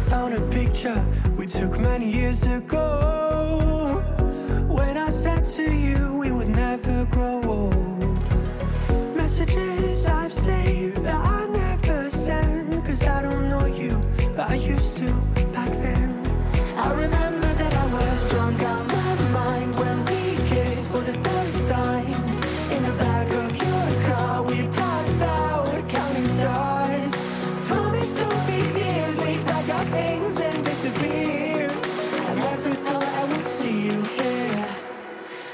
found a picture we took many years ago, when I said to you we would never grow old. Messages I've saved that I never send, cause I don't know you, but I used to back then. I remember that I was drunk out my mind when we kissed for the first time. In the back of your car we passed out counting stars. Promised all these years we'd pack our things and disappear. I never thought I would see you here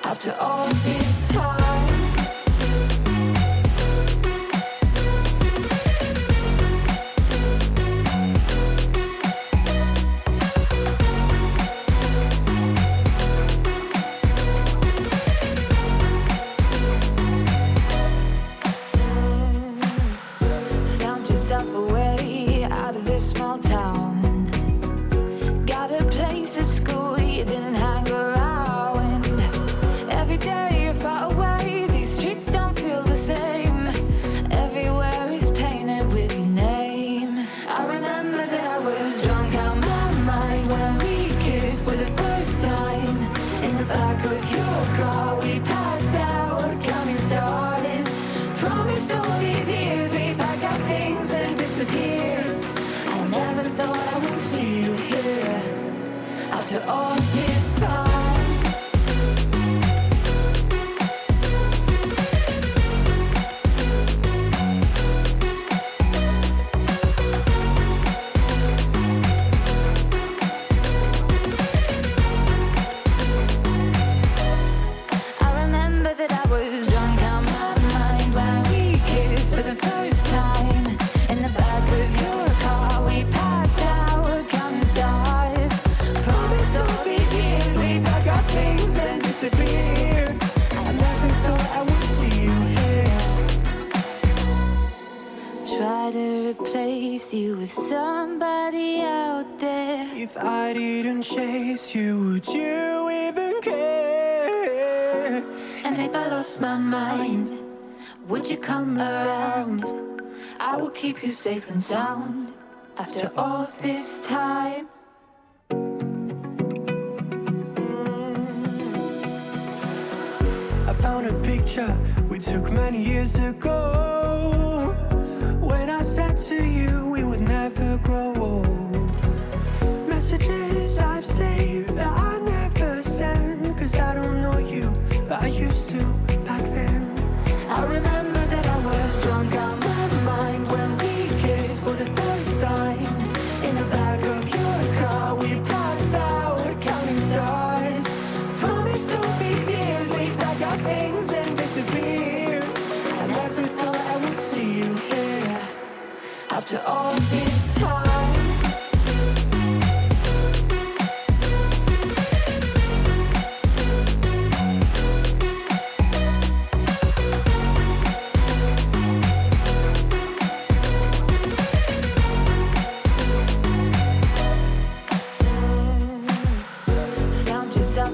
after all this time. Away out of this small town, got a place at school you didn't hang around. Every day you're far away, these streets don't feel the same. Everywhere is painted with your name. I remember that I was drunk out my mind when we kissed for the first time. In the back of your car we passed out counting stars. Promised all these years we'd pack our things and disappear. I never thought I would see you here after all this time. I remember that I was drunk out my mind when we kissed for the first time. In the back of your car we passed out counting stars. Promised all these years we'd pack our things and disappear. I never thought I would see you here. Try to replace you with somebody out there. If I didn't chase you, would you even care? And if I lost my mind, would you come around? I will keep you safe and sound after all this time. I found a picture we took many years ago, when I said to you we would never grow old. Messages I've saved that I never send, cause I don't know you, but I used to back then. I remember that I was drunk out my mind when we kissed for the first time. In the back of your car we passed out counting stars. Promised all these years we'd pack our things and disappear. I never thought I would see you here after all this time.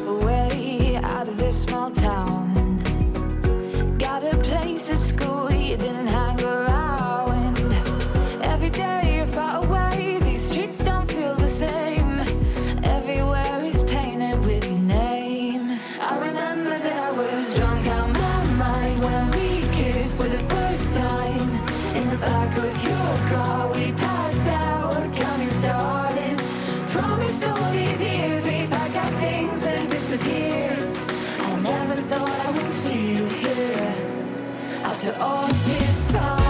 Away out of this small town, got a place at school you didn't hang around. Every day you're far away, these streets don't feel the same. Everywhere is painted with your name. I remember that I was drunk out my mind when we kissed for the first time. In the back of your car we passed out counting stars. Promised all these years we'd pack our things and disappear. I never thought I would see you here after all this time.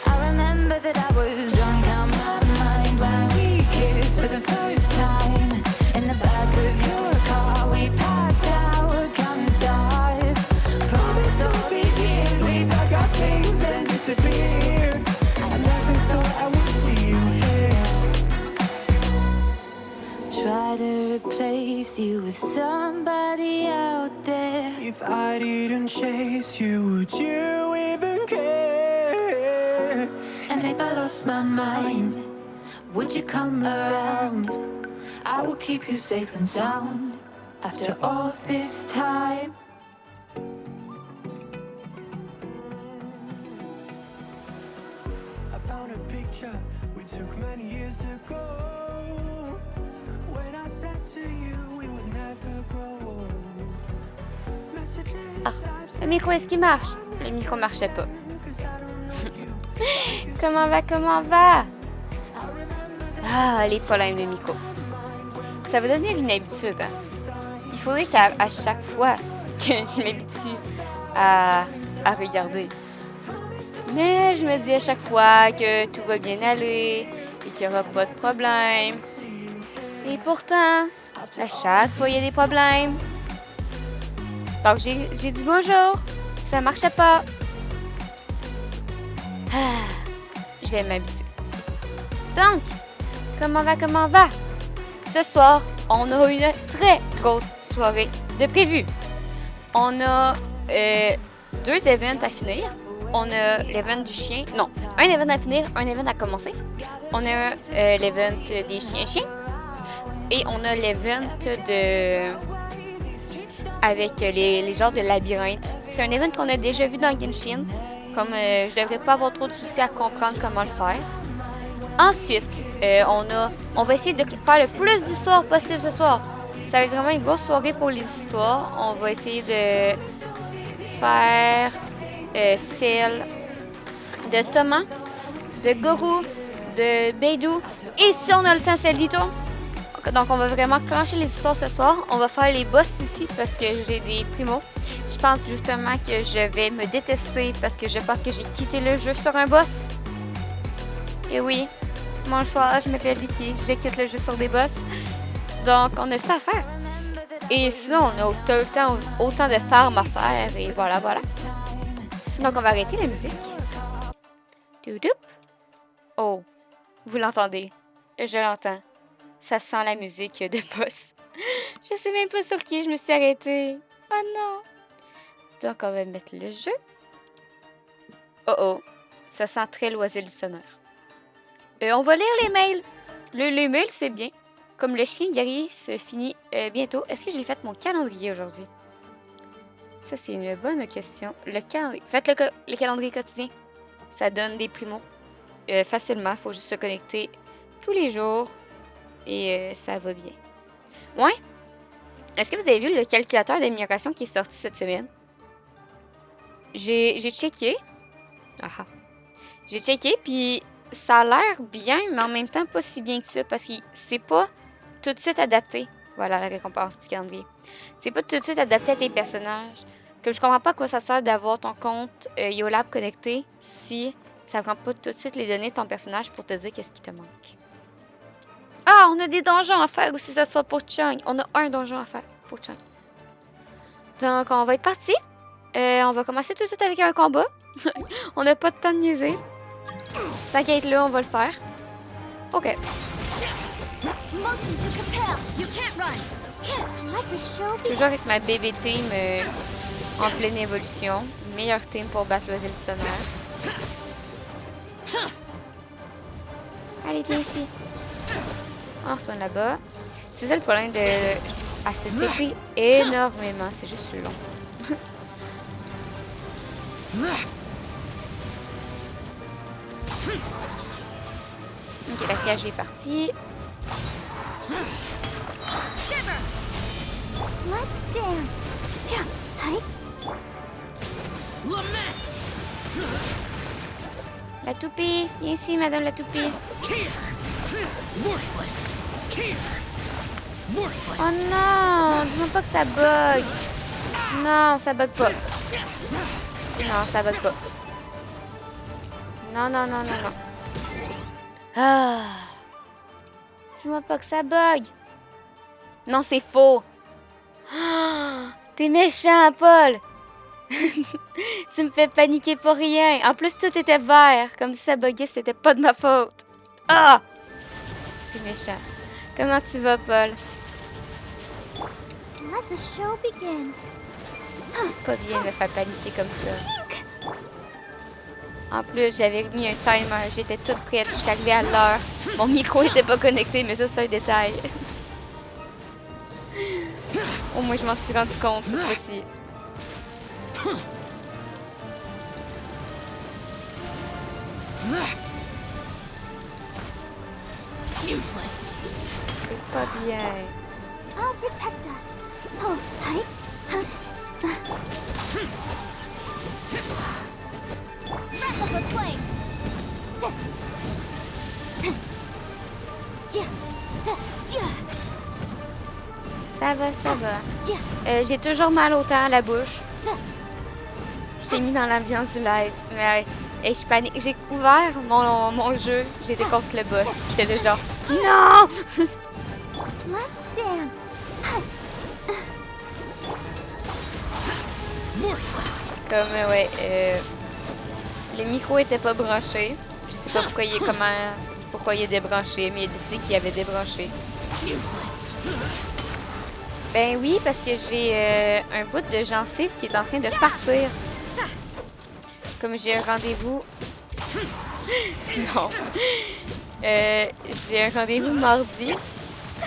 I remember that I was drunk out my mind when we kissed for the first time. In the back of your car we passed out counting stars. Promised all these years we'd pack our things and disappear. I never thought I would see you here. Try to replace you with somebody out there. If I didn't chase you, would you even care? And if I lost my mind, would you come around? I will keep you safe and sound after all this time. I found a picture we took many years ago. When I said to you we would never grow old. Ah, le micro, est-ce qu'il marche? Le micro marchait pas. Comment va? Ah, les problèmes de micro. Ça va devenir une habitude, hein? Il faudrait qu'à chaque fois que je m'habitue à regarder. Mais je me dis à chaque fois que tout va bien aller et qu'il n'y aura pas de problème. Et pourtant, à chaque fois, il y a des problèmes. Donc, j'ai dit bonjour. Ça marchait pas. Ah, je vais m'habituer. Donc, comment va? Ce soir, on a une très grosse soirée de prévu. On a 2 événements à finir. On a l'event du chien. Non, un événement à finir, un événement à commencer. On a l'event des chiens. Et on a l'event avec les genres de labyrinthe. C'est un événement qu'on a déjà vu dans Genshin. Comme je devrais pas avoir trop de soucis à comprendre comment le faire. Ensuite, on va essayer de faire le plus d'histoires possible ce soir. Ça va être vraiment une grosse soirée pour les histoires. On va essayer de faire celle de Thomas, de Gourou, de Beidou. Et si on a le temps, celle d'Ito. Donc, on va vraiment clencher les histoires ce soir. On va faire les boss ici parce que j'ai des primos. Je pense justement que je vais me détester parce que je pense que j'ai quitté le jeu sur un boss. Et oui, bonsoir, je m'appelle Vicky. Je quitte le jeu sur des boss. Donc, on a ça à faire. Et sinon, on a autant de farm à faire. Et voilà. Donc, on va arrêter la musique. Toutou. Oh, vous l'entendez? Je l'entends. Ça sent la musique de boss. Je sais même pas sur qui je me suis arrêtée. Oh non! Donc, on va mettre le jeu. Oh! Ça sent très l'oiseau du sonneur. On va lire les mails. Les mails, c'est bien. Comme le chien guerrier se finit bientôt. Est-ce que j'ai fait mon calendrier aujourd'hui? Ça, c'est une bonne question. Le calendrier. Faites le calendrier quotidien. Ça donne des primos. Facilement. Il faut juste se connecter tous les jours. Et ça va bien. Ouais. Est-ce que vous avez vu le calculateur d'amélioration qui est sorti cette semaine? J'ai checké. J'ai checké, puis ça a l'air bien, mais en même temps pas si bien que ça, parce que c'est pas tout de suite adapté. Voilà la récompense du calendrier. C'est pas tout de suite adapté à tes personnages. Comme je comprends pas à quoi ça sert d'avoir ton compte HoYoLAB connecté si ça prend pas tout de suite les données de ton personnage pour te dire qu'est-ce qui te manque. Ah, on a des donjons à faire aussi ce soir pour Chung. On a un donjon à faire pour Chung. Donc, on va être parti. On va commencer tout de suite avec un combat. On n'a pas de temps de niaiser. T'inquiète là, on va le faire. OK. Toujours avec ma bébé team en pleine évolution. Meilleure team pour battre l'oiseau du sonneur. Allez, viens ici. On retourne là-bas. C'est ça le problème de... Elle se TP énormément. C'est juste long. Ok, la cage est partie. Let's dance. La toupie. Viens ici, madame la toupie. Oh non! Dis-moi pas que ça bug. Non, ça bug pas. Non, ça bug pas. Non. Ah! Dis-moi pas que ça bug. Non, c'est faux. Ah! T'es méchant, Paul. Tu me fais paniquer pour rien. En plus, tout était vert. Comme si ça buguait, c'était pas de ma faute. Ah! C'est méchant. Comment tu vas, Paul? Let the show begin. C'est pas bien de me faire paniquer comme ça. En plus, j'avais mis un timer. J'étais toute prête. Je suis arrivée à l'heure. Mon micro n'était pas connecté, mais ça, c'est un détail. Au moins, je m'en suis rendu compte cette fois-ci. C'est pas bien. I'll protect us. Oh, hi. Wrap up a flame. Ça va, ça va. J'ai toujours mal au temps à la bouche. Je t'ai mis dans l'ambiance du live. Mais et je panique. J'ai ouvert mon jeu. J'étais contre le boss. J'étais le genre, non! Let's dance. Comme, ouais, le micro était pas branché. Je sais pas pourquoi il est débranché, mais il a décidé qu'il avait débranché. Ben oui, parce que j'ai un bout de gencive qui est en train de partir. Comme j'ai un rendez-vous... non. J'ai un rendez-vous mardi.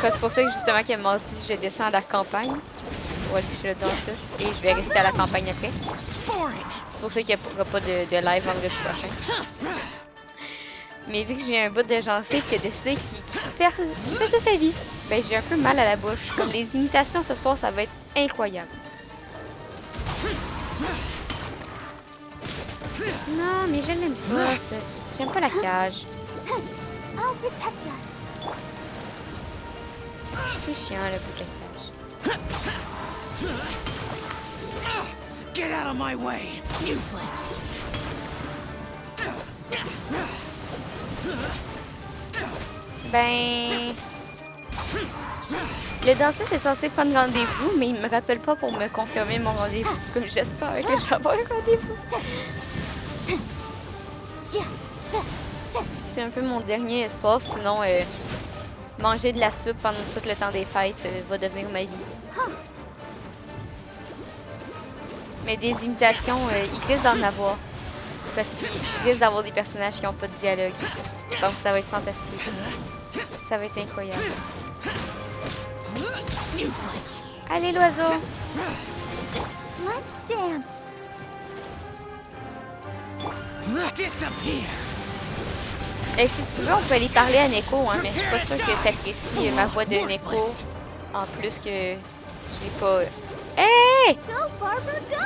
C'est pour ça que justement que mardi, je descends à la campagne. Pour aller chez le dentiste. Et je vais rester à la campagne après. C'est pour ça qu'il n'y aura pas de live vendredi prochain. Mais vu que j'ai un bout de gencive qui a décidé qu'il faisait sa vie, ben j'ai un peu mal à la bouche. Comme les imitations ce soir, ça va être incroyable. Non, mais je l'aime pas, ça. J'aime pas la cage. I'll protect us. C'est chiant, le bout de la cage. Get out of my way! Useless! Ben... Le dentiste est censé prendre rendez-vous, mais il me rappelle pas pour me confirmer mon rendez-vous. Comme j'espère que je vais avoir un rendez-vous. C'est un peu mon dernier espoir, sinon manger de la soupe pendant tout le temps des fêtes va devenir ma vie. Mais des imitations, il risque d'en avoir. Parce qu'il risque d'avoir des personnages qui n'ont pas de dialogue. Donc ça va être fantastique. Ça va être incroyable. Allez l'oiseau! Let's dance. Et si tu veux, on peut aller parler à Neko, hein, mais je suis pas sûre que tu apprécies ma voix de Neko. En plus que j'ai pas... Hey! Go, Barbara, go.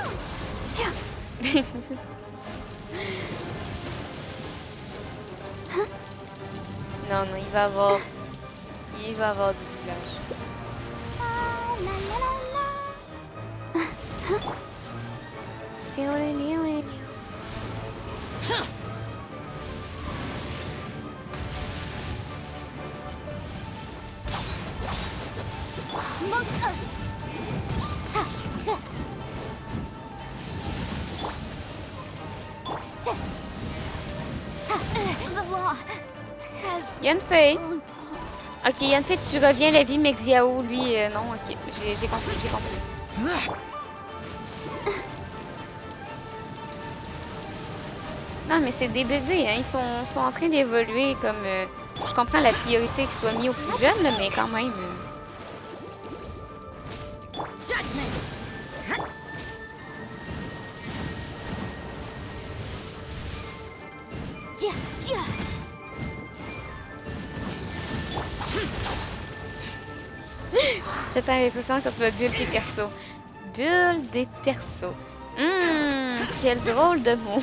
Non, non, il va avoir du doublage. La, la, la, Il y a une fille. Ok, il y a une fille, tu reviens la vie, mais Xiao, lui, non, ok. J'ai compris, j'ai compris. Non, mais c'est des bébés, hein. Ils sont en train d'évoluer comme... je comprends la priorité qu'ils soient mis aux plus jeunes, là, mais quand même... J'attends avec impatience quand tu vas bulle des persos. Bulle des persos. Quel drôle de mot.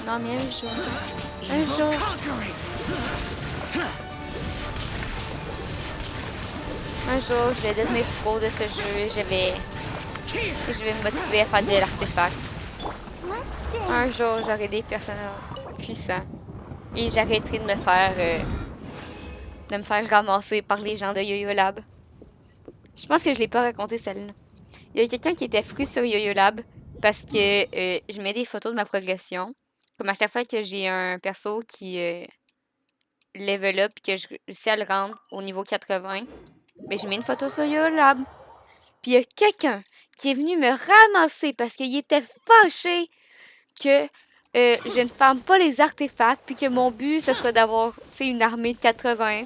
Non, mais un jour. Un jour. Un jour, je vais devenir pro de ce jeu. Je vais me motiver à faire de l'artefact. Un jour, j'aurai des personnages puissants. Et j'arrêterai de me faire ramasser par les gens de HoYoLAB. Je pense que je l'ai pas raconté celle-là. Il y a quelqu'un qui était fru sur HoYoLAB parce que je mets des photos de ma progression. Comme à chaque fois que j'ai un perso qui level up et que je réussis à le rendre au niveau 80, ben je mets une photo sur HoYoLAB. Puis il y a quelqu'un qui est venu me ramasser parce qu'il était fâché que je ne farme pas les artefacts, puis que mon but, ce serait d'avoir, tu sais, une armée de 80.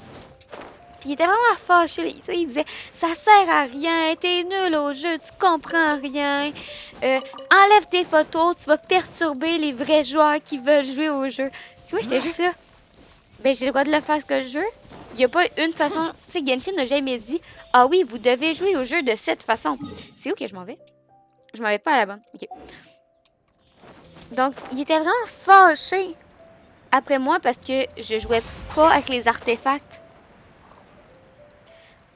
Puis il était vraiment fâché. Il disait, ça sert à rien, t'es nul au jeu, tu comprends rien. Enlève tes photos, tu vas perturber les vrais joueurs qui veulent jouer au jeu. Puis moi, j'étais juste là. Ben, j'ai le droit de le faire ce que je veux. Il n'y a pas une façon... Tu sais, Genshin n'a jamais dit, ah oui, vous devez jouer au jeu de cette façon. C'est où que je m'en vais? Je m'en vais pas à la bonne. OK. Donc, il était vraiment fâché après moi parce que je jouais pas avec les artefacts.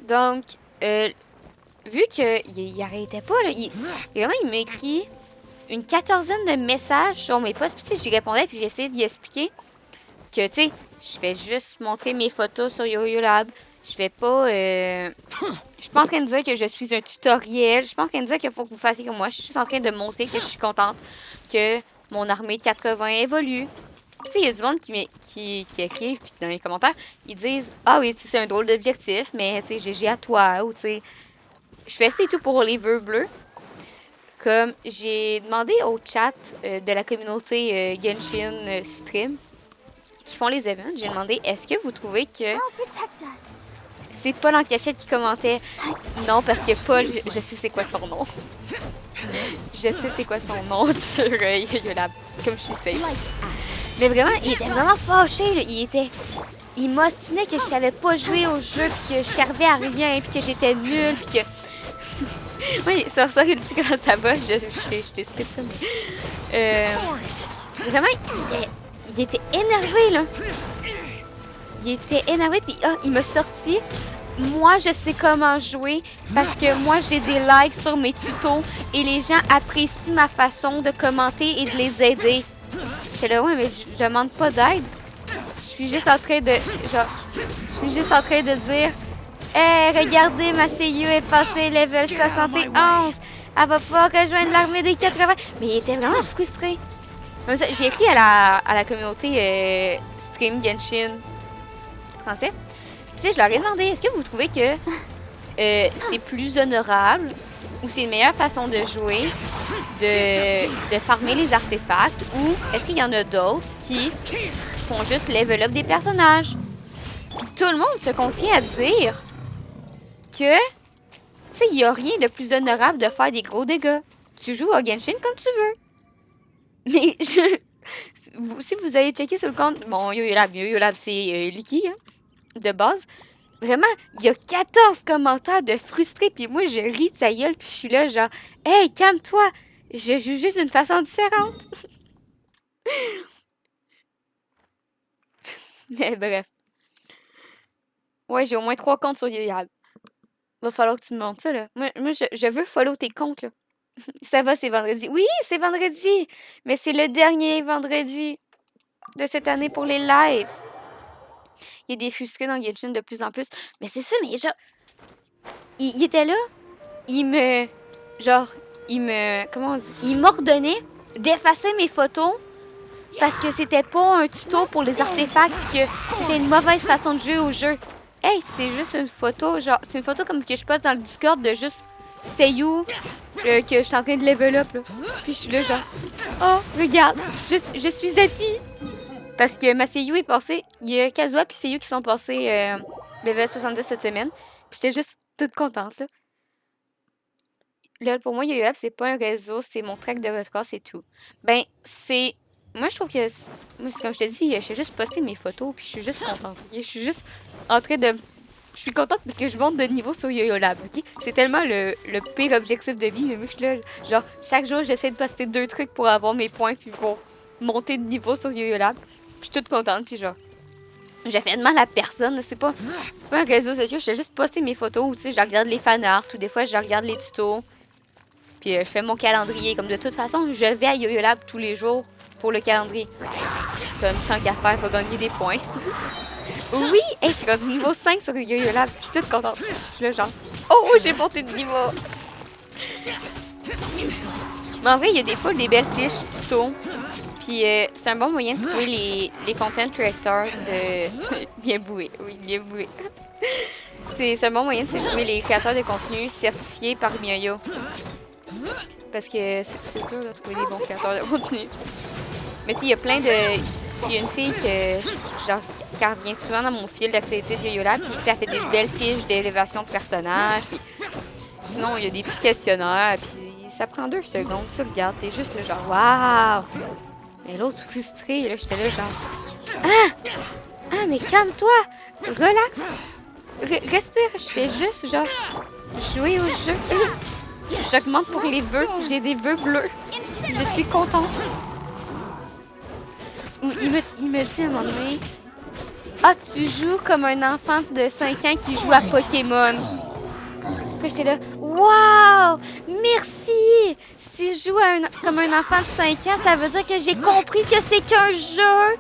Donc, vu qu'il arrêtait pas, là, il m'a écrit une 14aine de messages sur mes posts. Puis, tu sais, j'y répondais, puis j'essayais d'y expliquer que, tu sais, je fais juste montrer mes photos sur HoYoLAB. Je fais pas... je suis pas en train de dire que je suis un tutoriel. Je suis pas en train de dire qu'il faut que vous fassiez comme moi. Je suis juste en train de montrer que je suis contente que mon armée 80 évolue. Tu sais, il y a du monde qui écrivent, puis dans les commentaires, ils disent « Ah oui, c'est un drôle d'objectif, mais tu sais, GG à toi. » Ou tu sais, je fais ça et tout pour les vœux bleus. Comme j'ai demandé au chat de la communauté Genshin Stream, qui font les events, j'ai demandé « Est-ce que vous trouvez que... » C'est Paul en cachette qui commentait « Non, parce que Paul, je sais c'est quoi son nom. » Je sais c'est quoi son nom sur HoYoLAB, comme je suis safe. Mais vraiment, il était vraiment fâché. Là. Il m'ostinait que je savais pas jouer au jeu, puis que je servais à rien, puis que j'étais nulle, puis que... Oui, ça il dit quand ça va, je t'ai suivi ça, mais... Vraiment, il était énervé, là. Il était énervé, puis il m'a sorti... Moi, je sais comment jouer parce que moi, j'ai des likes sur mes tutos et les gens apprécient ma façon de commenter et de les aider. J'étais là, ouais, mais je demande pas d'aide. Je suis juste en train de... dire hey, regardez, ma CU est passée level 71. Elle va pouvoir rejoindre l'armée des 80. Mais il était vraiment frustré. J'ai écrit à la communauté Stream Genshin français. Puis, tu sais, je leur ai demandé, est-ce que vous trouvez que c'est plus honorable ou c'est une meilleure façon de jouer, de farmer les artefacts, ou est-ce qu'il y en a d'autres qui font juste level up des personnages? Puis tout le monde se contient à dire que, tu sais, il n'y a rien de plus honorable de faire des gros dégâts. Tu joues à Genshin comme tu veux. Mais si vous allez checker sur le compte, bon, HoYoLAB, c'est Licky, hein, de base. Vraiment, il y a 14 commentaires de frustrés, puis moi, je ris de sa gueule, puis je suis là, genre, hey, calme-toi, je joue juste d'une façon différente. Mais bref. Ouais, j'ai au moins 3 comptes sur HoYoLAB. Va falloir que tu me montres ça, là. Moi je veux follow tes comptes, là. Ça va, c'est vendredi. Oui, c'est vendredi, mais c'est le dernier vendredi de cette année pour les lives. Il y a des frustrés dans Genshin de plus en plus. Mais c'est ça, mais genre... Il était là. Il m'ordonnait d'effacer mes photos parce que c'était pas un tuto pour les artefacts, que c'était une mauvaise façon de jouer au jeu. Hey, c'est juste une photo, genre... C'est une photo comme que je poste dans le Discord de juste Seiyu, que je suis en train de level up, là. Puis je suis là, genre... Oh, regarde, je suis happy. Parce que ma Seiyu est passée. Il y a Kazuha puis Seiyu qui sont passés level 70 cette semaine. Puis j'étais juste toute contente, là. Là, pour moi, HoYoLAB, c'est pas un réseau, c'est mon track de retard, c'est tout. Ben, c'est... Moi, je trouve que... Moi, comme je te dis, j'ai juste posté mes photos, puis je suis juste contente. Je suis juste en train de... Je suis contente parce que je monte de niveau sur HoYoLAB, OK? C'est tellement le pire objectif de vie, mais moi, je suis là, genre, chaque jour, j'essaie de poster 2 trucs pour avoir mes points, puis pour monter de niveau sur HoYoLAB. Je suis toute contente, puis genre, j'ai fait de mal à personne, c'est pas un réseau social, j'ai juste posté mes photos, ou tu sais, je regarde les fanarts, ou des fois, je regarde les tutos, puis je fais mon calendrier, comme de toute façon, je vais à HoYoLAB tous les jours pour le calendrier. Comme, tant qu'à faire, faut gagner des points. Oui, hey, je suis rendu niveau 5 sur HoYoLAB, je suis toute contente. Je suis là, genre, oh, j'ai monté de niveau. Mais en vrai, il y a des fois des belles fiches tutos. Puis c'est un bon moyen de trouver les content creators de... bien boué, oui, bien boué. C'est un bon moyen de trouver les créateurs de contenu certifiés par Miyoyo. Parce que c'est dur de trouver des bons créateurs de contenu. Mais tu sais, il y a plein de... Il y a une fille genre, qui revient souvent dans mon fil d'actualité de HoYoLAB, puis elle fait des belles fiches d'élévation de personnages, puis sinon, il y a des petits questionnaires, puis ça prend 2 secondes, tu regardes, t'es juste le genre, waouh! Mais l'autre frustré, là, j'étais là genre, ah, mais calme-toi, relax, respire, je fais juste genre, jouer au jeu. J'augmente pour les vœux, j'ai des vœux bleus, je suis contente. Il me dit à un moment donné, ah, tu joues comme un enfant de 5 ans qui joue à Pokémon. Puis j'étais là, waouh, merci! Si je joue comme un enfant de 5 ans, ça veut dire que j'ai compris que c'est qu'un jeu,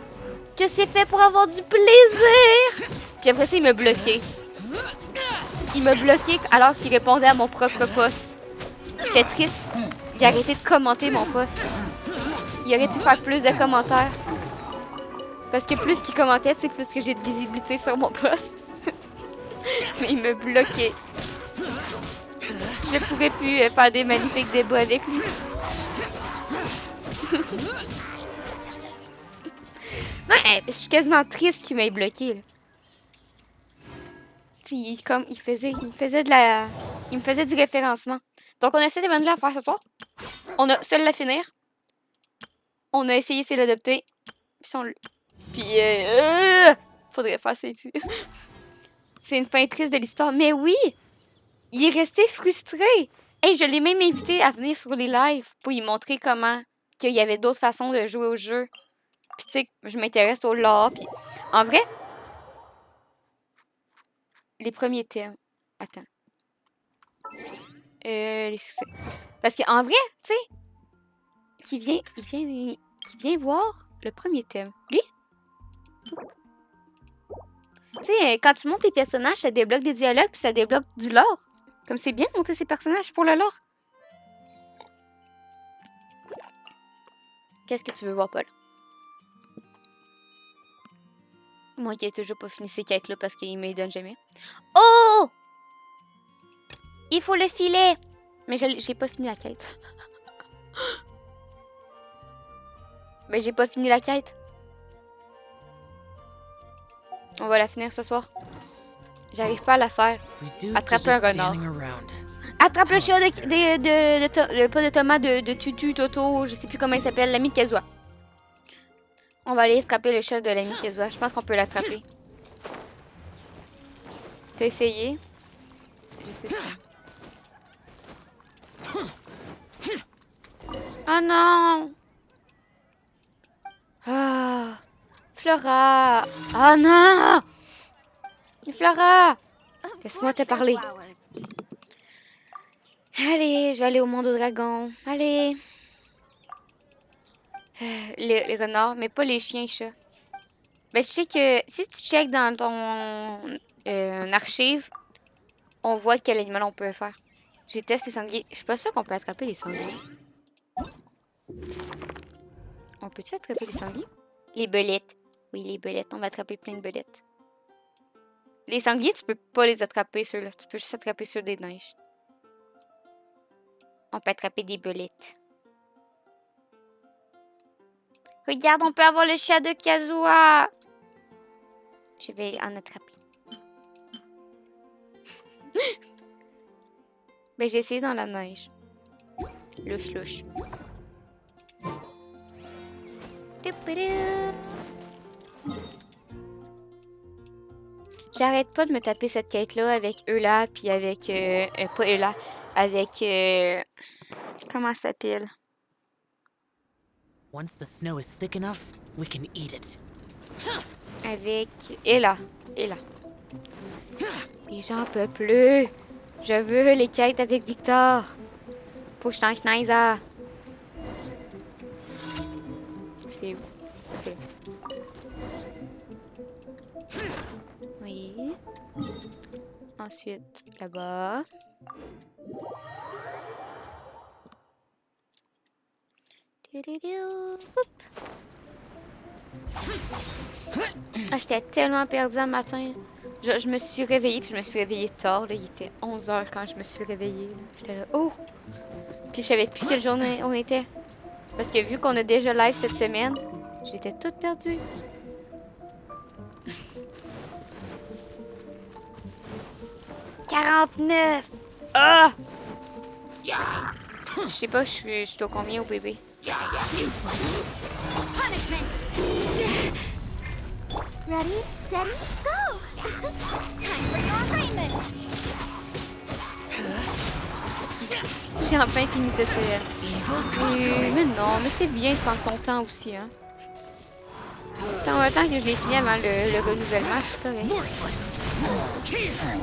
que c'est fait pour avoir du plaisir. Puis après ça, il m'a bloqué. Il m'a bloqué alors qu'il répondait à mon propre post. J'étais triste. Il a arrêté de commenter mon post. Il aurait pu faire plus de commentaires. Parce que plus qu'il commentait, tu sais, plus que j'ai de visibilité sur mon post. Mais il m'a bloqué. Je pourrais plus faire des magnifiques débats avec lui. Non, je suis quasiment triste qu'il m'ait bloqué. Là. Il me faisait du référencement. Donc on a cet événement-là à faire ce soir. On a seul à finir. On a essayé de l'adopter. Puis faudrait faire ça dessus. C'est une fin triste de l'histoire. Mais oui! Il est resté frustré. Hey, je l'ai même invité à venir sur les lives pour lui montrer comment qu'il y avait d'autres façons de jouer au jeu. Puis tu sais, je m'intéresse au lore. Puis en vrai, les premiers thèmes. Attends. Les succès. Parce qu'en vrai, tu sais, il vient voir le premier thème. Lui? Tu sais, quand tu montes tes personnages, ça débloque des dialogues puis ça débloque du lore. Comme c'est bien de monter ses personnages pour le lore. Qu'est-ce que tu veux voir, Paul? Moi qui ai toujours pas fini ces quêtes-là parce qu'il me les donne jamais. Oh! Il faut le filet! Mais j'ai pas fini la quête. Mais j'ai pas fini la quête. On va la finir ce soir. J'arrive pas à la faire. Attraper un renard. Attrape le chat pas de Thomas, de Tutu, Toto, je sais plus comment il s'appelle, l'ami de Kezua. On va aller attraper le chat de l'ami de Kezua. Je pense qu'on peut l'attraper. T'as essayé? Je sais pas. Oh non! Ah! Flora! Oh non! Flora! Laisse-moi te parler. Allez, je vais aller au monde aux dragons. Allez. Les renards, mais pas les chiens et chats. Ben, je sais que si tu checkes dans ton archive, on voit quel animal on peut faire. J'ai testé les sangliers. Je suis pas sûre qu'on peut attraper les sangliers. On peut-tu attraper les sangliers? Les belettes. Oui, les belettes. On va attraper plein de belettes. Les sangliers, tu peux pas les attraper, ceux-là. Tu peux juste attraper ceux des neiges. On peut attraper des belettes. Regarde, on peut avoir le chat de Kazuha. Je vais en attraper. Ben, j'ai essayé dans la neige. Louche, louche. J'arrête pas de me taper cette quête-là avec Eula, puis avec... pas Eula, avec... comment ça s'appelle? Once the snow is thick enough, we can eat it. Avec Ella. Ella. Et j'en peux plus. Je veux les quêtes avec Victor. Faut que je t'en schneise. C'est où? C'est là. Oui. Ensuite, là-bas. Ah, j'étais tellement perdue un matin. Je me suis réveillée, puis je me suis réveillée tard. Là. Il était 11h quand je me suis réveillée. J'étais là, oh! Puis je savais plus quelle journée on était. Parce que vu qu'on a déjà live cette semaine, j'étais toute perdue. « 49! Ah! Je sais pas, je suis au combien au bébé? Ready, steady, go! Time for your arraignment! J'ai enfin fini cette série. Mais non, mais c'est bien de prendre son temps aussi, hein. Tant en temps que je l'ai fini avant le renouvellement, je suis correct.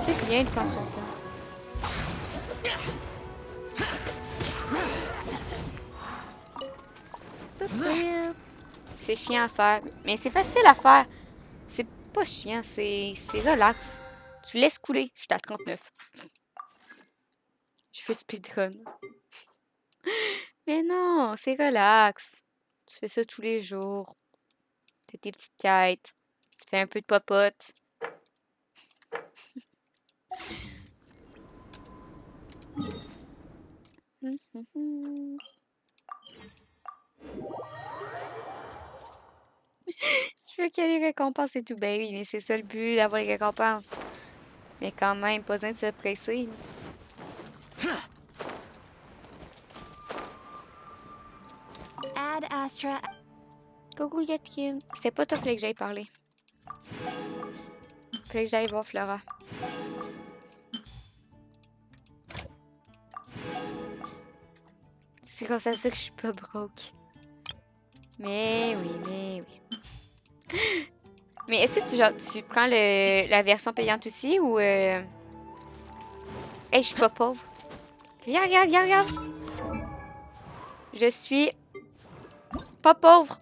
C'est bien de prendre son temps. C'est chiant à faire, mais c'est facile à faire. C'est pas chiant, c'est relax. Tu laisses couler, je suis à 39. Je fais speedrun. Mais non, c'est relax. Tu fais ça tous les jours. Tu fais tes petites quêtes. Tu fais un peu de popote. Je veux qu'il y ait les récompenses et tout. Ben oui, mais c'est ça le but, d'avoir les récompenses. Mais quand même, pas besoin de se presser. Add Astra. Coucou Yatkin. C'était pas toi, fallait que j'aille parler. Fallait que j'aille voir Flora. C'est comme ça que je suis pas broke. Mais oui, mais oui. Mais est-ce que tu prends la version payante aussi ou... Hey, je suis pas pauvre. Regarde, regarde, regarde, regarde. Je suis pas pauvre.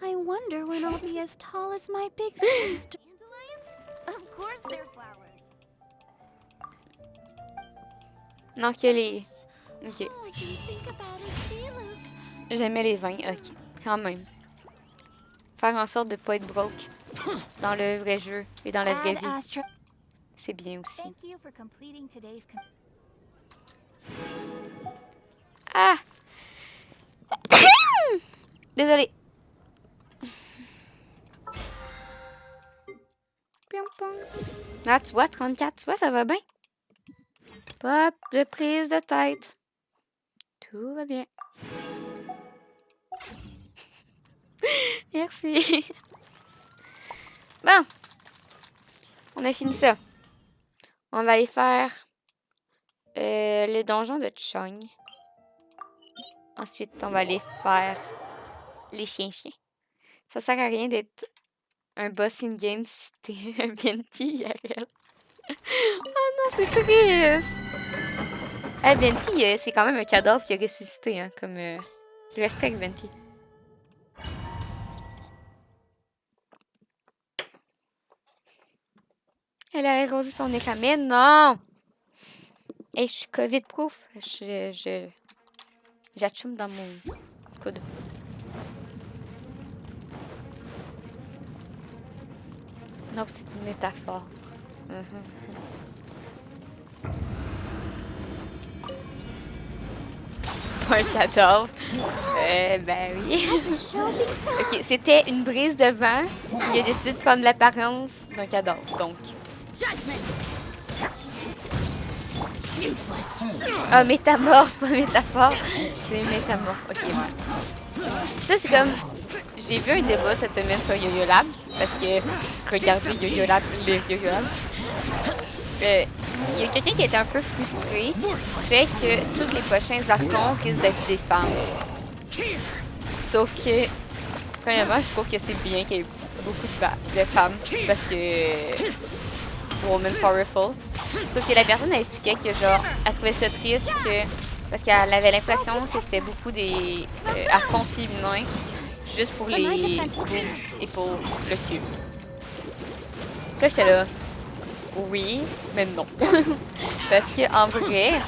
I wonder when I'll be as tall as my big sister. Dandelions? Of course they're flowers. Non, que les... Ok. All I can think about is Diluc. J'aimais les vins, ok. Quand même. Faire en sorte de pas être broke dans le vrai jeu et dans la vraie Add vie. Astra. C'est bien aussi. Thank you for completing today's. Ah! Désolée. Pium, pium. Là, tu vois, 34, tu vois, ça va bien. Pas de prise de tête. Tout va bien. Merci. Bon. On a fini ça. On va aller faire le donjon de Chung. Ensuite, on va aller faire les chiens-chiens. Ça sert à rien d'être un boss in-game si t'es un Venti IRL. Oh non, c'est triste! Venti, c'est quand même un cadavre qui a ressuscité, hein, comme... Je respecte Venti. Elle a arrosé son éclat. Mais non! Hey, je suis COVID-proof. J'atchoum dans mon coude. Non, c'est une métaphore. Pas un cadavre. Ben oui. Ok, c'était une brise de vent. Il a décidé de prendre l'apparence d'un cadavre, donc. Ah, métamorphe, pas métaphore. C'est métamorphe. Ok, ouais. Ça, c'est comme... J'ai vu un débat cette semaine sur HoYoLAB. Parce que, regardez HoYoLAB, le HoYoLAB. Il y a quelqu'un qui était un peu frustré du fait que tous les prochains archons risquent d'être des femmes. Sauf que, premièrement, je trouve que c'est bien qu'il y ait beaucoup de femmes. Parce que... Woman Powerful. Sauf que la personne a expliqué que, genre, elle trouvait ça triste que... Parce qu'elle avait l'impression que c'était beaucoup des archons féminins juste pour les boobs et pour le cul. Là, j'étais là... Oui, mais non. Parce que en vrai,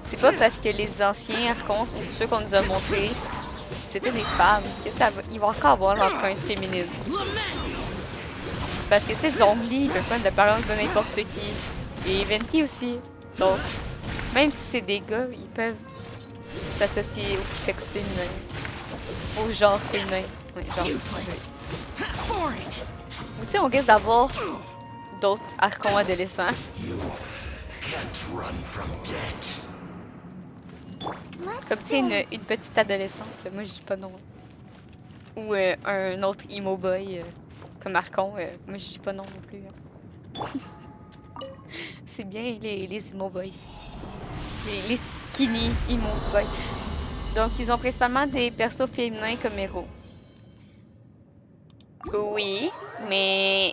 c'est pas parce que les anciens archons, ceux qu'on nous a montrés, c'était des femmes, que ça va, ils vont encore avoir l'empreinte féminine. Parce que tu sais, Zongli, il peut prendre l'apparence de n'importe qui. Et Venti aussi. Donc, même si c'est des gars, ils peuvent s'associer au sexe féminin. Au genre féminin. Oui, genre féminin. Ou tu sais, on risque d'avoir d'autres archons adolescents. Comme tu sais, une petite adolescente. Moi, je dis pas non. Ou un autre emo boy comme archon. Moi, je dis pas non non plus. Hein. C'est bien les emo boys. Les skinny emo boys. Donc, ils ont principalement des persos féminins comme héros. Oui, mais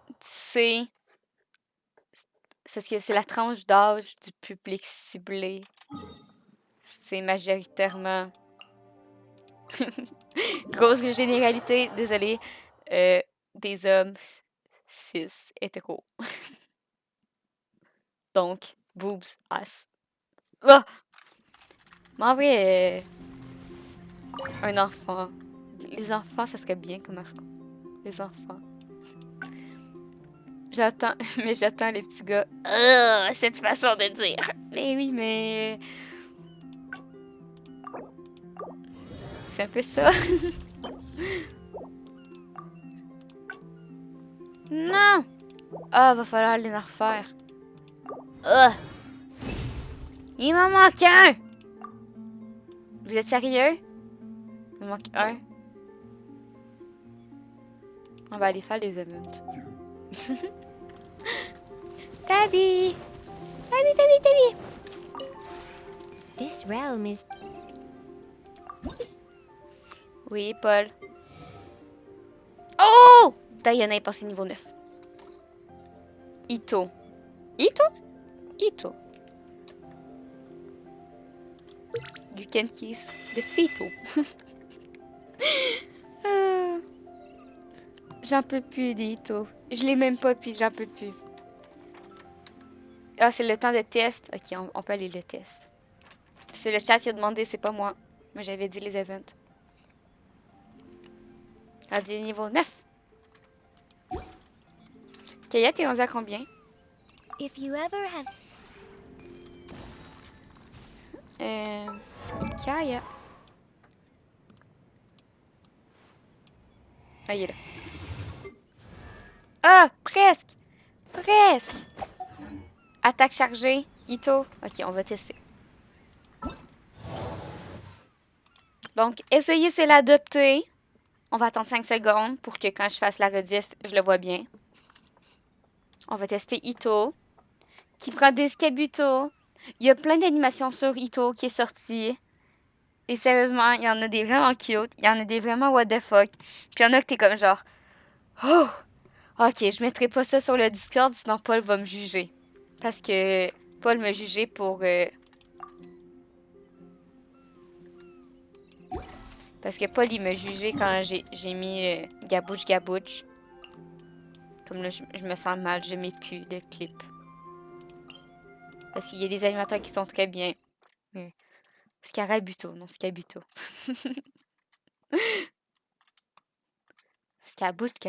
tu sais, c'est la tranche d'âge du public ciblé. C'est majoritairement... Grosse généralité, désolé. Des hommes cis hétéros. Donc, boobs, ass. Ah! Mais en vrai, un enfant. Les enfants, ça serait bien comme archon. Les enfants. J'attends, mais j'attends les petits gars. Cette façon de dire. Mais oui, mais... C'est un peu ça. Non! Ah, va falloir les refaire. Il m'en manque un! Vous êtes sérieux? Il m'en manque un. On va aller faire les events. Tabi! Tabi! This realm is... Oui, Paul. Oh! Diana est passé niveau 9. Ito. You can kiss the Fito. J'en peux plus d'Ito. Je l'ai même pas, puis j'en peux plus. Ah, c'est le temps de test. Ok, on peut aller le test. C'est le chat qui a demandé, c'est pas moi. Moi, j'avais dit les events. À du niveau 9. Kaya, t'es rendu à combien? If you ever have... Kaya. Ah, il est là. Ah, presque! Attaque chargée, Ito. Ok, on va tester. Donc, essayer, c'est l'adopter. On va attendre 5 secondes pour que quand je fasse la rediff, je le vois bien. On va tester Ito, qui prend des scabutos. Il y a plein d'animations sur Ito qui est sorti. Et sérieusement, il y en a des vraiment cute. Il y en a des vraiment what the fuck. Puis il y en a que t'es comme genre... Oh! Ok, je mettrai pas ça sur le Discord, sinon Paul va me juger. Parce que Paul m'a jugé pour... Parce que Paul, il m'a jugé quand j'ai mis Gabouche. Comme là, je me sens mal, je mets plus de clips. Parce qu'il y a des animateurs qui sont très bien. Scarabuto, non, Scabuto. Scabouche.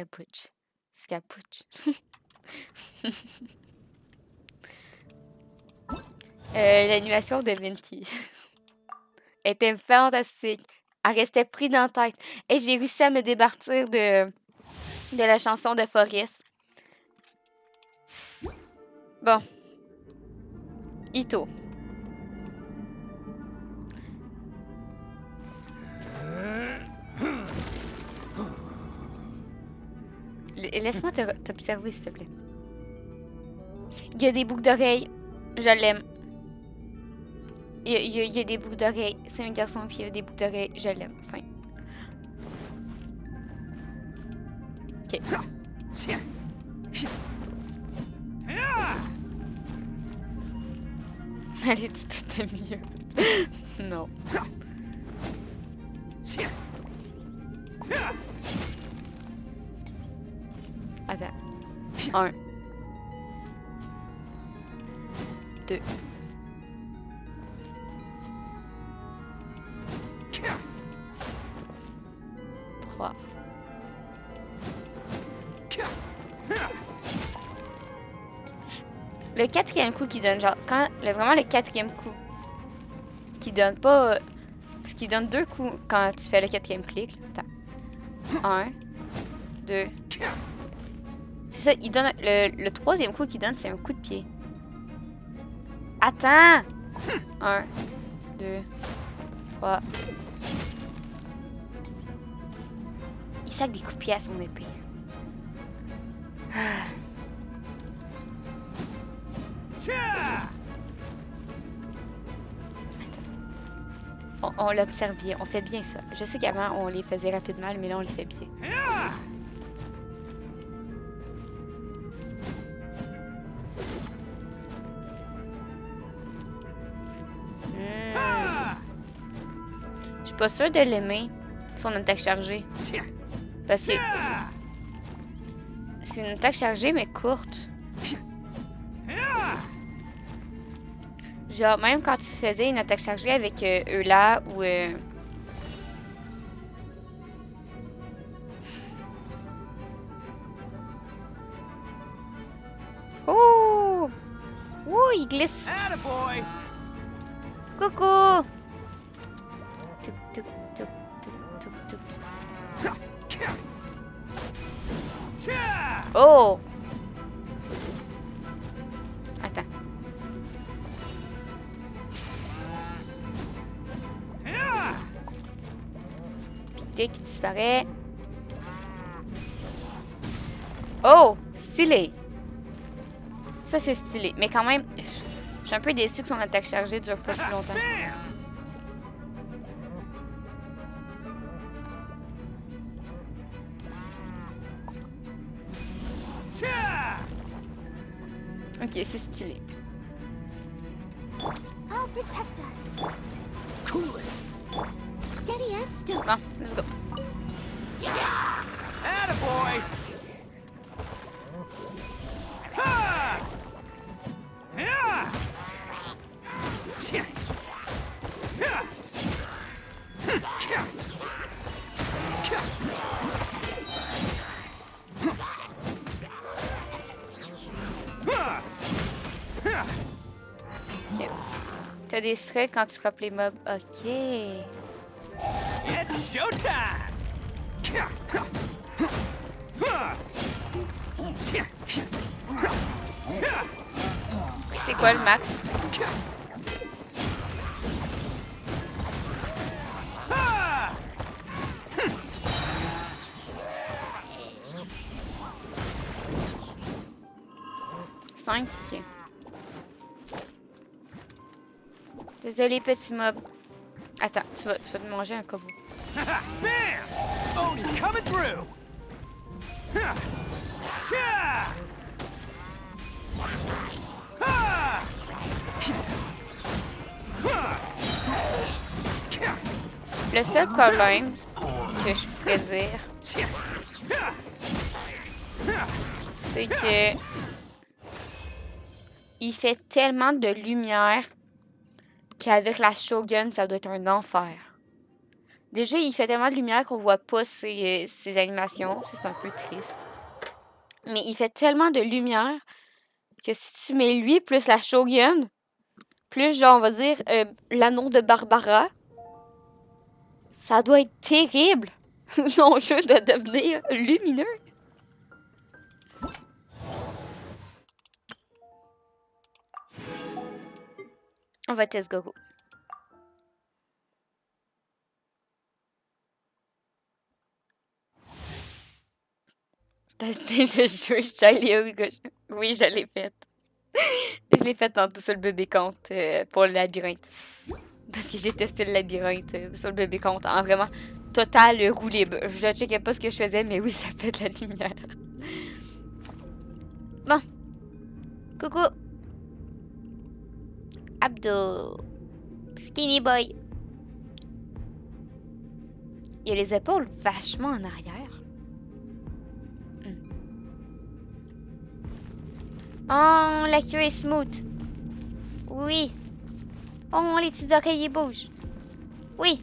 L'animation de Minty était fantastique. Elle restait prise dans la tête. Et j'ai réussi à me départir de la chanson de Forest. Bon. Ito. Laisse-moi t'observer, s'il te plaît. Il y a des boucles d'oreilles. Je l'aime. Il y a des boucles d'oreilles. C'est un garçon, puis il y a des boucles d'oreilles. Je l'aime. Enfin. Ok. Allez, tu peux te mieux. Non. Attends. 1. 2. 3. Le quatrième coup qui donne genre... Vraiment le quatrième coup. qui donne pas... Parce qu'il donne 2 coups quand tu fais le 4e clic. Attends. 1, 2... C'est ça, il donne... Le 3e coup qu'il donne, c'est un coup de pied. Attends! 1, 2, 3... Il sac des coups de pied à son épée. On l'observe bien, on fait bien ça. Je sais qu'avant on les faisait rapidement, mais là on les fait bien. Je suis pas sûre de l'aimer, son attaque chargée. Parce que c'est une attaque chargée mais courte. Genre, même quand tu faisais une attaque chargée avec eux là ou... Oh! Oh, il glisse! Coucou! Tuk, tuk, tuk, tuk, tuk, tuk. Oh! Attends. Pité qui disparaît. Oh! Stylé! Ça, c'est stylé. Mais quand même, je suis un peu déçue que son attaque chargée dure pas plus longtemps. Ok, c'est stylé. I'll protect us. Cool it. Steady as stone. Bon, let's go. Attaboy! Ha! Yeah! Ok. T'as des threads quand tu frappes les mobs. Ok. It's showtime! C'est quoi le max? Cinq? Ok. Désolé, petit mob. Attends, tu vas te manger un combo. Bam! Oni coming through! Ha! Cha! Ha! Le seul problème que je pourrais dire, c'est que il fait tellement de lumière qu'avec la shotgun, ça doit être un enfer. Déjà, il fait tellement de lumière qu'on voit pas ses animations. Ça, c'est un peu triste. Mais il fait tellement de lumière que si tu mets lui plus la shotgun, plus, genre, on va dire, l'anneau de Barbara, ça doit être terrible. Mon jeu doit devenir lumineux. On va tester Gogo. T'as déjà joué Charlie? Oui, je l'ai faite. Je l'ai faite en tout sur le bébé compte pour le labyrinthe. Parce que j'ai testé le labyrinthe sur le bébé compte en vraiment total roue libre. Je checkais pas ce que je faisais, mais oui, ça fait de la lumière. Bon. Coucou. Abdo. Skinny boy. Il a les épaules vachement en arrière. Oh, la queue est smooth. Oui. Oh, les petites oreilles bougent. Oui.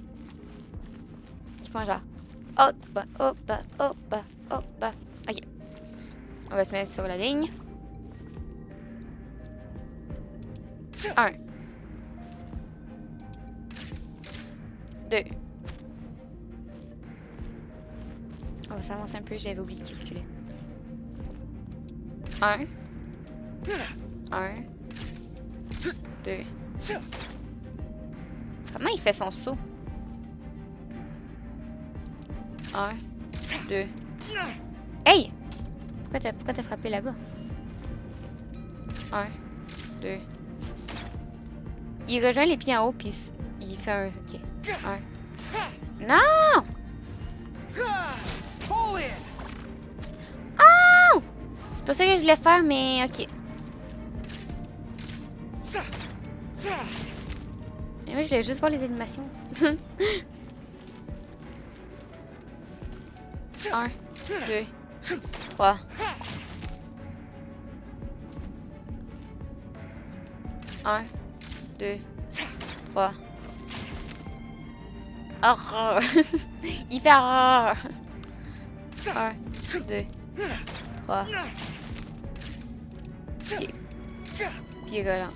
Ils font genre. Hop, bas, hop, bas, hop, bas, hop, bas. Ok. On va se mettre sur la ligne. 1. 2. On va s'avancer un peu, j'avais oublié de calculer. 1. 1. 2. Comment il fait son saut? 1. 2. Hey! Pourquoi t'as frappé là-bas? 1. 2. Il rejoint les pieds en haut, puis il fait un... Ok. 1. Non! Oh! C'est pas ça que je voulais faire, mais ok. Et moi, je voulais juste voir les animations. 1, 2, 3. Un, 2, 3. Oh! Il fait oh! 1, 2, 3. Ok. Puis il relance.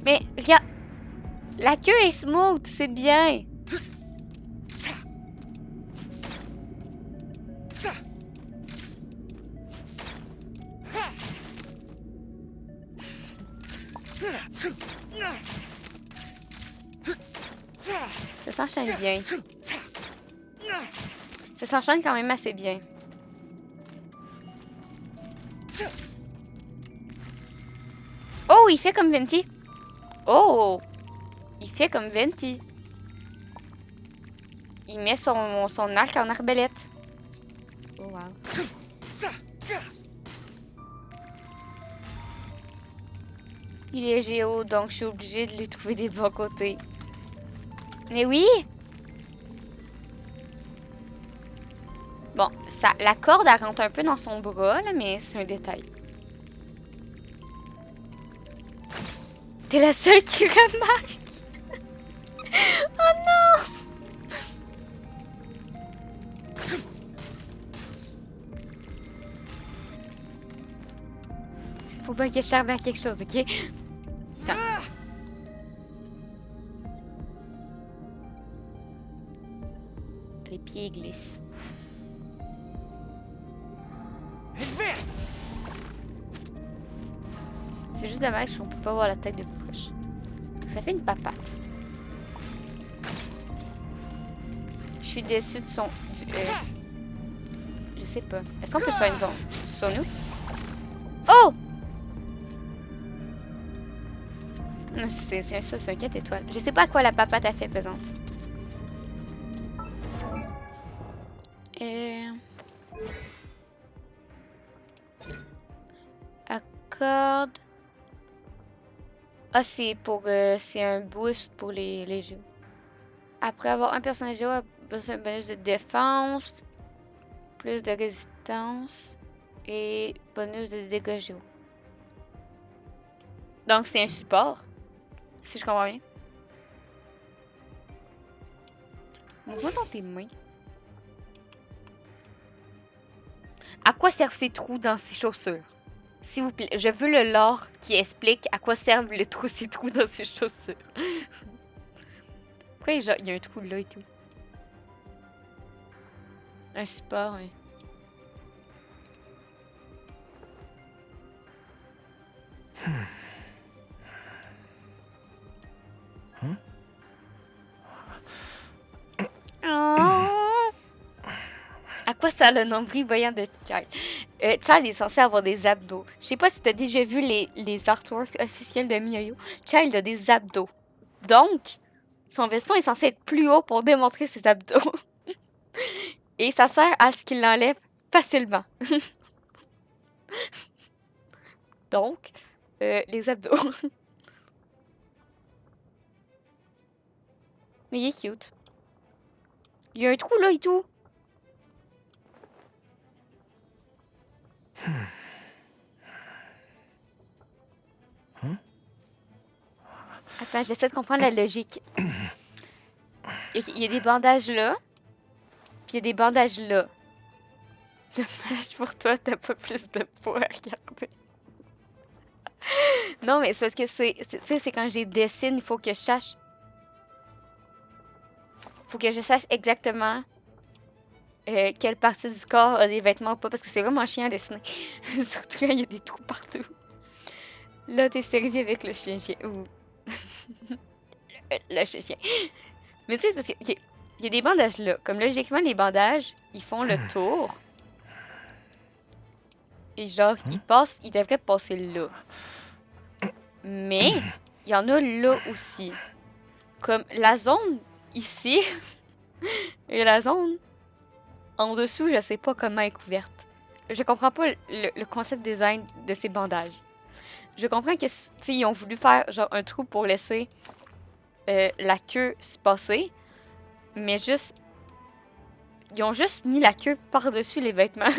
Mais regarde, la queue est smooth, c'est bien. Ça s'enchaîne bien. Ça s'enchaîne quand même assez bien. Oh, il fait comme Venti. Oh, il fait comme Venti. Il met son arc en arbalète. Oh, wow. Il est géo, donc je suis obligée de lui trouver des bons côtés. Mais oui! Bon, ça, la corde, elle rentre un peu dans son bras, là, mais c'est un détail. T'es la seule qui remarque! Oh non! Faut pas que je serve à quelque chose, ok? Attends. Les pieds glissent. C'est juste dommage qu'on peut pas voir la tête de plus proche. Ça fait une papate. Je suis déçue de son... je sais pas. Est-ce qu'on peut se faire une zone sur nous? Oh! Non, c'est un 4 étoiles. Je sais pas à quoi la papate a fait pesante. Accorde. Ah, c'est pour... c'est un boost pour les jeux. Après avoir un personnage géo, a besoin d'un bonus de défense, plus de résistance et bonus de dégâts géo. Donc, c'est un support. Si je comprends bien. Montre-moi dans tes mains. À quoi servent ces trous dans ces chaussures? S'il vous plaît, je veux le lore qui explique à quoi servent ces trous dans ces chaussures. Pourquoi il y a un trou là et tout? Un support, oui. Oh. À quoi ça le nombril voyant de Child? Child est censé avoir des abdos. Je sais pas si t'as déjà vu les artworks officiels de MiHoYo. Child a des abdos. Donc, son veston est censé être plus haut pour démontrer ses abdos. Et ça sert à ce qu'il l'enlève facilement. Donc, les abdos. Mais il est cute. Il y a un trou là et tout. Attends, j'essaie de comprendre la logique. Il y a des bandages là. Puis il y a des bandages là. Dommage pour toi, t'as pas plus de poids à regarder. Non, mais c'est parce que tu sais, c'est quand j'ai dessine, il faut que je sache. Faut que je sache exactement quelle partie du corps a des vêtements ou pas, parce que c'est vraiment chiant à dessiner. Surtout quand il y a des trous partout. Là, t'es servi avec le chien-chien. Ouh. Le chien-chien. Mais tu sais, parce qu'il y a des bandages là. Comme logiquement, les bandages, ils font le tour. Et genre, ils devraient passer là. Mais, il y en a là aussi. Comme la zone ici et la zone en dessous, je sais pas comment elle est couverte. Je comprends pas le concept design de ces bandages. Je comprends que, tu sais, ils ont voulu faire genre un trou pour laisser la queue se passer. Mais juste... Ils ont juste mis la queue par-dessus les vêtements.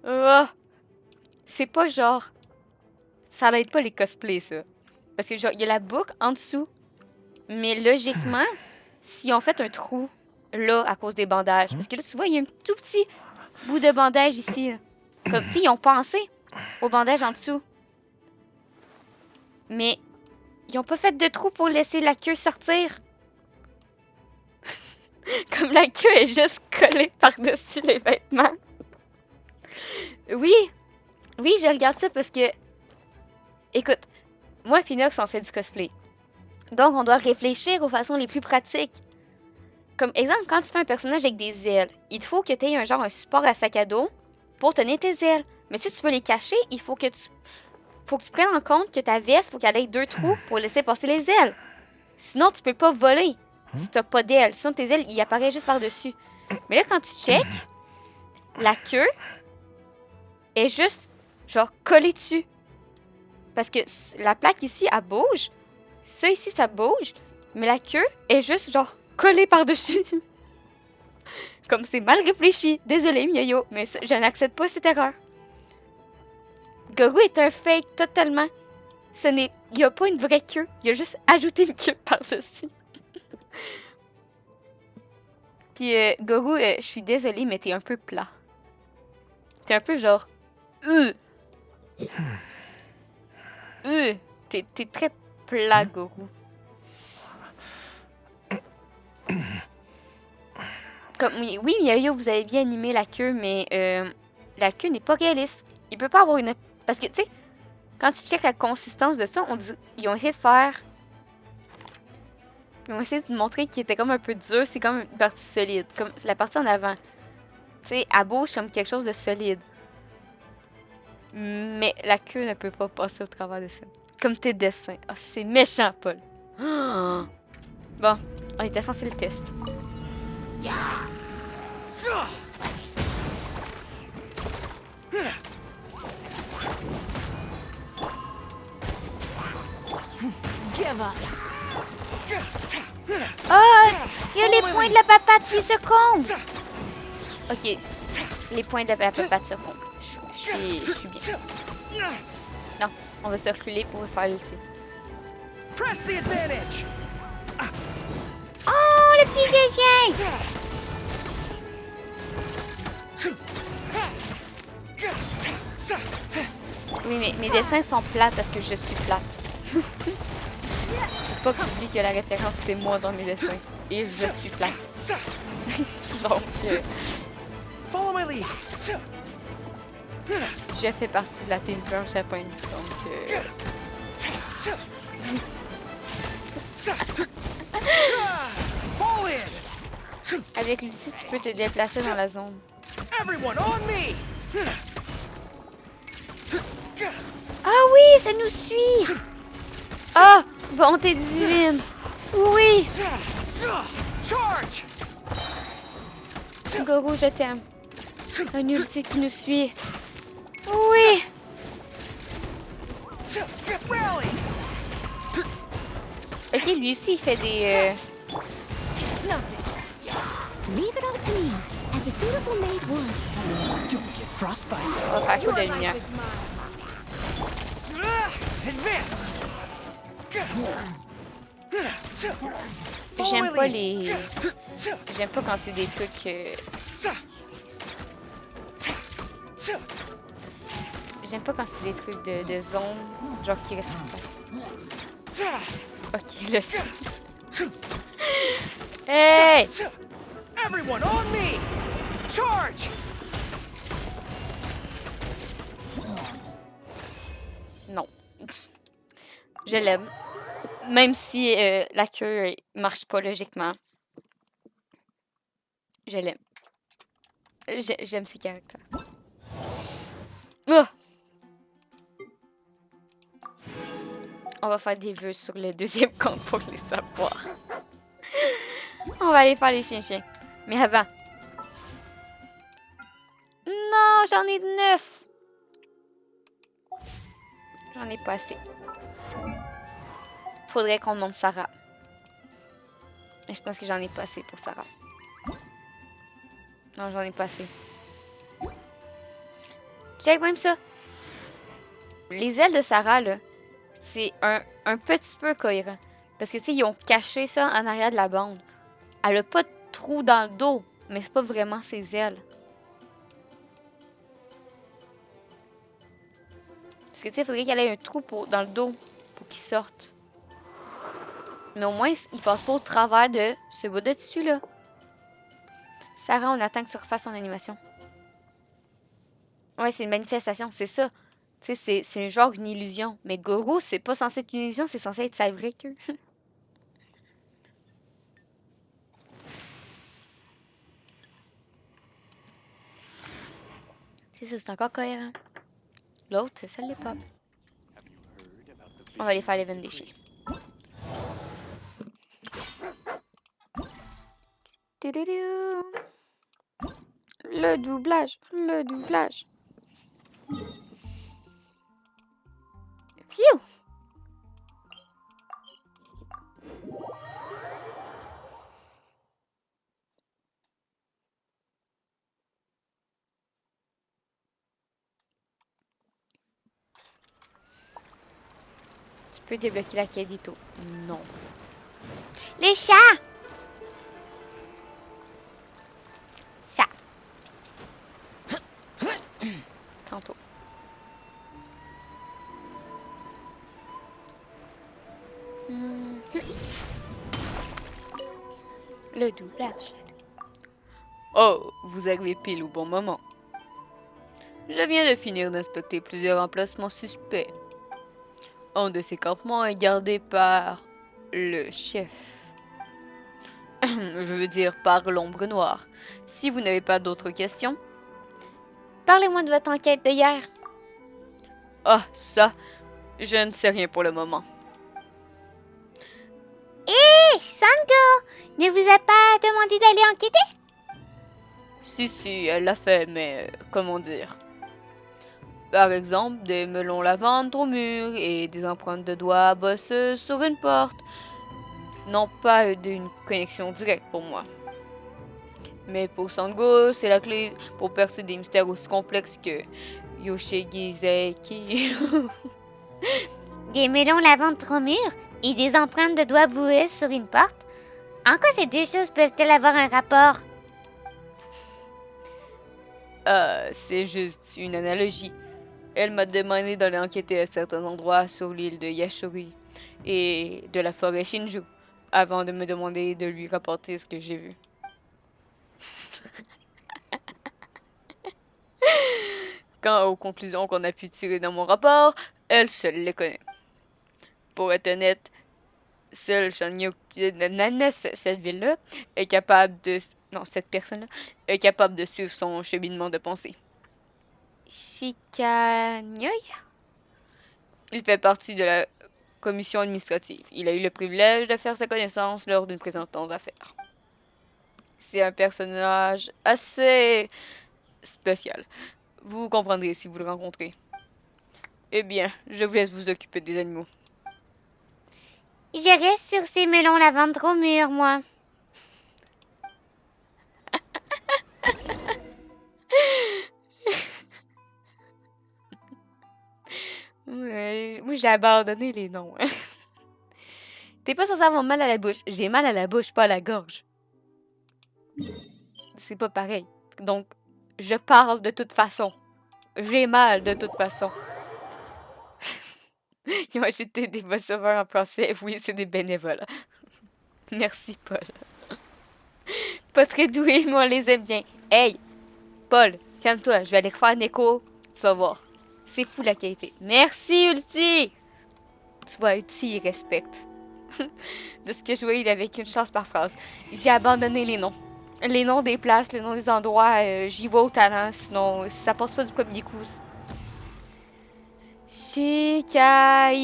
Oh. C'est pas genre... Ça n'aide pas les cosplays, ça. Parce que genre, il y a la boucle en dessous. Mais logiquement, s'ils ont fait un trou là à cause des bandages. Parce que là, tu vois, il y a un tout petit bout de bandage ici. Là. Comme, tu sais, ils ont pensé au bandage en dessous. Mais ils ont pas fait de trou pour laisser la queue sortir. Comme la queue est juste collée par-dessus les vêtements. Oui, oui, je regarde ça parce que... Écoute, moi et Pinox, on fait du cosplay. Donc, on doit réfléchir aux façons les plus pratiques. Comme exemple, quand tu fais un personnage avec des ailes, il te faut que tu aies un support à sac à dos pour tenir tes ailes. Mais si tu veux les cacher, il faut que tu prennes en compte que ta veste, faut qu'elle ait 2 trous pour laisser passer les ailes. Sinon, tu peux pas voler si t'as pas d'ailes. Sinon, tes ailes, ils apparaissent juste par-dessus. Mais là, quand tu check, la queue est juste, genre, collée dessus. Parce que la plaque ici, elle bouge. Ça ici, ça bouge. Mais la queue est juste, genre, collée par-dessus. Comme c'est mal réfléchi. Désolée, Miyo, mais je n'accepte pas cette erreur. Gogu est un fake, totalement. Il n'y a pas une vraie queue. Il a juste ajouté une queue par-dessus. Puis, Gogu, je suis désolée, mais t'es un peu plat. T'es un peu genre... T'es très plat, Gogu. Comme, oui, Miyo, vous avez bien animé la queue, mais la queue n'est pas réaliste. Il peut pas avoir une... Parce que, tu sais, quand tu checkes la consistance de ça, ils ont essayé de faire... Ils ont essayé de montrer qu'il était comme un peu dur. C'est comme une partie solide. Comme la partie en avant. Tu sais, à bouche, comme quelque chose de solide. Mais la queue ne peut pas passer au travers de ça. Comme tes dessins. Oh, c'est méchant, Paul. Oh. Bon, on était censé le test. Ah! Il y a les points de la papate qui se comblent! Ok. Les points de la papate se comblent. Je suis bien. Non, on va se reculer pour faire l'ultime. Oh, le petit chien! Oui, mais mes dessins sont plates parce que je suis plate. Faut pas que j'oublie que la référence, c'est moi dans mes dessins. Et je suis plate. Donc, je fais partie de la team Blanche à Pointe. Donc, avec l'outil, tu peux te déplacer dans la zone. Ah oui, ça nous suit! Ah, bonté divine! Oui! Gogo, je t'aime. Un ulti qui nous suit. Oui! Ok, lui aussi, il fait des... Leave it all to me, as a dutiful maid would. Don't get frostbite. On va faire chaud de la lumière. J'aime pas les... J'aime pas quand c'est des trucs... J'aime pas quand c'est des trucs de zone, genre qui restent en place. Ok, là c'est... Hey! Everyone on me! Charge! Non. Je l'aime. Même si la queue marche pas logiquement. Je l'aime. J'aime ses caractères. Ah! On va faire des vœux sur le deuxième compte pour les savoir. On va aller faire les chiens-chiens. Mais avant. Non, j'en ai 9. J'en ai pas assez. Faudrait qu'on monte Sarah. Mais je pense que j'en ai pas assez pour Sarah. Non, j'en ai pas assez. Check même ça. Les ailes de Sarah, là, c'est un petit peu cohérent. Parce que, tu sais, ils ont caché ça en arrière de la bande. Elle a pas de trou dans le dos, mais c'est pas vraiment ses ailes. Parce que, tu sais, il faudrait qu'elle ait un trou dans le dos pour qu'il sorte. Mais au moins, il passe pas au travers de ce bout de tissu-là. Sarah, on attend que tu refasses son animation. Ouais, c'est une manifestation, c'est ça. Tu sais, c'est genre une illusion. Mais Goro, c'est pas censé être une illusion, c'est censé être sa vraie queue. C'est ça, c'est encore cohérent. L'autre, ça l'est pas. On va aller faire l'event des chiens. Le doublage, le doublage. Piou! Tu peux débloquer la quête d'Ito. Non. Les chats! Chat. Tantôt. Le doublage. Oh, vous arrivez pile au bon moment. Je viens de finir d'inspecter plusieurs emplacements suspects. Un de ces campements est gardé par le chef. Je veux dire par l'ombre noire. Si vous n'avez pas d'autres questions, parlez-moi de votre enquête de hier. Ah, ça, je ne sais rien pour le moment. Hé, Santo! Ne vous a pas demandé d'aller enquêter? Si, elle l'a fait, mais comment dire? Par exemple, des melons lavande au mur et des empreintes de doigts bosseuses sur une porte n'ont pas d'une connexion directe pour moi. Mais pour Sango, c'est la clé pour percer des mystères aussi complexes que Yoshigizeki. Des melons lavande au mur et des empreintes de doigts boueux sur une porte? En quoi ces deux choses peuvent-elles avoir un rapport? C'est juste une analogie. Elle m'a demandé d'aller enquêter à certains endroits sur l'île de Yashori et de la forêt Shinju, avant de me demander de lui rapporter ce que j'ai vu. Quant aux conclusions qu'on a pu tirer dans mon rapport, elle seule les connaît. Pour être honnête, seule cette ville-là est capable de... Non, cette personne-là est capable de suivre son cheminement de pensée. Shikanyoy? Il fait partie de la commission administrative. Il a eu le privilège de faire sa connaissance lors d'une présentation d'affaires. C'est un personnage assez spécial. Vous comprendrez si vous le rencontrez. Eh bien, je vous laisse vous occuper des animaux. Je reste sur ces melons lavande au mur, moi. Moi, j'ai abandonné les noms. T'es pas censé avoir mal à la bouche. J'ai mal à la bouche, pas à la gorge. C'est pas pareil. Donc, je parle de toute façon. J'ai mal de toute façon. Ils ont acheté des voice-overs en français. Oui, c'est des bénévoles. Merci, Paul. Pas très doués, mais on les aime bien. Hey, Paul, calme-toi. Je vais aller refaire un écho. Tu vas voir. C'est fou la qualité. Merci, Ulti! Tu vois, Ulti, il respecte. De ce que je vois, il avait qu'une chance par phrase. J'ai abandonné les noms. Les noms des places, les noms des endroits, j'y vais au talent. Sinon, si ça passe pas du premier coup. Chicaïné.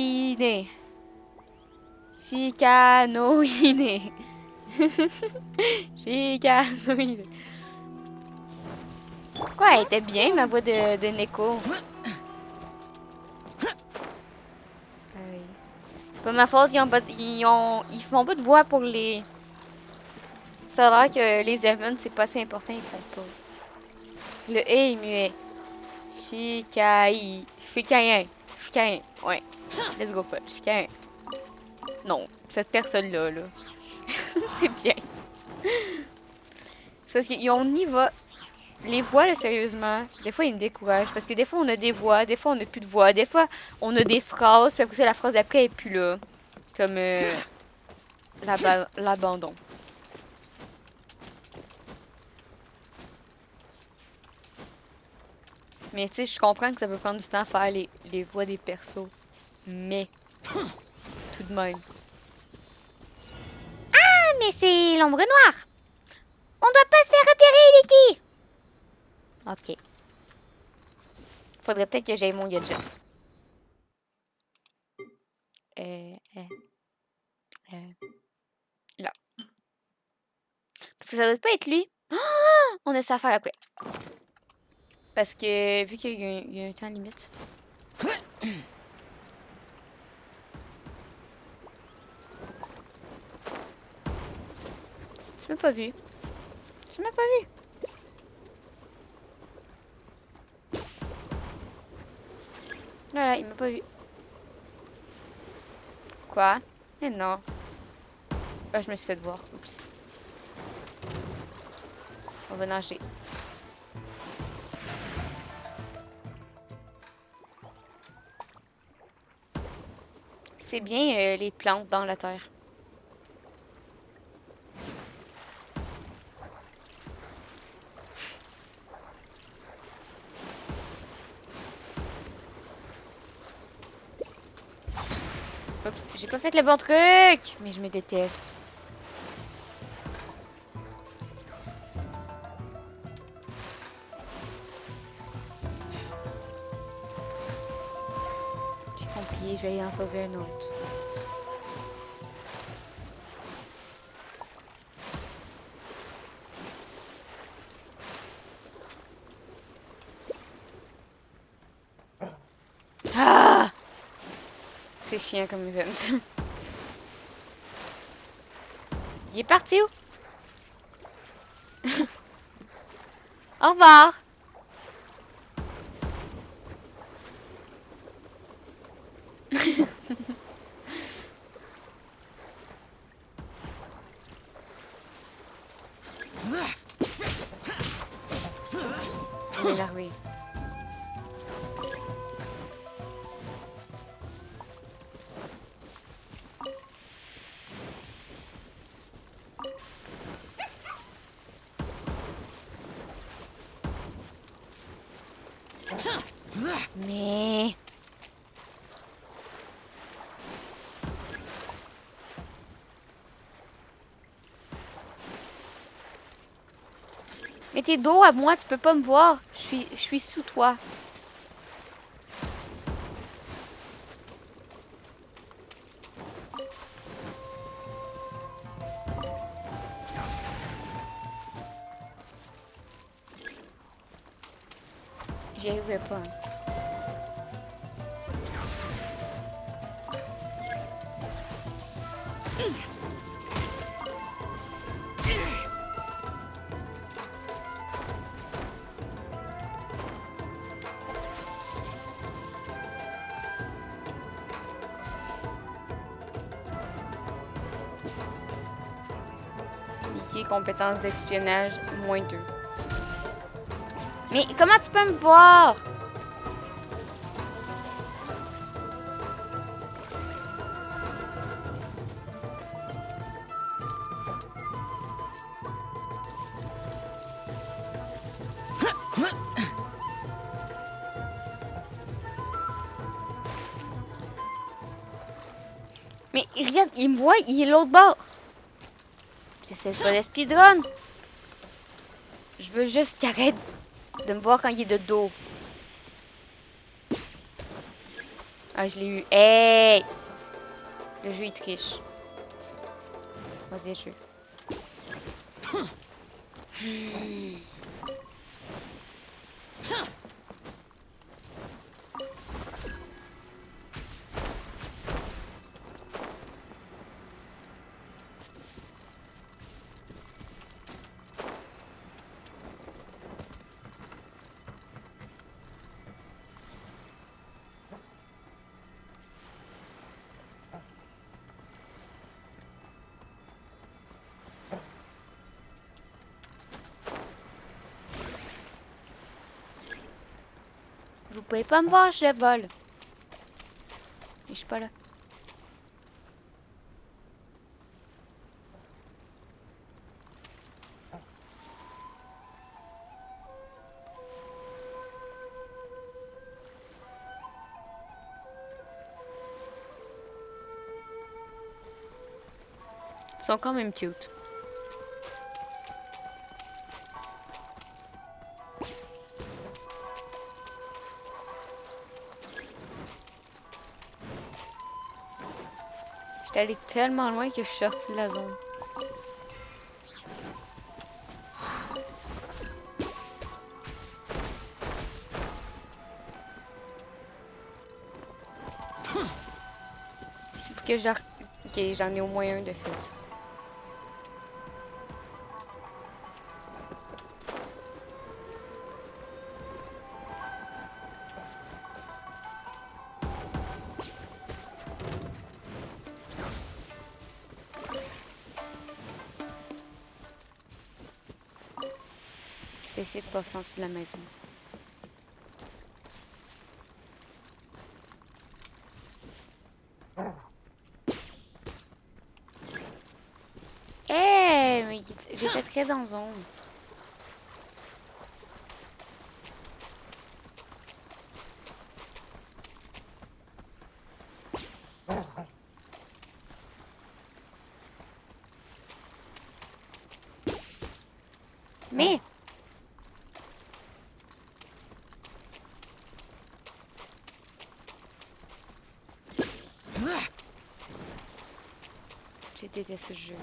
Chicanoïné. Chicanoïné. Quoi, elle était bien, ma voix de Neko. C'est pas ma faute, ils font pas de voix pour les... Ça a l'air que les events, c'est pas assez important, ils font pas. Le E est muet. Chicaïen. Ouais. Let's go, Paul. Chicaïen. Non, cette personne-là, là. C'est bien. C'est parce qu'on y va. Les voix, là, sérieusement, des fois, ils me découragent. Parce que des fois, on a des voix, des fois, on a plus de voix. Des fois, on a des phrases, puis après ça, la phrase d'après est plus là. Comme l'abandon. Mais tu sais, je comprends que ça peut prendre du temps à faire les voix des persos. Mais, tout de même. Ah, mais c'est l'ombre noire. On doit pas se faire repérer, Vicky. Ok. Faudrait peut-être que j'aille mon gadget. Là. Parce que ça doit pas être lui. Oh, on a ça à faire après. Parce que vu qu'il y a un temps limite. Tu m'as pas vu. Tu m'as pas vu. Voilà, il m'a pas vu. Quoi? Eh non. Ah, je me suis fait voir. Oups. On va nager. C'est bien les plantes dans la terre. Oups, j'ai pas fait le bon truc! Mais je me déteste. J'ai compris, je vais aller en sauver un autre. Ah! C'est chiant comme event. Il est parti où? Au revoir! Il est énervé. Mais... Mais t'es dos à moi, tu peux pas me voir. Je suis sous toi. J'y arriverai pas. Ici, compétences d'espionnage, -2. Mais comment tu peux me voir? Mais regarde, il me voit, il est l'autre bord. J'essaie pas de speedrun. Je veux juste qu'il arrête de me voir quand il est de dos. Ah, je l'ai eu. Hey! Le jeu, il triche. Mauvais jeu. Vous pouvez pas me voir, je vole. Mais je suis pas là. Ils sont quand même cute. J'étais allée tellement loin que je suis sortie de la zone. Il faut que j'en ai au moins un de fait. Je vais essayer de passer en dessous de la maison. Mais j'étais très dans zone. Mais j'ai détesté ce jeu.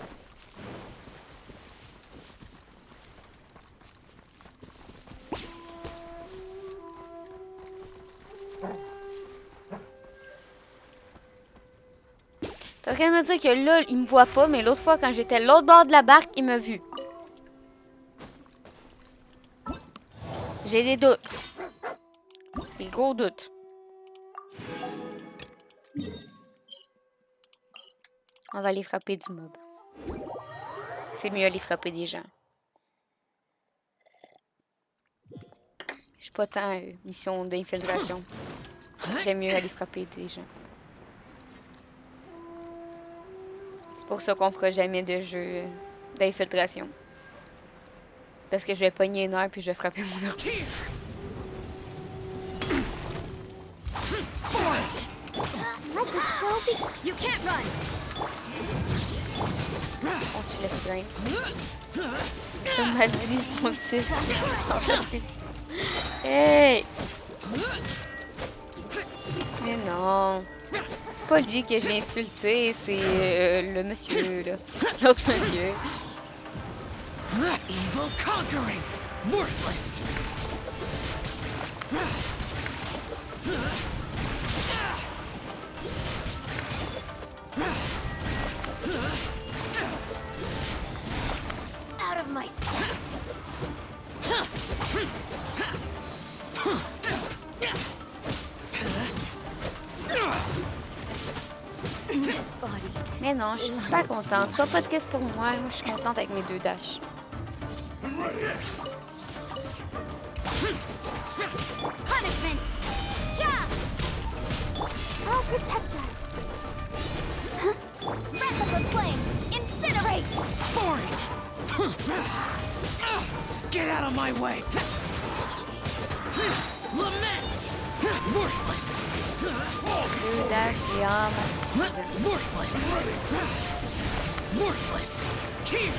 T'es en train de me dire que là, il me voit pas, mais l'autre fois, quand j'étais l'autre bord de la barque, il m'a vu. J'ai des doutes. Des gros doutes. On va aller frapper du mob. C'est mieux aller frapper des gens. Je suis pas tant mission d'infiltration. J'aime mieux aller frapper des gens. C'est pour ça qu'on fera jamais de jeu d'infiltration. Parce que je vais pogner une heure puis je vais frapper mon ordi. On te laisse rien. Ça m'a dit ton 6. Hey! Mais non. C'est pas lui que j'ai insulté, c'est le monsieur, là. L'autre monsieur. Evil conquering, worthless. Out of my sight. Mais non, je suis super contente. Sois pas de caisse pour moi. Moi, je suis contente avec mes 2 dashs. Punishment. Yeah. I'll protect us. Huh? Wrap up the flame. Incinerate. Boring. Get out of my way. Lament! Worthless! Deux dagues géants m'assuffisent. Worthless! Worthless! Here!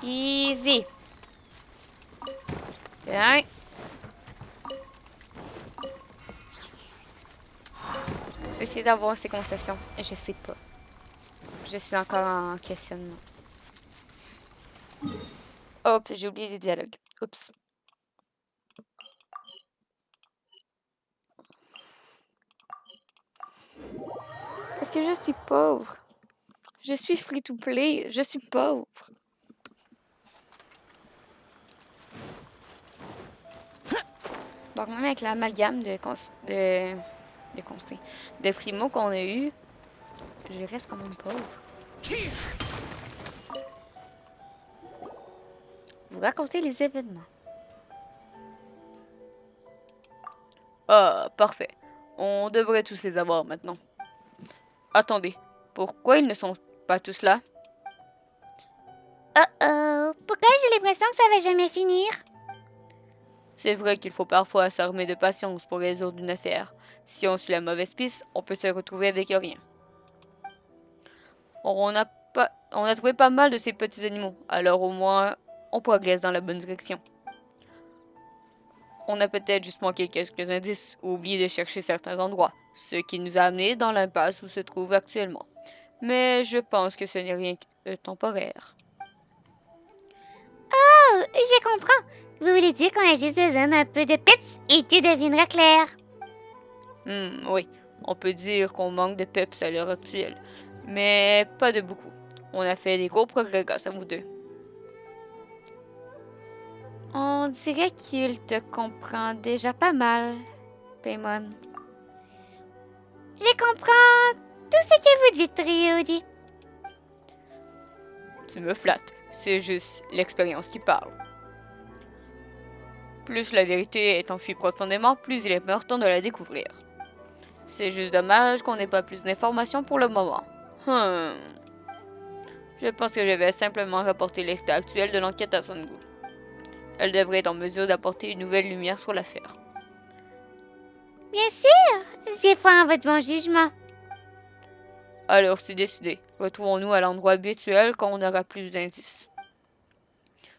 Easy. Bien. Je vais essayer d'avoir ces conversations. Je sais pas. Je suis encore en questionnement. Hop, j'ai oublié les dialogues. Oups. Parce que je suis pauvre. Je suis free to play. Je suis pauvre. Donc même avec l'amalgame de primo qu'on a eu, je reste quand même pauvre. Vous racontez les événements. Ah, parfait. On devrait tous les avoir maintenant. Attendez, pourquoi ils ne sont pas tous là? Oh, pourquoi j'ai l'impression que ça va jamais finir? C'est vrai qu'il faut parfois s'armer de patience pour résoudre une affaire. Si on suit la mauvaise piste, on peut se retrouver avec rien. On a trouvé pas mal de ces petits animaux, alors au moins, on progresse dans la bonne direction. On a peut-être juste manqué quelques indices ou oublié de chercher certains endroits, ce qui nous a amenés dans l'impasse où se trouve actuellement. Mais je pense que ce n'est rien que temporaire. Oh, je comprends. Vous voulez dire qu'on a juste besoin d'un peu de peps et tout deviendra clair. Oui, on peut dire qu'on manque de peps à l'heure actuelle, mais pas de beaucoup. On a fait des gros progrès grâce à vous deux. On dirait qu'il te comprend déjà pas mal, Paimon. Je comprends tout ce que vous dites, Ryuji. Tu me flattes, c'est juste l'expérience qui parle. Plus la vérité est enfuie profondément, plus il est important de la découvrir. C'est juste dommage qu'on n'ait pas plus d'informations pour le moment. Je pense que je vais simplement rapporter l'état actuel de l'enquête à Sangu. Elle devrait être en mesure d'apporter une nouvelle lumière sur l'affaire. Bien sûr, j'ai foi en votre bon jugement. Alors, c'est décidé. Retrouvons-nous à l'endroit habituel quand on aura plus d'indices.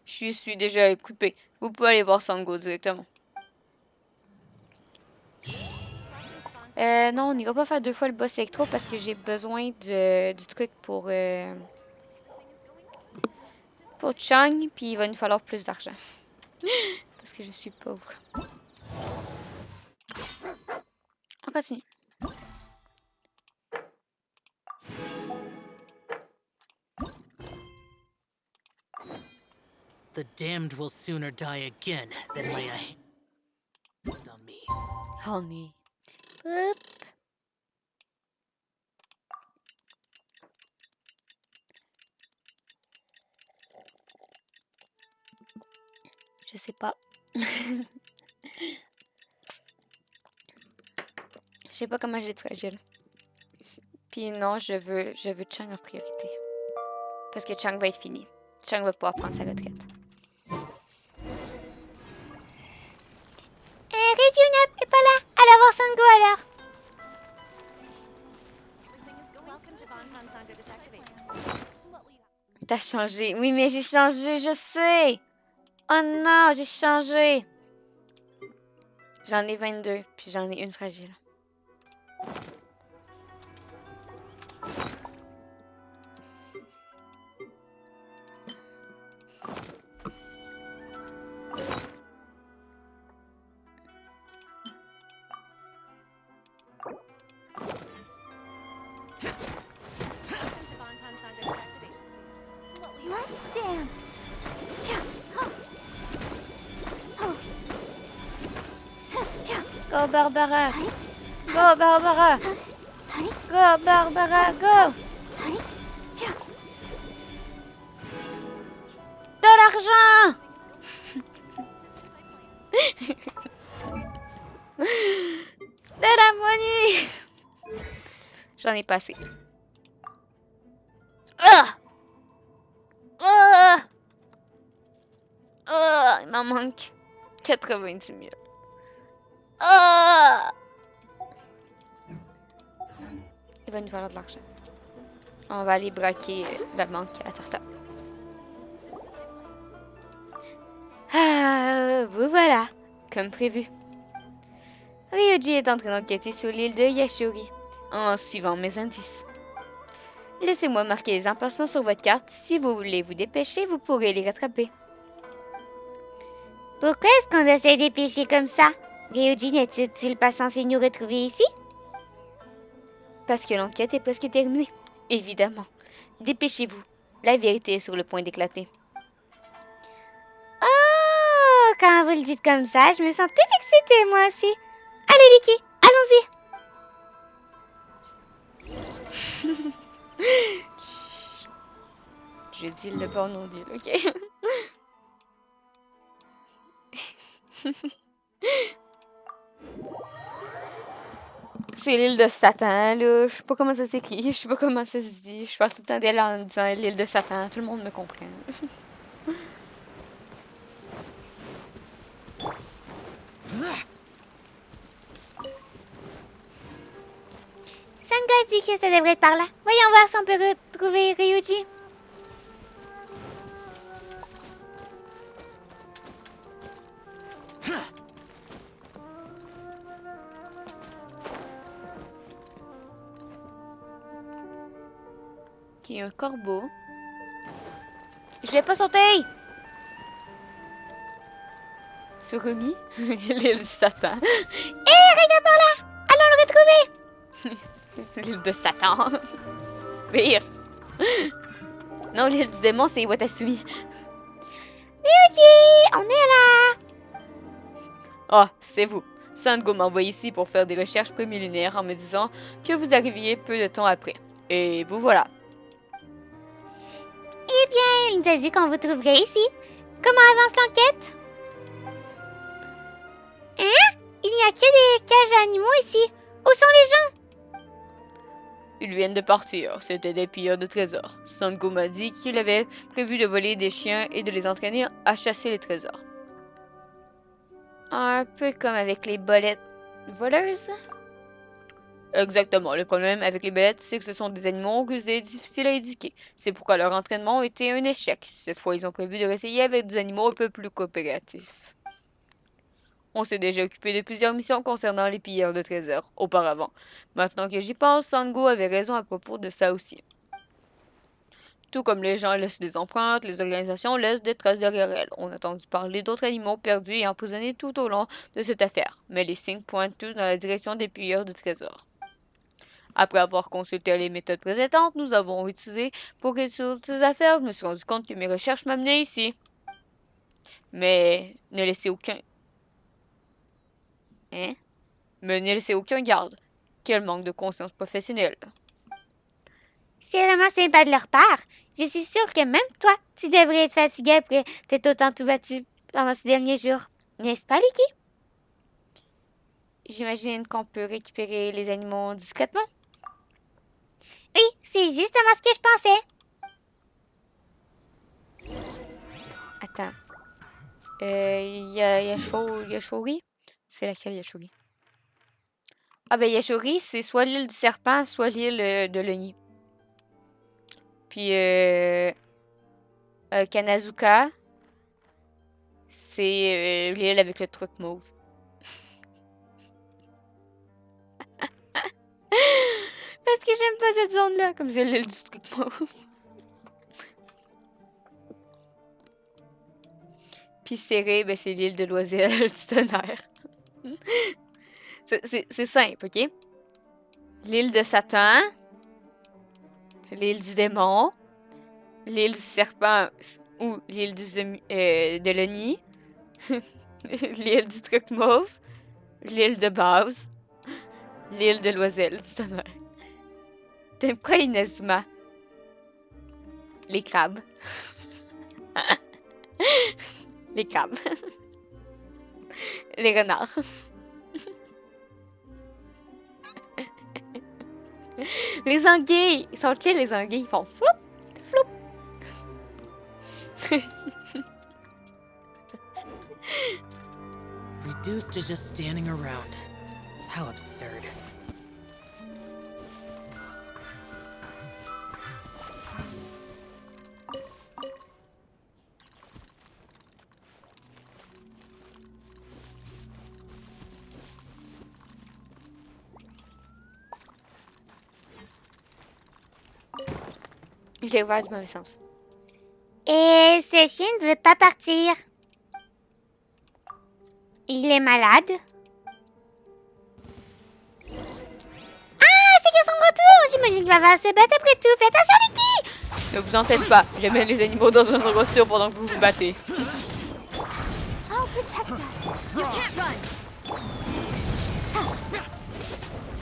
Je suis déjà occupé. Vous pouvez aller voir Sango directement. Non, on n'ira pas faire 2 fois le boss électro parce que j'ai besoin du truc pour Chang, puis il va nous falloir plus d'argent. Parce que je suis pauvre. On continue. The damned will sooner die again than lay a hand on me. Honey. Hop. Je sais pas. Je sais pas comment j'ai de fragile. Puis non, je veux Chang en priorité. Parce que Chang va être fini. Chang va pouvoir prendre sa retraite. Regina est pas là. Allons voir Sango alors. T'as changé. Oui, mais j'ai changé, je sais. Oh non, j'ai changé. J'en ai 22, puis j'en ai une fragile. Let's dance. Go, Barbara. Go, Barbara. Go, Barbara, go. De l'argent. De la monnaie. J'en ai passé. Ah! Ah! Ah! Il m'en manque 90 000. Ah! Il va nous falloir de l'argent. On va aller braquer la banque à Tarta. Ah, vous voilà, comme prévu. Ryuji est en train d'enquêter sur l'île de Yashuri, en suivant mes indices. Laissez-moi marquer les emplacements sur votre carte. Si vous voulez vous dépêcher, vous pourrez les rattraper. Pourquoi est-ce qu'on doit se dépêcher comme ça? Ryuji n'est-il pas censé nous retrouver ici? Parce que l'enquête est presque terminée. Évidemment. Dépêchez-vous. La vérité est sur le point d'éclater. Oh, quand vous le dites comme ça, je me sens toute excitée, moi aussi. Allez, Liki, allons-y. Je dis le bon nom d'île, ok? C'est l'île de Satan, là. Je sais pas comment ça s'écrit, je sais pas comment ça se dit. Je parle tout le temps d'elle en disant l'île de Satan. Tout le monde me comprend. Sanga dit que ça devrait être par là. Voyons voir si on peut retrouver Ryuji. Ok, un corbeau. Je vais pas sauter! Surumi? L'île de Satan. Hé, regarde par là! Allons le retrouver! L'île de Satan. Pire. Non, l'île du démon, c'est Watasumi. Ryuji, on est là! Ah, c'est vous. Sango m'a envoyé ici pour faire des recherches préliminaires en me disant que vous arriviez peu de temps après. Et vous voilà. Eh bien, il nous a dit qu'on vous trouverait ici. Comment avance l'enquête? Hein? Il n'y a que des cages à animaux ici. Où sont les gens? Ils viennent de partir. C'était des pilleurs de trésors. Sango m'a dit qu'il avait prévu de voler des chiens et de les entraîner à chasser les trésors. Un peu comme avec les bolettes voleuses. Exactement. Le problème avec les bêtes, c'est que ce sont des animaux rusés et difficiles à éduquer. C'est pourquoi leur entraînement a été un échec. Cette fois, ils ont prévu de réessayer avec des animaux un peu plus coopératifs. On s'est déjà occupé de plusieurs missions concernant les pilleurs de trésors auparavant. Maintenant que j'y pense, Sango avait raison à propos de ça aussi. Tout comme les gens laissent des empreintes, les organisations laissent des traces derrière elles. On a entendu parler d'autres animaux perdus et emprisonnés tout au long de cette affaire, mais les signes pointent tous dans la direction des pilleurs de trésors. Après avoir consulté les méthodes précédentes, nous avons utilisé pour résoudre ces affaires. Je me suis rendu compte que mes recherches m'amenaient ici. Mais ne laissez aucun... Hein? Mais ne laissez aucun garde. Quel manque de conscience professionnelle. C'est vraiment sympa de leur part. Je suis sûre que même toi, tu devrais être fatigué après t'être autant tout battu pendant ces derniers jours. N'est-ce pas, Liki? J'imagine qu'on peut récupérer les animaux discrètement. Oui, c'est justement ce que je pensais. Attends. Yashori? C'est laquelle Yashori? Ah ben Yashori, c'est soit l'île du serpent, soit l'île de l'Oni. Puis Kanazuka, c'est l'île avec le truc mauve. Parce que j'aime pas cette zone-là, comme c'est l'île du truc mauve. Puis serré, ben c'est l'île de l'oiselle du tonnerre. C'est simple, ok? L'île de Satan, l'île du démon, l'île du serpent ou l'île de l'Oni, l'île du truc mauve, l'île de base, l'île de l'oiselle du tonnerre. T'aimes quoi, Inazuma? Les crabes. Les crabes. Les renards. Les anguilles! Ils sont chill, les anguilles. Ils font floup, floup. Reduced to just standing around. How absurd. Je l'ai ouvert du mauvais sens. Et ce chien ne veut pas partir. Il est malade. Ah, c'est que son retour. J'imagine qu'il va se battre après tout. Fais attention, Nikki. Ne vous en faites pas. J'amène les animaux dans un endroit sûr pendant que vous vous battez. I'll protect us. You can't run.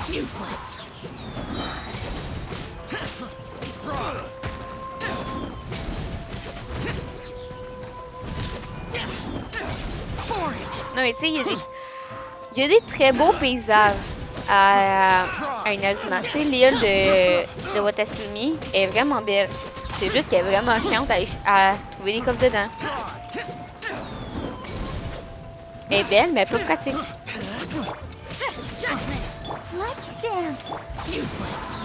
Useless. Non, mais tu sais, il y a des très beaux paysages à Inazuma. Tu sais, l'île de Watasumi est vraiment belle. C'est juste qu'elle est vraiment chiante à trouver des coffres dedans. Elle est belle, mais pas pratique. Let's dance. Useless.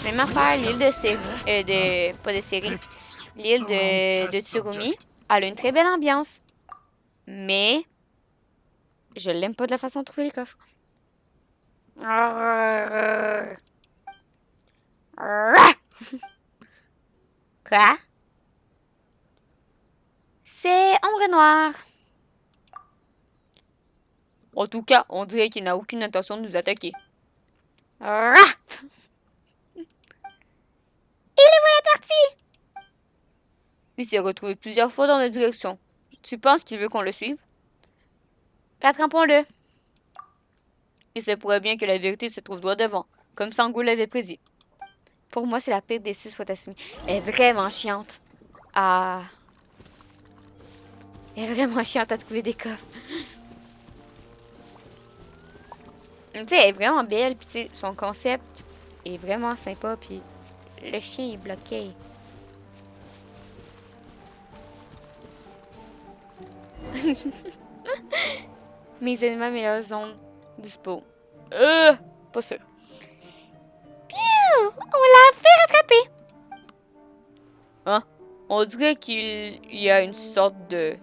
Même affaire, l'île de série, pas de série, l'île de Tsurumi, elle a une très belle ambiance. Mais je l'aime pas de la façon de trouver les coffres. Quoi? C'est ombre noire. En tout cas, on dirait qu'il n'a aucune intention de nous attaquer. Et le voilà parti. Il s'est retrouvé plusieurs fois dans notre direction. Tu penses qu'il veut qu'on le suive? Rattrapons-le. Il se pourrait bien que la vérité se trouve droit devant, comme Sango l'avait prédit. Pour moi, c'est la pire des 6 Watasumi. Elle est vraiment chiante à... Elle est vraiment chiante à trouver des coffres. Tu sais, elle est vraiment belle, puis tu sais, son concept est vraiment sympa, puis le chien est bloqué. Mes éléments meilleures zones dispo. Pas sûr. Piou, on l'a fait rattraper. Hein? On dirait qu'il y a une sorte de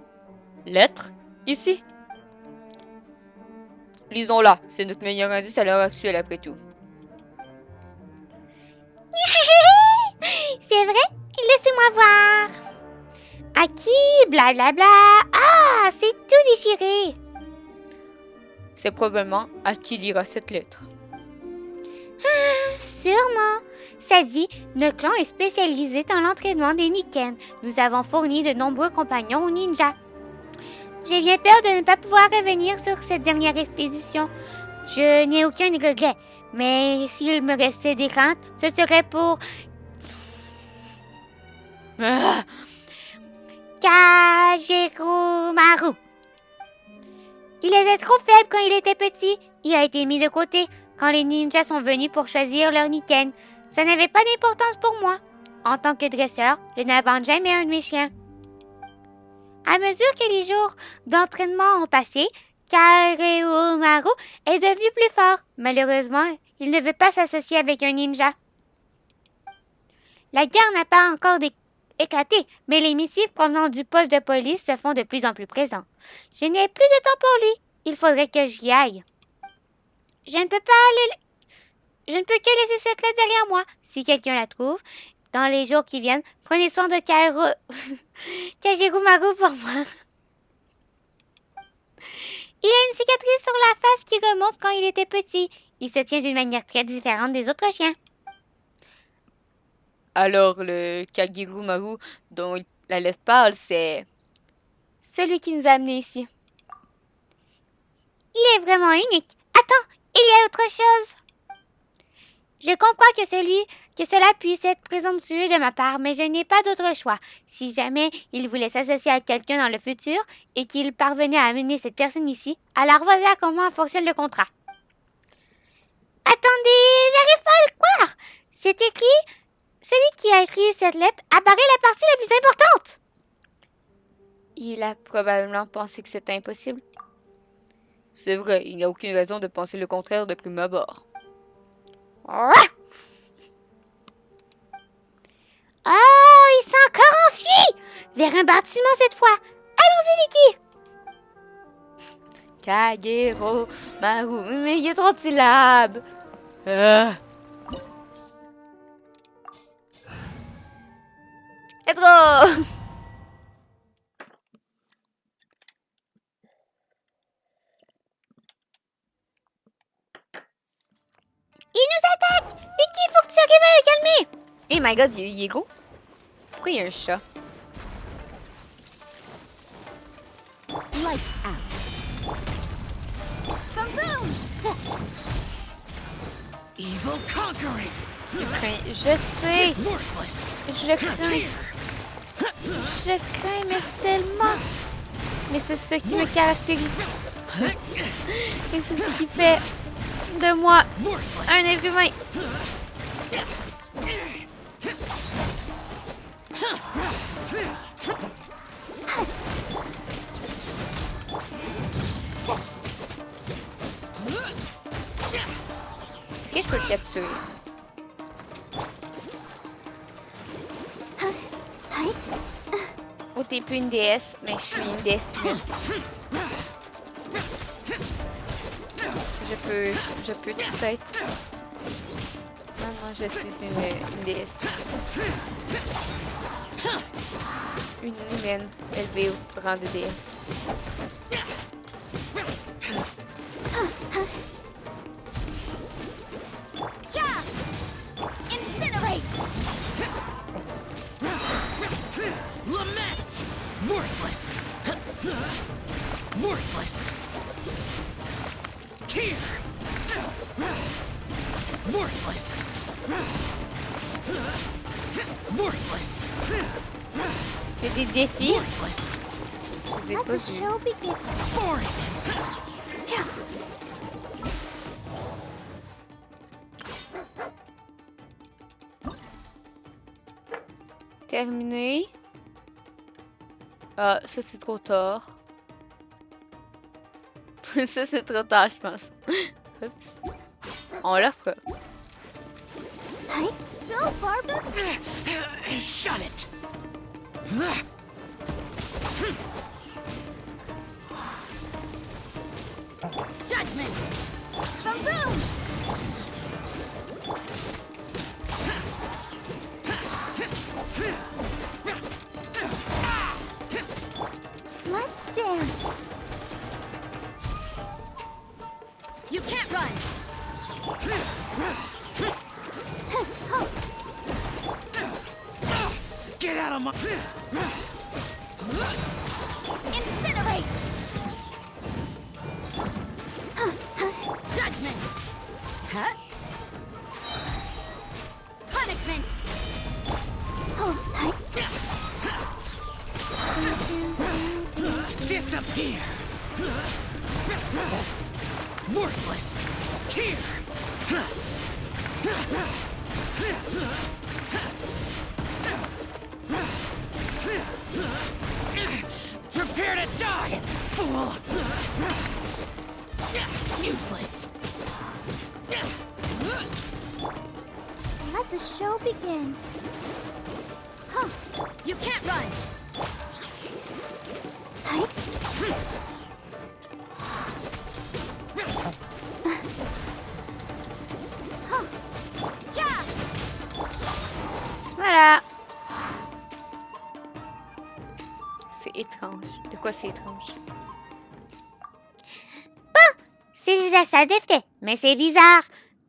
lettre ici. Lisons-la, c'est notre meilleur indice à l'heure actuelle après tout. C'est vrai? Laissez-moi voir. À qui? Blablabla. Ah, c'est tout déchiré. C'est probablement à qui lira cette lettre. Sûrement. Ça dit, notre clan est spécialisé dans l'entraînement des Niken. Nous avons fourni de nombreux compagnons aux ninjas. J'ai bien peur de ne pas pouvoir revenir sur cette dernière expédition. Je n'ai aucun regret. Mais s'il me restait des craintes, ce serait pour... Ah! Kagerumaru. Il était trop faible quand il était petit. Il a été mis de côté quand les ninjas sont venus pour choisir leur Niken. Ça n'avait pas d'importance pour moi. En tant que dresseur, je n'abandonne jamais un de mes chiens. À mesure que les jours d'entraînement ont passé, Kagerumaru est devenu plus fort. Malheureusement, il ne veut pas s'associer avec un ninja. La guerre n'a pas encore éclaté, mais les missives provenant du poste de police se font de plus en plus présents. Je n'ai plus de temps pour lui. Il faudrait que j'y aille. Je ne peux que laisser cette lettre derrière moi. Si quelqu'un la trouve, dans les jours qui viennent, prenez soin de Kagerumaru pour moi. Il a une cicatrice sur la face qui remonte quand il était petit. Il se tient d'une manière très différente des autres chiens. Alors, le Kagerumaru dont la lettre parle, c'est celui qui nous a amenés ici. Il est vraiment unique. Attends, il y a autre chose. Je comprends que cela puisse être présomptueux de ma part, mais je n'ai pas d'autre choix. Si jamais il voulait s'associer à quelqu'un dans le futur et qu'il parvenait à amener cette personne ici, alors voilà comment fonctionne le contrat. Attendez, j'arrive pas à le croire. C'est écrit... Celui qui a écrit cette lettre apparaît la partie la plus importante. Il a probablement pensé que c'était impossible. C'est vrai, il n'y a aucune raison de penser le contraire de prime abord. Oh, il s'est encore enfui vers un bâtiment cette fois. Allons-y, Nikki. Kagero, Maru, mais il y a trop de syllabes. Retrouve! Il nous attaque. Nikki, il faut que tu arrives à le calmer. Oh my god, il est gros. Pourquoi il y a un chat? Lights out. Evil conquering. Tu crains. Je sais. Worthless. Je crains. Je crains, mais seulement. Mais c'est ce qui me caractérise. Et c'est ce qui fait de moi Worthless. un être humain. Est-ce que je peux le capturer? Oh, t'es plus une déesse, mais je suis une déesse humaine. Je peux tout être. Non, non, je suis une déesse. Une humaine élevée au rang de déesse. Incinerate. Lament. Worthless. Worthless. Tear. Worthless. Worthless. Il y a des défis. Worthless. Je les ai pas vus. Foreign. Terminé. Ah, ça c'est trop tard. Ça c'est trop tard, je pense. Oups. On la fera. Shut it. Judgment. Boom boom. Let's dance. You can't run. Get out of my... Incinerate. Judgment. Huh? Punishment. Disappear. Worthless. Here. Prepare to die, fool. Useless. Let the show begin. Huh. You can't run. Yeah. Voilà. C'est étrange. De quoi c'est étrange? C'est déjà ça de fait, mais c'est bizarre.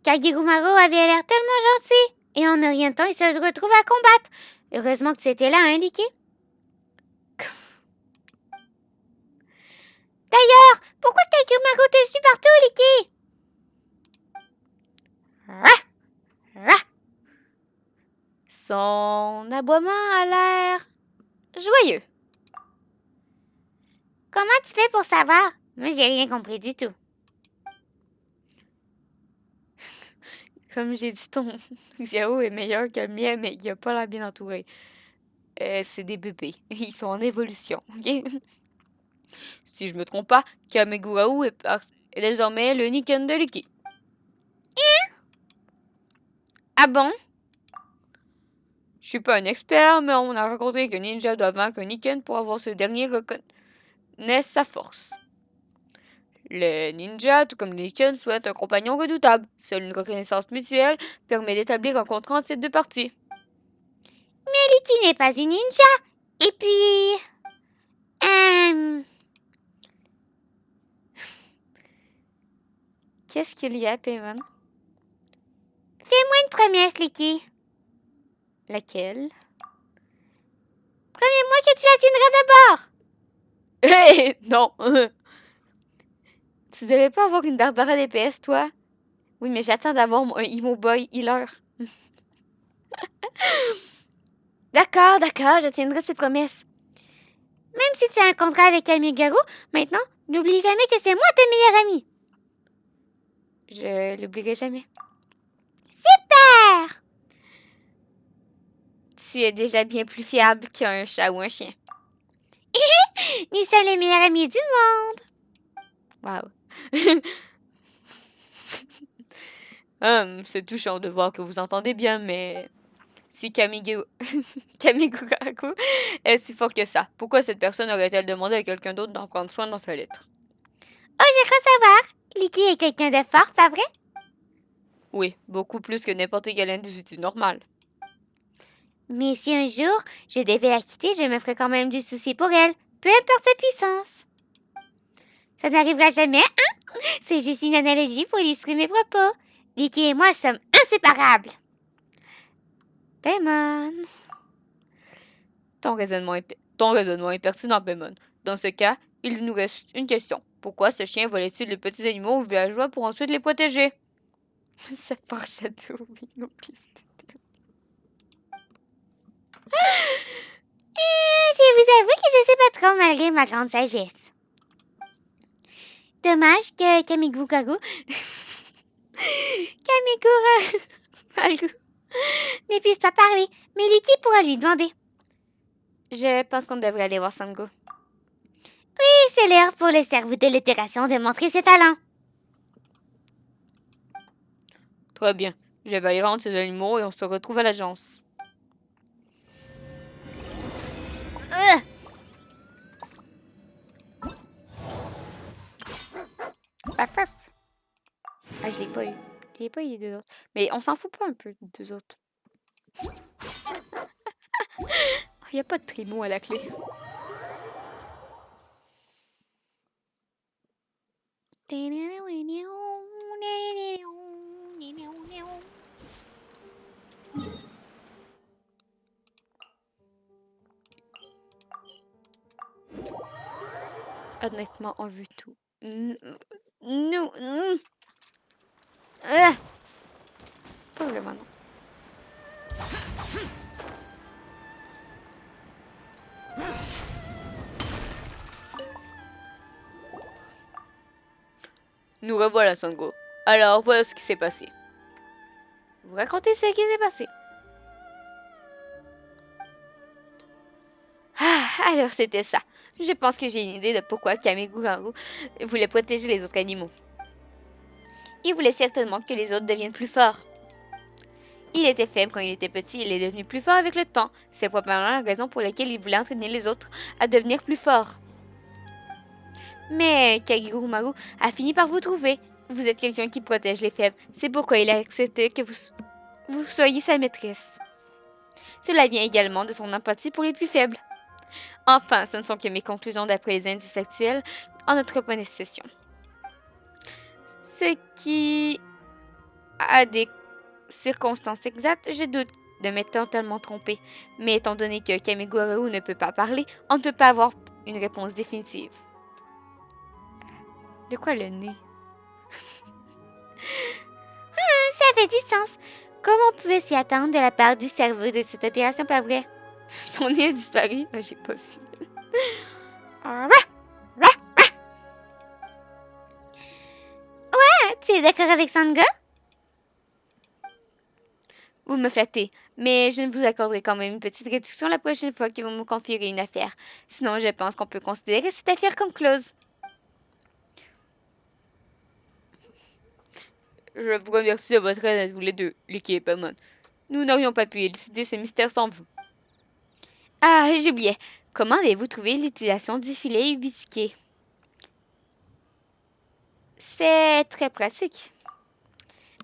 Kagirumaro avait l'air tellement gentil. Et en un rien de temps, il se retrouve à combattre. Heureusement que tu étais là, hein, Licky? D'ailleurs, pourquoi Kagirumaro te suit partout, Licky? Son aboiement a l'air joyeux. Comment tu fais pour savoir? Moi, j'ai rien compris du tout. Comme j'ai dit, ton Xiao est meilleur que le mien, mais il a pas l'air bien entouré. C'est des bébés. Ils sont en évolution, ok? Si je me trompe pas, Kamegurao est désormais le Niken de Lucky. Ah bon? Je suis pas un expert, mais on a raconté qu'un ninja doit vaincre un Niken pour avoir ce dernier reconnaisse sa force. Le ninja, tout comme le Niken, souhaite un compagnon redoutable. Seule une reconnaissance mutuelle permet d'établir un contrat entre ces deux parties. Mais Lucky n'est pas une ninja. Et puis... Qu'est-ce qu'il y a, Paimon? Fais-moi une promesse, Lucky. Laquelle? Promets-moi que tu la tiendras d'abord. Hé, non! Tu devais pas avoir une Barbara DPS, toi? Oui, mais j'attends d'avoir un Emo Boy Healer. D'accord, je tiendrai cette promesse. Même si tu as un contrat avec Kamiguro, maintenant, n'oublie jamais que c'est moi ta meilleure amie. Je l'oublierai jamais. Super! Tu es déjà bien plus fiable qu'un chat ou un chien. Nous sommes les meilleurs amis du monde. Wow. C'est touchant de voir que vous entendez bien, mais si Kamiguraku est si fort que ça, pourquoi cette personne aurait-elle demandé à quelqu'un d'autre d'en prendre soin dans sa lettre? Oh, je crois savoir. Lucky est quelqu'un de fort, pas vrai? Oui, beaucoup plus que n'importe quel individu normal. Mais si un jour je devais la quitter, je me ferais quand même du souci pour elle, peu importe sa puissance. Ça n'arrivera jamais, hein? C'est juste une analogie pour illustrer mes propos. Lucky et moi sommes inséparables. Paimon. Ton raisonnement est pertinent, Paimon. Dans ce cas, il nous reste une question. Pourquoi ce chien volait-il les petits animaux aux villageois pour ensuite les protéger? Ce foreshadowing nos pistes. Je vous avoue que je sais pas trop malgré ma grande sagesse. Dommage que Kamiguraku ne puisse pas parler, mais Lucky pourra lui demander. Je pense qu'on devrait aller voir Sango. Oui, c'est l'heure pour le cerveau de l'opération de montrer ses talents. Très bien. Je vais aller rendre ces animaux et on se retrouve à l'agence. Paf, paf. Ah, je l'ai pas eu. Je l'ai pas eu les deux autres. Mais on s'en fout pas un peu des deux autres. Il n'y a pas de primo à la clé. Honnêtement, on veut tout. Nous. Pas vraiment, non. Nous revoilà, Sango. Alors, voilà ce qui s'est passé. Vous racontez ce qui s'est passé. Ah, alors c'était ça. Je pense que j'ai une idée de pourquoi Kamiguraku voulait protéger les autres animaux. Il voulait certainement que les autres deviennent plus forts. Il était faible quand il était petit, il est devenu plus fort avec le temps. C'est probablement la raison pour laquelle il voulait entraîner les autres à devenir plus forts. Mais Kagurumaru a fini par vous trouver. Vous êtes quelqu'un qui protège les faibles. C'est pourquoi il a accepté que vous soyez sa maîtresse. Cela vient également de son empathie pour les plus faibles. Enfin, ce ne sont que mes conclusions d'après les indices actuels en notre possession. Ce qui a des circonstances exactes, je doute de m'être totalement trompée. Mais étant donné que Kamiguraku ne peut pas parler, on ne peut pas avoir une réponse définitive. De quoi le nez? Ça fait du sens. Comment on pouvait s'y attendre de la part du cerveau de cette opération, pas vrai? Son nez a disparu. Ah, j'ai pas vu. Ouais, tu es d'accord avec Sanga? Vous me flattez, mais je ne vous accorderai quand même une petite réduction la prochaine fois que vous me confierez une affaire. Sinon, je pense qu'on peut considérer cette affaire comme close. Je vous remercie de votre aide à tous les deux, l'équipe Amon. Nous n'aurions pas pu élucider ce mystère sans vous. Ah, j'oubliais. Comment avez-vous trouvé l'utilisation du filet ubitiqué? C'est très pratique.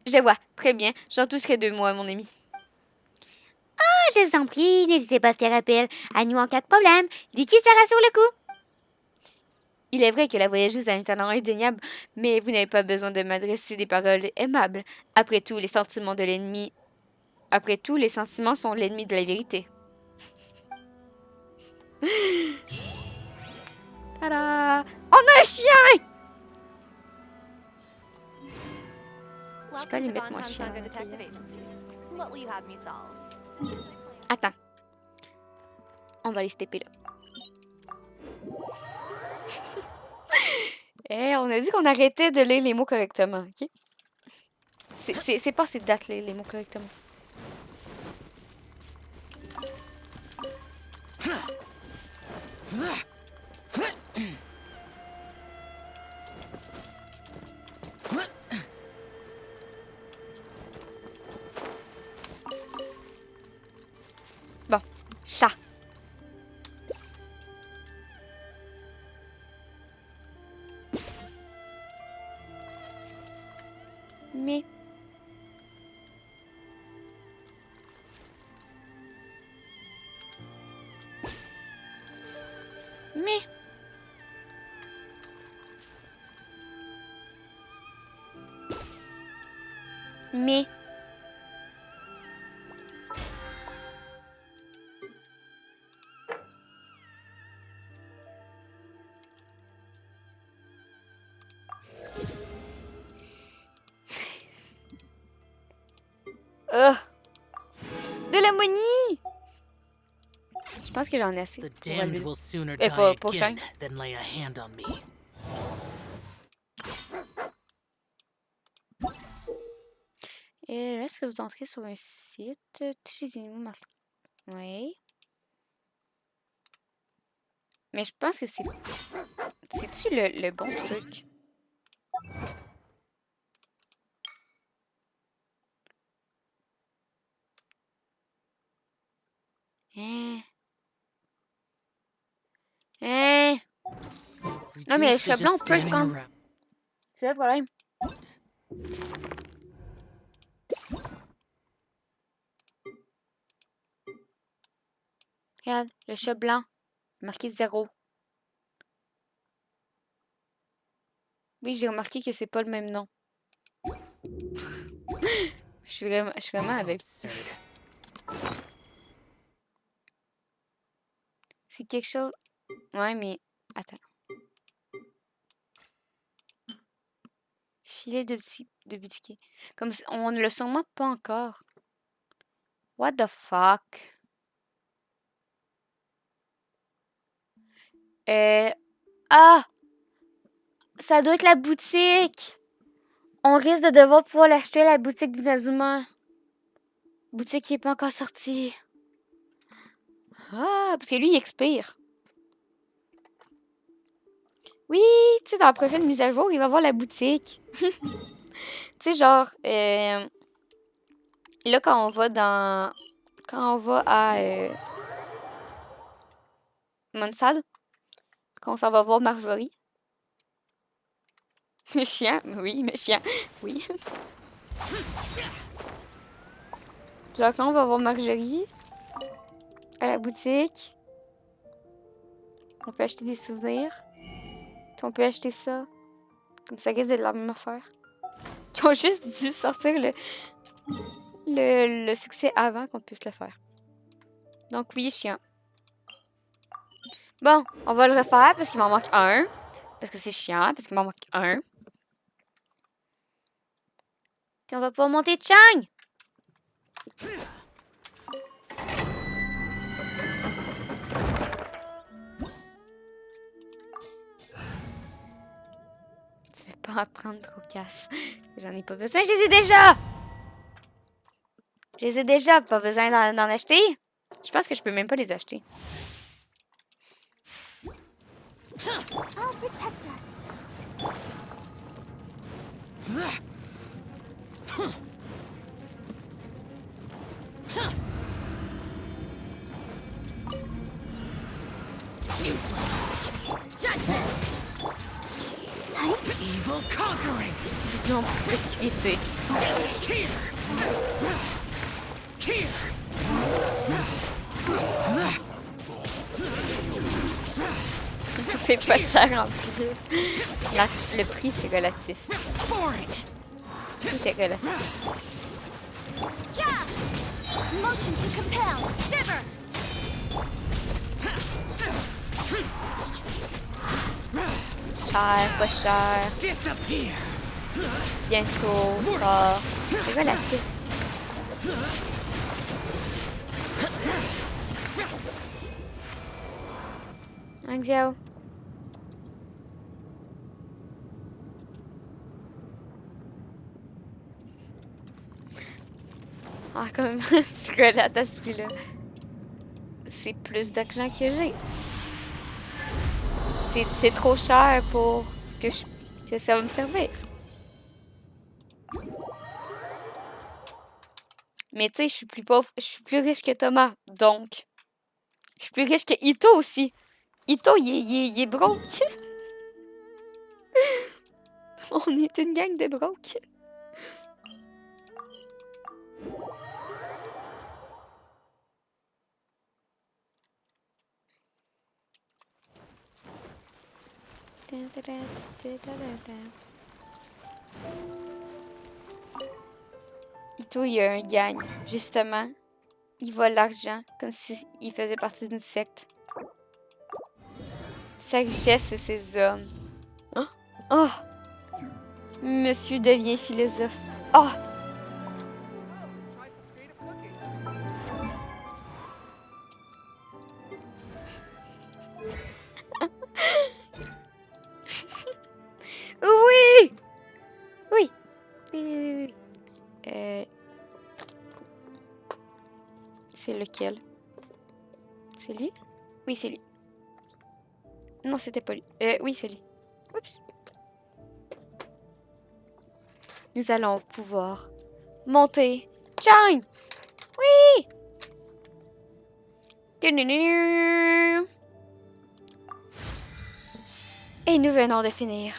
Je vois. Très bien. J'en toucherai 2 mois, mon ami. Ah, je vous en prie, n'hésitez pas à faire appel à nous en cas de problème. DQ sera sur le coup. Il est vrai que la voyageuse a un talent indéniable, mais vous n'avez pas besoin de m'adresser des paroles aimables. Après tout, les sentiments de l'ennemi... Après tout, les sentiments sont l'ennemi de la vérité. Tada! On a un chien! Je peux aller mettre mon chien. Attends. On va aller se taper là. On a dit qu'on arrêtait de lire les mots correctement, ok? C'est pas ces dates lire les mots correctement. Bon, chat. Mais... Mais... De l'ammonie! Je pense que j'en ai assez. The Pour damned allumer. will sooner Eh, die pas again Shine. than lay a hand on me. Et là, est-ce que vous entrez sur un site? Touchez les animaux marqués. Oui. Mais je pense que c'est... C'est-tu le bon truc? Hein? Hein? Non, mais le Reduced to cheveux blanc, on just peut le standing prendre. around. C'est le problème. Regarde, le chat blanc. Marqué 0. Oui, j'ai remarqué que c'est pas le même nom. Je suis vraiment avec. Absurd. C'est quelque chose. Ouais, mais. Attends. Filet de boutique. Comme si... On ne l'a sûrement pas encore. What the fuck? Ah! Ça doit être la boutique! On risque de devoir pouvoir l'acheter à la boutique d'Inazuma. Boutique qui n'est pas encore sortie. Ah! Parce que lui, il expire. Oui! Tu sais, dans la prochaine mise à jour, il va voir la boutique. Tu sais, genre... là, quand on va dans... Quand on va à... Monsad, quand on s'en va voir Marjorie. Chien, oui, mais chien, oui. Genre, quand on va voir Marjorie, à la boutique, on peut acheter des souvenirs. Puis on peut acheter ça. Comme ça risque d'être la même affaire. Ils ont juste dû sortir le succès avant qu'on puisse le faire. Donc oui, chien. Bon, on va le refaire parce qu'il m'en manque un. Parce que c'est chiant, parce qu'il m'en manque un. Puis on va pas monter de Chang! Tu veux pas en prendre trop casse. J'en ai pas besoin, je les ai déjà! Je les ai déjà, pas besoin d'en acheter. Je pense que je peux même pas les acheter. I'll protect us. Useless. Judgment. Evil conquering. Non, pour sécurité. Here. Here. C'est pas cher en plus. Le prix, c'est relatif. Foreign. Tout est relatif. Yeah! Motion to compel. Shiver! Cher, pas cher. Disappear. Bientôt, tard. C'est relatif. Un Xiao. Ah, comme tu relates à ce prix-là. C'est plus d'argent que j'ai. C'est trop cher pour ce que ça va me servir. Mais tu sais, je suis plus pauvre, je suis plus riche que Thomas. Donc, je suis plus riche que Ito aussi. Ito, il est broke. On est une gang de broke. Ito, il a un gang, justement. Il vole l'argent, comme s'il faisait partie d'une secte. Sa richesse, c'est ses hommes. Hein? Oh! Monsieur devient philosophe. Oh! Oui! Oui! Oui. C'est lequel? C'est lui? Oui, c'est lui. Non, c'était pas lui. Oui, c'est lui. Oups. Nous allons pouvoir monter. Chang! Oui! Et nous venons de finir.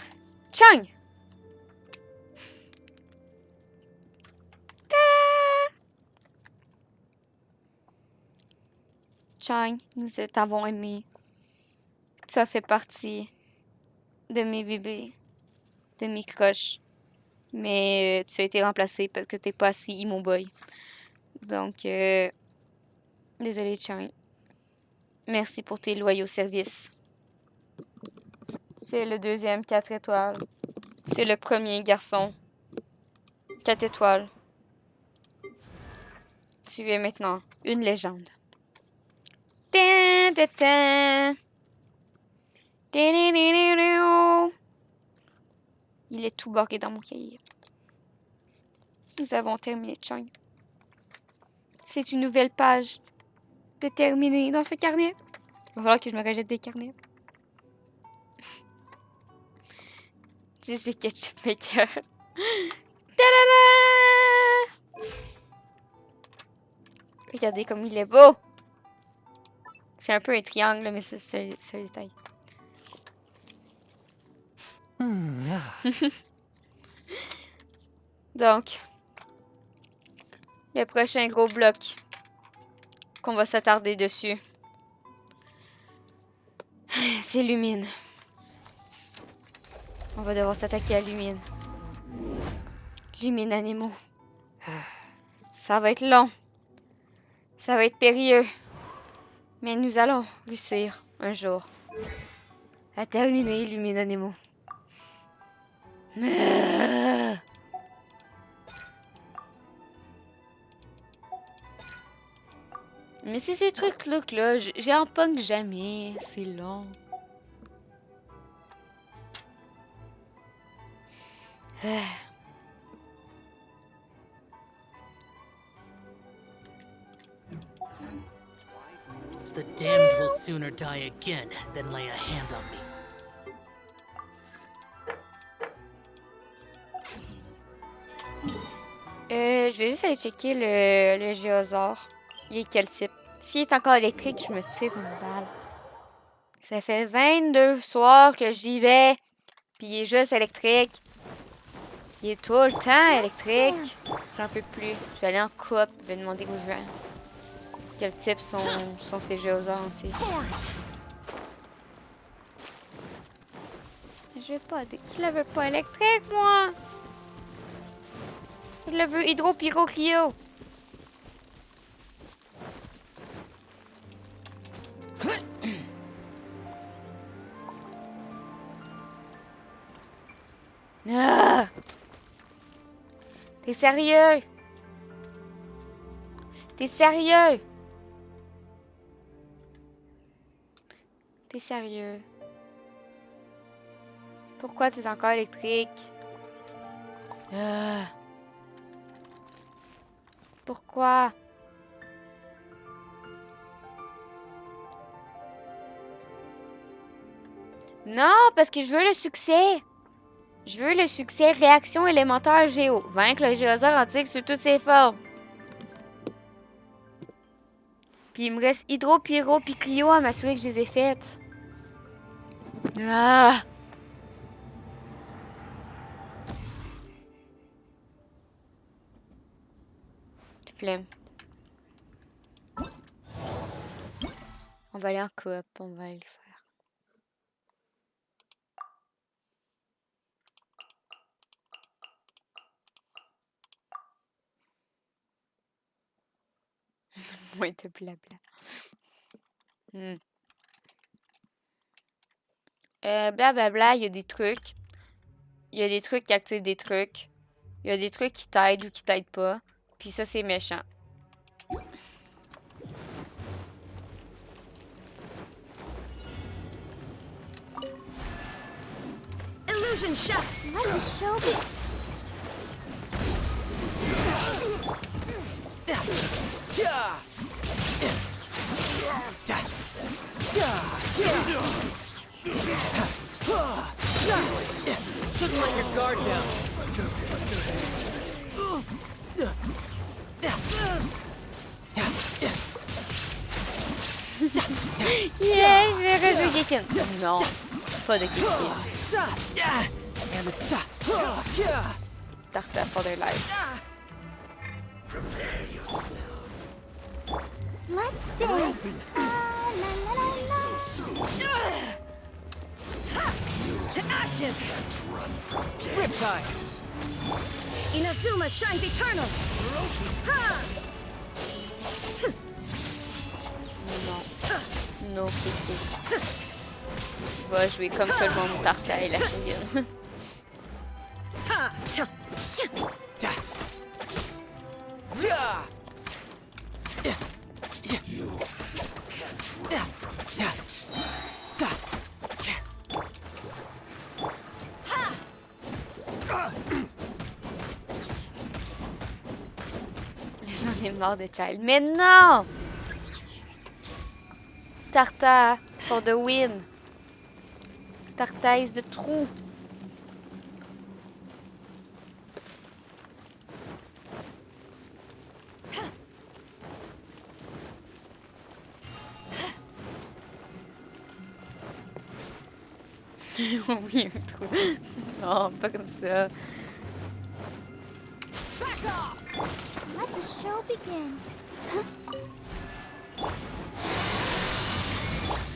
Chang! Chang, nous t'avons aimé. Tu as fait partie de mes bébés, de mes crushs. Mais tu as été remplacé parce que t'es pas assez emo boy. Donc, désolé, Chang. Merci pour tes loyaux services. Tu es le deuxième 4 étoiles. Tu es le premier garçon 4 étoiles. Tu es maintenant une légende. Il est tout barré dans mon cahier. Nous avons terminé, Chang. C'est une nouvelle page de terminer dans ce carnet. Il va falloir que je me rejette des carnets. J'ai ketchup maker. Ta-da-da! Regardez comme il est beau. C'est un peu un triangle, mais c'est le détail. Donc, le prochain gros bloc qu'on va s'attarder dessus, c'est Lumine. On va devoir s'attaquer à Lumine. Lumine animaux. Ça va être long. Ça va être périlleux. Mais nous allons réussir un jour à terminer Lumine animaux. Mais c'est ces trucs-là, j'en pogne jamais. C'est long. damned will sooner die again than lay a hand on me. Je vais juste aller checker le géosaure. Il est quel type? S'il est encore électrique, je me tire une balle. Ça fait 22 soirs que j'y vais. Puis il est juste électrique. Il est tout le temps électrique. J'en peux plus. Je vais aller en coupe. Je vais demander où je vais. Quel type sont ces géosaures entiers? Je le veux pas électrique, moi. Je le veux hydro-pyro-clio. Ah! T'es sérieux? T'es sérieux? T'es sérieux? Pourquoi t'es encore électrique? Ah! Pourquoi? Non, parce que je veux le succès. Je veux le succès réaction élémentaire géo. Vaincre le géosaure antique sous toutes ses formes. Puis il me reste hydro, pyro, puis Clio à m'assurer que je les ai faites. Ah! Flemme. On va aller en coop, on va aller le faire. Moins de blabla. Blablabla, il y a des trucs. Il y a des trucs qui activent des trucs. Il y a des trucs qui t'aident ou qui t'aident pas. Puis ça, c'est méchant. Illusion shot. Let me show you. Should let your guard down. Yeah, je vais rejouer Gekin. Non, pas de Gekin. Tarta for their life. Let's dance. To ashes! Riptide! Inazuma shines eternal. Non. Non, c'est. Tu vas jouer comme tout le monde Tarta et la chouine. J'en ai marre de Child. Mais non! Tarta for the win. Tarta is the true. Oui, un trou. Non, pas comme ça. Let the show begin.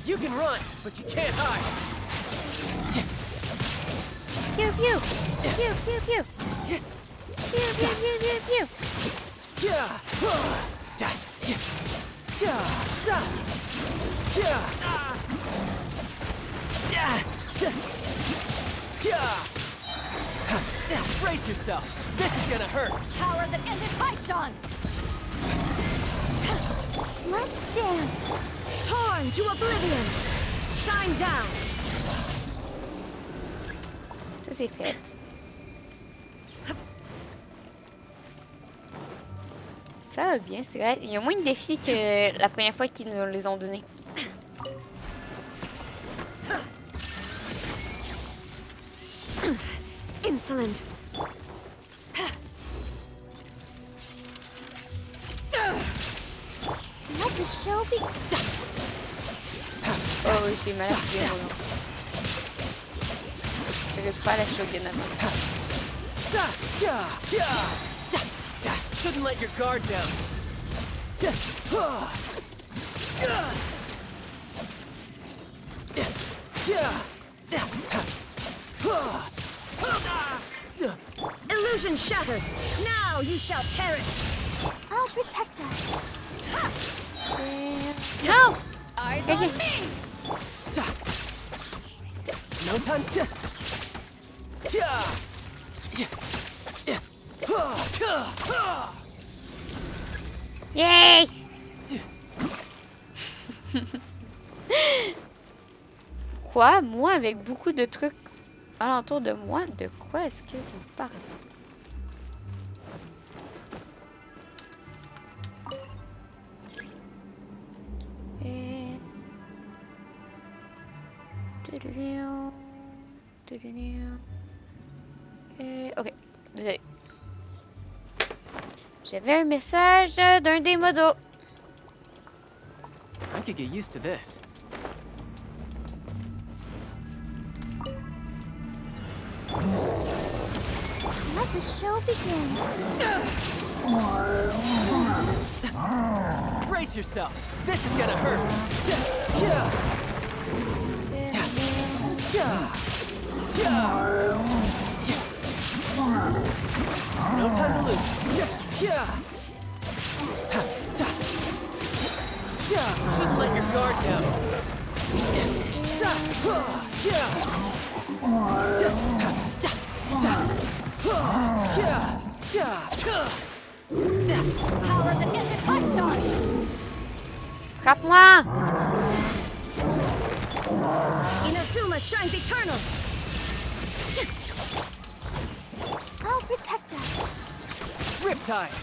You can run, but you can't hide. Pew pew! Pew pew pew! Pew pew pew pew pew! Brace yourself. This is gonna hurt. Power that ended Python. Let's dance. Torn to oblivion. Shine down. Ça, c'est fait. Ça va bien, c'est vrai. Il y a moins de défis que la première fois qu'ils nous les ont donnés. insolent. Let the show begin. Oh oui, j'ai mal appuyé mon nom. J'aurais dû faire la shogun avant. Shouldn't let your guard down. Illusion shattered. Now you shall perish. I'll protect us. No! Eyes Okay. on me. No time to... Yay! Quoi? Moi, avec beaucoup de trucs alentour de moi? De quoi est-ce que vous parlez? Ok, désolé. J'avais un message d'un des modos. I could get used to this. Let the show begin. Brace yourself. This is gonna hurt. No time to lose. Shouldn't let your guard down. Power that ended Python. Frappe-moi! Inazuma shines eternal. I'll protect us. Riptide.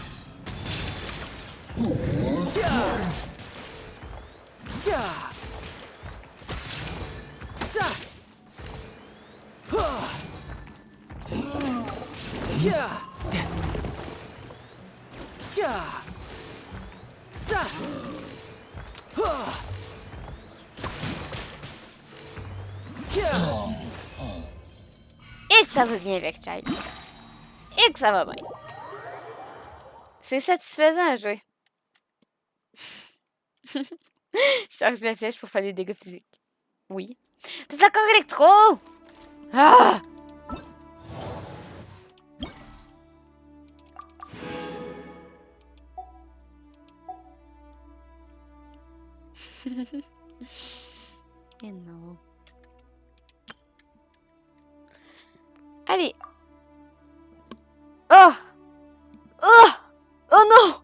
Et que ça va bien avec Child. Et que ça va bien. C'est satisfaisant à jouer. Je charge la flèche pour faire des dégâts physiques. Oui. C'est encore électro! Ah! Et non. Allez. Oh! Oh! Oh non!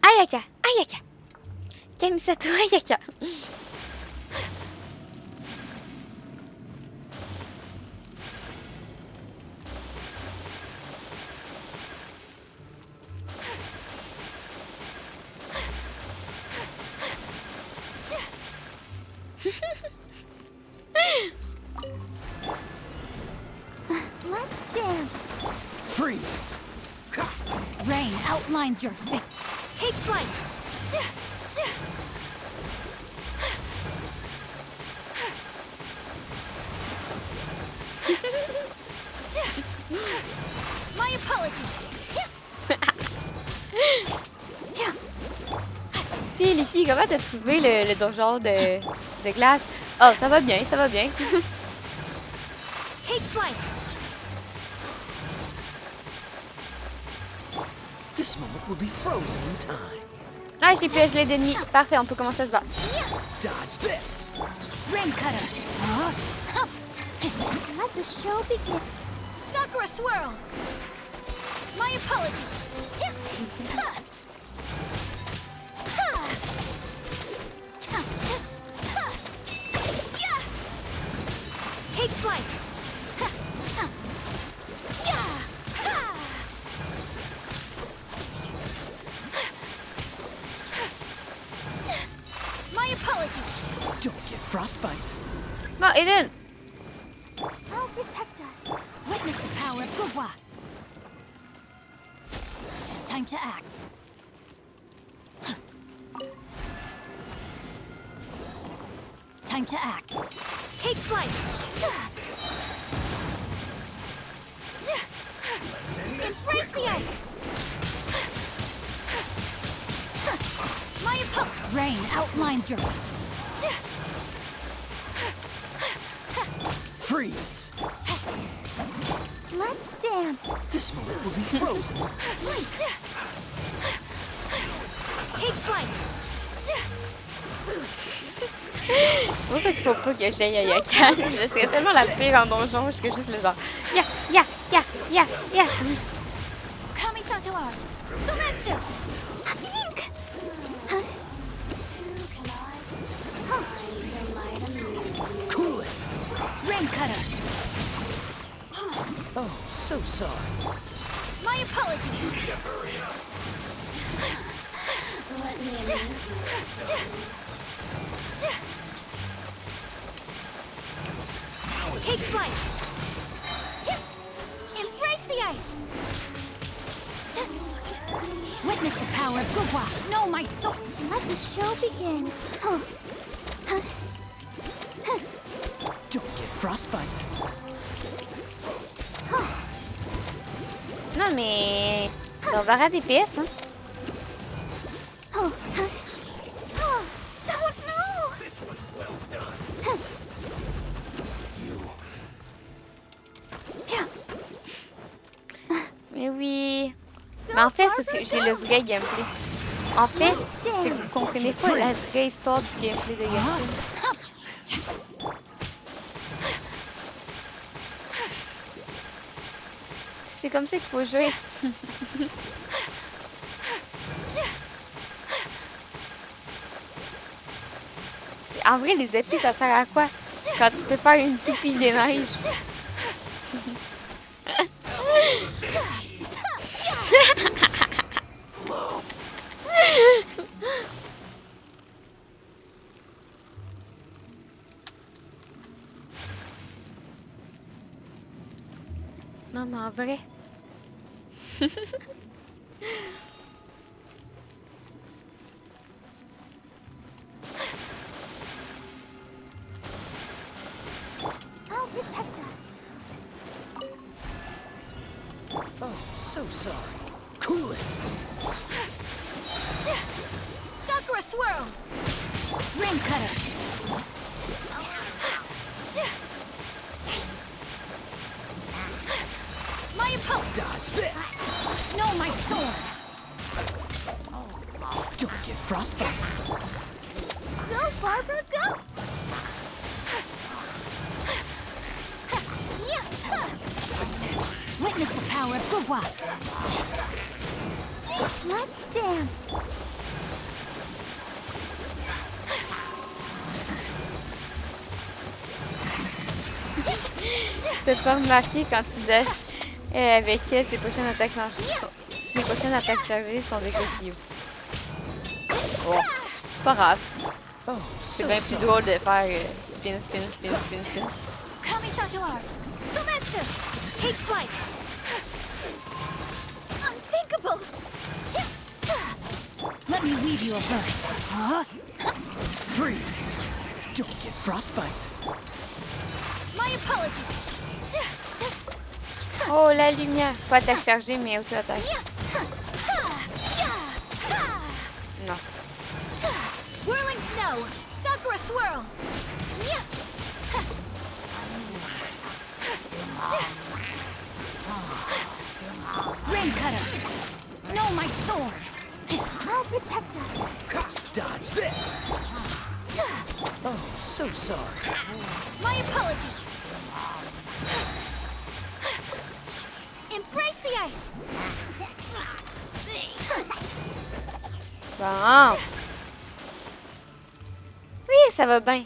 Ayaka! Ayaka! Kamisato Ayaka! Let's dance. Freeze. Rain outlines your fate. Take flight. My apologies. Puis Liki, comment t'as trouvé le donjon de glace? Oh, ça va bien, ça va bien. Take flight. This moment will be frozen in time. Ah, j'ai plus gelé d'ennemis. Parfait, on peut commencer à se battre. Dodge this. Rim cutter. Let the show begin. Sakura swirl. My apologies. Take flight. My apologies. Don't get frostbite. Bon, Eden! I'll protect us. Witness the power of Gugwa. Time to act. Time to act. Take flight. Embrace the ice. My opponent. Rain outlines your. Freeze. Let's dance. This moment will be frozen. Take flight. C'est pour ça qu'il faut pas que j'aille à Yakan. Je serais tellement la pire en donjon jusque juste le genre. Ya, ya, ya, ya, ya. Kamisato art. Sometsu. Ink. Cool it. Rain cutter. Oh, so sorry. My apologies. Take flight. Embrace the ice. Witness the power of Gugwa. Know my soul. Let the show begin. Don't get frostbite. Non, mais. On va rater PS, hein. Oh no! Mais oui. Mais en fait, c'est parce que j'ai le vrai gameplay. En fait, c'est que vous comprenez pas la vraie histoire du gameplay de Genshin. C'est comme ça qu'il faut jouer. En vrai, les épées, ça sert à quoi? Quand tu peux faire une toupie des neiges. Non, mais en vrai. I'll protect us. Oh, so sorry. Cool it. Sakura swirl. Rain cutter. My opponent. Dodge this. Know my sword. Don't get frostbite. Go, Barbara, go. Witness the power of Gugwa. Let's dance. Tu peux pas remarquer quand tu dashes avec elle, ses prochaines attaques chargées sont des coquillots. Bon, c'est pas grave. Oh, C'est so bien plus sorry. drôle de faire spin, spin, spin, spin, spin. Kamisato art. Sometsu. Take flight. Unthinkable. Let me weave you a verse. Huh? Freeze. Don't get frostbite. My apologies. Oh, la lumière. Pas attaque chargée, mais auto-attaque. Non. Whirling snow. Sakura swirl. Rain cutter. Know my sword. I'll protect us. Dodge this. Oh, so sorry. My apologies. Embrace the ice. Bon. Oui, ça va bien.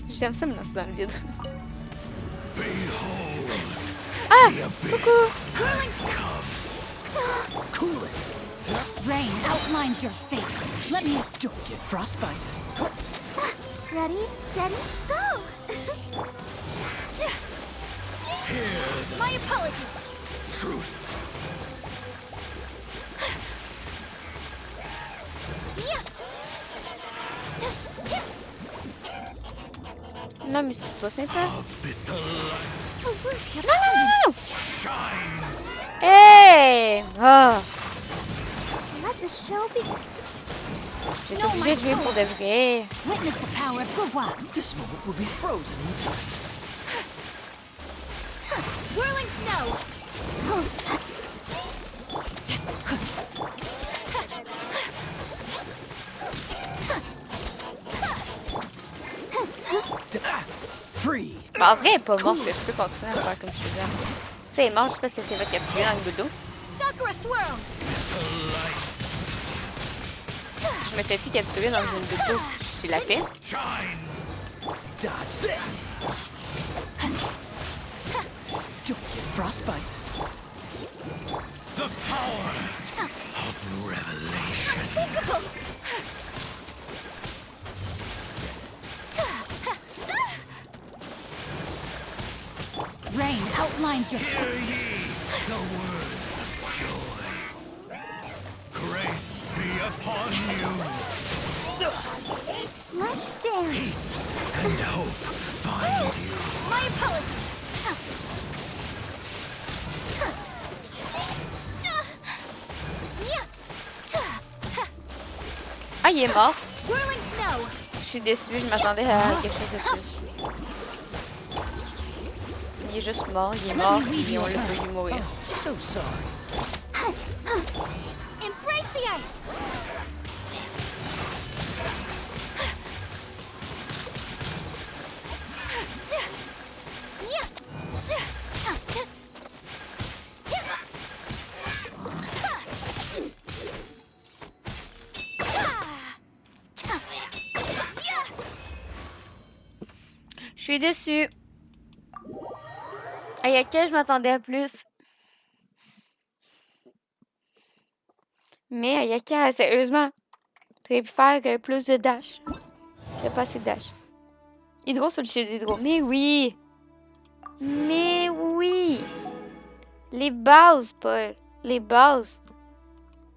J'aime ça me lancer dans le vide. Ah! Coucou! Cool it. Rain outlines your fate. Let me... Don't get frostbite. Ready, steady, go! My apologies. Truth. Non, mais c'est pas sympa. Shine. Hey! Ah! Let the show begin. J'ai été obligée de jouer pour de vrai. Witness the power of pouvoir. This moment will be frozen in time. Whirling snow. Free. En vrai, elle est pas morte, que je peux continuer à faire comme je faisais. Tu sais, elle est morte juste parce que c'est votre capturé dans le boulot. Sakura swirl. Je me fais plus capturer dans une boulot chez la paix. Dodge this. Don't get frostbite. The power of revelation. Rain outlines your Hear ye the word of joy. Grace be upon you, Let's dance. and hope find you. My apologies. Ah, il est mort. Whirling snow. Je suis déçue, je m'attendais à quelque chose de plus. Il est juste mort, il est mort, et on l'a pas vu mourir. Oh, so sorry. Embrace the ice. Je suis déçue. À Yaka, je m'attendais à plus. Mais à Yaka, sérieusement, t'aurais pu faire plus de dash. Il n'y a pas assez de dash. Hydro sur le shield d'Hydro. Mais oui! Mais oui! Les bases, Paul. Les bases.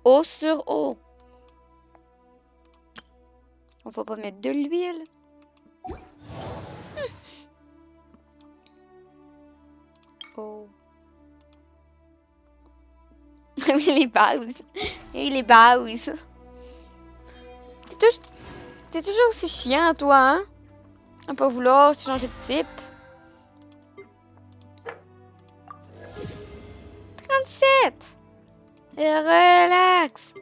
Eau sur eau. On va pas mettre de l'huile. Oh. Oui, les bases. Oui, les bases. T'es toujours aussi chiant, toi, hein? À pas vouloir changer de type. 37! Et relax.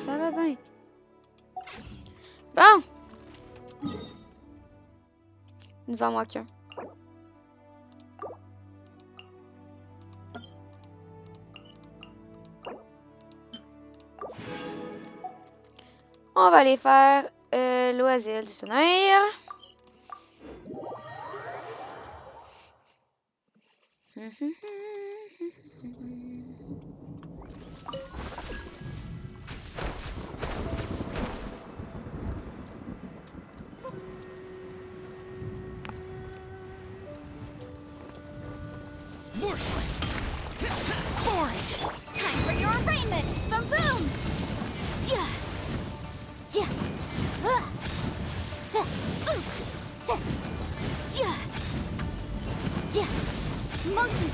Ça va bien. Bon. Nous en manque un. On va aller faire l'oasis du tonnerre. Worthless. Boring. Time for your arraignment. Boom boom. Motions.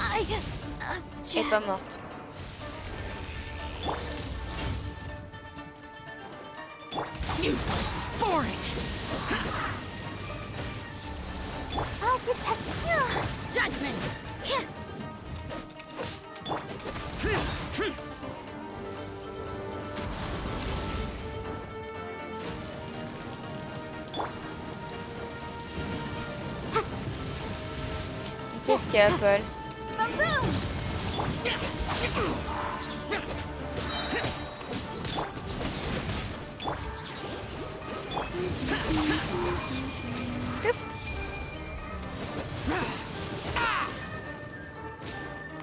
Elle est pas morte. Useless. Boring. I'll protect you. Judgment. Qu'est-ce qu'il y a, Paul? Boom boom.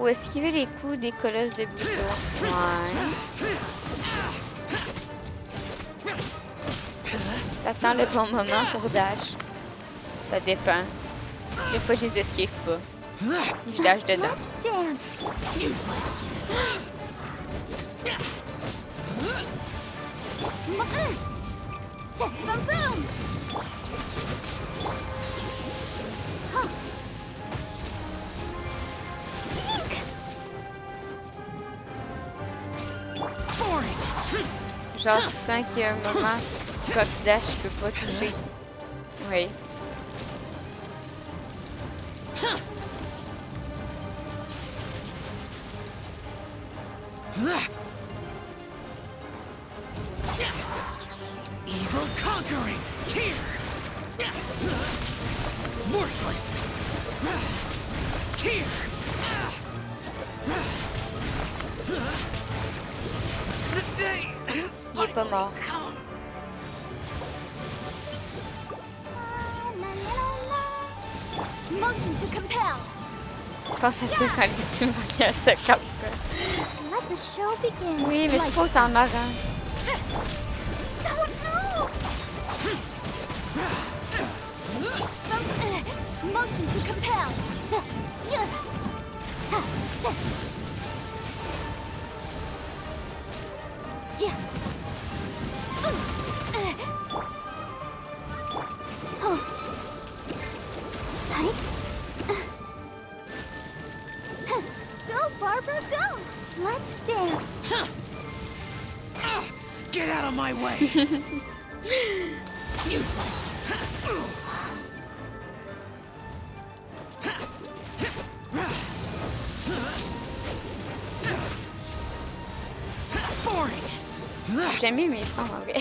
Pour esquiver les coups des colosses de buisson. Ouais. T'attends le bon moment pour dash. Ça dépend. Des fois, je les esquive pas. Je dash dedans. Let's dance. Useless. Boom boom! Genre, tu sens qu'il y a un moment, quand tu dash, tu peux pas toucher. Oui. Evil conquering. Here. Worthless. Here. The day is Il est pas mort. come. Motion to compel. Je pense à ça quand tu me regardes ça comme ça. Let the show begin. Oui, mais c'est pas autant marrant. Motion to compel. Go, Barbara, go. Let's dance. Get out of my way. Useless. Boring. J'aime mieux mes formes en vrai.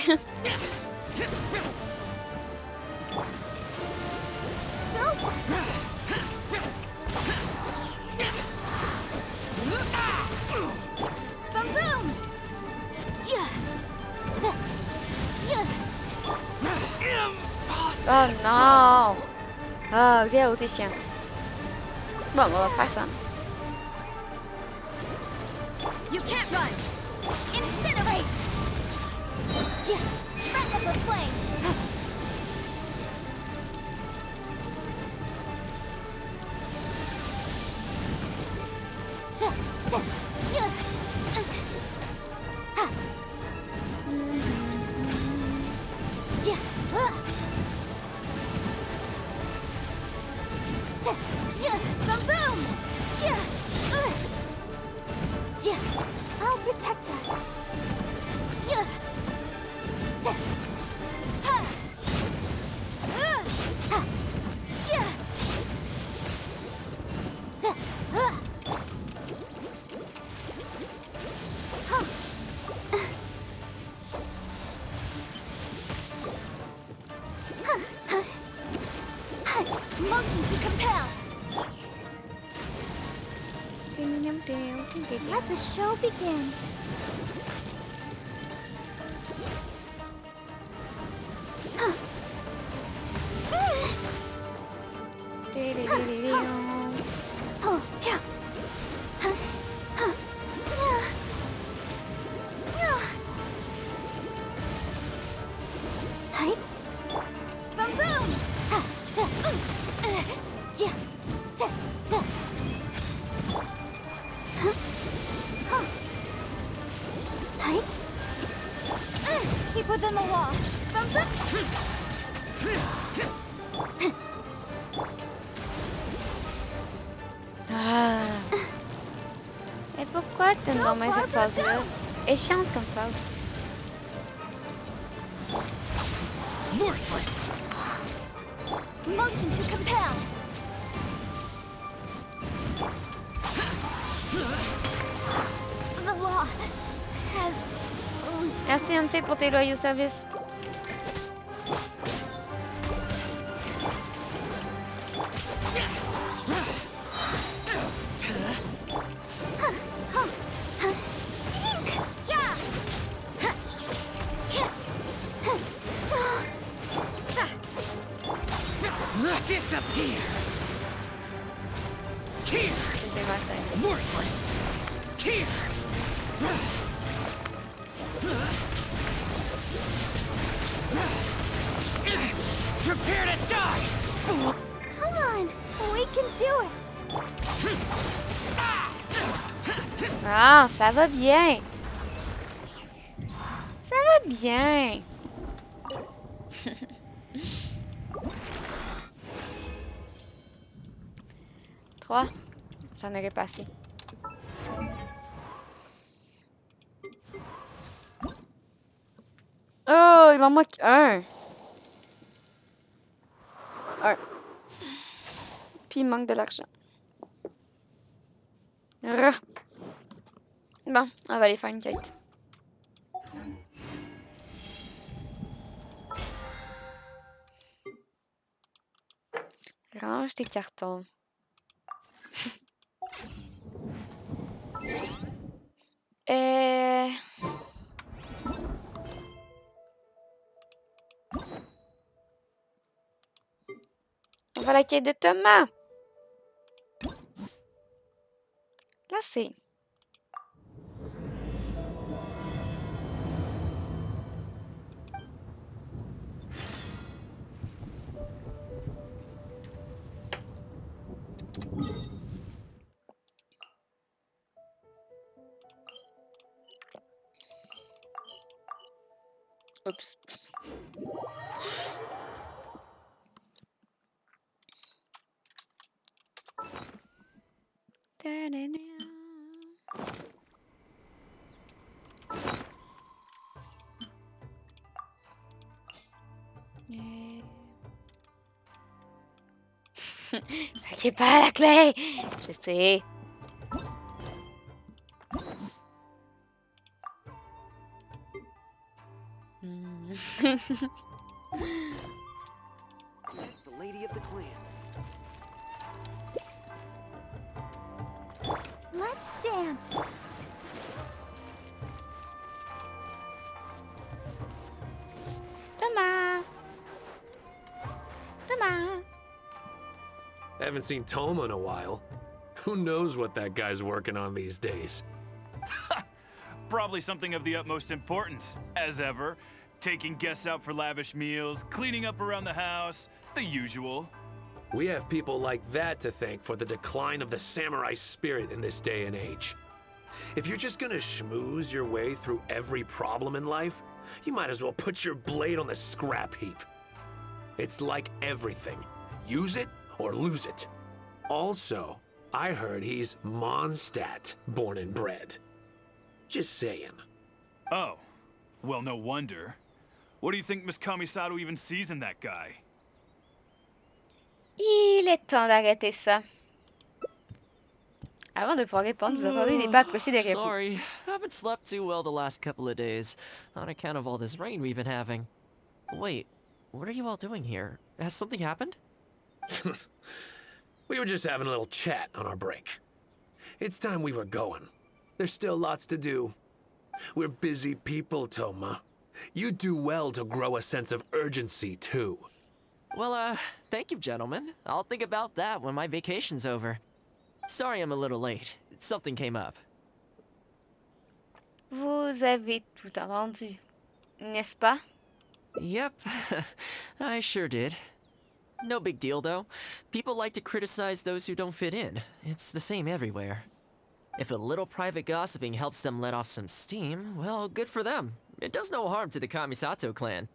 Boom boom! Oh non! Ah, oh, t'es chiant. Bon, on va faire ça. You can't run! Incinerate! Friend of the flame! Boom boom! I'll protect us. Motion to compel! Let the show begin. Oh, yeah. Boom boom! Keep within the wall. Boom boom! Ah. Mais pourquoi tu me remets cette phase-là? Elle est chiante comme phase. Worthless. Motion to compel! The law has... Merci, Anté, pour tes loyaux services. Disappear. Here. des matins. Worthless! Here! Prepare to die! Come on, we can do it. Ah, ça va bien. Ça va bien. Trois. J'en aurais pas assez. Oh, il m'en manque un. Un. Puis il manque de l'argent. Bon, on va aller faire une quête. Range tes cartons. On va à la quête de Thomas. Là, c'est... Oups. T'inquiète pas la clé. Je sais. The lady of the clan. Let's dance. Thomas. Thomas. Haven't seen Toma in a while. Who knows what that guy's working on these days? Probably something of the utmost importance, as ever. Taking guests out for lavish meals, cleaning up around the house, the usual. We have people like that to thank for the decline of the samurai spirit in this day and age. If you're just gonna schmooze your way through every problem in life, you might as well put your blade on the scrap heap. It's like everything. Use it or lose it. Also, I heard he's Mondstadt, born and bred. Just saying. Oh, well, no wonder. What do you think Miss Kamisato even sees in that guy? Il est temps d'arrêter ça. Avant de pouvoir répondre, vous entendez des pas approcher des réponses. Sorry, haven't slept too well the last couple of days, on account of all this rain we've been having. Wait, what are you all doing here? Has something happened? We were just having a little chat on our break. It's time we were going. There's still lots to do. We're busy people, Toma. You do well to grow a sense of urgency, too. Well, thank you, gentlemen. I'll think about that when my vacation's over. Sorry I'm a little late. Something came up. Vous avez tout entendu, n'est-ce pas? Yep, I sure did. No big deal, though. People like to criticize those who don't fit in. It's the same everywhere. If a little private gossiping helps them let off some steam, well, good for them. It does no harm to the Kamisato clan.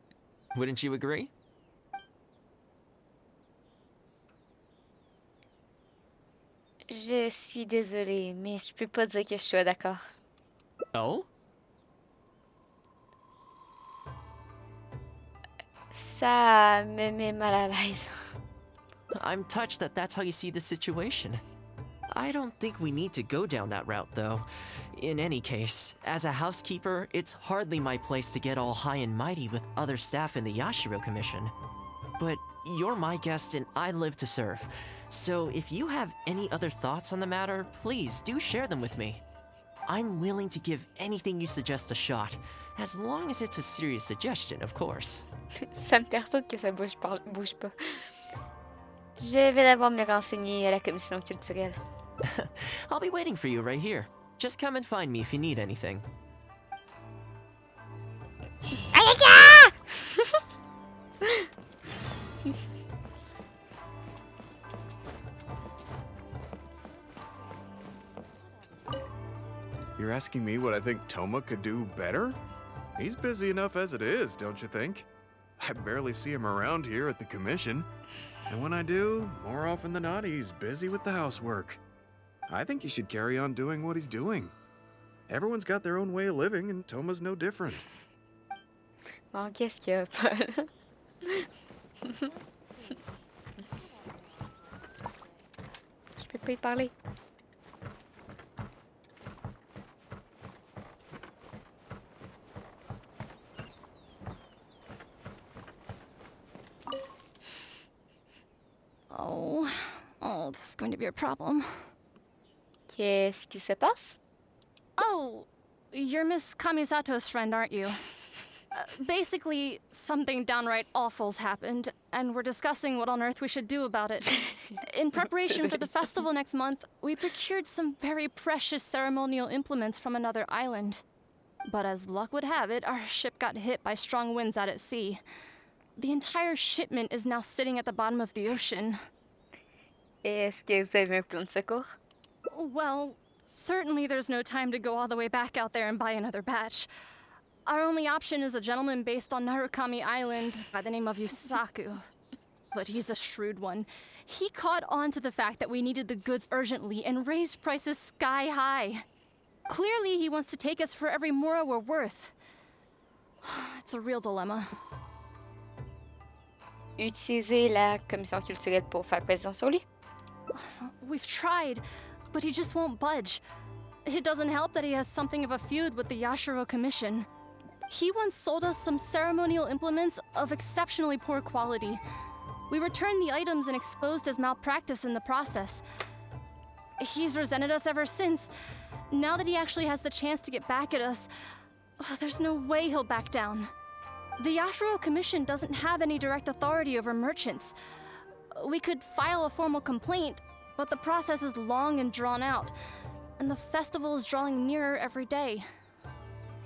Wouldn't you agree? Je suis désolée, mais je peux pas dire que je sois d'accord. Oh? Ça me met mal à l'aise. I'm touched that that's how you see the situation. I don't think we need to go down that route, though. In any case, as a housekeeper, it's hardly my place to get all high and mighty with other staff in the Yashiro Commission. But you're my guest and I live to serve. So if you have any other thoughts on the matter, please do share them with me. I'm willing to give anything you suggest a shot, as long as it's a serious suggestion, of course. Ça me perturbe que ça bouge pas. Je vais d'abord me renseigner à la commission culturelle. I'll be waiting for you right here. Just come and find me if you need anything. Ayaya! You're asking me what I think Toma could do better? He's busy enough as it is, don't you think? I barely see him around here at the commission. And when I do, more often than not, he's busy with the housework. I think he should carry on doing what he's doing. Everyone's got their own way of living, and Toma's no different. Bon, qu'est-ce qu'il y a, Paul? Je peux pas y parler. Oh, this is going to be a problem. Qu'est-ce qui se passe? Oh, you're Miss Kamisato's friend, aren't you? Basically, something downright awful's happened, and we're discussing what on earth we should do about it. In preparation for the festival next month, we procured some very precious ceremonial implements from another island. But as luck would have it, our ship got hit by strong winds out at sea. The entire shipment is now sitting at the bottom of the ocean. Est-ce que vous avez un plan de secours? Well, certainly there's no time to go all the way back out there and buy another batch. Our only option is a gentleman based on Narukami Island by the name of Yusaku. But he's a shrewd one. He caught on to the fact that we needed the goods urgently and raised prices sky high. Clearly, he wants to take us for every mora we're worth. It's a real dilemma. Utiliser la commission culturelle pour faire pression sur lui? We've tried, but he just won't budge. It doesn't help that he has something of a feud with the Yashiro Commission. He once sold us some ceremonial implements of exceptionally poor quality. We returned the items and exposed his malpractice in the process. He's resented us ever since. Now that he actually has the chance to get back at us, there's no way he'll back down. The Yashiro Commission doesn't have any direct authority over merchants. We could file a formal complaint, but the process is long and drawn out, and the festival is drawing nearer every day.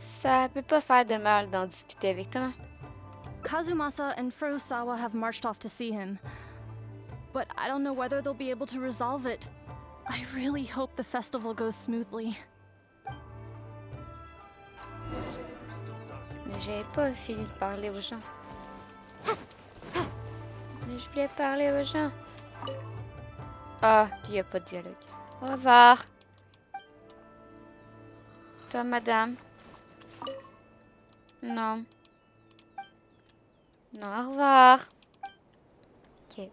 Ça peut pas faire de mal d'en discuter avec toi. Kazumasa and Furusawa have marched off to see him, but I don't know whether they'll be able to resolve it. I really hope the festival goes smoothly. J'ai pas fini de parler aux gens. Mais je voulais parler aux gens. Ah, il n'y a pas de dialogue. Au revoir. Toi, madame. Non. Non, au revoir. Ok.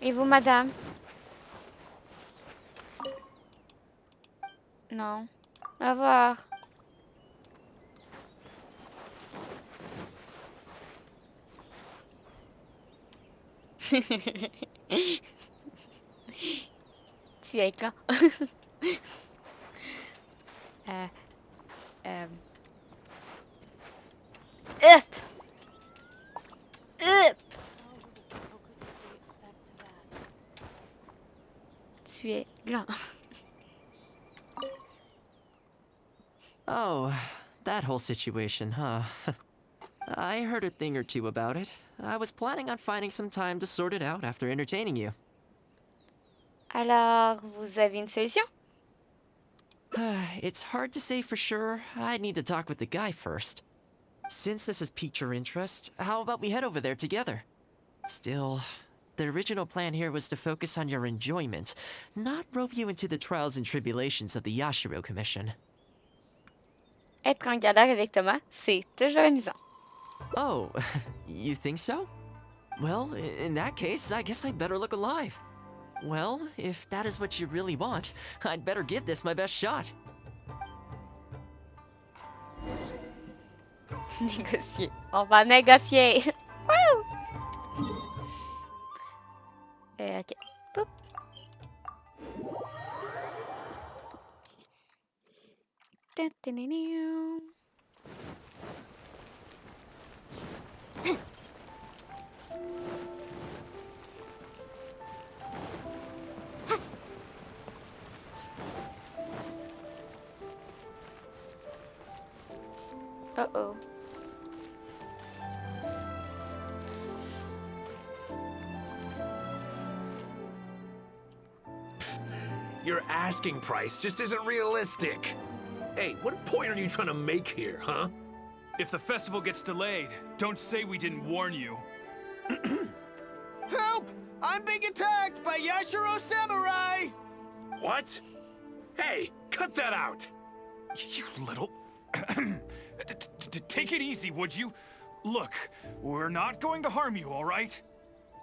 Et vous, madame? Non. Au revoir. Tu es quand? Up! Tu es grand. Oh, that whole situation, huh? I heard a thing or two about it. I was planning on finding some time to sort it out after entertaining you. Alors, vous avez une solution? It's hard to say for sure. I'd need to talk with the guy first. Since this has piqued your interest, how about we head over there together? Still, the original plan here was to focus on your enjoyment, not rope you into the trials and tribulations of the Yashiro Commission. Être en galère avec Thomas, c'est toujours amusant. Oh, you think so? Well, in that case, I guess I'd better look alive. Well, if that is what you really want, I'd better give this my best shot. Négocier. On va négocier. Woo! Ok. Poup. Uh-oh. Your asking price just isn't realistic. Hey, what point are you trying to make here, huh? If the festival gets delayed, don't say we didn't warn you. Help! I'm being attacked by Yashiro Samurai! What? Hey, cut that out! You little... Take it easy, would you? Look, we're not going to harm you, all right?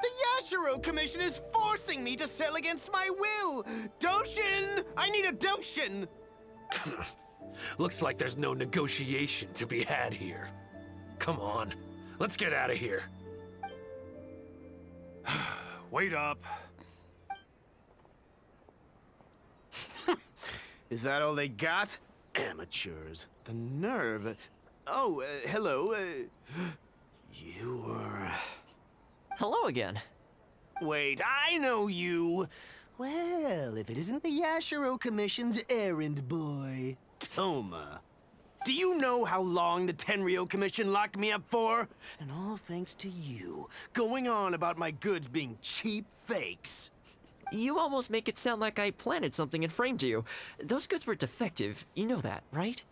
The Yashiro Commission is forcing me to sell against my will! Doshin! I need a Doshin! Looks like there's no negotiation to be had here. Come on, let's get out of here. Wait up. Is that all they got? Amateurs. The nerve. Oh, hello. You were... Hello again. Wait, I know you. Well, if it isn't the Yashiro Commission's errand boy, Toma. Do you know how long the Tenryo Commission locked me up for? And all thanks to you, going on about my goods being cheap fakes. You almost make it sound like I planted something and framed you. Those goods were defective, you know that, right?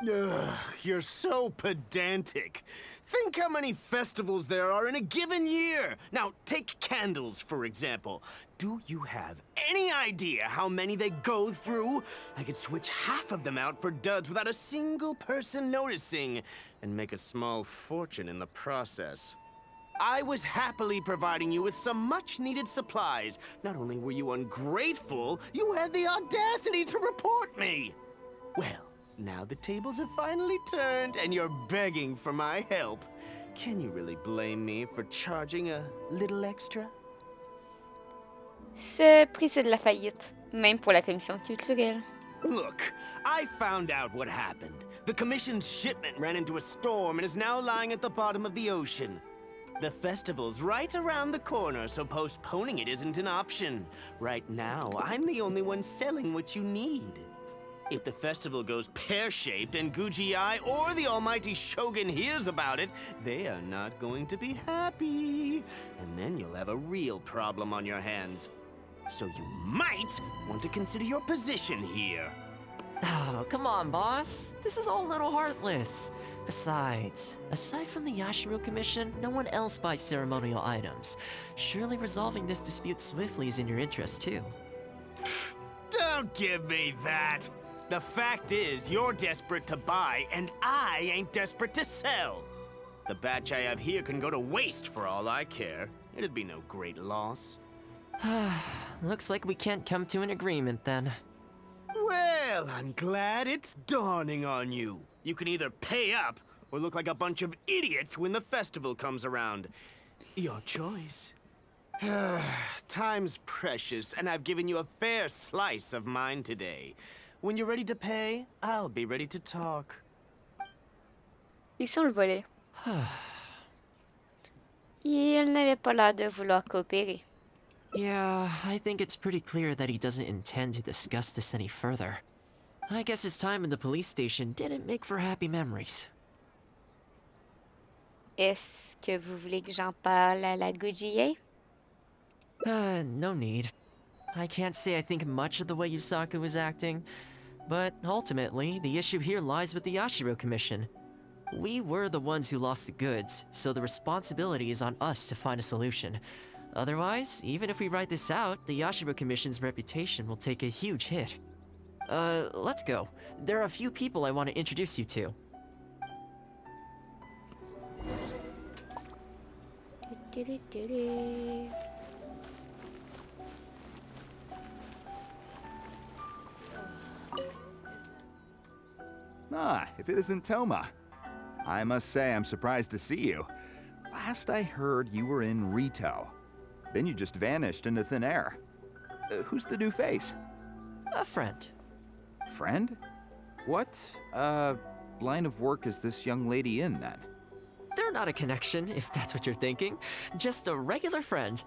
Ugh, you're so pedantic. Think how many festivals there are in a given year. Now, take candles, for example. Do you have any idea how many they go through? I could switch half of them out for duds without a single person noticing, and make a small fortune in the process. I was happily providing you with some much-needed supplies. Not only were you ungrateful, you had the audacity to report me. Well, now the tables have finally turned, and you're begging for my help. Can you really blame me for charging a little extra? Ce prix, c'est de la faillite, même pour la commission culturelle. Look, I found out what happened. The commission's shipment ran into a storm and is now lying at the bottom of the ocean. The festival's right around the corner, so postponing it isn't an option. Right now, I'm the only one selling what you need. If the festival goes pear-shaped and Guji-ai or the almighty Shogun hears about it, they are not going to be happy. And then you'll have a real problem on your hands. So you might want to consider your position here. Oh, come on, boss. This is all a little heartless. Besides, aside from the Yashiro Commission, no one else buys ceremonial items. Surely resolving this dispute swiftly is in your interest, too. Don't give me that! The fact is, you're desperate to buy, and I ain't desperate to sell. The batch I have here can go to waste for all I care. It'd be no great loss. Looks like we can't come to an agreement, then. Well, I'm glad it's dawning on you. You can either pay up, or look like a bunch of idiots when the festival comes around. Your choice. Time's precious, and I've given you a fair slice of mine today. When you're ready to pay, I'll be ready to talk. Ils sont le volet. Il n'avait pas l'air de vouloir coopérer. Yeah, I think it's pretty clear that he doesn't intend to discuss this any further. I guess his time in the police station didn't make for happy memories. Est-ce que vous voulez que j'en parle à la Guji-ai? No need. I can't say I think much of the way Yusaku was acting, but ultimately, the issue here lies with the Yashiro Commission. We were the ones who lost the goods, so the responsibility is on us to find a solution. Otherwise, even if we write this out, the Yashiro Commission's reputation will take a huge hit. Let's go. There are a few people I want to introduce you to. Ah, if it isn't Toma. I must say I'm surprised to see you. Last I heard, you were in Rito. Then you just vanished into thin air. Who's the new face? A friend. Friend? What, line of work is this young lady in, then? They're not a connection, if that's what you're thinking. Just a regular friend.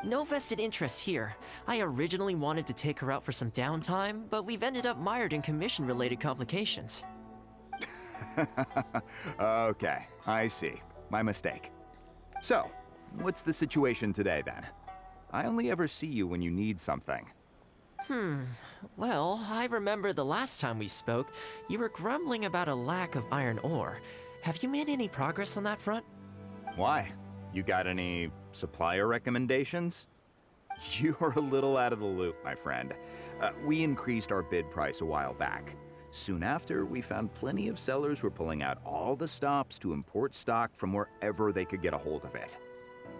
No vested interest here. I originally wanted to take her out for some downtime, but we've ended up mired in commission-related complications. Okay, I see. My mistake. So, what's the situation today then? I only ever see you when you need something. Well, I remember the last time we spoke, you were grumbling about a lack of iron ore. Have you made any progress on that front? Why? You got any supplier recommendations? You're a little out of the loop, my friend. We increased our bid price a while back. Soon after, we found plenty of sellers were pulling out all the stops to import stock from wherever they could get a hold of it.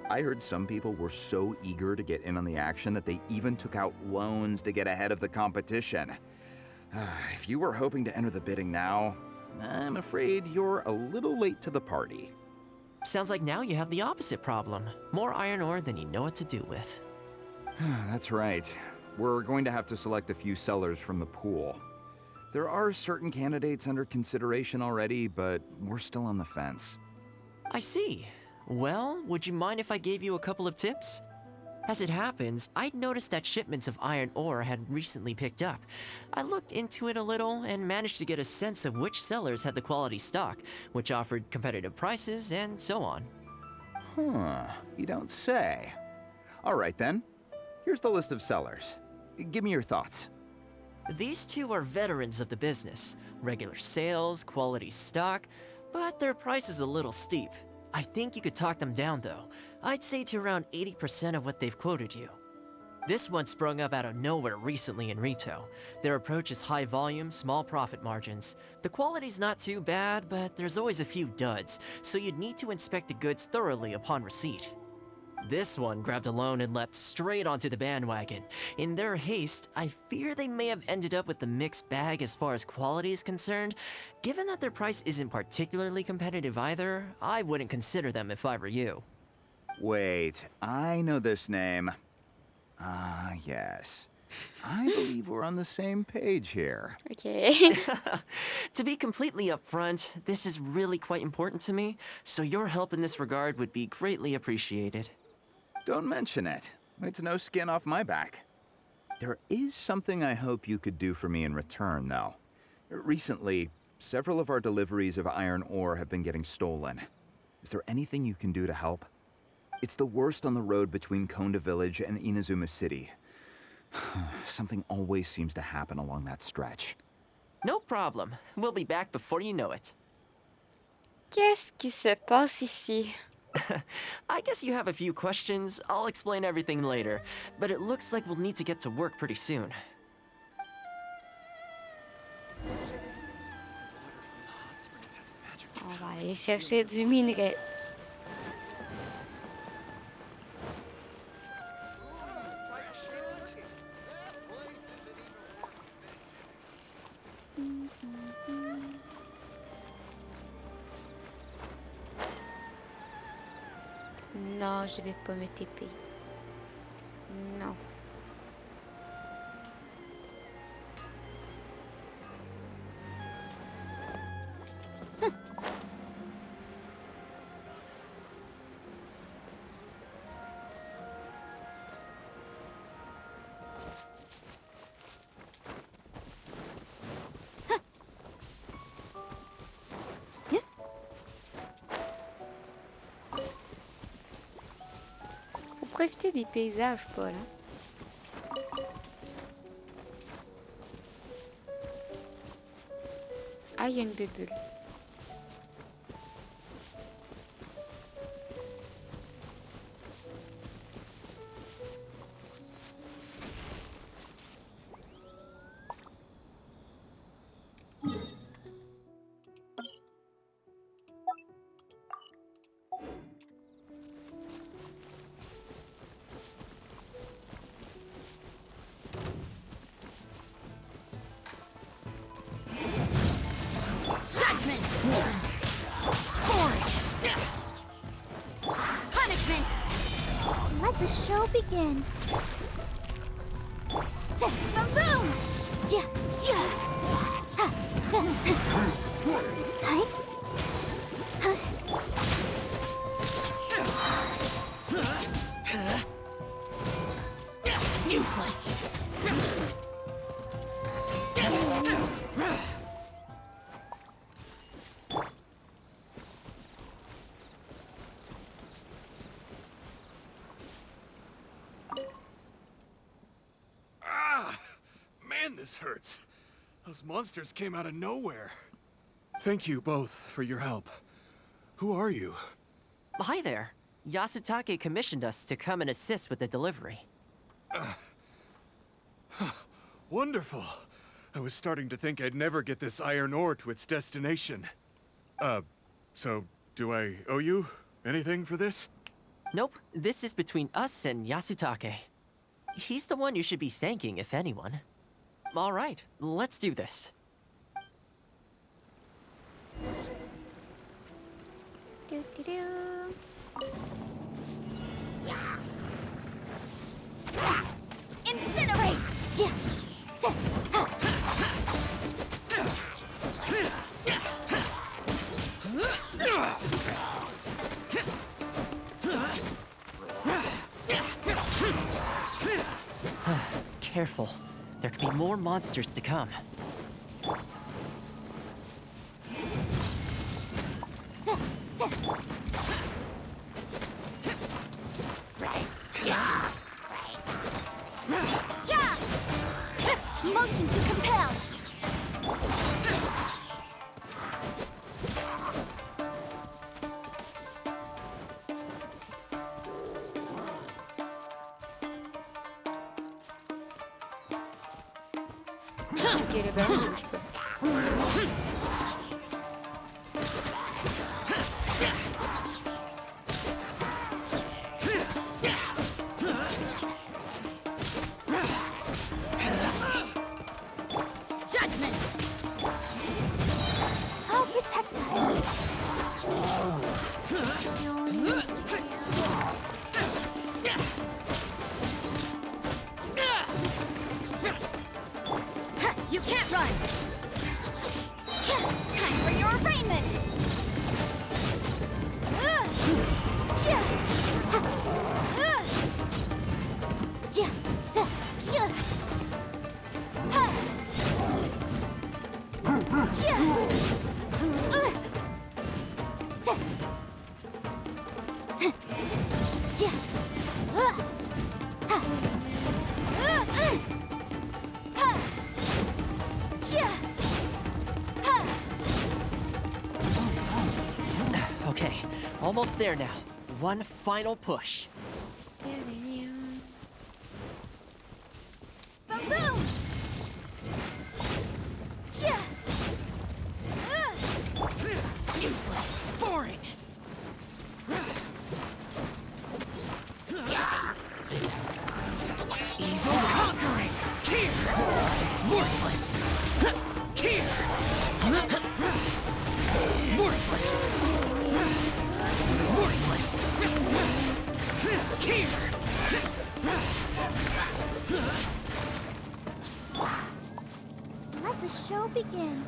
I heard some people were so eager to get in on the action that they even took out loans to get ahead of the competition. If you were hoping to enter the bidding now, I'm afraid you're a little late to the party. Sounds like now you have the opposite problem. More iron ore than you know what to do with. That's right. We're going to have to select a few sellers from the pool. There are certain candidates under consideration already, but we're still on the fence. I see. Well, would you mind if I gave you a couple of tips? As it happens, I'd noticed that shipments of iron ore had recently picked up. I looked into it a little and managed to get a sense of which sellers had the quality stock, which offered competitive prices, and so on. You don't say. All right then. Here's the list of sellers. Give me your thoughts. These two are veterans of the business. Regular sales, quality stock, but their price is a little steep. I think you could talk them down though. I'd say to around 80% of what they've quoted you. This one sprung up out of nowhere recently in retail. Their approach is high volume, small profit margins. The quality's not too bad, but there's always a few duds, so you'd need to inspect the goods thoroughly upon receipt. This one grabbed a loan and leapt straight onto the bandwagon. In their haste, I fear they may have ended up with the mixed bag as far as quality is concerned. Given that their price isn't particularly competitive either, I wouldn't consider them if I were you. Wait, I know this name. Yes. I believe we're on the same page here. Okay. To be completely upfront, this is really quite important to me, so your help in this regard would be greatly appreciated. Don't mention it. It's no skin off my back. There is something I hope you could do for me in return, though. Recently, several of our deliveries of iron ore have been getting stolen. Is there anything you can do to help? It's the worst on the road between Konda Village and Inazuma City. Something always seems to happen along that stretch. No problem. We'll be back before you know it. Qu'est-ce qui se passe ici? I guess you have a few questions. I'll explain everything later, but it looks like we'll need to get to work pretty soon. On va aller chercher du minerai. Non, je vais pas me TP. Non. Profiter des paysages, Paul. Hein? Ah, il y a une bubule. Let the show begin. Boom! Ja, ja. Ha, da. Hi. Useless. this hurts. Those monsters came out of nowhere. Thank you both for your help. Who are you? Hi there. Yasutake commissioned us to come and assist with the delivery. Wonderful. I was starting to think I'd never get this iron ore to its destination. So do I owe you anything for this? Nope, this is between us and Yasutake. He's the one you should be thanking, if anyone. All right, let's do this. Incinerate! Careful. There could be more monsters to come. Motion to compel! Ok, le ballon ne bouge pas. Judgment! I'll protect You can't run! Time for your arraignment! Okay, almost there now. One final push. Boom! Useless. Boring. Evil conquering. Here. Worthless. Here. Worthless. Worthless. Here. Let the show begin.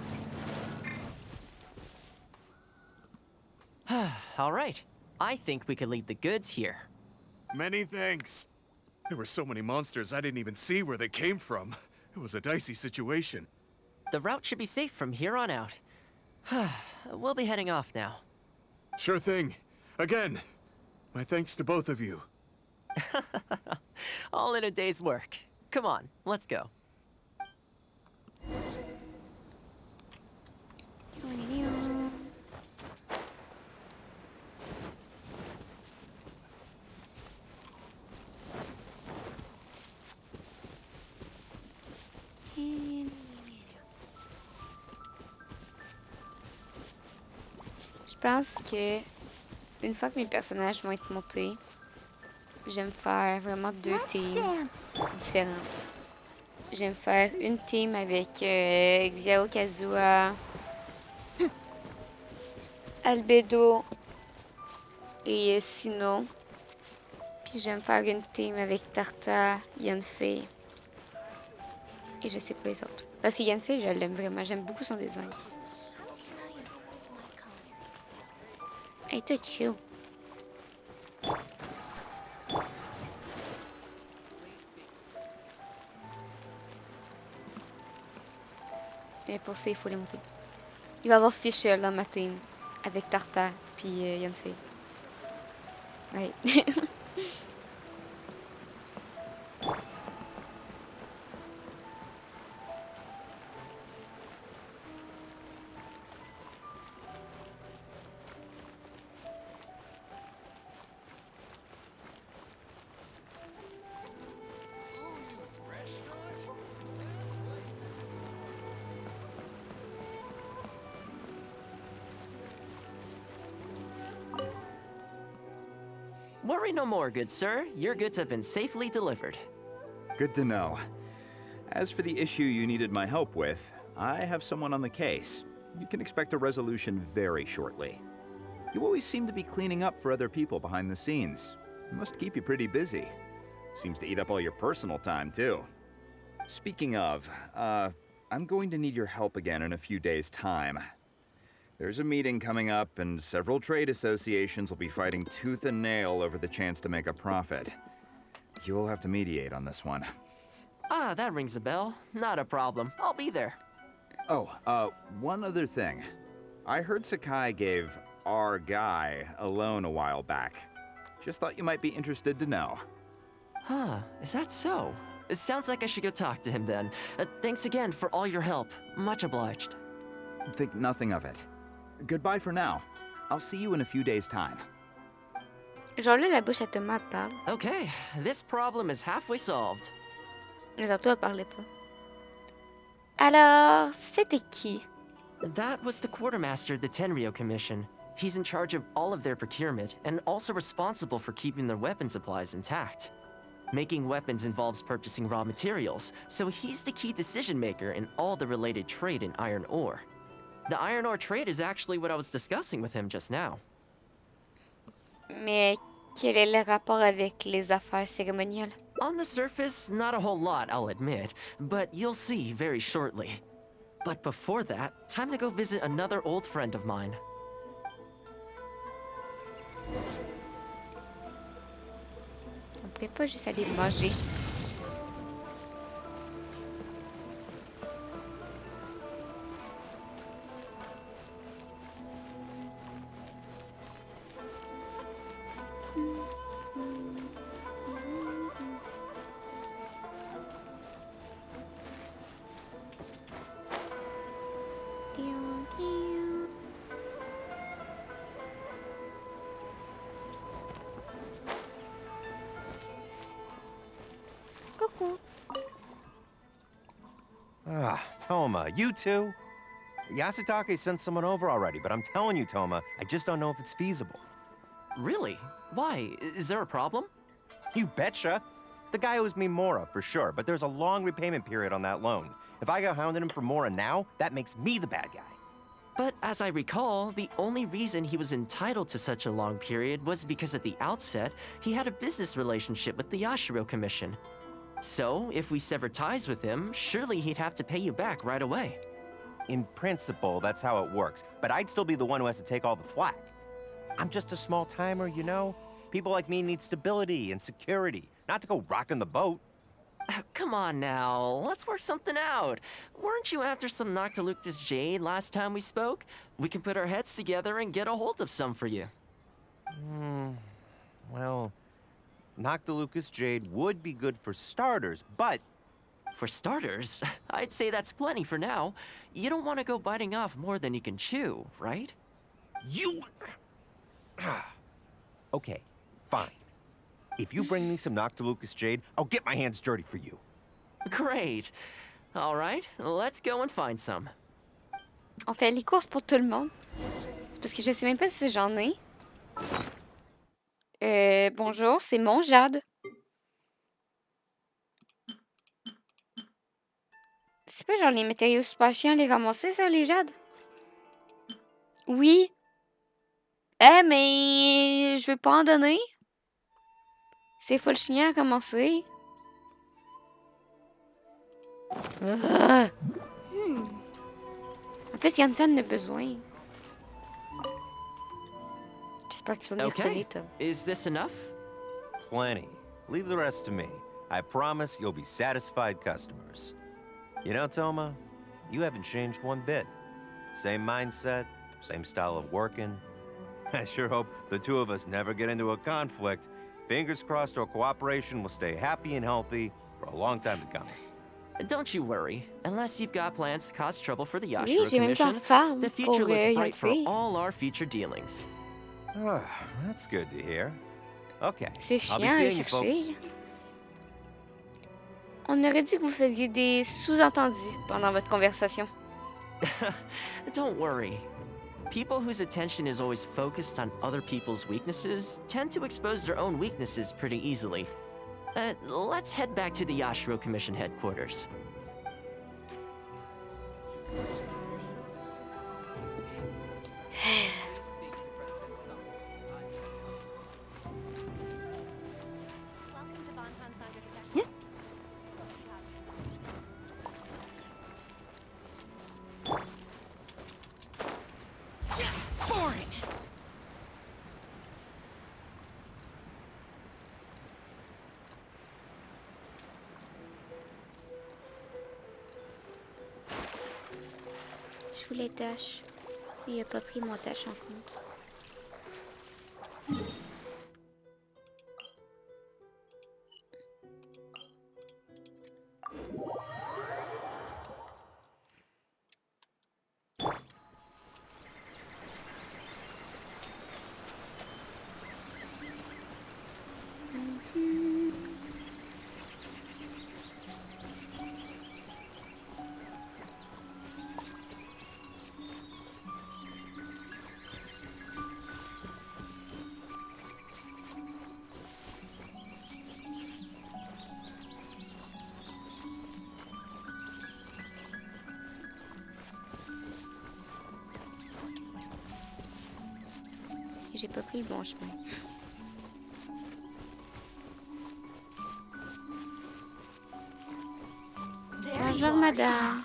All right. I think we could leave the goods here. Many thanks. There were so many monsters I didn't even see where they came from. It was a dicey situation. The route should be safe from here on out. We'll be heading off now. Sure thing. Again, my thanks to both of you. All in a day's work. Come on, let's go. Je pense que une fois que mes personnages vont être montés, je vais me faire vraiment deux teams différentes. Je vais me faire une team avec Xiao Kazuha, Albedo et Sino. Puis je vais me faire une team avec Tarta, Yanfei et je sais pas les autres. Parce que Yanfei, je l'aime vraiment. J'aime beaucoup son design. Hey, toi, chill. Et pour ça, il faut les monter. Il va y avoir Fisher dans ma team, avec Tarta, puis Yanfei. Ouais. Worry no more, good sir. Your goods have been safely delivered. Good to know. As for the issue you needed my help with, I have someone on the case. You can expect a resolution very shortly. You always seem to be cleaning up for other people behind the scenes. It must keep you pretty busy. Seems to eat up all your personal time, too. Speaking of, I'm going to need your help again in a few days' time. There's a meeting coming up, and several trade associations will be fighting tooth and nail over the chance to make a profit. You'll have to mediate on this one. Ah, that rings a bell. Not a problem. I'll be there. Oh, one other thing. I heard Sakai gave our guy a loan a while back. Just thought you might be interested to know. Huh, is that so? It sounds like I should go talk to him then. Thanks again for all your help. Much obliged. Think nothing of it. Goodbye for now. I'll see you in a few days' time. Genre là, la bouche à Thomas parle. Okay, this problem is halfway solved. Les autres, elle parlait pas. Alors, c'était qui? That was the quartermaster of the Tenryo Commission. He's in charge of all of their procurement and also responsible for keeping their weapon supplies intact. Making weapons involves purchasing raw materials, so he's the key decision maker in all the related trade in iron ore. The iron ore trade is actually what I was discussing with him just now. Mais quel est le rapport avec les affaires cérémoniales? On the surface, not a whole lot, I'll admit, but you'll see very shortly. But before that, time to go visit another old friend of mine. On pourrait pas juste aller manger. Coucou. Ah, Toma, you too? Yasutake sent someone over already, but I'm telling you, Toma, I just don't know if it's feasible. Really? Why? Is there a problem? You betcha. The guy owes me Mora, for sure, but there's a long repayment period on that loan. If I go hounding him for Mora now, that makes me the bad guy. But as I recall, the only reason he was entitled to such a long period was because at the outset, he had a business relationship with the Yashiro Commission. So, if we sever ties with him, surely he'd have to pay you back right away. In principle, that's how it works, but I'd still be the one who has to take all the flack. I'm just a small timer, you know? People like me need stability and security, not to go rocking the boat. Come on now, let's work something out. Weren't you after some Noctiluctus jade last time we spoke? We can put our heads together and get a hold of some for you. Well, Noctilucus jade would be good for starters, but... For starters, I'd say that's plenty for now. You don't want to go biting off more than you can chew, right? You... Okay, fine. If you bring me some Noctilucus jade, I'll get my hands dirty for you. Great. All right, let's go and find some. On fait les courses pour tout le monde. C'est parce que je sais même pas si j'en ai. Bonjour, c'est mon jade. C'est pas genre les matériaux super chiants à les ramasser, ça, les jades? Oui. Mais je veux pas en donner. C'est full chiant à commencer. En plus, Yann en a besoin. J'espère que tu vas m'y redonner, Tom. Is this enough? Plenty. Leave the rest to me. I promise you'll be satisfied customers. You know, Toma, you haven't changed one bit. Same mindset, same style of working. I sure hope the two of us never get into a conflict. Fingers crossed our cooperation will stay happy and healthy for a long time to come. Don't you worry. Unless you've got plans to cause trouble for the Yashiro Oui, j'ai même Commission, pas femme the future pour looks bright for Yann. all our future dealings. That's good to hear. Okay, C'est I'll be chiant à aller seeing you folks. chercher. On aurait dit que vous faisiez des sous-entendus pendant votre conversation. Don't worry. People whose attention is always focused on other people's weaknesses tend to expose their own weaknesses pretty easily. Let's head back to the Yashiro Commission headquarters. Je voulais dash. Il a pas pris mon dash en compte. J'ai pas pris le bon chemin. Bonjour, madame.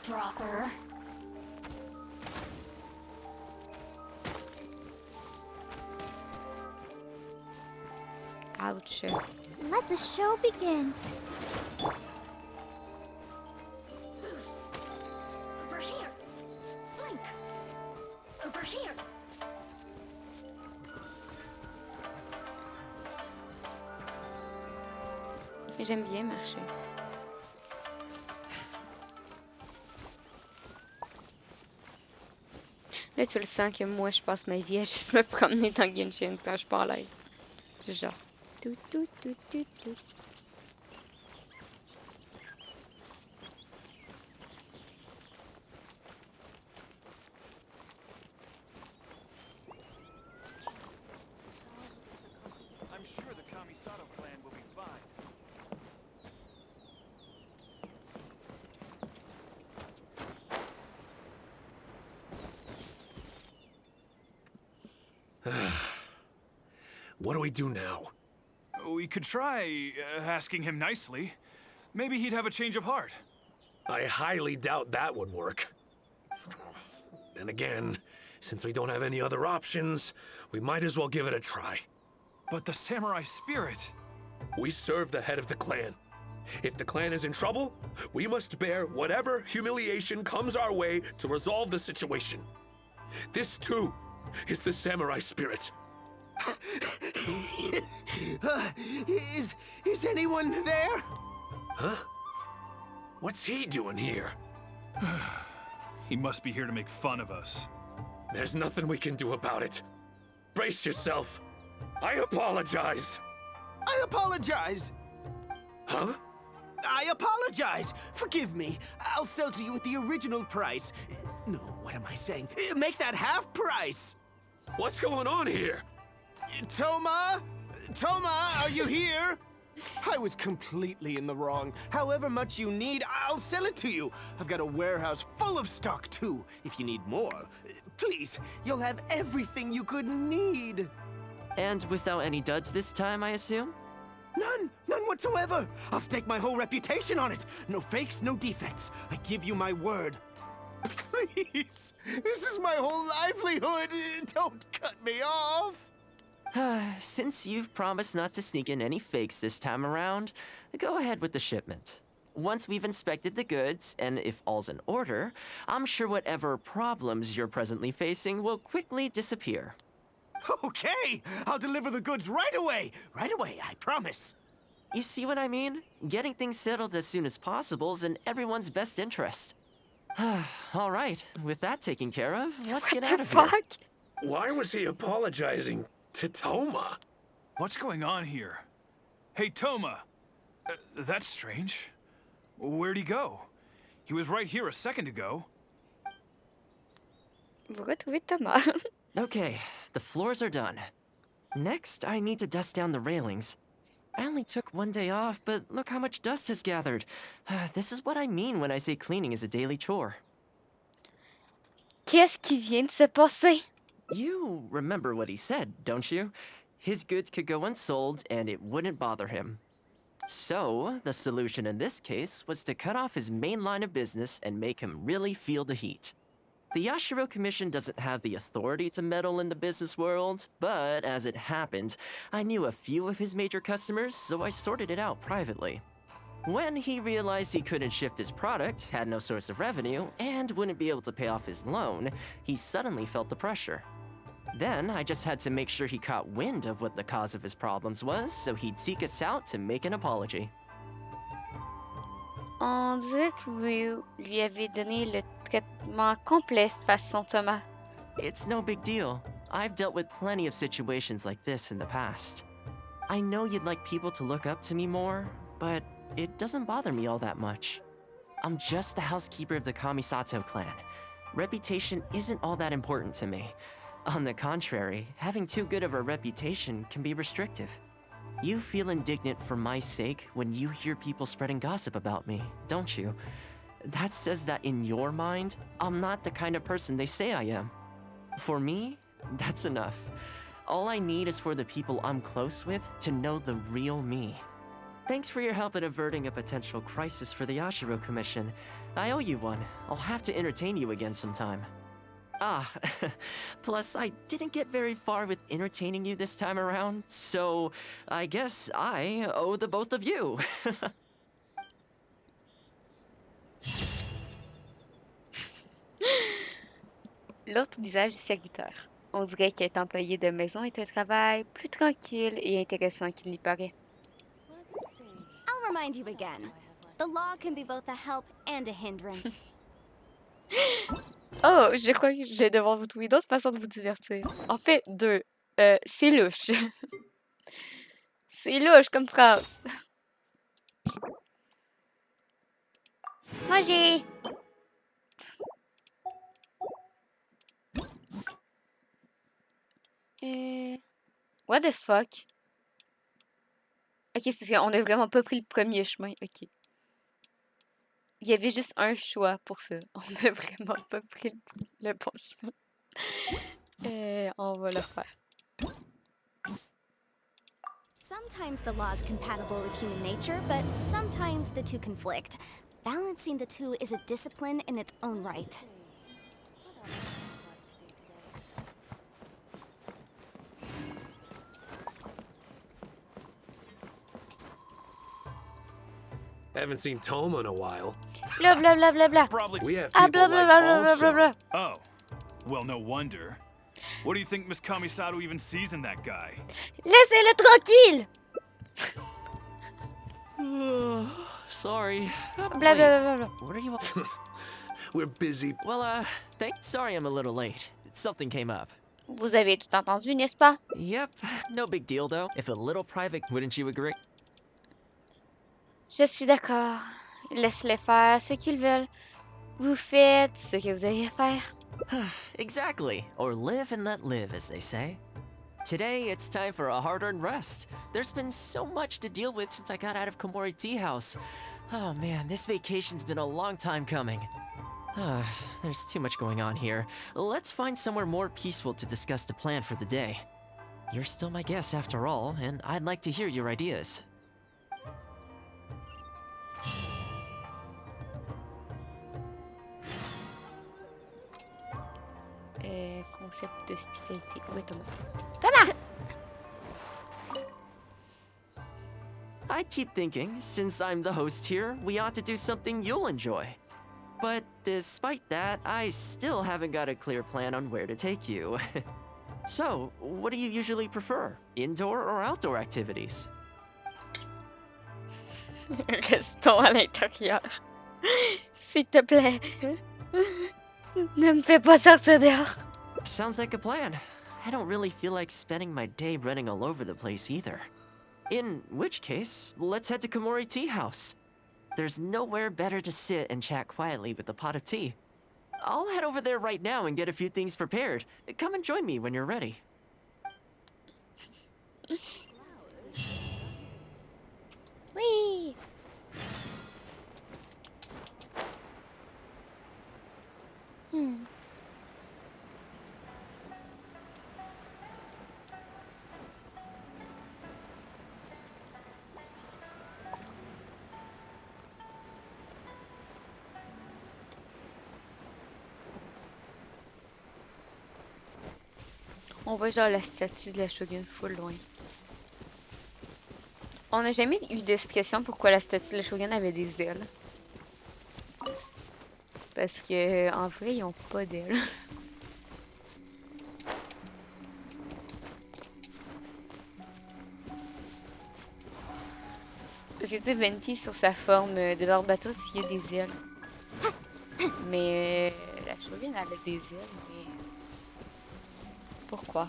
Ouch. Let the show begin. Over here. Blink. Over here. J'aime bien marcher. Là, tu le sens que moi, je passe ma vie à juste me promener dans Genshin quand je parle live. Genre. Tout, tout, tout, tout, tout. I'm sure the Kamisato clan will be fine. What do we do now? We could try asking him nicely. Maybe he'd have a change of heart. I highly doubt that would work. And again, since we don't have any other options, we might as well give it a try. But the samurai spirit... We serve the head of the clan. If the clan is in trouble, we must bear whatever humiliation comes our way to resolve the situation. This, too, is the samurai spirit. Is anyone there? Huh? What's he doing here? He must be here to make fun of us. There's nothing we can do about it. Brace yourself. I apologize. I apologize. Huh? I apologize. Forgive me. I'll sell to you at the original price. No, what am I saying? Make that half price. What's going on here? Toma? Toma, are you here? I was completely in the wrong. However much you need, I'll sell it to you. I've got a warehouse full of stock, too, if you need more. Please, you'll have everything you could need. And without any duds this time, I assume? None whatsoever. I'll stake my whole reputation on it. No fakes, no defects. I give you my word. Please, this is my whole livelihood. Don't cut me off. Since you've promised not to sneak in any fakes this time around, go ahead with the shipment. Once we've inspected the goods, and if all's in order, I'm sure whatever problems you're presently facing will quickly disappear. Okay, I'll deliver the goods right away. Right away, I promise. You see what I mean? Getting things settled as soon as possible is in everyone's best interest. All right, with that taken care of, let's get out of here. Why was he apologizing to Toma? What's going on here? Hey, Toma! That's strange. Where'd he go? He was right here a second ago. Vous retrouvez Thomas. Okay, the floors are done. Next, I need to dust down the railings. I only took one day off, but look how much dust has gathered. This is what I mean when I say cleaning is a daily chore. Qu'est-ce qui vient de se passer? You remember what he said, don't you? His goods could go unsold and it wouldn't bother him. So, the solution in this case was to cut off his main line of business and make him really feel the heat. The Yashiro Commission doesn't have the authority to meddle in the business world, but as it happened, I knew a few of his major customers, so I sorted it out privately. When he realized he couldn't shift his product, had no source of revenue, and wouldn't be able to pay off his loan, he suddenly felt the pressure. Then, I just had to make sure he caught wind of what the cause of his problems was, so he'd seek us out to make an apology. On dirait que vous lui avez donné le traitement complet façon Thomas. It's no big deal. I've dealt with plenty of situations like this in the past. I know you'd like people to look up to me more, but it doesn't bother me all that much. I'm just the housekeeper of the Kamisato clan. Reputation isn't all that important to me. On the contrary, having too good of a reputation can be restrictive. You feel indignant for my sake when you hear people spreading gossip about me, don't you? That says that in your mind, I'm not the kind of person they say I am. For me, that's enough. All I need is for the people I'm close with to know the real me. Thanks for your help in averting a potential crisis for the Yashiro Commission. I owe you one. I'll have to entertain you again sometime. Ah, plus I didn't get very far with entertaining you this time around, so I guess I owe the both of you. L'autre visage du serviteur. On dirait qu'être employé de maison est un travail plus tranquille et intéressant qu'il n'y paraît. I'll remind you again. The law can be both a help and a hindrance. Oh, je crois que je vais devoir vous trouver d'autres façons de vous divertir. En fait, deux. C'est louche. C'est louche comme phrase. Moi j'ai... What the fuck? Ok, c'est parce qu'on a vraiment pas pris le premier chemin. Ok. Il y avait juste un choix pour ça. On a vraiment pas pris le bon chemin. On va le refaire. Sometimes the law is compatible with human nature, but sometimes the two conflict. Balancing the two is a discipline in its own right. Haven't seen Toma in a while. Blah blah blah blah blah. Probably. We have Ah, people blah blah like blah blah also. blah blah. Oh, well, no wonder. What do you think Miss Kamisato even sees in that guy? Laissez-le tranquille! Sorry. Blah blah blah blah. What are you... We're busy. Well, sorry I'm a little late. Something came up. Vous avez tout entendu, n'est-ce pas? Yep, no big deal though. If a little private, wouldn't you agree? Je suis d'accord. Laisse-les faire ce qu'ils veulent. Vous faites ce que vous avez à faire. Exactly. Or live and let live, as they say. Today, it's time for a hard-earned rest. There's been so much to deal with since I got out of Komori Tea House. Oh man, this vacation's been a long time coming. There's too much going on here. Let's find somewhere more peaceful to discuss the plan for the day. You're still my guest after all, and I'd like to hear your ideas. Concept d'hospitalité. Où est Thomas? Thomas! I keep thinking, since I'm the host here, we ought to do something you'll enjoy. But despite that, I still haven't got a clear plan on where to take you. So, what do you usually prefer? Indoor or outdoor activities? Restons à l'intérieur. S'il te plaît. Ne me fais pas sortir dehors. Sounds like a plan. I don't really feel like spending my day running all over the place either. In which case, let's head to Komori Tea House. There's nowhere better to sit and chat quietly with a pot of tea. I'll head over there right now and get a few things prepared. Come and join me when you're ready. Oui. On voit genre la statue de la Shogun full loin. On n'a jamais eu d'explication pourquoi la statue de la Shogun avait des ailes. Parce que en vrai, ils ont pas d'ailes. Parce que tu sais, Venti sur sa forme de leur bateau, il y a des ailes. Mais la Shogun, elle a des ailes, mais pourquoi?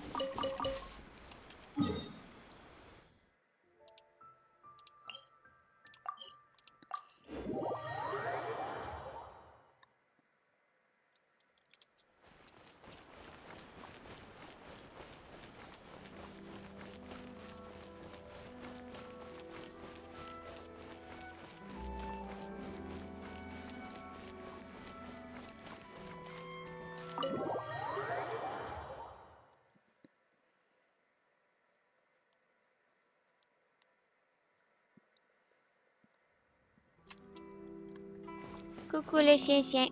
Coucou le chien-chien.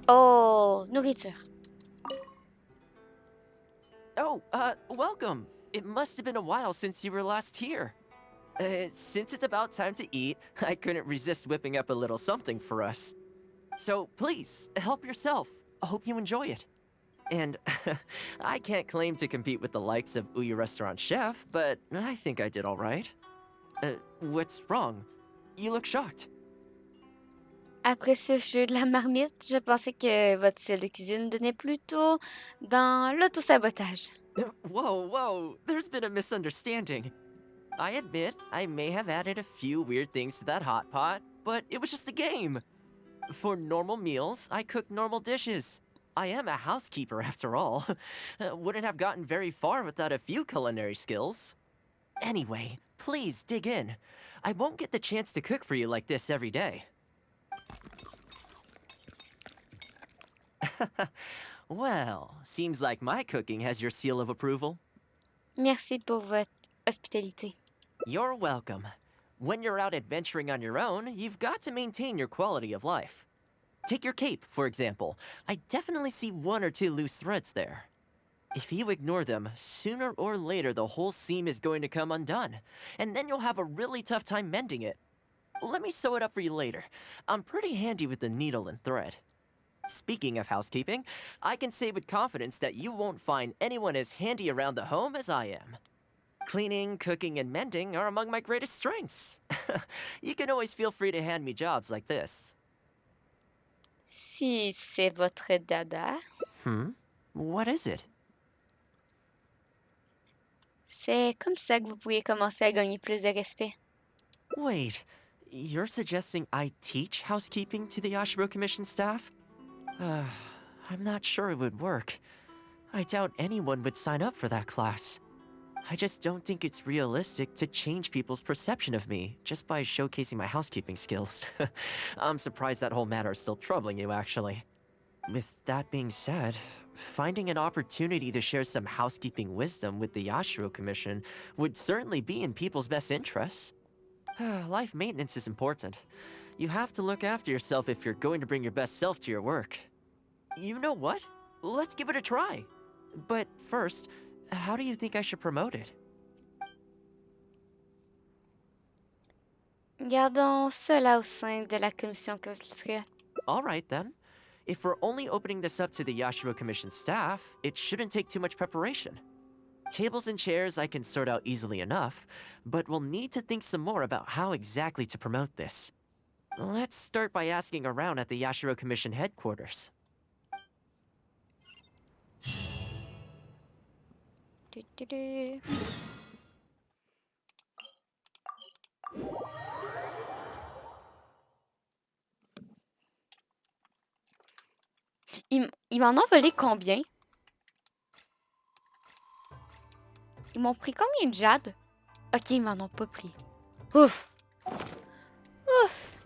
Oh, nourriture. Oh, welcome. It must have been a while since you were last here. Since it's about time to eat, I couldn't resist whipping up a little something for us. So please, help yourself. I hope you enjoy it. And I can't claim to compete with the likes of Ouya Restaurant Chef, but I think I did all right. What's wrong? You look shocked. Après ce jeu de la marmite, je pensais que votre style de cuisine donnait plutôt dans l'autosabotage. Whoa, there's been a misunderstanding. I admit, I may have added a few weird things to that hot pot, but it was just a game. For normal meals, I cook normal dishes. I am a housekeeper after all. Wouldn't have gotten very far without a few culinary skills. Anyway, please dig in. I won't get the chance to cook for you like this every day. Well, seems like my cooking has your seal of approval. Merci pour votre hospitalité. You're welcome. When you're out adventuring on your own, you've got to maintain your quality of life. Take your cape, for example. I definitely see one or two loose threads there. If you ignore them, sooner or later the whole seam is going to come undone, and then you'll have a really tough time mending it. Let me sew it up for you later. I'm pretty handy with the needle and thread. Speaking of housekeeping, I can say with confidence that you won't find anyone as handy around the home as I am. Cleaning, cooking, and mending are among my greatest strengths. You can always feel free to hand me jobs like this. Si c'est votre dada. What is it? C'est comme ça que vous pourriez commencer à gagner plus de respect. Wait, you're suggesting I teach housekeeping to the Yashiro Commission staff? I'm not sure it would work. I doubt anyone would sign up for that class. I just don't think it's realistic to change people's perception of me just by showcasing my housekeeping skills. I'm surprised that whole matter is still troubling you, actually. With that being said, finding an opportunity to share some housekeeping wisdom with the Yashiro Commission would certainly be in people's best interests. Life maintenance is important. You have to look after yourself if you're going to bring your best self to your work. You know what? Let's give it a try. But first, how do you think I should promote it? Gardons cela au sein de la commission culturelle. All right, then. If we're only opening this up to the Yashiro Commission staff, it shouldn't take too much preparation. Tables and chairs I can sort out easily enough, but we'll need to think some more about how exactly to promote this. Let's start by asking around at the Yashiro Commission headquarters. Ils m'en ont volé combien? Ils m'ont pris combien de jade? Ok, ils m'en ont pas pris. Ouf! Ouf!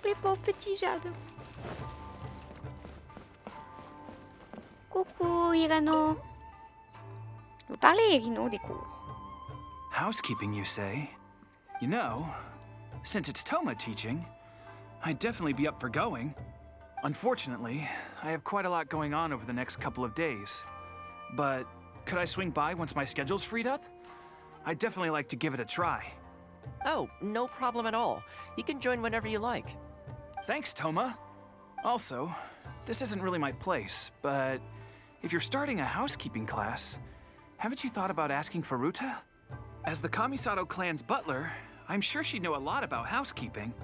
Les pauvres petits jades. Coucou, Irano. Vous parlez, Irino, des cours. Housekeeping, you say? You know, since it's Toma teaching, I'd definitely be up for going. Unfortunately, I have quite a lot going on over the next couple of days. But could I swing by once my schedule's freed up? I'd definitely like to give it a try. Oh, no problem at all. You can join whenever you like. Thanks, Toma. Also, this isn't really my place, but if you're starting a housekeeping class, haven't you thought about asking for Ruta? As the Kamisato clan's butler, I'm sure she'd know a lot about housekeeping.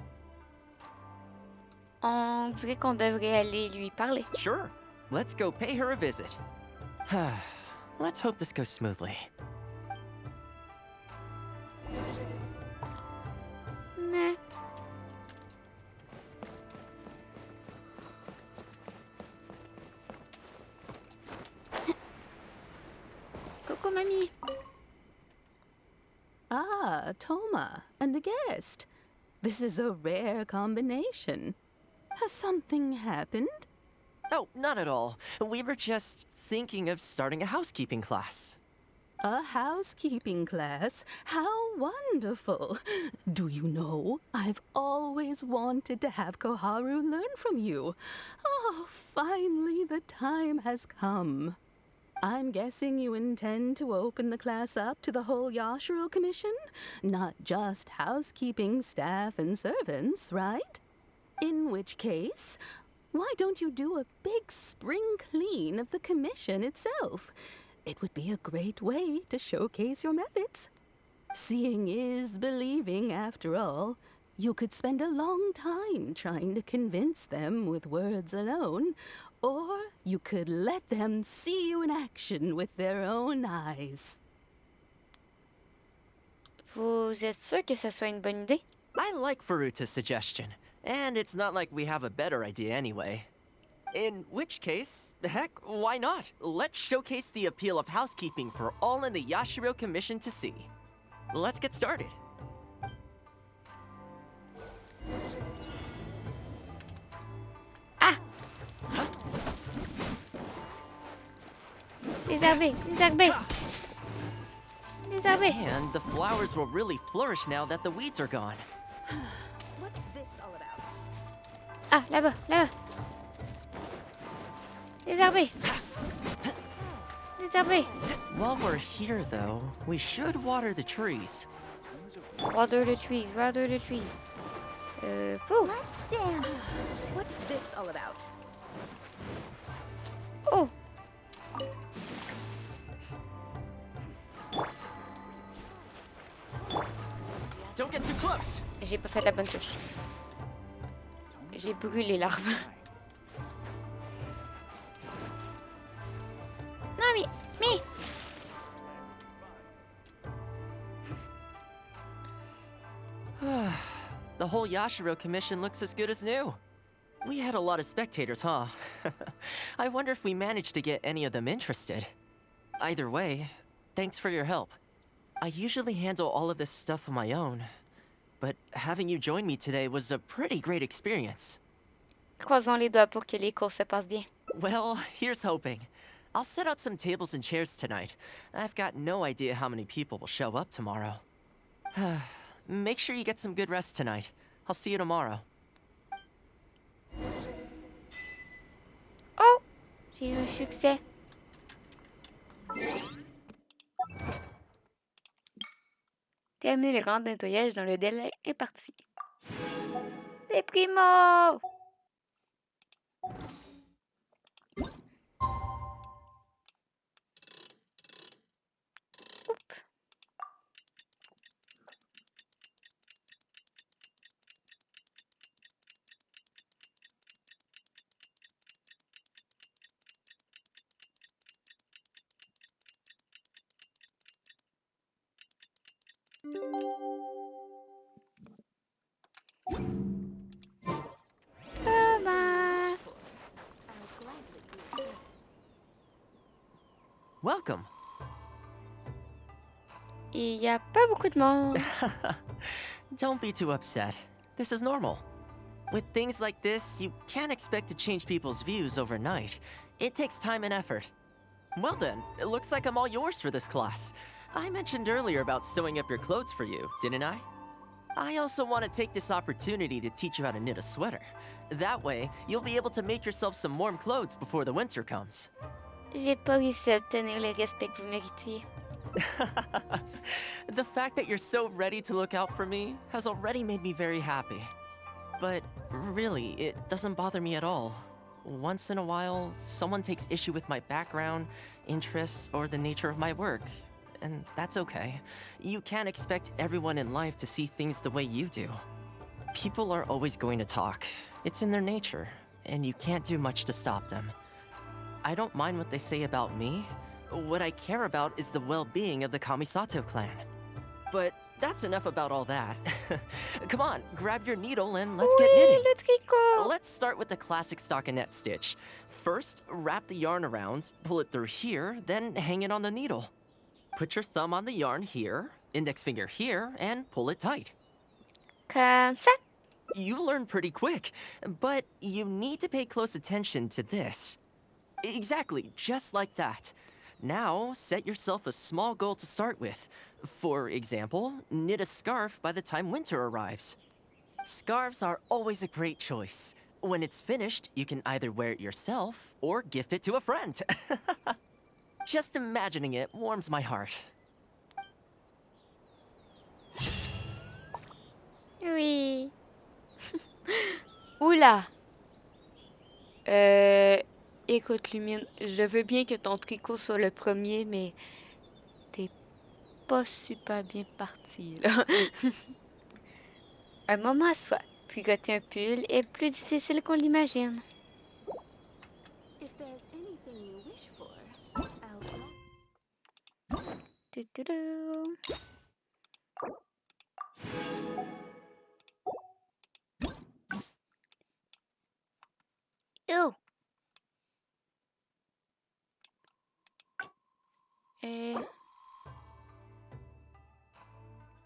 On dirait qu'on devrait aller lui parler. Sure. Let's go pay her a visit. Let's hope this goes smoothly. Mais... Coucou, mamie. Ah, Toma, and a guest. This is a rare combination. Has something happened? Oh, not at all. We were just thinking of starting a housekeeping class. A housekeeping class? How wonderful! Do you know, I've always wanted to have Koharu learn from you. Oh, finally the time has come. I'm guessing you intend to open the class up to the whole Yashiro Commission? Not just housekeeping staff and servants, right? In which case, why don't you do a big spring clean of the commission itself? It would be a great way to showcase your methods. Seeing is believing, after all. You could spend a long time trying to convince them with words alone, or you could let them see you in action with their own eyes. Vous êtes sûr que ce soit une bonne idée? I like Furuta's suggestion, and it's not like we have a better idea anyway. In which case, heck, why not? Let's showcase the appeal of housekeeping for all in the Yashiro Commission to see. Let's get started. Ah! Désherbé, désherbé. Désherbé. And the flowers will really flourish now that the weeds are gone. What's this all about? Ah, là-bas, là-bas. Désherbé. Désherbé. While we're here, though, we should water the trees. Water the trees, water the trees. Whew. Let's dance. What's this all about? Oh! Don't get too close. J'ai pas fait la bonne touche. J'ai brûlé l'arbre. Non, mais... The whole Yashiro Commission looks as good as new. We had a lot of spectators, huh? I wonder if we managed to get any of them interested. Either way, thanks for your help. I usually handle all of this stuff on my own, but having you join me today was a pretty great experience. Croisons les doigts pour que les cours se passent bien. Well, here's hoping. I'll set out some tables and chairs tonight. I've got no idea how many people will show up tomorrow. Make sure you get some good rest tonight. I'll see you tomorrow. Oh! J'ai eu un succès. Terminer les rangs de nettoyage dans le délai imparti. Les primos! Thomas! welcome. Il y a pas beaucoup de monde. Don't be too upset. This is normal. With things like this, you can't expect to change people's views overnight. It takes time and effort. Well then, it looks like I'm all yours for this class. I mentioned earlier about sewing up your clothes for you, didn't I? I also want to take this opportunity to teach you how to knit a sweater. That way, you'll be able to make yourself some warm clothes before the winter comes. J'ai pas réussi à obtenir le respect que vous méritiez. The fact that you're so ready to look out for me has already made me very happy. But really, it doesn't bother me at all. Once in a while, someone takes issue with my background, interests, or the nature of my work. And that's okay. You can't expect everyone in life to see things the way you do. People are always going to talk. It's in their nature, and you can't do much to stop them. I don't mind what they say about me. What I care about is the well-being of the Kamisato clan. But that's enough about all that. Come on, grab your needle and let's get knitting. Le tricot. Let's start with the classic stockinette stitch. First, wrap the yarn around, pull it through here, then hang it on the needle. Put your thumb on the yarn here, index finger here, and pull it tight. Comme ça. You learn pretty quick, but you need to pay close attention to this. Exactly, just like that. Now, set yourself a small goal to start with. For example, knit a scarf by the time winter arrives. Scarves are always a great choice. When it's finished, you can either wear it yourself or gift it to a friend. Just imagining it warms my heart. Oui. Oula. Écoute, Lumine, je veux bien que ton tricot soit le premier, mais t'es pas super bien parti, là. Un moment soit, tricoter un pull est plus difficile qu'on l'imagine. Tududou. Oh.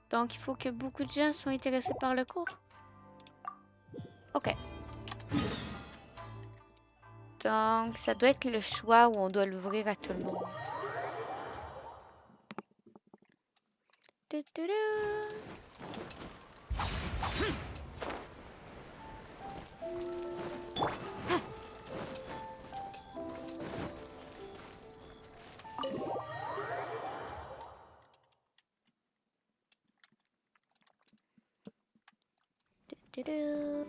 Donc, il faut que beaucoup de gens soient intéressés par le cours. OK. Donc, ça doit être le choix où on doit l'ouvrir à tout le monde. Tududou. Tududou.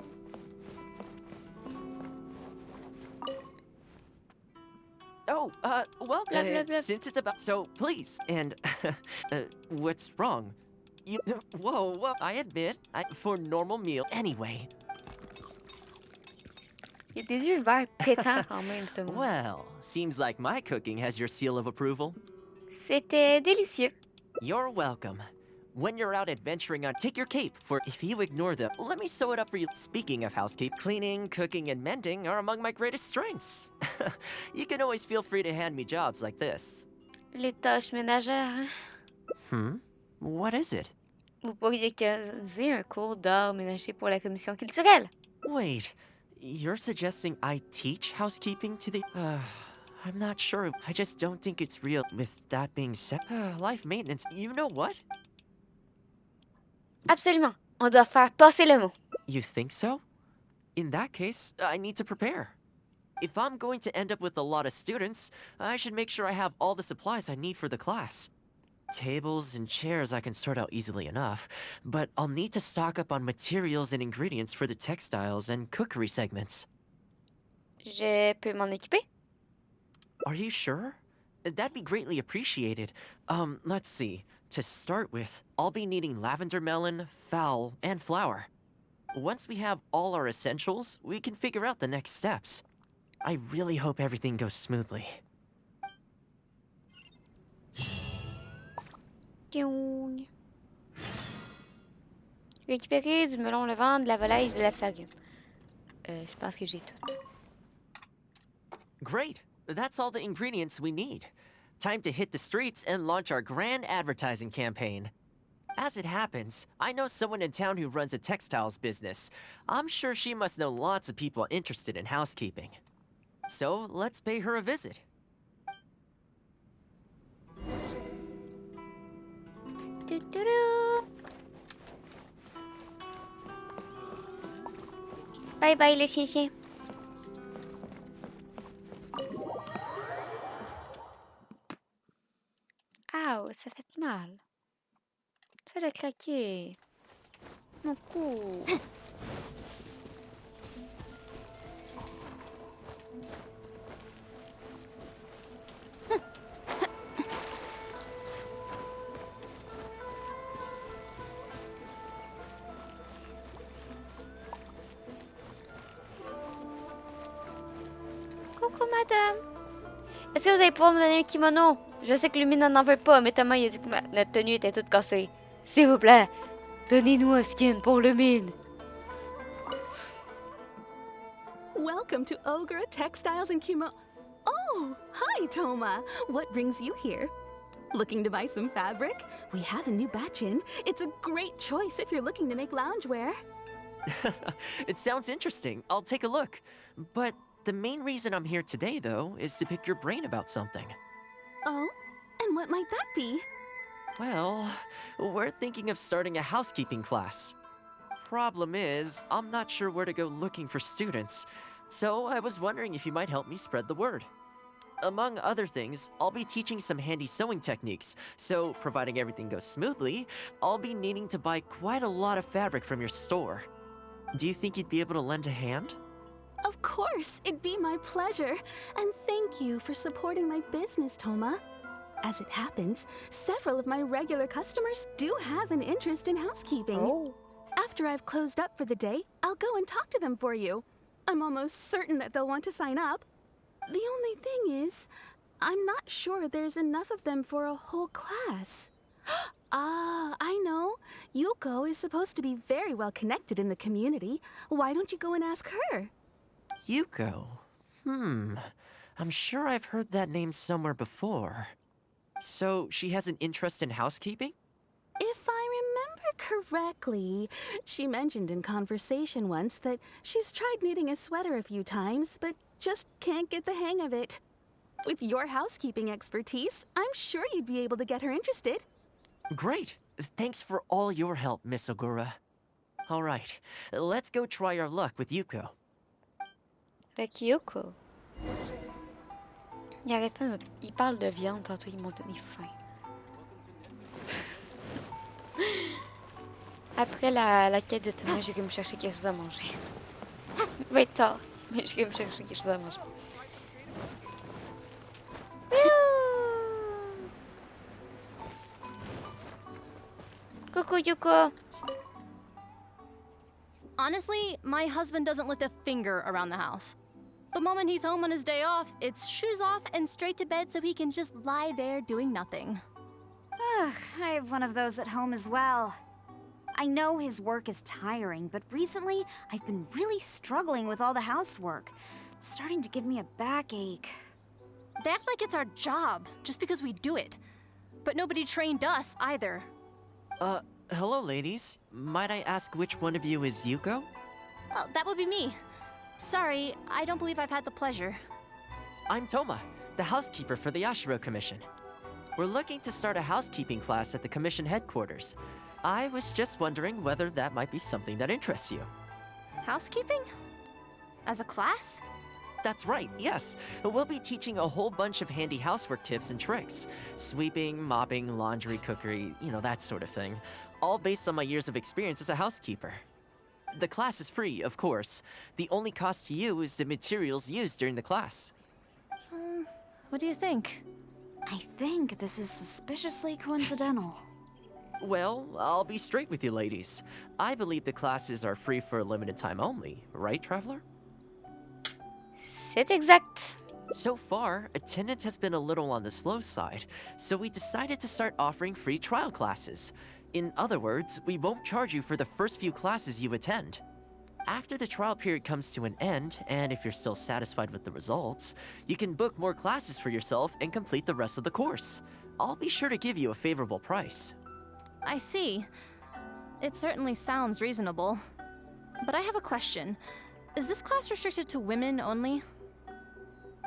Oh, well, Blah, blah, blah. since it's about... So, please, and... what's wrong? You... Whoa, I admit, for normal meal... Anyway. Il y a des yeux verts pétants quand même, tout le monde. Well, seems like my cooking has your seal of approval. C'était délicieux. You're welcome. When you're out adventuring on, take your cape, for if you ignore them, let me sew it up for you. Speaking of housekeeping, cleaning, cooking, and mending are among my greatest strengths. You can always feel free to hand me jobs like this. Les tâches ménagères, hein? What is it? Vous pourriez organiser un cours d'art ménager pour la commission culturelle. Wait, you're suggesting I teach housekeeping to the... I'm not sure. I just don't think it's real. With that being said, life maintenance, you know what? Absolument. On doit faire passer le mot. You think so? In that case, I need to prepare. If I'm going to end up with a lot of students, I should make sure I have all the supplies I need for the class. Tables and chairs I can sort out easily enough, but I'll need to stock up on materials and ingredients for the textiles and cookery segments. Je peux m'en occuper? Are you sure? That'd be greatly appreciated. Let's see. To start with, I'll be needing lavender melon, fowl, and flour. Once we have all our essentials, we can figure out the next steps. I really hope everything goes smoothly. Récupérer du melon levant, de la volaille et de la farine. Je pense que j'ai tout. Great! That's all the ingredients we need. time to hit the streets and launch our grand advertising campaign. As it happens, I know someone in town who runs a textiles business. I'm sure she must know lots of people interested in housekeeping. So let's pay her a visit. Bye bye le chien-chien. Ouh, ça fait mal. Ça l'a claqué. Mon cou. Coucou madame. Est-ce que vous allez pouvoir me donner un kimono? Je sais que Lumine n'en veut pas, mais Thomas il a dit que notre tenue était toute cassée. S'il vous plaît, donnez-nous un skin pour Lumine. Welcome to Ogre Textiles and Kimo. Oh, hi, Toma. What brings you here? Looking to buy some fabric? We have a new batch in. It's a great choice if you're looking to make loungewear. It sounds interesting. I'll take a look. But the main reason I'm here today, though, is to pick your brain about something. Oh? And what might that be? Well, we're thinking of starting a housekeeping class. Problem is, I'm not sure where to go looking for students, so I was wondering if you might help me spread the word. Among other things, I'll be teaching some handy sewing techniques, so providing everything goes smoothly, I'll be needing to buy quite a lot of fabric from your store. Do you think you'd be able to lend a hand? Of course, it'd be my pleasure. And thank you for supporting my business, Toma. As it happens, several of my regular customers do have an interest in housekeeping. Oh. After I've closed up for the day, I'll go and talk to them for you. I'm almost certain that they'll want to sign up. The only thing is, I'm not sure there's enough of them for a whole class. Ah, I know. Yuko is supposed to be very well connected in the community. Why don't you go and ask her? Yuko? I'm sure I've heard that name somewhere before. So, she has an interest in housekeeping? If I remember correctly, she mentioned in conversation once that she's tried knitting a sweater a few times, but just can't get the hang of it. With your housekeeping expertise, I'm sure you'd be able to get her interested. Great! Thanks for all your help, Miss Ogura. Alright, let's go try our luck with Yuko. Avec Yuko. Il arrête pas de me... Il parle de viande, tantôt il m'a donné faim. Après la quête de Thomas, j'irai me chercher quelque chose à manger. Il va être tard, mais j'irai me chercher quelque chose à manger. Coucou Yuko. Honestly, my husband doesn't lift a finger around the house. The moment he's home on his day off, it's shoes off and straight to bed so he can just lie there doing nothing. Ugh, I have one of those at home as well. I know his work is tiring, but recently I've been really struggling with all the housework. It's starting to give me a backache. They act like it's our job, just because we do it. But nobody trained us either. Hello ladies. Might I ask which one of you is Yuko? Well, that would be me. Sorry, I don't believe I've had the pleasure. I'm Toma, the housekeeper for the Yashiro Commission. We're looking to start a housekeeping class at the Commission headquarters. I was just wondering whether that might be something that interests you. Housekeeping? As a class? That's right, yes. We'll be teaching a whole bunch of handy housework tips and tricks. Sweeping, mopping, laundry, cookery, that sort of thing. All based on my years of experience as a housekeeper. The class is free, of course. The only cost to you is the materials used during the class. What do you think? I think this is suspiciously coincidental. Well, I'll be straight with you ladies. I believe the classes are free for a limited time only, right, Traveler? C'est exact. So far, attendance has been a little on the slow side, so we decided to start offering free trial classes. In other words, we won't charge you for the first few classes you attend. After the trial period comes to an end, and if you're still satisfied with the results, you can book more classes for yourself and complete the rest of the course. I'll be sure to give you a favorable price. I see. It certainly sounds reasonable. But I have a question. Is this class restricted to women only?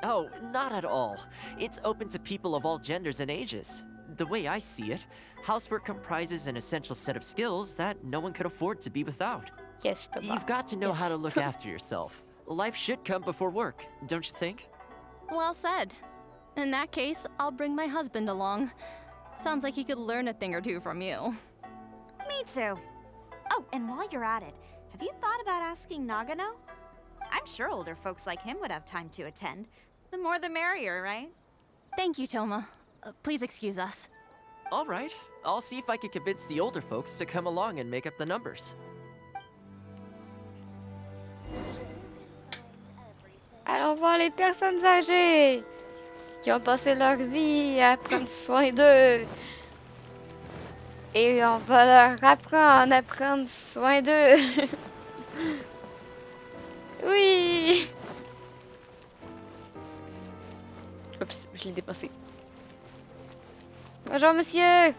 Oh, not at all. It's open to people of all genders and ages. The way I see it, housework comprises an essential set of skills that no one could afford to be without. Yes, You've got to know how to look after yourself. Life should come before work, don't you think? Well said. In that case, I'll bring my husband along. Sounds like he could learn a thing or two from you. Me too. Oh, and while you're at it, have you thought about asking Nagano? I'm sure older folks like him would have time to attend. The more the merrier, right? Thank you, Toma. Please excuse us. All right. I'll see if I can convince the older folks to come along and make up the numbers. Allons voir les personnes âgées qui ont passé leur vie à prendre soin d'eux. Et on va leur apprendre à prendre soin d'eux. Oui! Oups, je l'ai dépassé. Bonjour, monsieur!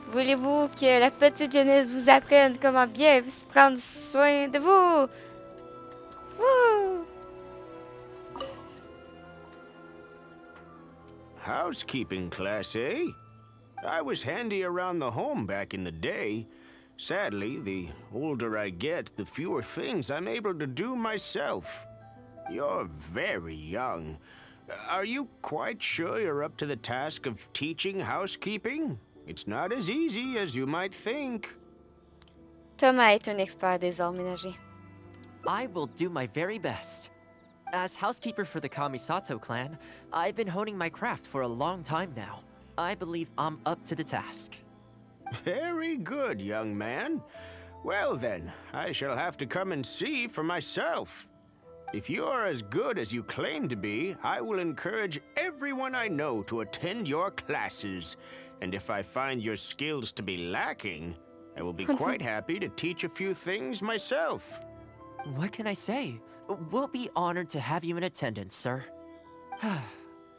Voulez-vous que la petite jeunesse vous apprenne comment bien prendre soin de vous? Woo! Housekeeping class, eh? I was handy around the home back in the day. Sadly, the older I get, the fewer things I'm able to do myself. You're very young. Are you quite sure you're up to the task of teaching housekeeping? It's not as easy as you might think. Thomas est un expert des arts ménagers. I will do my very best. As housekeeper for the Kamisato clan, I've been honing my craft for a long time now. I believe I'm up to the task. Very good, young man. Well then, I shall have to come and see for myself. If you are as good as you claim to be, I will encourage everyone I know to attend your classes. And if I find your skills to be lacking, I will be quite happy to teach a few things myself. What can I say? We'll be honored to have you in attendance, sir.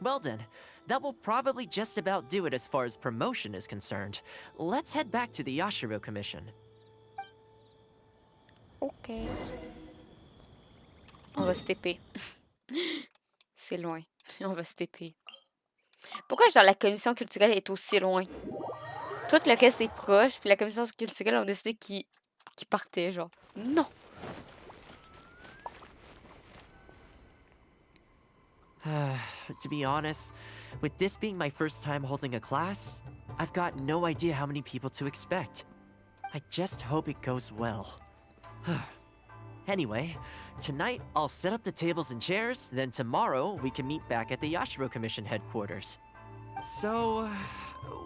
Well then, that will probably just about do it as far as promotion is concerned. Let's head back to the Yashiro Commission. Ok. On va se TP. C'est loin. On va se TP. Pourquoi genre la commission culturelle est aussi loin? Tout le reste est proche, puis la commission culturelle a décidé qu'ils partaient, genre. Non! To be honest, with this being my first time holding a class, I've got no idea how many people to expect. I just hope it goes well. Anyway, tonight I'll set up the tables and chairs, then tomorrow we can meet back at the Yashiro Commission headquarters. So,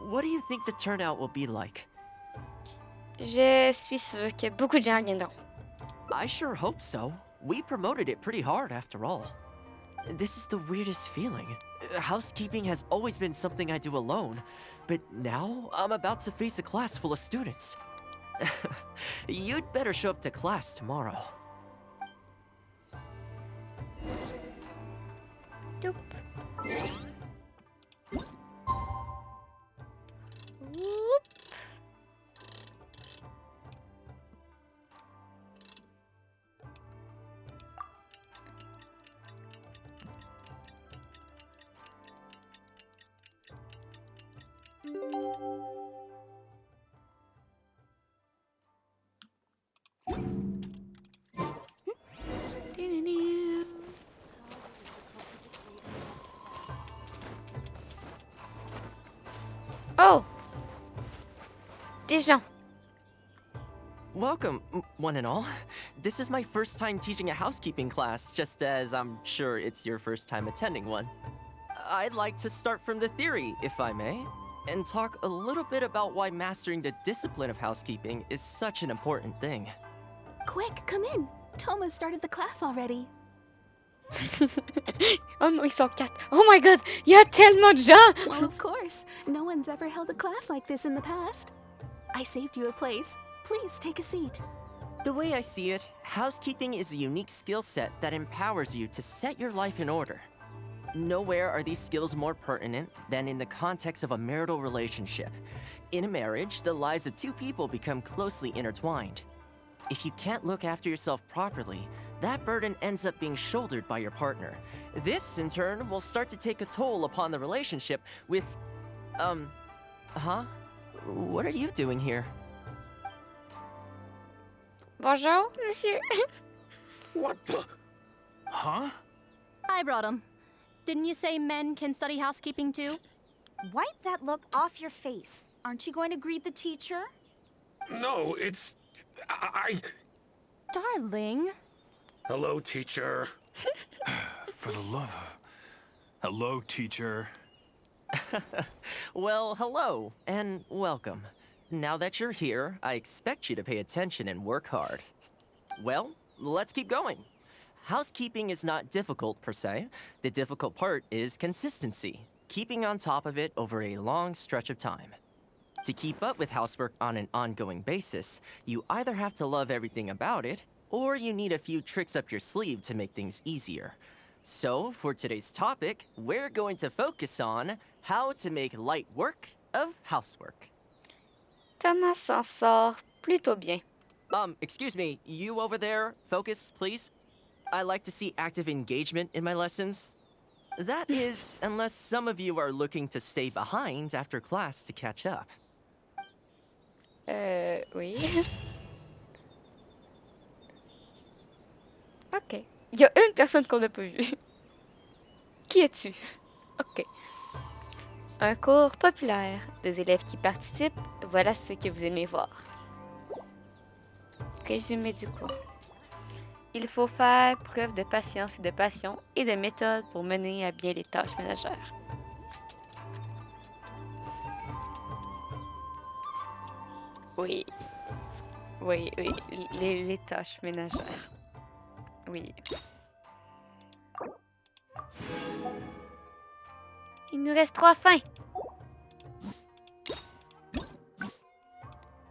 what do you think the turnout will be like? Je suis sûre que beaucoup de gens viendront. I sure hope so. We promoted it pretty hard after all. This is the weirdest feeling. Housekeeping has always been something I do alone, but now I'm about to face a class full of students. You'd better show up to class tomorrow. Doop. Whoop. Oh! Des gens. Welcome, one and all. This is my first time teaching a housekeeping class, just as I'm sure it's your first time attending one. I'd like to start from the theory, if I may, and talk a little bit about why mastering the discipline of housekeeping is such an important thing. Quick, come in. Toma started the class already. Oh non, ils sont 4. Oh my god, il y a tellement de gens! Well, of course. No one's ever held a class like this in the past. I saved you a place. Please take a seat. The way I see it, housekeeping is a unique skill set that empowers you to set your life in order. Nowhere are these skills more pertinent than in the context of a marital relationship. In a marriage, the lives of two people become closely intertwined. If you can't look after yourself properly, that burden ends up being shouldered by your partner. This, in turn, will start to take a toll upon the relationship with... What are you doing here? Bonjour, monsieur. What the? Huh? I brought him. Didn't you say men can study housekeeping too? Wipe that look off your face. Aren't you going to greet the teacher? No, it's... Darling. Hello, teacher. For the love of... Hello, teacher. Well, hello, and welcome. Now that you're here, I expect you to pay attention and work hard. Well, let's keep going. Housekeeping is not difficult per se. The difficult part is consistency, keeping on top of it over a long stretch of time. To keep up with housework on an ongoing basis, you either have to love everything about it, or you need a few tricks up your sleeve to make things easier. So, for today's topic, we're going to focus on how to make light work of housework. Thomas s'en sort plutôt bien. Excuse me, you over there, focus, please. I like to see active engagement in my lessons. That is, unless some of you are looking to stay behind after class to catch up. Oui. Ok. Il y a une personne qu'on n'a pas vue. Qui es-tu? Ok. Un cours populaire. Des élèves qui participent, voilà ce que vous aimez voir. Résumé du cours. Il faut faire preuve de patience et de passion et de méthode pour mener à bien les tâches ménagères. Oui. Oui, oui, les tâches ménagères. Oui. Il nous reste 3 fins.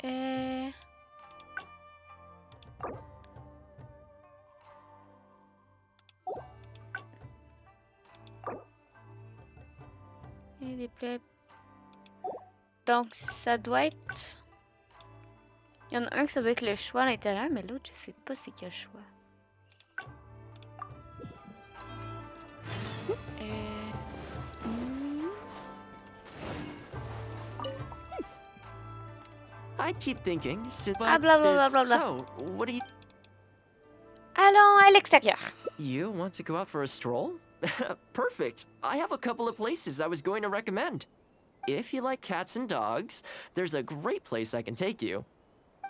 Et les plaies. Donc, ça doit être... Il y en a un que ça doit être le choix à l'intérieur, mais l'autre, je sais pas c'est quel choix. I keep thinking, Ah, blah, blah, blah, blah, blah. So, what do you... Allons à l'extérieur. You want to go out for a stroll? Perfect. I have a couple of places I was going to recommend. If you like cats and dogs, there's a great place I can take you.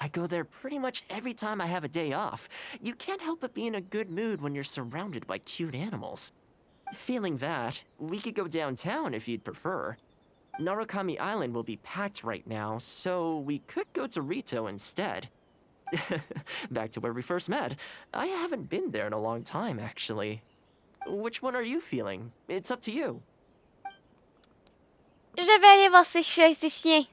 I go there pretty much every time I have a day off. You can't help but be in a good mood when you're surrounded by cute animals. Feeling that, we could go downtown if you'd prefer. Narukami Island will be packed right now, so we could go to Rito instead. Back to where we first met. I haven't been there in a long time, actually. Which one are you feeling? It's up to you. Je vais aller voir ces chats et ces chiens.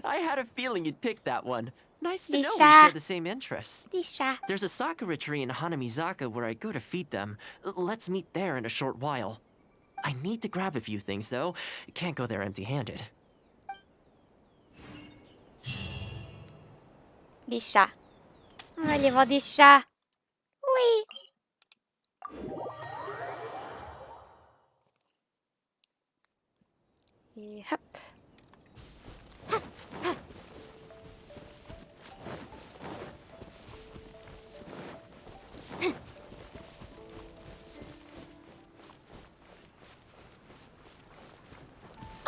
I had a feeling you'd pick that one. Nice to Des know we chats. share the same interests. Des chats. There's a sakura tree in Hanamizaka where I go to feed them. Let's meet there in a short while. I need to grab a few things, though. Can't go there empty-handed. Des chats. On va aller voir des chats. Oui. Et hop.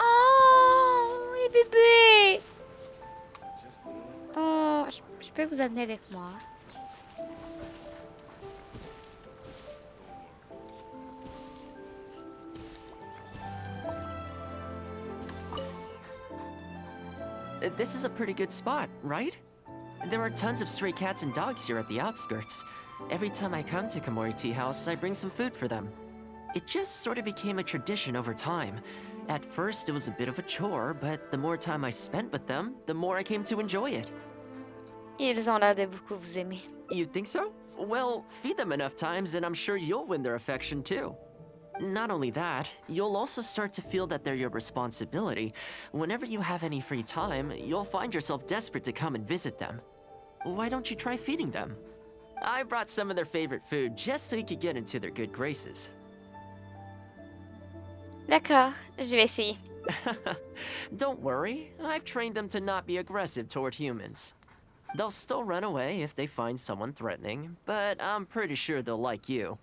Oh, les bébés. Oh, je peux vous amener avec moi. This is a pretty good spot, right? There are tons of stray cats and dogs here at the outskirts. Every time I come to Komori Tea House, I bring some food for them. It just sort of became a tradition over time. At first, it was a bit of a chore, but the more time I spent with them, the more I came to enjoy it. Ils ont l'air de beaucoup vous aimer. You think so? Well, feed them enough times and I'm sure you'll win their affection too. Not only that, you'll also start to feel that they're your responsibility. Whenever you have any free time, you'll find yourself desperate to come and visit them. Why don't you try feeding them? I brought some of their favorite food just so you could get into their good graces. D'accord, je vais essayer. Don't worry, I've trained them to not be aggressive toward humans. They'll still run away if they find someone threatening, but I'm pretty sure they'll like you.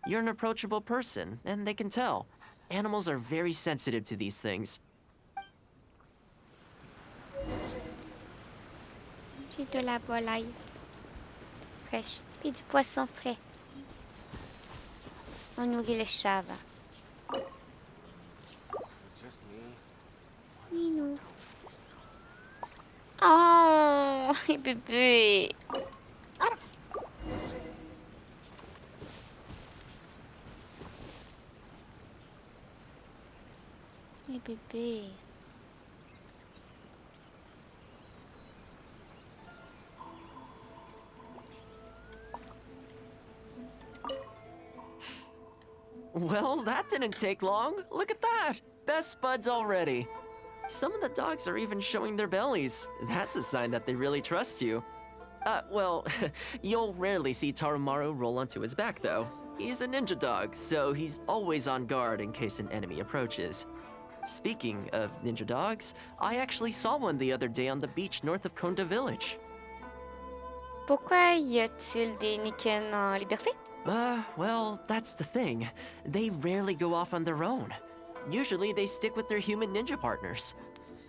You're an approachable person, and they can tell. Animals are very sensitive to these things. J'ai de la volaille fraîche et du poisson frais. On nourrit le chat avant. Minou. Oh, bébé. Les bébés. Well, that didn't take long. Look at that. Best buds already. Some of the dogs are even showing their bellies. That's a sign that they really trust you. Well, you'll rarely see Tarumaru roll onto his back, though. He's a ninja dog, so he's always on guard in case an enemy approaches. Speaking of ninja dogs, I actually saw one the other day on the beach north of Konda Village. Pourquoi y a-t-il des Niken en liberté? Well, that's the thing. They rarely go off on their own. Usually they stick with their human ninja partners.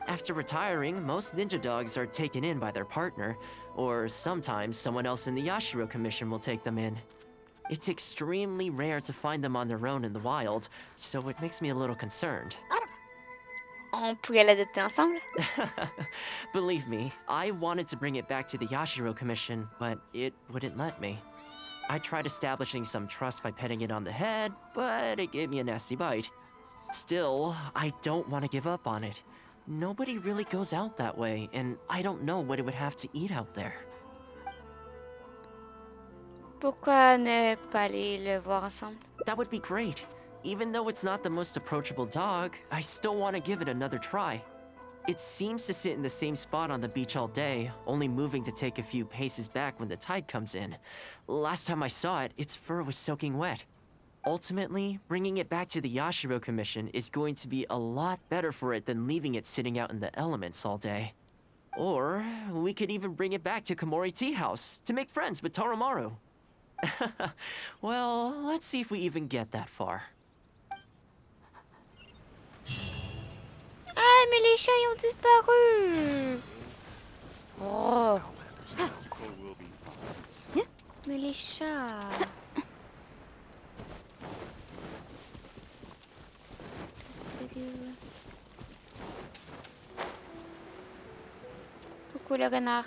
After retiring, most ninja dogs are taken in by their partner, or sometimes someone else in the Yashiro Commission will take them in. It's extremely rare to find them on their own in the wild, so it makes me a little concerned. On pourrait l'adopter ensemble? Believe me, I wanted to bring it back to the Yashiro Commission, but it wouldn't let me. I tried establishing some trust by petting it on the head, but it gave me a nasty bite. Still, I don't want to give up on it. Nobody really goes out that way, and I don't know what it would have to eat out there. Pourquoi ne pas aller le voir ensemble? That would be great. Even though it's not the most approachable dog, I still want to give it another try. It seems to sit in the same spot on the beach all day, only moving to take a few paces back when the tide comes in. Last time I saw it, its fur was soaking wet. Ultimately, bringing it back to the Yashiro Commission is going to be a lot better for it than leaving it sitting out in the elements all day. Or, we could even bring it back to Komori Tea House to make friends with Tarumaru. Well, let's see if we even get that far. Ah, mais les chats, ils ont disparu! Oh! Mais les chats... Coucou le renard.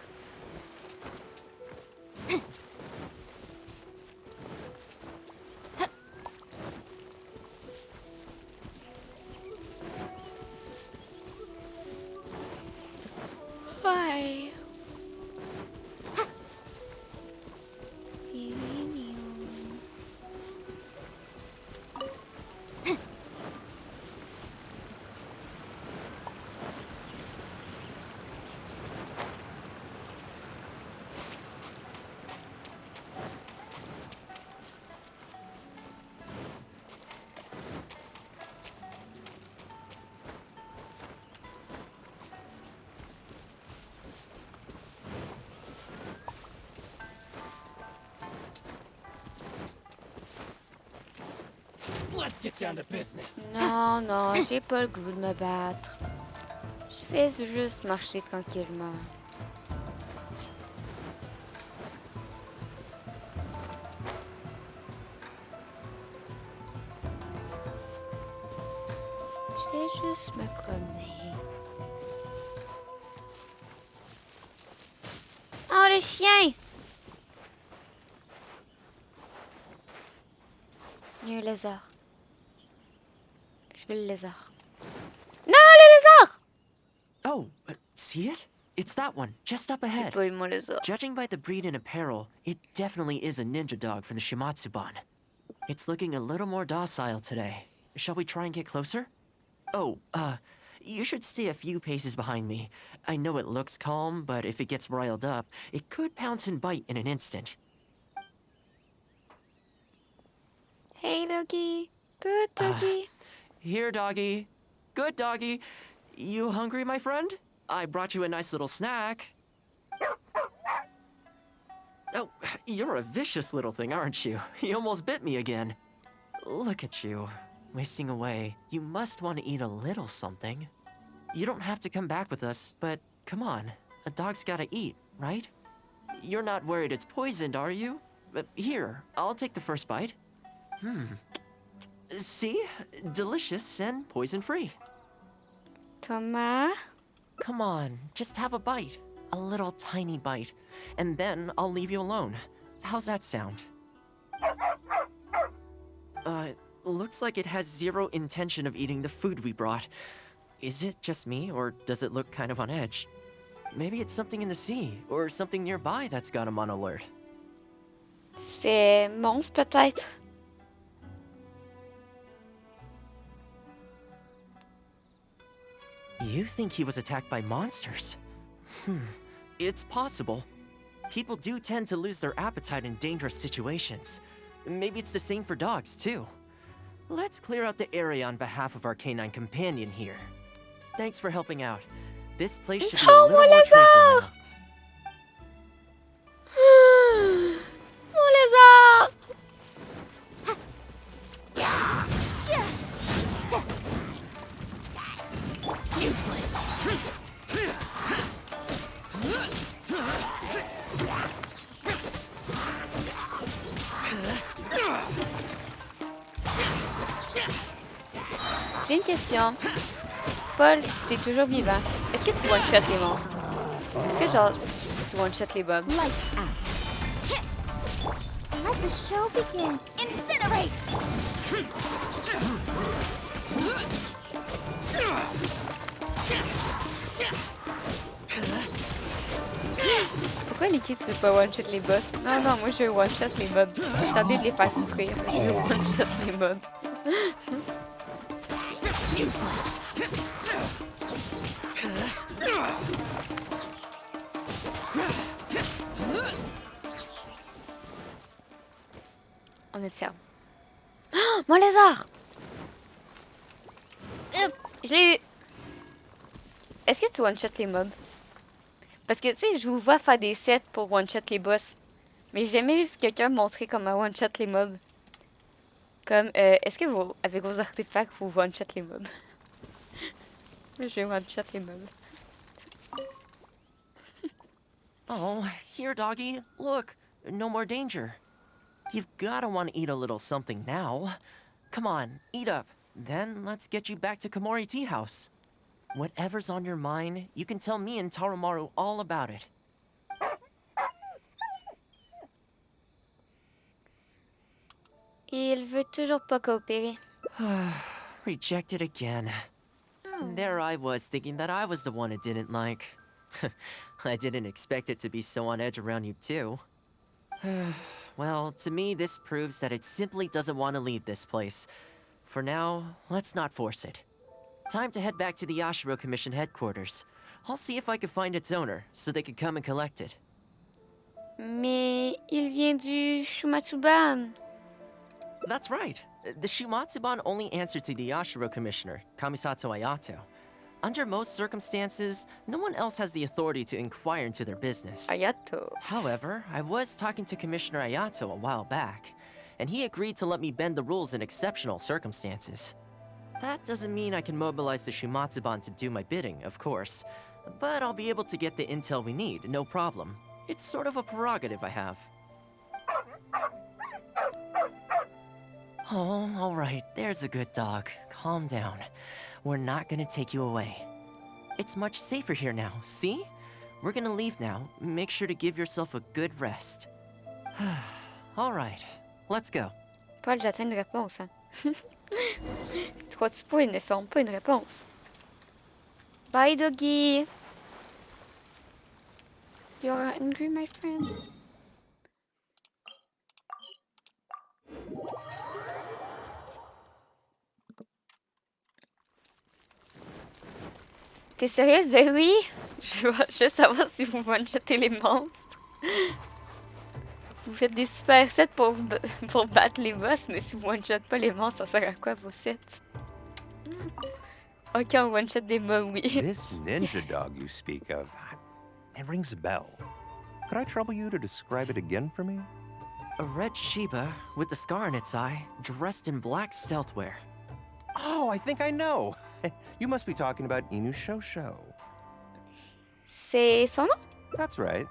Ouais. Let's get down to business. Non, non, j'ai pas le goût de me battre. Je fais juste marcher tranquillement. Je vais juste me promener. Oh, le chien! Il y a un lézard. Je veux le lézard. Non, le lézard! Oh, see it? It's that one, just up C'est ahead. pas moi les autres. Judging by the breed and apparel, it definitely is a ninja dog from the Shimatsuban. It's looking a little more docile today. Shall we try and get closer? Oh, you should stay a few paces behind me. I know it looks calm, but if it gets riled up, it could pounce and bite in an instant. Hey, doggy. Good doggy. Here, doggy. Good doggy. You hungry, my friend? I brought you a nice little snack. Oh, you're a vicious little thing, aren't you? You almost bit me again. Look at you, wasting away. You must want to eat a little something. You don't have to come back with us, but come on. A dog's gotta eat, right? You're not worried it's poisoned, are you? Here, I'll take the first bite. See? Delicious and poison-free. Thomas? Come on, just have a bite. A little tiny bite. And then I'll leave you alone. How's that sound? Looks like it has zero intention of eating the food we brought. Is it just me, or does it look kind of on edge? Maybe it's something in the sea, or something nearby that's got him on alert. C'est monstre peut-être. You think he was attacked by monsters? It's possible. People do tend to lose their appetite in dangerous situations. Maybe it's the same for dogs, too. Let's clear out the area on behalf of our canine companion here. Thanks for helping out. This place should be a little more tranquil now. Mon lézard! Useless. J'ai une question. Paul, si t'es toujours vivant, est-ce que tu one-shot les monstres? Est-ce que genre tu one-shot les bugs? Lights out. Let the show begin. Incinerate! Pourquoi Licky tu veux pas one-shot les boss? Non, non, moi je veux one-shot les mobs. J'ai tenté de les faire souffrir, mais je veux one-shot les mobs. Useless. On observe. Oh, mon lézard! Je l'ai eu! Est-ce que tu one-shot les mobs? Parce que, tu sais, je vous vois faire des sets pour one-shot les boss. Mais j'ai jamais vu quelqu'un montrer comment one-shot les mobs. Comme, est-ce que vous, avec vos artefacts, vous one-shot les mobs? Je vais one-shot les mobs. Oh, here, doggy. Look, no more danger. You've gotta want to eat a little something now. Come on, eat up. Then let's get you back to Komori Tea House. Whatever's on your mind, you can tell me and Tarumaru all about it. Il veut toujours pas coopérer. Rejected again. There I was thinking that I was the one it didn't like. I didn't expect it to be so on edge around you too. Well, to me this proves that it simply doesn't want to leave this place. For now, let's not force it. Time to head back to the Yashiro Commission headquarters. I'll see if I can find its owner, so they can come and collect it. Mais il vient du Shumatsuban. That's right. The Shumatsuban only answer to the Yashiro Commissioner, Kamisato Ayato. Under most circumstances, no one else has the authority to inquire into their business. Ayato. However, I was talking to Commissioner Ayato a while back, and he agreed to let me bend the rules in exceptional circumstances. That doesn't mean I can mobilize the Shumatsuban to do my bidding, of course, but I'll be able to get the intel we need, no problem. It's sort of a prerogative I have. Oh, all right, there's a good dog. Calm down. We're not gonna take you away. It's much safer here now, see? We're gonna leave now. Make sure to give yourself a good rest. All right, let's go. Paul, j'attends une réponse, hein. Trois petits points ne forment pas une réponse. Bye, doggy. You're angry, my friend. T'es sérieuse? Ben oui! Je veux juste savoir si vous one-shottez les monstres. Vous faites des super sets pour battre les boss, mais si vous one-shot pas les monstres, ça sert à quoi vos sets? Ok, on one-shot des mobs, oui. This ninja dog you speak of, it rings a bell. Could I trouble you to describe it again for me? A red Shiba with the scar in its eye, dressed in black stealth wear. Oh, I think I know. You must be talking about Inu Shosho. C'est son nom? That's right.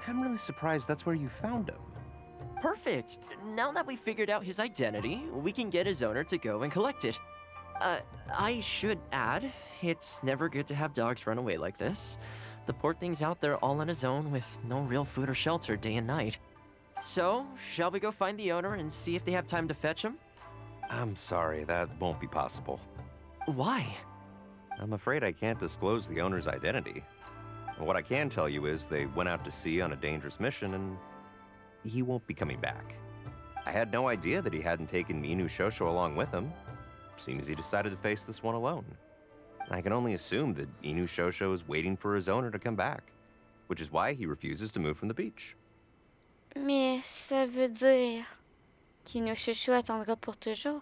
I'm really surprised that's where you found him. Perfect. Now that we figured out his identity, we can get his owner to go and collect it. I should add, it's never good to have dogs run away like this. The poor thing's out there all on his own with no real food or shelter day and night. So, shall we go find the owner and see if they have time to fetch him? I'm sorry, that won't be possible. Why? I'm afraid I can't disclose the owner's identity. What I can tell you is they went out to sea on a dangerous mission and he won't be coming back. I had no idea that he hadn't taken Inu Shosho along with him. Seems he decided to face this one alone. I can only assume that Inu Shosho is waiting for his owner to come back, which is why he refuses to move from the beach. Mais ça veut dire qu'Inu Shosho attendra pour toujours.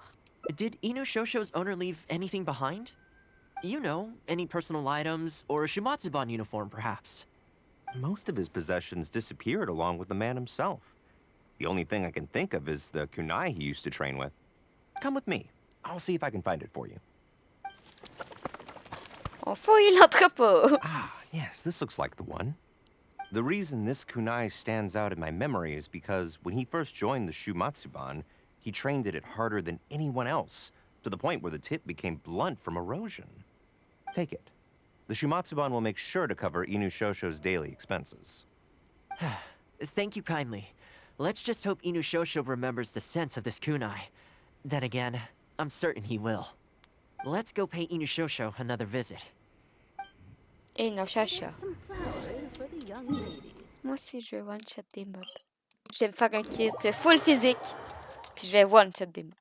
Did Inu Shosho's owner leave anything behind? You know, any personal items or a Shumatsuban uniform, perhaps. Most of his possessions disappeared along with the man himself. The only thing I can think of is the kunai he used to train with. Come with me. I'll see if I can find it for you. On fouille l'entrepôt. Ah, yes, this looks like the one. The reason this kunai stands out in my memory is because when he first joined the Shumatsuban, he trained it harder than anyone else, to the point where the tip became blunt from erosion. Take it. The Shumatsuban will make sure to cover Inu Shosho's daily expenses. Thank you kindly. Let's just hope Inu Shosho remembers the sense of this kunai. Then again, I'm certain he will. Let's go pay Inu Shosho another visit. Inu Shosho. Moi aussi, je vais one-shot des mobs. Je vais me faire un kit full physique, puis je vais one-shot des mobs.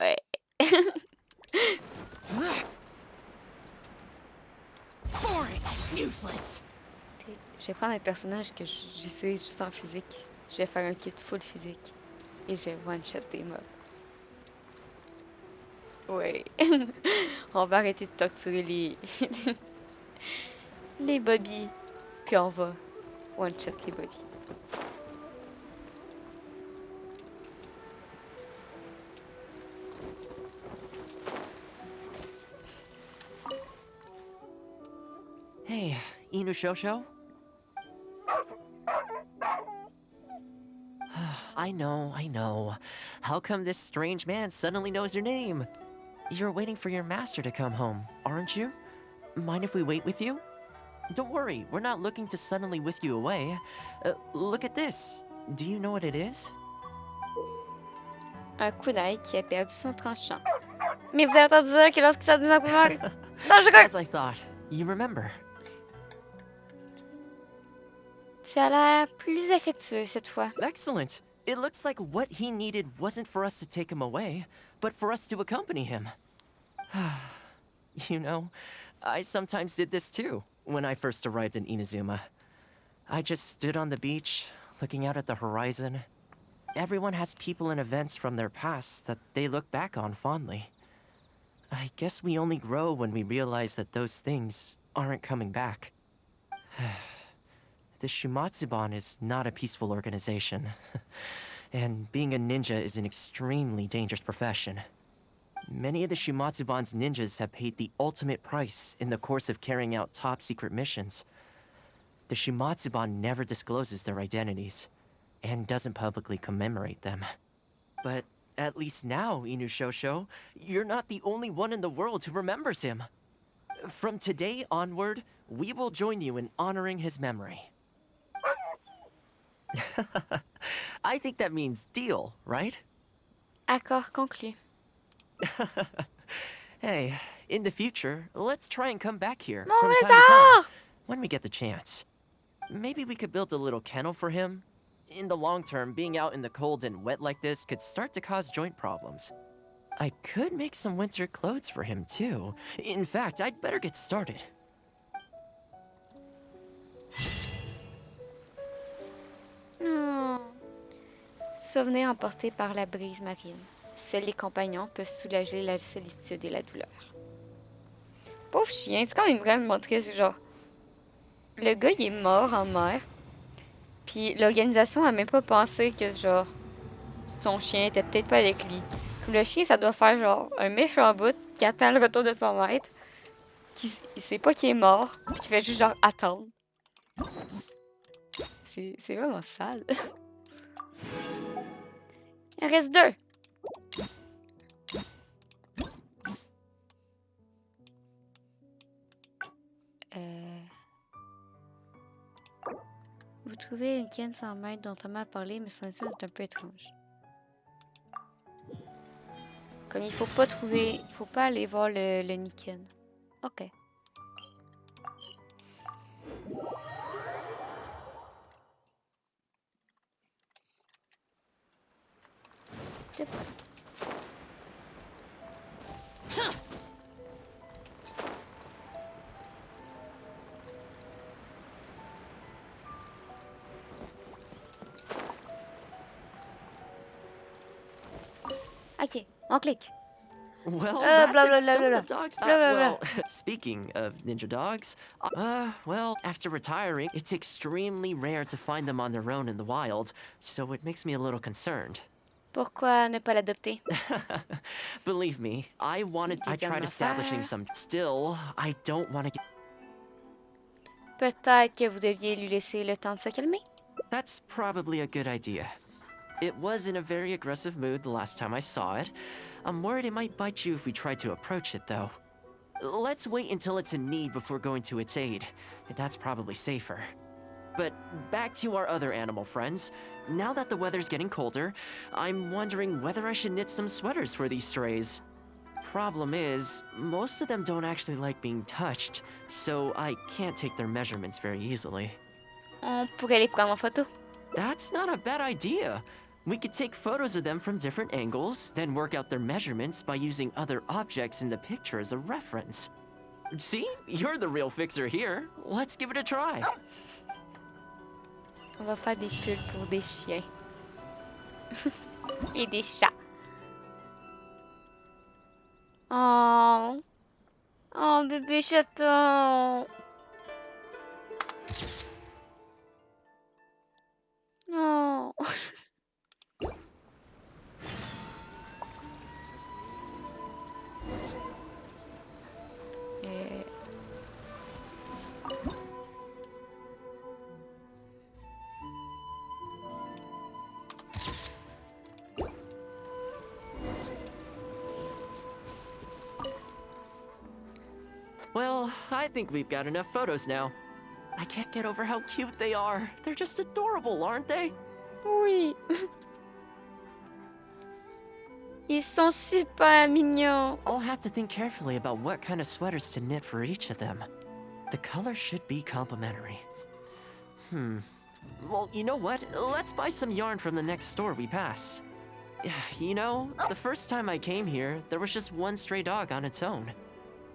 Ouais. Boring, useless. Je vais prendre un personnage que je sais juste en physique. Je vais faire un kit full physique. Et je vais one-shot des mobs. Ouais. On va arrêter de torturer les bobbies. Puis on va one-shot les bobbies. Hey, Inu Shosho? I know. How come this strange man suddenly knows your name? You're waiting for your master to come home, aren't you? Mind if we wait with you? Don't worry, we're not looking to suddenly whisk you away. Look at this. Do you know what it is? Un kunai qui a perdu son tranchant. Mais vous avez entendu dire que lorsqu'il sort des imprimeurs dangereux! As I thought, you remember. Tu as l'air plus affectueux cette fois. Excellent. It looks like what he needed wasn't for us to take him away, but for us to accompany him. You know, I sometimes did this too, when I first arrived in Inazuma. I just stood on the beach, looking out at the horizon. Everyone has people and events from their past that they look back on fondly. I guess we only grow when we realize that those things aren't coming back. The Shumatsuban is not a peaceful organization, and being a ninja is an extremely dangerous profession. Many of the Shumatsuban's ninjas have paid the ultimate price in the course of carrying out top-secret missions. The Shumatsuban never discloses their identities, and doesn't publicly commemorate them. But at least now, Inu Shosho, you're not the only one in the world who remembers him. From today onward, we will join you in honoring his memory. I think that means deal, right? Accord conclu. Hey, in the future, let's try and come back here Mon from time lézard! to time when we get the chance. maybe we could build a little kennel for him? In the long term, being out in the cold and wet like this could start to cause joint problems. I could make some winter clothes for him too. In fact, I'd better get started. Oh. Souvenirs emportés par la brise marine. Seuls les compagnons peuvent soulager la solitude et la douleur. Pauvre chien, c'est quand même vraiment triste, genre. Le gars, il est mort en mer. Puis l'organisation a même pas pensé que, genre, son chien était peut-être pas avec lui. Comme le chien, ça doit faire, genre, un méchant bout qui attend le retour de son maître. Il sait pas qu'il est mort. Puis qui fait juste, genre, attendre. C'est vraiment sale. Il en reste 2. Vous trouvez une canne sans maître dont Thomas a parlé, mais son attitude est un peu étrange. Comme il faut pas aller voir le Niken. Ok. C'est bon. Ok, on clique. Well, blah, that blah, did blah, some blah, of the blah. dogs. Blah, blah, Well, speaking of ninja dogs, well, after retiring, it's extremely rare to find them on their own in the wild, so it makes me a little concerned. Pourquoi ne pas l'adopter? Believe me, I tried establishing some. Still, I don't want to get. Peut-être que vous deviez lui laisser le temps de se calmer. That's probably a good idea. It was in a very aggressive mood the last time I saw it. I'm worried it might bite you if we try to approach it, though. Let's wait until it's in need before going to its aid. That's probably safer. But back to our other animal friends. Now that the weather's getting colder, I'm wondering whether I should knit some sweaters for these strays. Problem is, most of them don't actually like being touched, so I can't take their measurements very easily. On pourrait les prendre en photo. That's not a bad idea. We could take photos of them from different angles, then work out their measurements by using other objects in the picture as a reference. See? You're the real fixer here. Let's give it a try. On va faire des pulls pour des chiens. Et des chats. Oh. Oh, bébé chaton. Oh. Well, I think we've got enough photos now. I can't get over how cute they are. They're just adorable, aren't they? Oui. Ils sont super mignons. I'll have to think carefully about what kind of sweaters to knit for each of them. The colors should be complementary. Well, you know what? Let's buy some yarn from the next store we pass. You know, the first time I came here, there was just one stray dog on its own.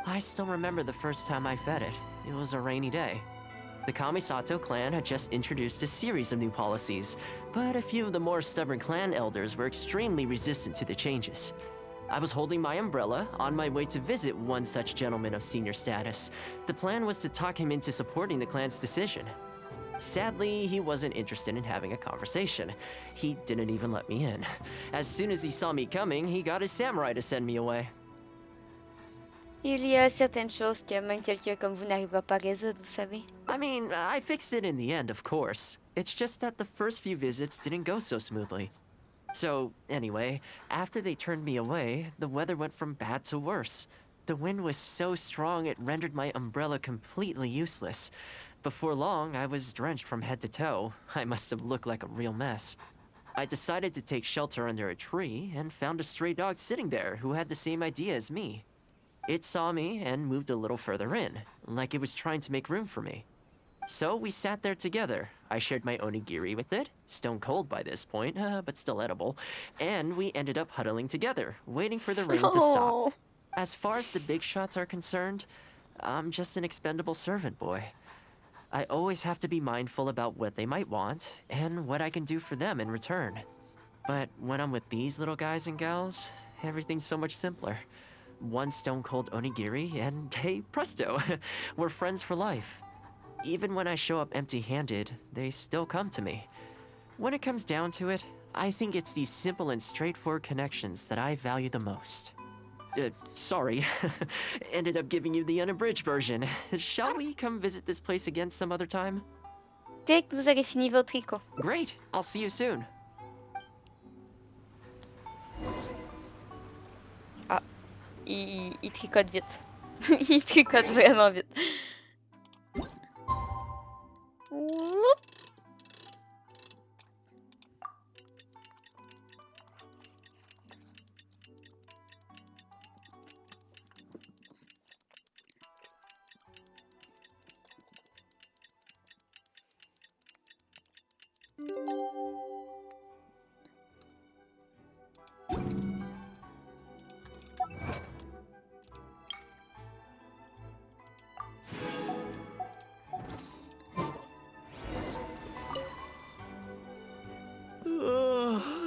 I still remember the first time I fed it. It was a rainy day. The Kamisato clan had just introduced a series of new policies, but a few of the more stubborn clan elders were extremely resistant to the changes. I was holding my umbrella, on my way to visit one such gentleman of senior status. The plan was to talk him into supporting the clan's decision. Sadly, he wasn't interested in having a conversation. He didn't even let me in. As soon as he saw me coming, he got his samurai to send me away. Il y a certaines choses que même quelqu'un comme vous n'arrivera pas à résoudre, vous savez. I mean, I fixed it in the end, of course. It's just that the first few visits didn't go so smoothly. So, anyway, after they turned me away, the weather went from bad to worse. The wind was so strong it rendered my umbrella completely useless. Before long, I was drenched from head to toe. I must have looked like a real mess. I decided to take shelter under a tree and found a stray dog sitting there who had the same idea as me. It saw me and moved a little further in, like it was trying to make room for me. So we sat there together. I shared my onigiri with it, stone cold by this point, but still edible. And we ended up huddling together, waiting for the rain to stop. As far as the big shots are concerned, I'm just an expendable servant boy. I always have to be mindful about what they might want and what I can do for them in return. But when I'm with these little guys and gals, everything's so much simpler. One stone cold onigiri and hey, presto, we're friends for life. Even when I show up empty-handed, they still come to me. When it comes down to it, I think it's these simple and straightforward connections that I value the most. Sorry, ended up giving you the unabridged version. Shall we come visit this place again some other time? Dès que vous aurez fini votre tricot. Great, I'll see you soon. Ah, il tricote vite. Il tricote vraiment vite. Whoop.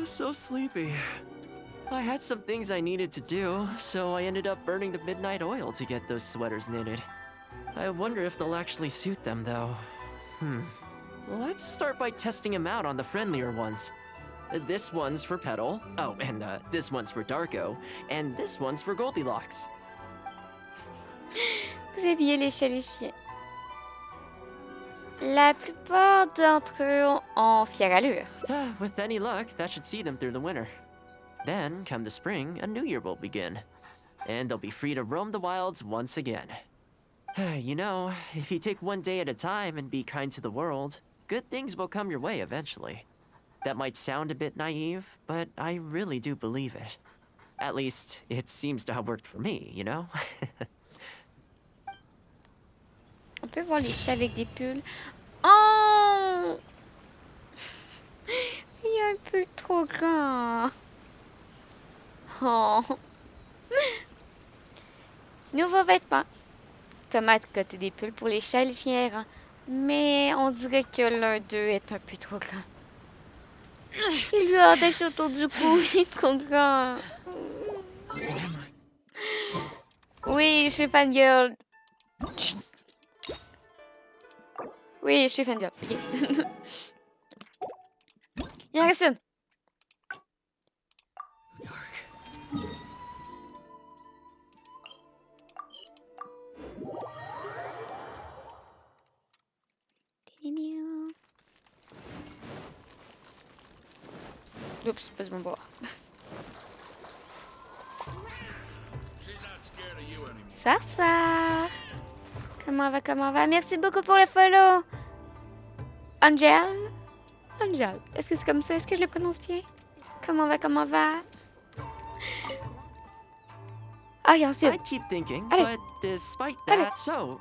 So sleepy. I had some things I needed to do, so I ended up burning the midnight oil to get those sweaters knitted. I wonder if they'll actually suit them, though. Let's start by testing them out on the friendlier ones. This one's for Petal. Oh, and this one's for Darko. And this one's for Goldilocks. Vous habillez les chats et les chiens. La plupart d'entre eux ont fière allure. With any luck, that should see them through the winter. Then, come the spring, a new year will begin. And they'll be free to roam the wilds once again. You know, if you take one day at a time and be kind to the world, good things will come your way eventually. That might sound a bit naive, but I really do believe it. At least, it seems to have worked for me, you know? On peut voir les chats avec des pulls. Oh! Il y a un pull trop grand. Oh! Nouveaux vêtements. Tomate côté des pulls pour les chats et les chiens errants. Mais on dirait que l'un d'eux est un peu trop grand. Il lui a attaché autour du cou. Il est trop grand. Oui, je suis fangirl. Chut. Oui, je suis fangirl. Ok. Il en reste une. Oups, pas de mon bord. Ça. Comment va? Merci beaucoup pour le follow. Angel? Est-ce que c'est comme ça? Est-ce que je le prononce bien? Comment va? Ah, et ensuite. I keep thinking, Allez. but despite Allez. that, so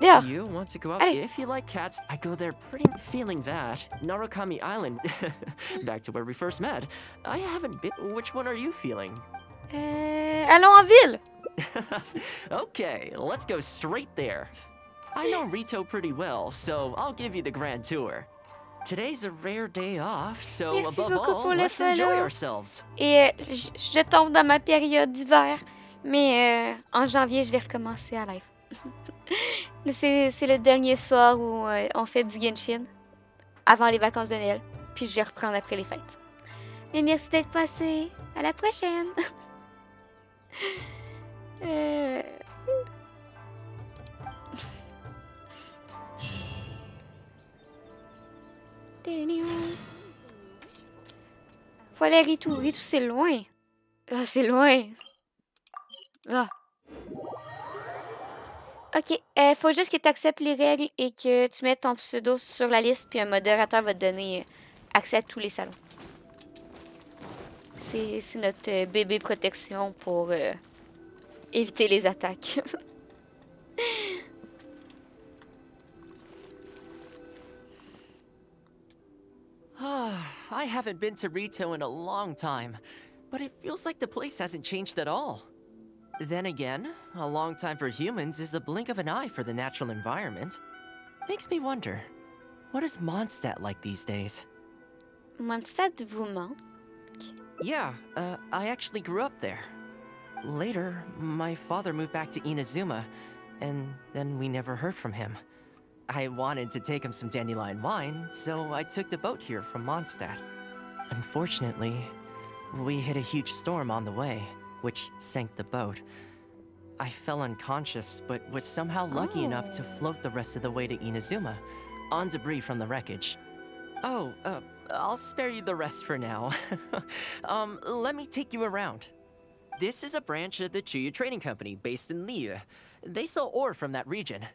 Dehors. you want to go out? Allez. If you like cats, I go there pretty feeling that. Narukami Island, back to where we first met. I haven't been. Which one are you feeling? Allons en ville. Okay, let's go straight there. I know Rito pretty well, so I'll give you the grand tour. Today's a rare day off, so Merci above beaucoup all, pour le let's enjoy follow. ourselves. Et je tombe dans ma période d'hiver. Mais en janvier, je vais recommencer à live. C'est le dernier soir où on fait du Genshin avant les vacances de Noël. Puis je vais reprendre après les fêtes. Mais merci d'être passé. À la prochaine. Faut aller à Ritou. Ritou, c'est loin. Ah, c'est loin. Ah. Ok, faut juste que tu acceptes les règles et que tu mettes ton pseudo sur la liste, puis un modérateur va te donner accès à tous les salons. C'est notre bébé protection pour éviter les attaques. I haven't been to Rito in a long time, but it feels like the place hasn't changed at all. Then again, a long time for humans is a blink of an eye for the natural environment. Makes me wonder, what is Mondstadt like these days? Mondstadt vous manque? Yeah, I actually grew up there. Later, my father moved back to Inazuma, and then we never heard from him. I wanted to take him some dandelion wine, so I took the boat here from Mondstadt. Unfortunately, we hit a huge storm on the way, which sank the boat. I fell unconscious, but was somehow lucky enough to float the rest of the way to Inazuma, on debris from the wreckage. Oh, I'll spare you the rest for now. Let me take you around. This is a branch of the Chuyu Trading Company based in Liu. They sell ore from that region.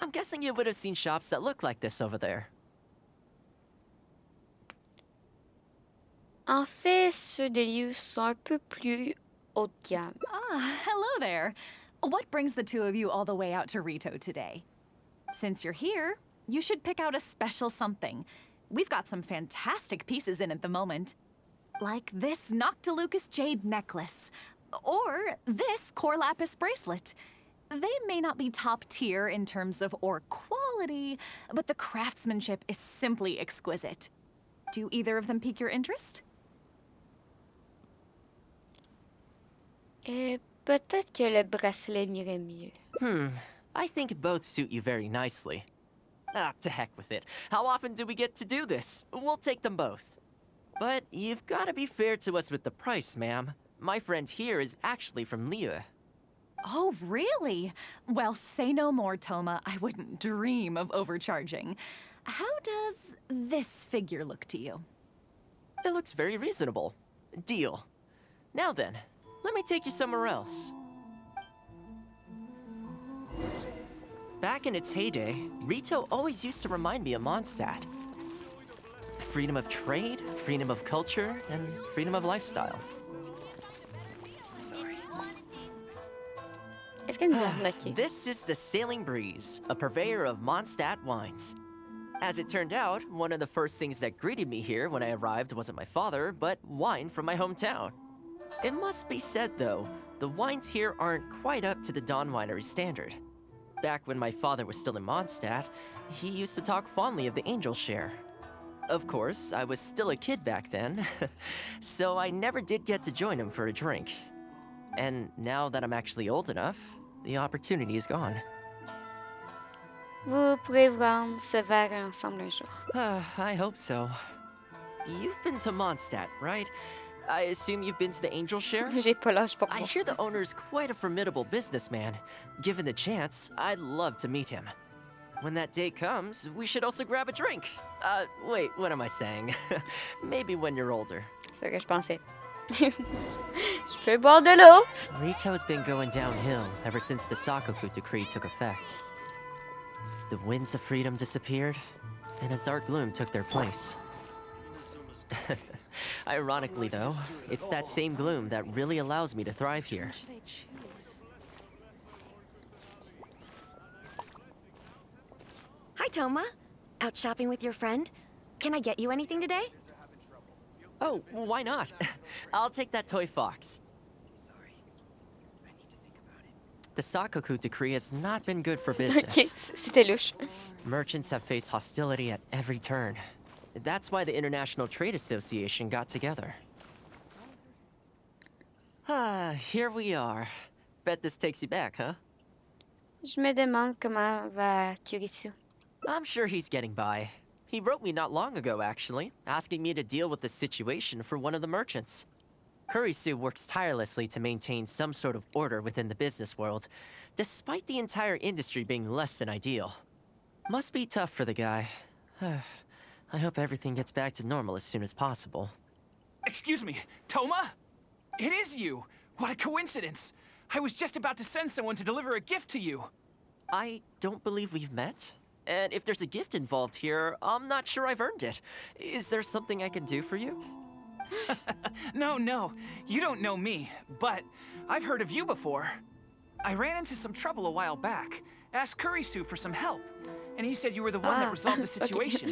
I'm guessing you would have seen shops that look like this over there. En fait, ceux de Liu sont un peu plus haut de gamme. Ah, hello there. What brings the two of you all the way out to Rito today? Since you're here, you should pick out a special something. We've got some fantastic pieces in at the moment. Like this Noctilucus jade necklace. Or this core lapis bracelet. They may not be top tier in terms of ore quality, but the craftsmanship is simply exquisite. Do either of them pique your interest? Peut-être que le bracelet m'irait mieux. I think both suit you very nicely. Ah, to heck with it. How often do we get to do this? We'll take them both. But you've got to be fair to us with the price, ma'am. My friend here is actually from Liu. Oh, really? Well, say no more, Toma. I wouldn't dream of overcharging. How does this figure look to you? It looks very reasonable. Deal. Now then, let me take you somewhere else. Back in its heyday, Rito always used to remind me of Mondstadt. Freedom of trade, freedom of culture, and freedom of lifestyle. This is the Sailing Breeze, a purveyor of Mondstadt wines. As it turned out, one of the first things that greeted me here when I arrived wasn't my father, but wine from my hometown. It must be said, though, the wines here aren't quite up to the Dawn Winery standard. Back when my father was still in Mondstadt, he used to talk fondly of the Angel Share. Of course, I was still a kid back then, so I never did get to join him for a drink. And now that I'm actually old enough, the opportunity is gone. Vous pourrez vous rendre ce verre ensemble un jour. I hope so. You've been to Mondstadt, right? I assume you've been to the Angel Share? J'ai pas l'âge pour I hear the owner's quite a formidable businessman. Given the chance, I'd love to meet him. When that day comes, we should also grab a drink. Wait, what am I saying? Maybe when you're older. C'est ce que je pensais. Je peux boire de l'eau. Rito's been going downhill ever since the Sakoku decree took effect. The winds of freedom disappeared, and a dark gloom took their place. Ironically, though, it's that same gloom that really allows me to thrive here. Hi, Toma. Out shopping with your friend? Can I get you anything today? Oh, why not? I'll take that toy fox. The Sakoku decree has not been good for business. Ok, c'était louche. Merchants have faced hostility at every turn. That's why the International Trade Association got together. Here we are. Bet this takes you back, huh? Je me demande comment va Kurisu. I'm sure he's getting by. He wrote me not long ago, actually, asking me to deal with the situation for one of the merchants. Kurisu works tirelessly to maintain some sort of order within the business world, despite the entire industry being less than ideal. Must be tough for the guy. I hope everything gets back to normal as soon as possible. Excuse me, Toma? It is you! What a coincidence! I was just about to send someone to deliver a gift to you. I don't believe we've met. And if there's a gift involved here, I'm not sure I've earned it. Is there something I can do for you? No, you don't know me, but I've heard of you before. I ran into some trouble a while back, asked Kurisu for some help, and he said you were the one that resolved the situation.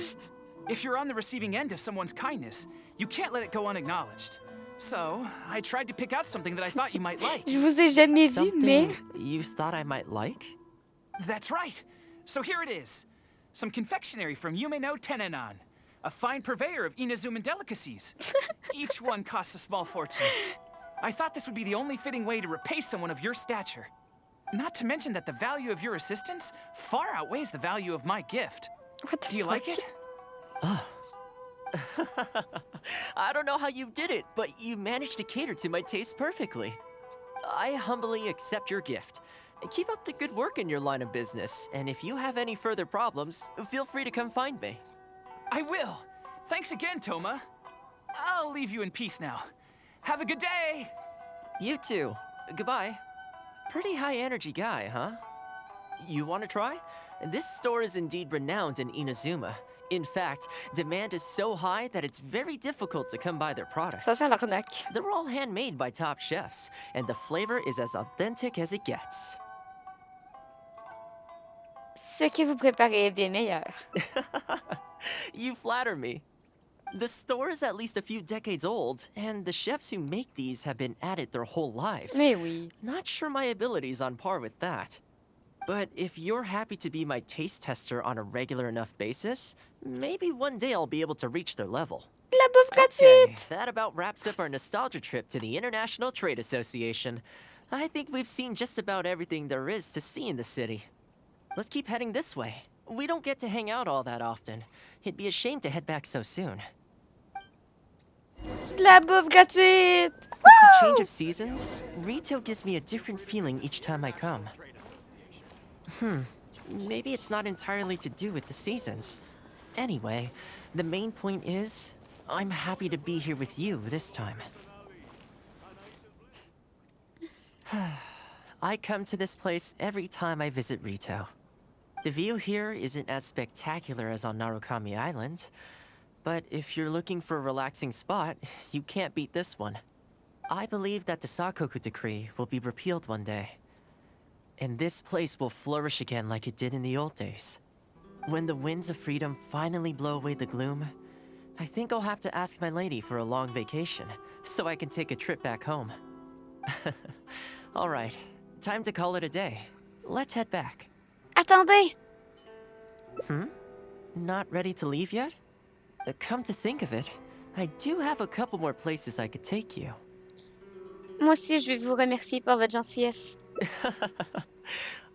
If you're on the receiving end of someone's kindness, you can't let it go unacknowledged. So, I tried to pick out something that I thought you might like. Je vous ai jamais vu, mais... You thought I might like? That's right. So here it is. Some confectionery from Yume no Tenenan, a fine purveyor of Inazuman delicacies. Each one costs a small fortune. I thought this would be the only fitting way to repay someone of your stature. Not to mention that the value of your assistance far outweighs the value of my gift. Do you like it? I don't know how you did it, but you managed to cater to my taste perfectly. I humbly accept your gift. Keep up the good work in your line of business, and if you have any further problems, feel free to come find me. I will. Thanks again, Toma. I'll leave you in peace now. Have a good day! You too. Goodbye. Pretty high-energy guy, huh? You want to try? This store is indeed renowned in Inazuma. In fact, demand is so high that it's very difficult to come by their products. Ça sent l'arnaque. They're all handmade by top chefs, and the flavor is as authentic as it gets. Ce que vous préparez est bien meilleur. You flatter me. The store is at least a few decades old, and the chefs who make these have been at it their whole lives. Mais oui. Not sure my ability's on par with that. But if you're happy to be my taste tester on a regular enough basis, maybe one day I'll be able to reach their level. La bouffe gratuite! That about wraps up our nostalgia trip to the International Trade Association. I think we've seen just about everything there is to see in the city. Let's keep heading this way. We don't get to hang out all that often. It'd be a shame to head back so soon. La bouffe gratuite! With the change of seasons, retail gives me a different feeling each time I come. Maybe it's not entirely to do with the seasons. Anyway, the main point is, I'm happy to be here with you this time. I come to this place every time I visit Rito. The view here isn't as spectacular as on Narukami Island, but if you're looking for a relaxing spot, you can't beat this one. I believe that the Sakoku decree will be repealed one day, and this place will flourish again like it did in the old days. When the winds of freedom finally blow away the gloom, I think I'll have to ask my lady for a long vacation, so I can take a trip back home. Alright, time to call it a day. Let's head back. Attendez! Not ready to leave yet? Come to think of it, I do have a couple more places I could take you. Moi aussi, je vais vous remercier pour votre gentillesse.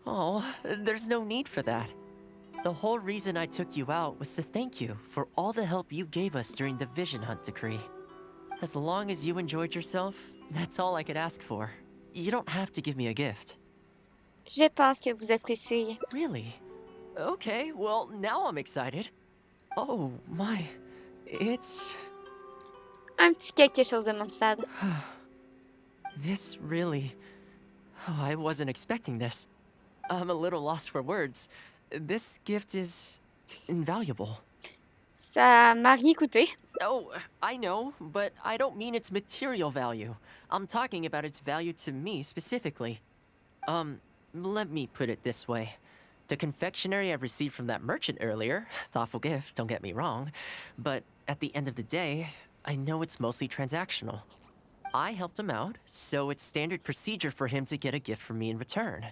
Oh, there's no need for that. The whole reason I took you out was to thank you for all the help you gave us during the Vision Hunt decree. As long as you enjoyed yourself, that's all I could ask for. You don't have to give me a gift. Je pense que vous appréciez. Really? Okay, well, now I'm excited. Oh, my. It's... Un petit quelque chose de Mondstadt. This really... Oh, I wasn't expecting this. I'm a little lost for words. This gift is invaluable. Ça m'a rien coûté. Oh, I know, but I don't mean its material value. I'm talking about its value to me specifically. Let me put it this way. The confectionery I received from that merchant earlier, thoughtful gift, don't get me wrong, but at the end of the day, I know it's mostly transactional. I helped him out, so it's standard procedure for him to get a gift from me in return.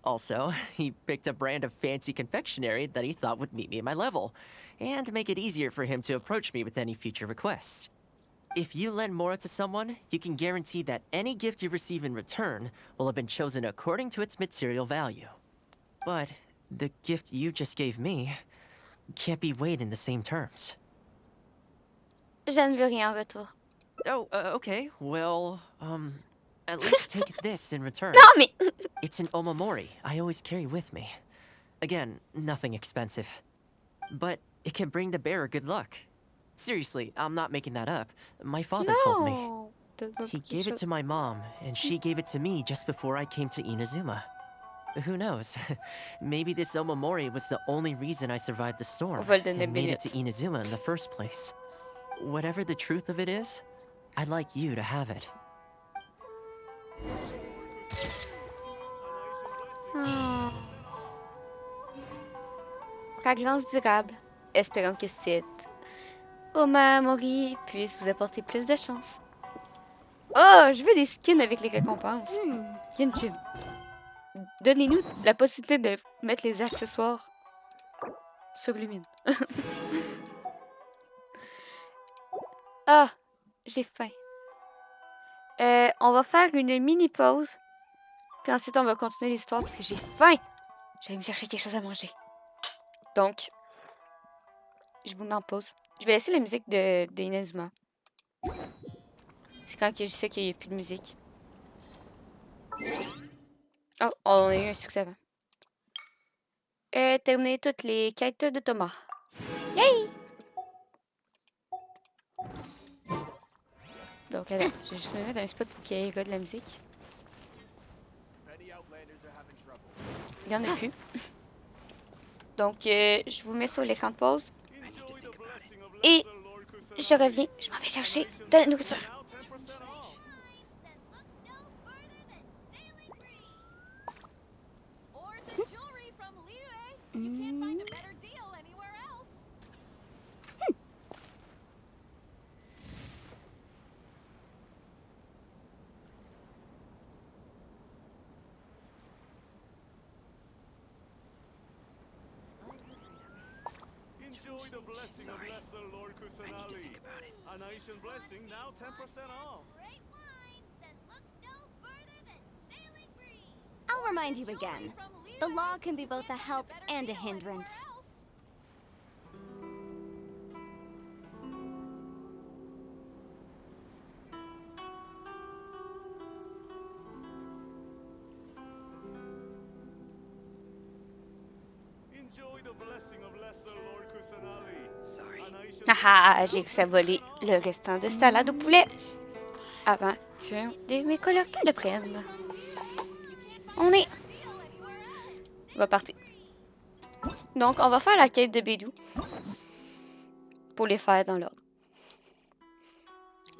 Also, he picked a brand of fancy confectionery that he thought would meet me at my level, and make it easier for him to approach me with any future requests. If you lend Mora to someone, you can guarantee that any gift you receive in return will have been chosen according to its material value. But the gift you just gave me can't be weighed in the same terms. Je ne veux rien en retour. Oh, okay. Well, at least take this in return. Non, mais... It's an omamori I always carry with me. Again, nothing expensive. But it can bring the bearer good luck. Seriously, I'm not making that up. My father told me. He gave it to my mom, and she gave it to me just before I came to Inazuma. Who knows? Maybe this omamori was the only reason I survived the storm and made it to Inazuma in the first place. Whatever the truth of it is, I'd like you to have it. Fragrance durable. espérons que cette Omamori puisse vous apporter plus de chance. Oh, je veux des skins avec les récompenses. Genshin. Donnez-nous la possibilité de mettre les accessoires sur Lumine. Ah, j'ai faim. On va faire une mini pause. Puis ensuite, on va continuer l'histoire parce que j'ai faim. Je vais me chercher quelque chose à manger. Donc, je vous mets en pause. Je vais laisser la musique de Inazuma. C'est quand que je sais qu'il n'y a plus de musique. Oh, on a eu un succès avant. Terminer toutes les quêtes de Thomas. Yay! Donc, attends, je vais juste me mettre un spot pour qu'il y ait de la musique. Il n'y en a plus. Donc, je vous mets sur l'écran de pause. Et je reviens. Je m'en vais chercher de la nourriture. Enjoy the blessing of Lesser Lord Kusanali. A nation blessing now 10% off. I'll remind you again. The law can be both a help and a hindrance. Enjoy the blessing of Lesser Lord Kusanali. Sorry. Ah ah, j'ai que ça volé le restant de salade au poulet. Avant qu'un de mes colocs le prenne. On va partir. Donc, on va faire la quête de Bédou. Pour les faire dans l'ordre.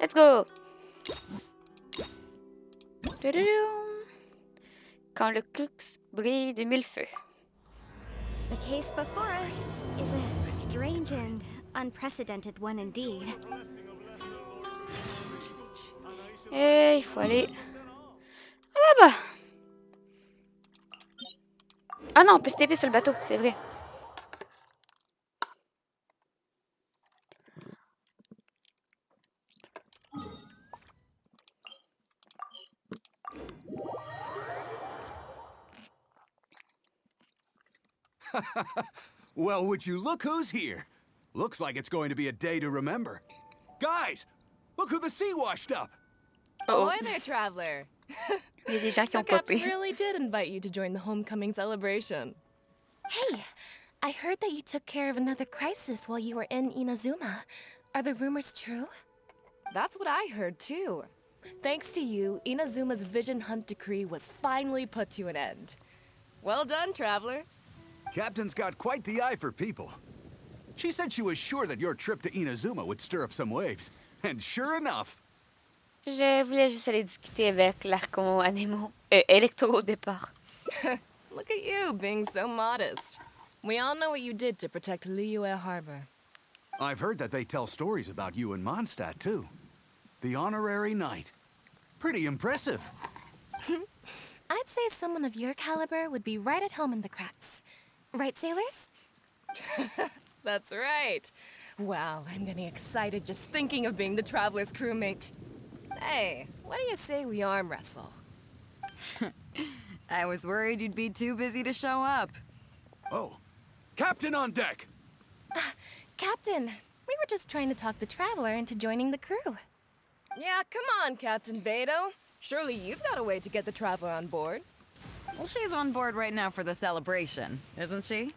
Let's go! Quand le crux brille de mille feux. The case before us is a strange and unprecedented one indeed. Et il faut aller là-bas. Ah non, on peut se taper sur le bateau, c'est vrai. Well, would you look who's here? Looks like it's going to be a day to remember. Guys, look who the sea washed up. Uh-oh. Ahoy there, traveler. Il y a des gens qui ont Captain popé. really did invite you to join the homecoming celebration. Hey, I heard that you took care of another crisis while you were in Inazuma. Are the rumors true? That's what I heard, too. Thanks to you, Inazuma's Vision Hunt decree was finally put to an end. Well done, traveler. Captain's got quite the eye for people. She said she was sure that your trip to Inazuma would stir up some waves. And sure enough. Je voulais juste aller discuter avec l'Archon Anemo, Electro au départ. Look at you, being so modest. We all know what you did to protect Liyue Harbor. I've heard that they tell stories about you in Mondstadt, too. The honorary knight. Pretty impressive. I'd say someone of your caliber would be right at home in the cracks. Right, sailors? That's right. Wow, I'm getting excited just thinking of being the traveler's crewmate. Hey, what do you say we arm wrestle? I was worried you'd be too busy to show up. Oh, Captain on deck! Captain, we were just trying to talk the traveler into joining the crew. Yeah, come on, Captain Beto. Surely you've got a way to get the traveler on board. Well, she's on board right now for the celebration, isn't she?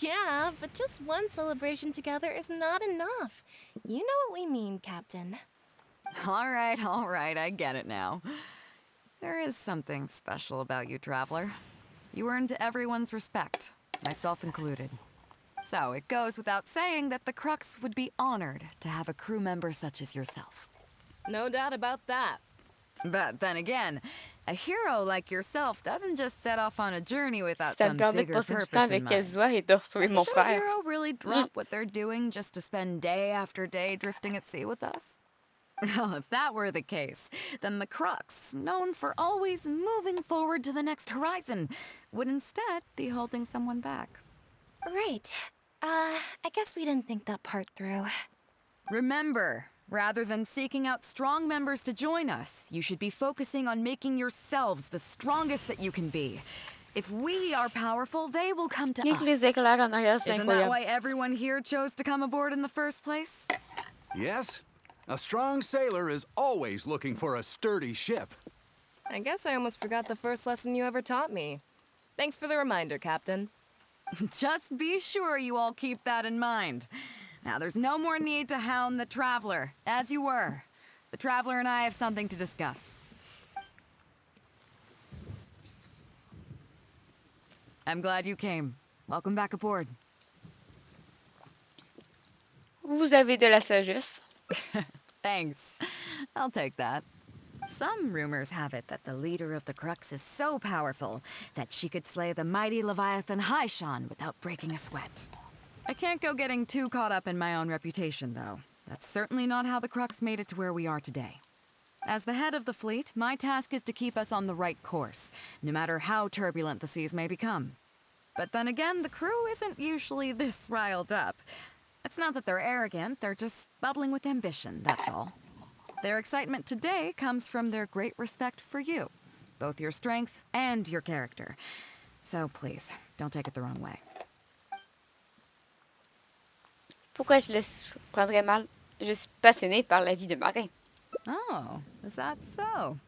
Yeah, but just one celebration together is not enough. You know what we mean, Captain. All right, I get it now. There is something special about you, traveler. You earned everyone's respect, myself included. So it goes without saying that the Crux would be honored to have a crew member such as yourself. No doubt about that. But then again, A hero like yourself doesn't just set off on a journey without Ça me some permet de bigger passer du purpose temps in avec mind. Ezra et de retrouver mon Does a frère. hero really drop what they're doing just to spend day after day drifting at sea with us? Well, if that were the case, then the Crux, known for always moving forward to the next horizon, would instead be holding someone back. Right. I guess we didn't think that part through. Remember, rather than seeking out strong members to join us, you should be focusing on making yourselves the strongest that you can be. If we are powerful, they will come to us. Les éclairs en arrière, c'est Isn't that incroyable. why everyone here chose to come aboard in the first place? Yes? A strong sailor is always looking for a sturdy ship. I guess I almost forgot the first lesson you ever taught me. Thanks for the reminder, Captain. Just be sure you all keep that in mind. Now, there's no more need to hound the Traveler, as you were. The Traveler and I have something to discuss. I'm glad you came. Welcome back aboard. Vous avez de la sagesse. Thanks. I'll take that. Some rumors have it that the leader of the Crux is so powerful that she could slay the mighty Leviathan Haishan without breaking a sweat. I can't go getting too caught up in my own reputation, though. That's certainly not how the Crux made it to where we are today. As the head of the fleet, my task is to keep us on the right course, no matter how turbulent the seas may become. But then again, the crew isn't usually this riled up. It's not that they're arrogant, they're just bubbling with ambition, that's all. Their excitement today comes from their great respect for you, both your strength and your character. So please, don't take it the wrong way. Pourquoi je le prendrais mal? Je suis passionnée par la vie de marin. Oh, is that so?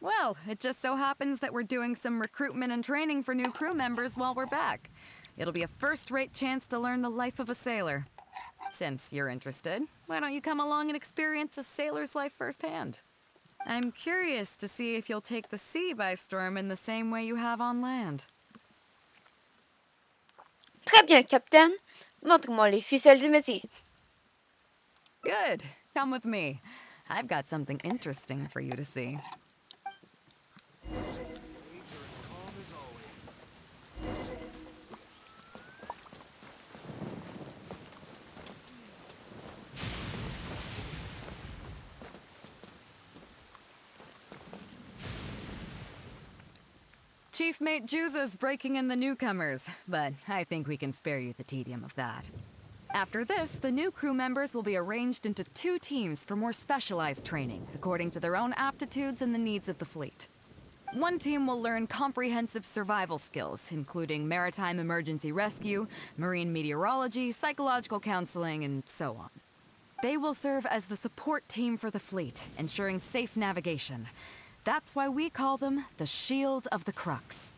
Well, it just so happens that we're doing some recruitment and training for new crew members while we're back. It'll be a first-rate chance to learn the life of a sailor. Since you're interested, why don't you come along and experience a sailor's life firsthand? I'm curious to see if you'll take the sea by storm in the same way you have on land. Très bien, Capitaine. Montre-moi les ficelles du métier. Good. Come with me. I've got something interesting for you to see. Chief Mate Juza's breaking in the newcomers, but I think we can spare you the tedium of that. After this, the new crew members will be arranged into 2 teams for more specialized training, according to their own aptitudes and the needs of the fleet. One team will learn comprehensive survival skills, including maritime emergency rescue, marine meteorology, psychological counseling, and so on. They will serve as the support team for the fleet, ensuring safe navigation. That's why we call them the Shield of the Crux.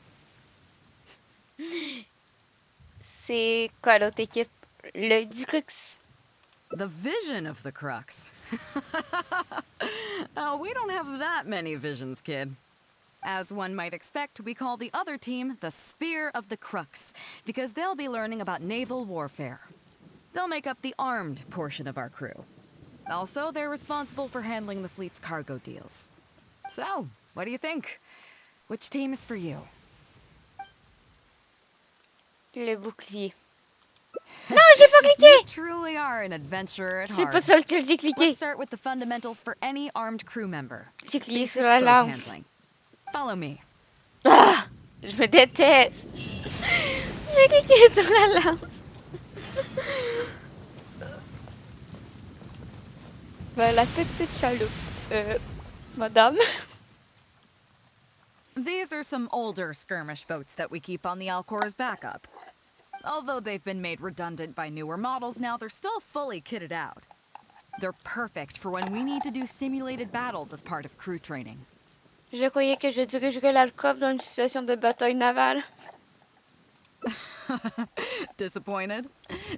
C'est quoi l'autre équipe? L'œil du Crux. The Vision of the Crux. Oh, we don't have that many visions, kid. As one might expect, we call the other team the Spear of the Crux, because they'll be learning about naval warfare. They'll make up the armed portion of our crew. Also, they're responsible for handling the fleet's cargo deals. So, what do you think? Which team is for you? Le bouclier. Non, j'ai pas cliqué! You truly are an adventurer at C'est heart. pas sur lequel j'ai cliqué. Let's start with the fundamentals for any armed crew member. J'ai cliqué Basic sur la boat lance. handling. Follow me. Ah! Je me déteste. J'ai cliqué sur la lance. Ben, la petite chaloupe. Madame. These are some older skirmish boats that we keep on the Alcor's backup. Although they've been made redundant by newer models now, they're still fully kitted out. They're perfect for when we need to do simulated battles as part of crew training. Je croyais que je dirigerais l'Alcove dans une situation de bataille navale. Disappointed?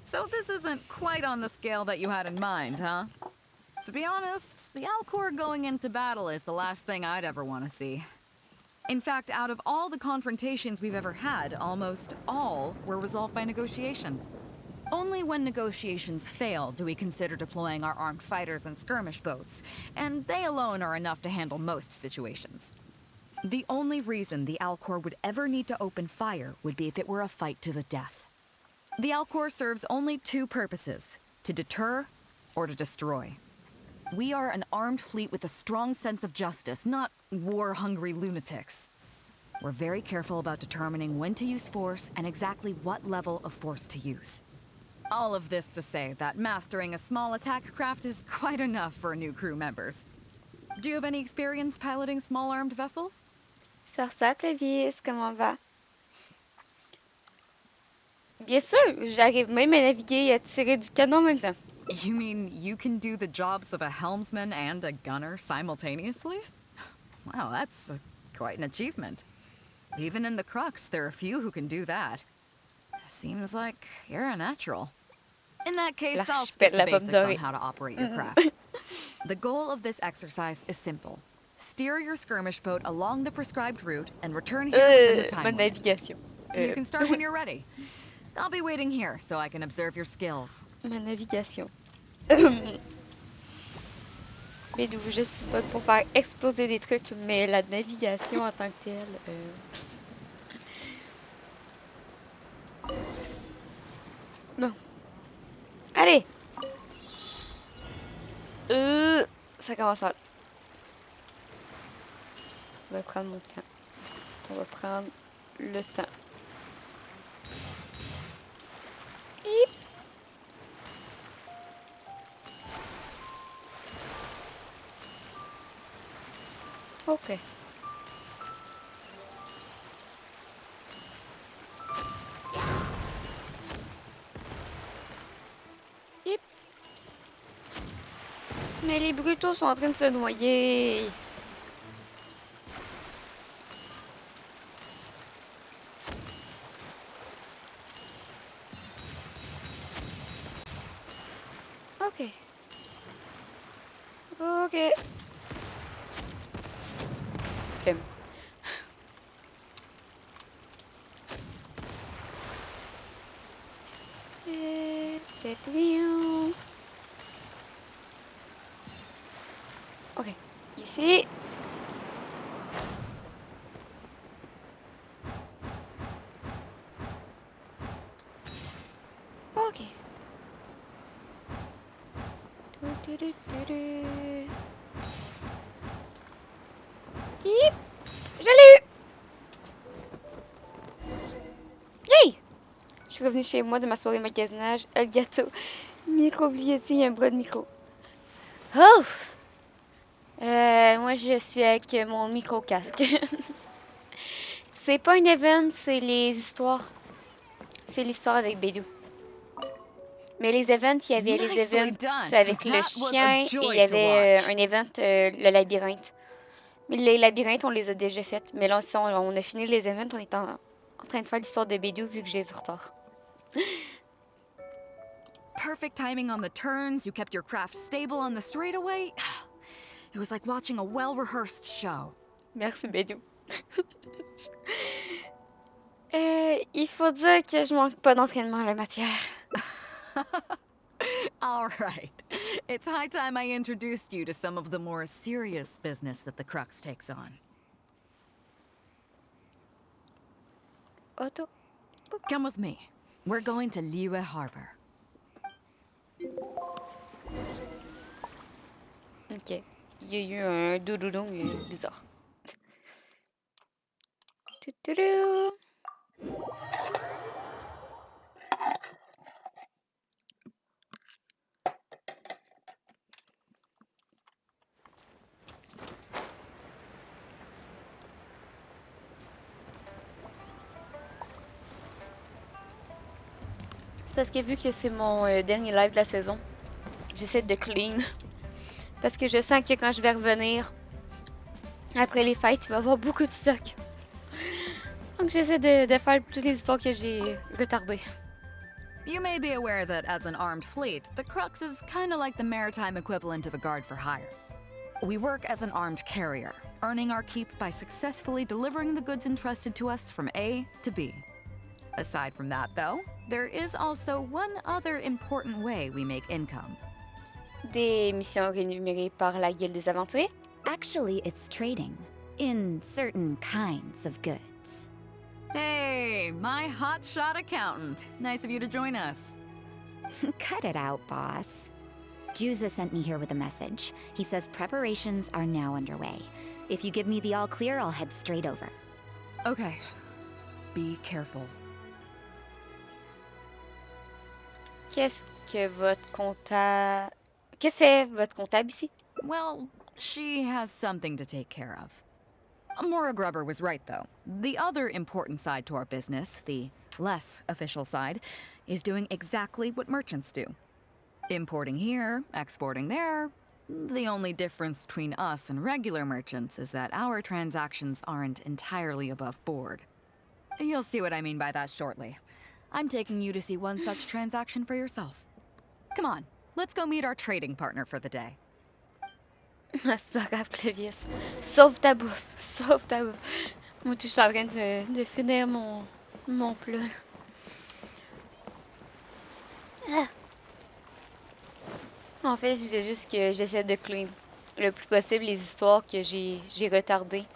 So this isn't quite on the scale that you had in mind, huh? To be honest, the Alcor going into battle is the last thing I'd ever want to see. In fact, out of all the confrontations we've ever had, almost all were resolved by negotiation. Only when negotiations fail do we consider deploying our armed fighters and skirmish boats, and they alone are enough to handle most situations. The only reason the Alcor would ever need to open fire would be if it were a fight to the death. The Alcor serves only two purposes, to deter or to destroy. We are an armed fleet with a strong sense of justice, not war-hungry lunatics. We're very careful about determining when to use force and exactly what level of force to use. All of this to say that mastering a small attack craft is quite enough for new crew members. Do you have any experience piloting small armed vessels? Sur ça, Clovis, comment va? Bien sûr, j'arrive même à naviguer et à tirer du canon en même temps. You mean you can do the jobs of a helmsman and a gunner simultaneously? Wow, that's quite an achievement. Even in the Crux, there are few who can do that. Seems like you're a natural. In that case, I'll skip the basics on how to operate your craft. The goal of this exercise is simple. Steer your skirmish boat along the prescribed route and return here within the time limit. Navigation. You can start when you're ready. I'll be waiting here so I can observe your skills. Ma navigation. Bédou, je suis bonne pour faire exploser des trucs, mais la navigation en tant que telle... Bon. Allez! Ça commence mal. On va prendre mon temps. On va prendre le temps. Hip. Ok. Hip. Mais les brutaux sont en train de se noyer. Ok. Ok. Flemme. Ok. Ici. Ok. Hip. Je l'ai eu. Yay! Je suis revenue chez moi de ma soirée magasinage. Le gâteau. Microbioti et un bras de micro. Oh! Moi, je suis avec mon micro-casque. C'est pas un event, c'est les histoires. C'est l'histoire avec Bédou. Mais les events, il y avait les events avec le chien et il y avait un event, le labyrinthe. Mais les labyrinthes, on les a déjà faites. Mais là, on a fini les events, on est en train de faire l'histoire de Bédou vu que j'ai du retard. Perfect timing on the turns, you kept your craft stable on the straightaway. It was like watching a well-rehearsed show. Merci, Bédou. Il faut dire que je manque pas d'entraînement en la matière. All right. It's high time I introduced you to some of the more serious business that the Crux takes on. Otto. Come with me. We're going to Liyue Harbor. Ok. Il y a eu un doudoudon bizarre. Toutoudou. C'est parce que vu que c'est mon dernier live de la saison, j'essaie de clean. Parce que je sens que quand je vais revenir, après les fêtes, il va y avoir beaucoup de stock. Donc j'essaie de faire toutes les histoires que j'ai retardées. You may be aware that as an armed fleet, the Crux is kind of like the maritime equivalent of a guard for hire. We work as an armed carrier, earning our keep by successfully delivering the goods entrusted to us from A to B. Aside from that, though, there is also one other important way we make income. Des missions rémunérées par la Guilde des Aventuriers? Actually, it's trading. in certain kinds of goods. Hey, my hotshot accountant. Nice of you to join us. Cut it out, boss. Juza sent me here with a message. He says preparations are now underway. If you give me the all clear, I'll head straight over. Okay. Be careful. Qu'est-ce que votre comptable... Que fait votre comptable ici? Well, she has something to take care of. Mora Grubber was right, though. The other important side to our business, the less official side, is doing exactly what merchants do. Importing here, exporting there. The only difference between us and regular merchants is that our transactions aren't entirely above board. You'll see what I mean by that shortly. I'm taking you to see one such transaction for yourself. Come on, let's go meet our trading partner for the day. C'est pas grave, Clovis. Sauve ta bouffe. Sauve ta bouffe. Moi, je suis en train de finir mon plat. Ah. En fait, je disais juste que j'essaie de clean le plus possible les histoires que j'ai retardées.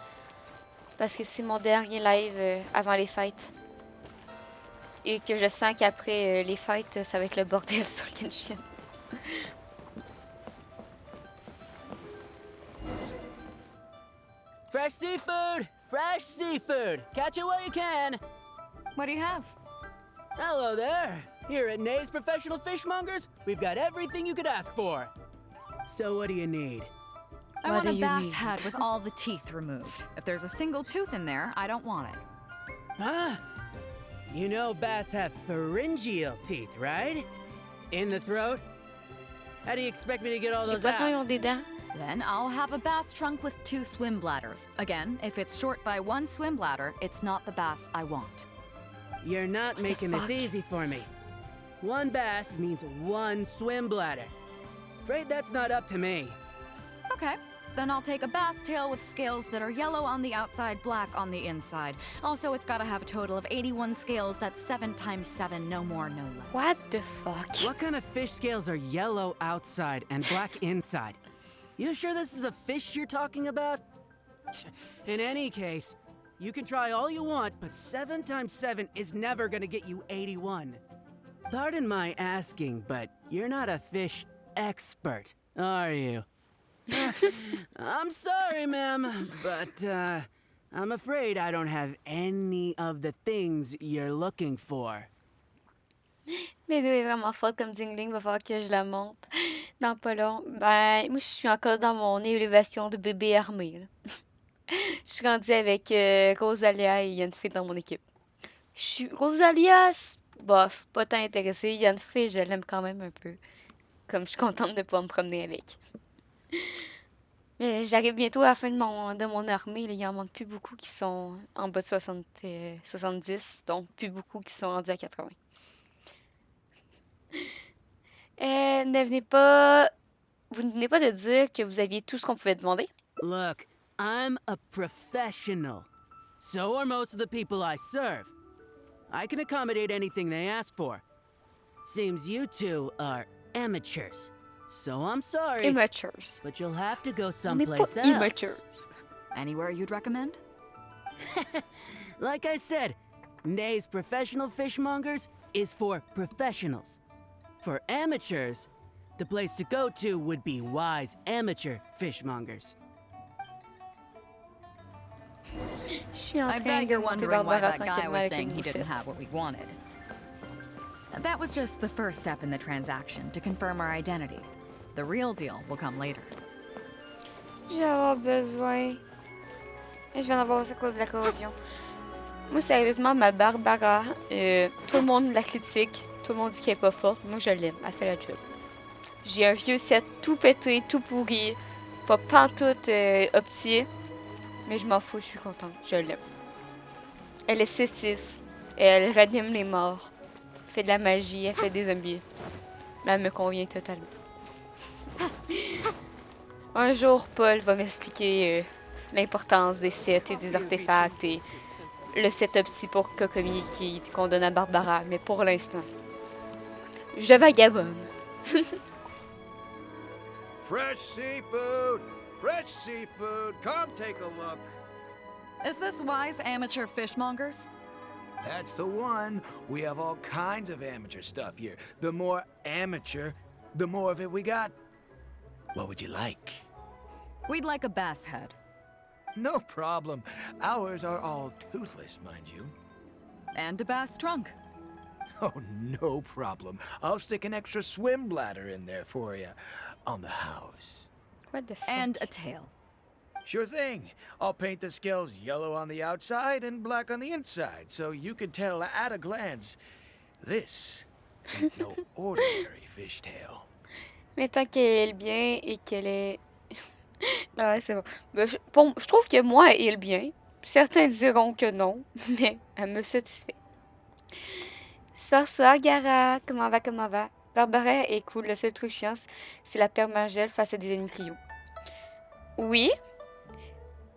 Parce que c'est mon dernier live avant les fêtes. Et que je sens qu'après les fêtes, ça va être le bordel sur Genshin. Fresh seafood! Fresh seafood! Catch it while you can! What do you have? Hello there! Here at Nay's Professional Fishmongers, we've got everything you could ask for. So what do you need? I want a bass head with all the teeth removed. If there's a single tooth in there, I don't want it. Ah! You know bass have pharyngeal teeth, right? In the throat? How do you expect me to get all those out? Ont des dents. Then I'll have a bass trunk with 2 swim bladders. Again, if it's short by 1 swim bladder, it's not the bass I want. You're not making this easy for me. 1 bass means 1 swim bladder. Afraid that's not up to me. Okay, then I'll take a bass tail with scales that are yellow on the outside, black on the inside. Also, it's gotta have a total of 81 scales. That's 7 times 7, no more, no less. What the fuck? What kind of fish scales are yellow outside and black inside? You sure this is a fish you're talking about? In any case, you can try all you want, but 7 times 7 is never gonna get you 81. Pardon my asking, but you're not a fish expert, are you? I'm sorry, ma'am, but I'm afraid I don't have any of the things you're looking for. Bédou est vraiment forte comme Dingling, va falloir que je la monte dans pas long. Ben, moi, je suis encore dans mon élévation de bébé armé. Là. Je suis rendue avec Rosalia et il y a une fille dans mon équipe. Rosalia, bof, pas tant intéressée. Il y a une fille, je l'aime quand même un peu. Comme je suis contente de pouvoir me promener avec. Mais j'arrive bientôt à la fin de mon armée. Là. Il en manque plus beaucoup qui sont en bas de 70, donc plus beaucoup qui sont rendus à 80. Vous ne venez pas de dire que vous aviez tout ce qu'on pouvait demander? Look, I'm a professional. So are most of the people I serve. I can accommodate anything they ask for. Seems you two are amateurs. So I'm sorry. Amateurs. But you'll have to go someplace else. Amateurs. Anywhere you'd recommend? Like I said, Nay's Professional Fishmongers is for professionals. For amateurs, the place to go to would be Wise Amateur Fishmongers. I bet you're wondering why that guy was saying he didn't have what we wanted. That was just the first step in the transaction, to confirm our identity. The real deal will come later. Je vais avoir besoin. Je vais en avoir à cause de la corrosion. Moi, sérieusement, ma Barbara, tout le monde la critique. Tout le monde dit qu'elle est pas forte. Moi, je l'aime. Elle fait la job. J'ai un vieux set tout pété, tout pourri. Pas pantoute optié. Mais je m'en fous, je suis contente. Je l'aime. Elle est 6-6. Elle ranime les morts. Elle fait de la magie, elle fait des zombies. Mais elle me convient totalement. Un jour, Paul va m'expliquer l'importance des sets et des artefacts et le set opti pour Kokomi qu'on donne à Barbara. Mais pour l'instant, je vagabonde. Fresh seafood! Fresh seafood! Come take a look! Is this wise amateur fishmongers? That's the one. We have all kinds of amateur stuff here. The more amateur, the more of it we got. What would you like? We'd like a bass head. No problem. Ours are all toothless, mind you. And a bass trunk. Oh, no problem. I'll stick an extra swim bladder in there for you. On the house. What the fuck? And a tail. Sure thing. I'll paint the scales yellow on the outside and black on the inside, so you can tell at a glance, this ain't no ordinary fishtail. Mais tant qu'elle est bien et qu'elle est... Ouais, c'est bon. Ben, je trouve que moi, elle est bien. Certains diront que non, mais elle me satisfait. Ça, Gara, comment va? Barbara est cool, le seul truc chiant, c'est la permagel face à des ennemis trios. Oui,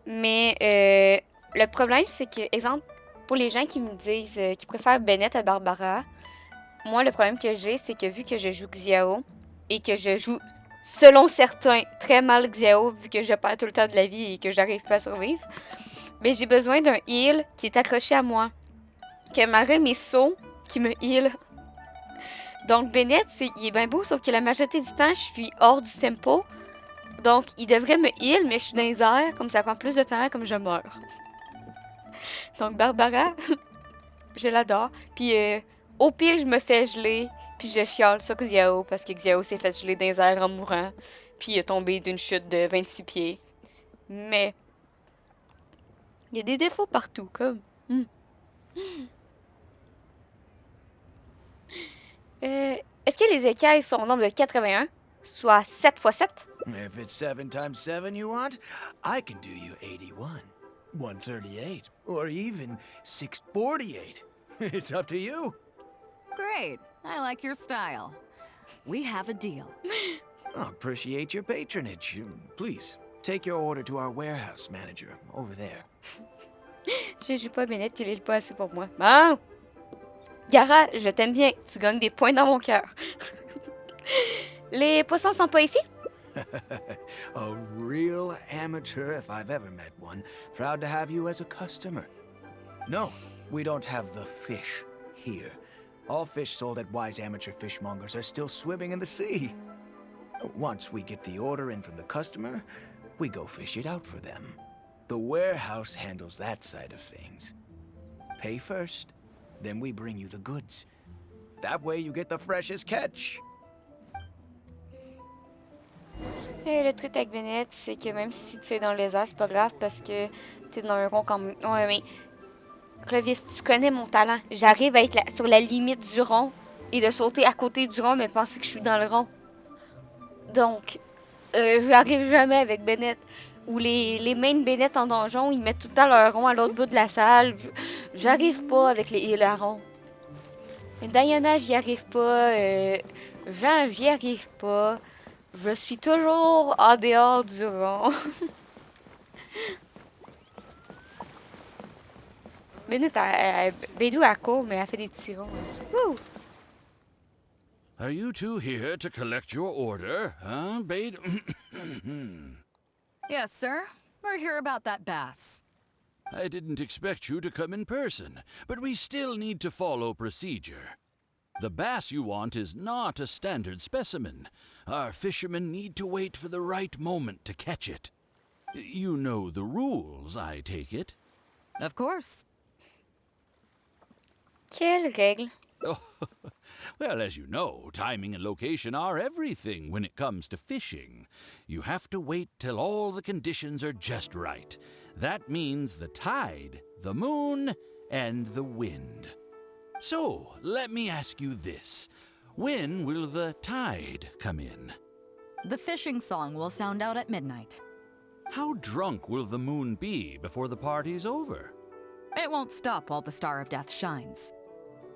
mais le problème, c'est que, exemple, pour les gens qui me disent qui préfèrent Bennett à Barbara, moi, le problème que j'ai, c'est que vu que je joue Xiao et que je joue, selon certains, très mal Xiao, vu que je perds tout le temps de la vie et que j'arrive pas à survivre, mais j'ai besoin d'un heal qui est accroché à moi. Que malgré mes sauts, qui me heal. Donc, Bennett, il est bien beau, sauf que la majorité du temps, je suis hors du tempo. Donc, il devrait me heal, mais je suis dans les airs, comme ça prend plus de temps, comme je meurs. Donc, Barbara, je l'adore. Puis, au pire, je me fais geler, puis je chiale sur Xiao, parce que Xiao s'est fait geler dans les airs en mourant, puis il est tombé d'une chute de 26 pieds. Mais, il y a des défauts partout, comme... Est-ce que les écailles sont au nombre de 81, soit 7 x 7? If it's 7 times 7 you want, I can do you 81, 138, or even 648. It's up to you. Great. I like your style. We have a deal. I appreciate your patronage. Please, take your order to our warehouse manager over there. Je joue pas Bennett, il est pas assez pour moi. Bon! Gara, je t'aime bien. Tu gagnes des points dans mon cœur. Les poissons sont pas ici? A real amateur if I've ever met one. Proud to have you as a customer. No, we don't have the fish here. All fish sold at Wise Amateur Fishmongers are still swimming in the sea. Once we get the order in from the customer, we go fish it out for them. The warehouse handles that side of things. Pay first, then we bring you the goods. That way you get the freshest catch. Et le truc avec Bennett, c'est que même si tu es dans les airs, c'est pas grave parce que tu es dans un rond comme... Ouais, mais... Clovis, tu connais mon talent. J'arrive à être sur la limite du rond et de sauter à côté du rond, mais penser que je suis dans le rond. Donc, je n'arrive jamais avec Bennett. Ou les mains de Bennett en donjon, ils mettent tout le temps leur rond à l'autre bout de la salle. J'arrive pas avec les ronds. Diana, j'y arrive pas. Jean, j'y arrive pas. Je suis toujours en dehors du rond. Bennett, Bédou, elle court, mais elle fait des petits ronds. Woo! Are you two here to collect your order, huh, Bade? Yes, sir. We're here about that bass. I didn't expect you to come in person, but we still need to follow procedure. The bass you want is not a standard specimen. Our fishermen need to wait for the right moment to catch it. You know the rules, I take it? Of course. Quelle règle? Oh, well, as you know, timing and location are everything when it comes to fishing. You have to wait till all the conditions are just right. That means the tide, the moon, and the wind. So, let me ask you this. When will the tide come in? The fishing song will sound out at midnight. How drunk will the moon be before the party's over? It won't stop while the Star of Death shines.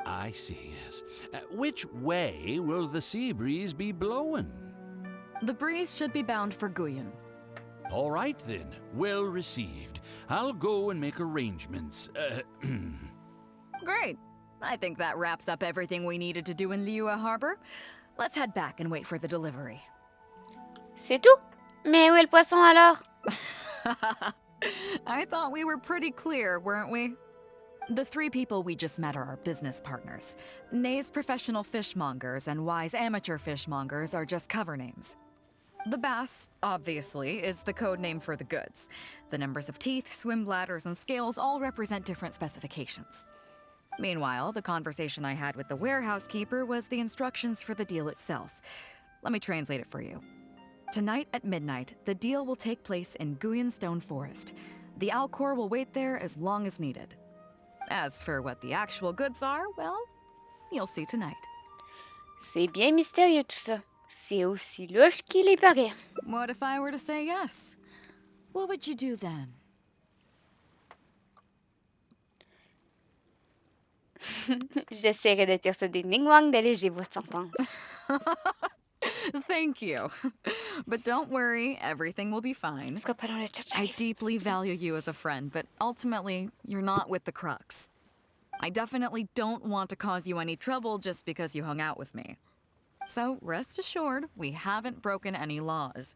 I see, yes. Which way will the sea breeze be blowing? The breeze should be bound for Guyan. All right, then. Well received. I'll go and make arrangements. Great. I think that wraps up everything we needed to do in Liyue Harbor. Let's head back and wait for the delivery. C'est tout? Mais où est le poisson alors? I thought we were pretty clear, weren't we? The three people we just met are our business partners. Nay's professional fishmongers and Y's amateur fishmongers are just cover names. The bass, obviously, is the code name for the goods. The numbers of teeth, swim bladders, and scales all represent different specifications. Meanwhile, the conversation I had with the warehouse keeper was the instructions for the deal itself. Let me translate it for you. Tonight at midnight, the deal will take place in Guyanstone Forest. The Alcor will wait there as long as needed. As for what the actual goods are, well, you'll see tonight. C'est bien mystérieux tout ça. C'est aussi louche qu'il y paraît. What if I were to say yes? What would you do then? J'essaierai de persuader Ningwang d'alléger votre sentence. Thank you. But don't worry, everything will be fine. I deeply value you as a friend, but ultimately, you're not with the Crux. I definitely don't want to cause you any trouble just because you hung out with me. So rest assured, we haven't broken any laws.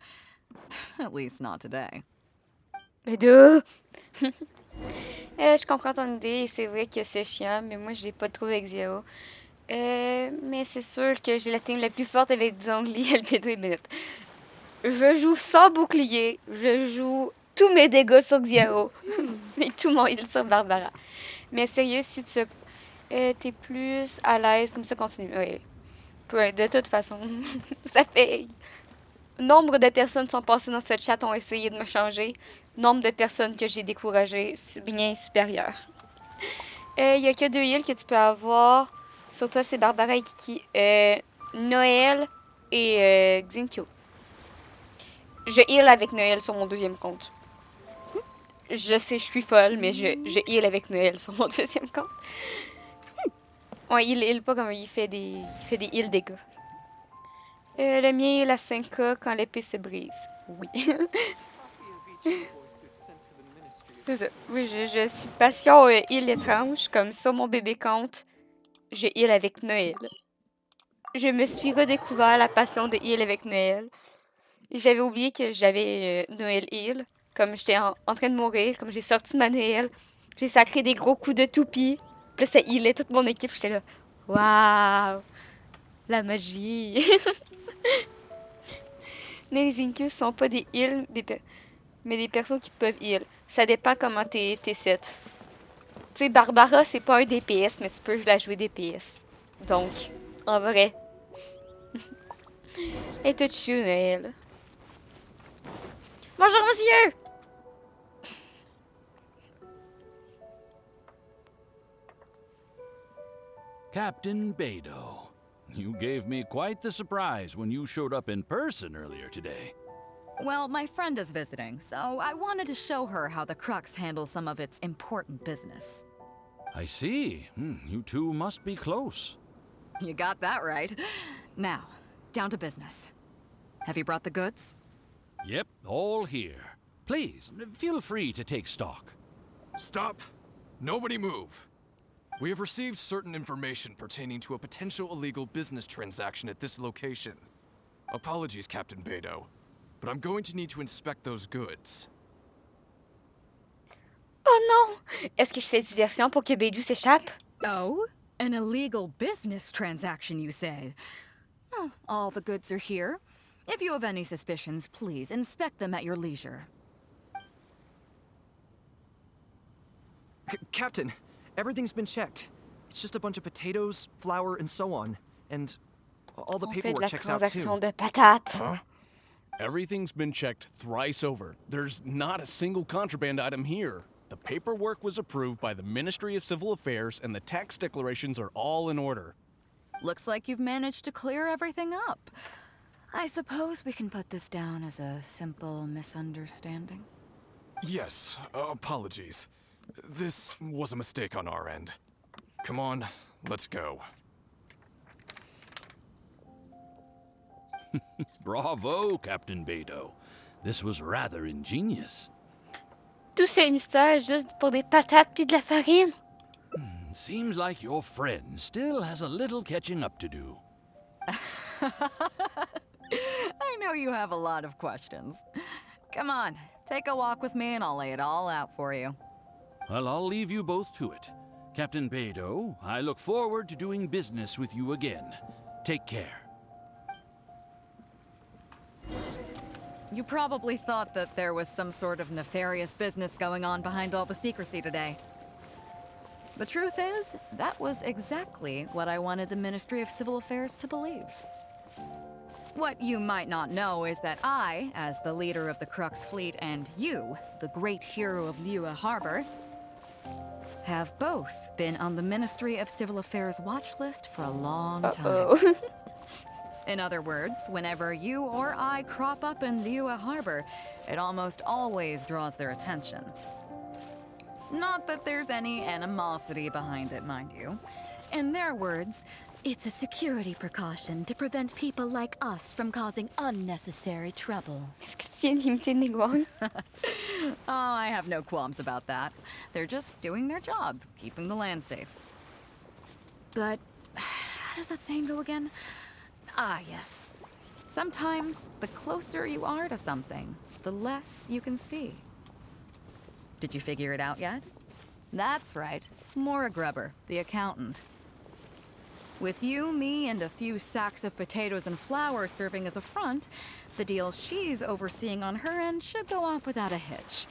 At least not today. Mais deux! Je comprends ton idée, c'est vrai que c'est chiant, mais moi j'ai pas de trouble avec Zéro. Mais c'est sûr que j'ai la team la plus forte avec Zhongli, Albedo et Bennett. Je joue sans bouclier, je joue tous mes dégâts sur Xiao et tout mon heal sur Barbara. Mais sérieux, si tu t'es plus à l'aise, comme ça continue. Oui. De toute façon, ça fait... Nombre de personnes sont passées dans ce chat, ont essayé de me changer. Nombre de personnes que j'ai découragées, bien supérieur. Il n'y a que 2 heals que tu peux avoir. Sur toi, c'est Barbara et Kiki. Noël et Xinkyo. Je heal avec Noël sur mon 2e compte. Je sais, je suis folle, mais je heal avec Noël sur mon 2e compte. Ouais, il heal pas comme il fait des heal dégâts. Le mien est la 5K quand l'épée se brise. Oui. C'est ça. Oui, je suis passion heal étrange, comme sur mon bébé compte. Je heal avec Noël. Je me suis redécouvert la passion de heal avec Noël. J'avais oublié que j'avais Noël heal. Comme j'étais en train de mourir, comme j'ai sorti ma Noël, j'ai sacré des gros coups de toupie. Puis ça healait toute mon équipe. J'étais là, waouh! La magie! Les Zinkus sont pas des heals, mais des personnes qui peuvent heal. Ça dépend comment t'es set. Tu sais, Barbara, c'est pas un DPS, mais tu peux la jouer DPS. Donc, en vrai. Et tout chou, Noël. Bonjour, monsieur! Captain Beidou, you gave me quite the surprise when you showed up in person earlier today. Well, my friend is visiting, so I wanted to show her how the Crux handles some of its important business. I see. You two must be close. You got that right. Now, down to business. Have you brought the goods? Yep, all here. Please, feel free to take stock. Stop! Nobody move. We have received certain information pertaining to a potential illegal business transaction at this location. Apologies, Captain Beidou, but I'm going to need to inspect those goods. Oh non! Est-ce que je fais diversion pour que Beidou s'échappe? Oh? An illegal business transaction, you say? Oh, all the goods are here. If you have any suspicions, please inspect them at your leisure. Captain, everything's been checked. It's just a bunch of potatoes, flour, and so on. And all the paperwork checks out too. De patates. Huh? Everything's been checked thrice over. There's not a single contraband item here. The paperwork was approved by the Ministry of Civil Affairs and the tax declarations are all in order. Looks like you've managed to clear everything up. I suppose we can put this down as a simple misunderstanding. Yes, apologies. This was a mistake on our end. Come on, let's go. Bravo, Captain Beidou. This was rather ingenious. Tous ces mystères juste pour des patates puis de la farine? Seems like your friend still has a little catching up to do. I know you have a lot of questions. Come on, Take a walk with me and I'll lay it all out for you. Well, I'll leave you both to it. Captain Beidou, I look forward to doing business with you again. Take care. You probably thought that there was some sort of nefarious business going on behind all the secrecy today. The truth is, that was exactly what I wanted the Ministry of Civil Affairs to believe. What you might not know is that I, as the leader of the Crux Fleet, and you, the great hero of Liyue Harbor, have both been on the Ministry of Civil Affairs watch list for a long time. In other words, whenever you or I crop up in Liyue Harbor, it almost always draws their attention. Not that there's any animosity behind it, mind you. In their words, it's a security precaution to prevent people like us from causing unnecessary trouble. Est-ce que tu viens d'imiter Niguang? Oh, I have no qualms about that. They're just doing their job, keeping the land safe. But how does that saying go again? Ah, yes. Sometimes the closer you are to something, the less you can see. Did you figure it out yet? That's right. Maura Grubber, the accountant. With you, me, and a few sacks of potatoes and flour serving as a front, the deal she's overseeing on her end should go off without a hitch.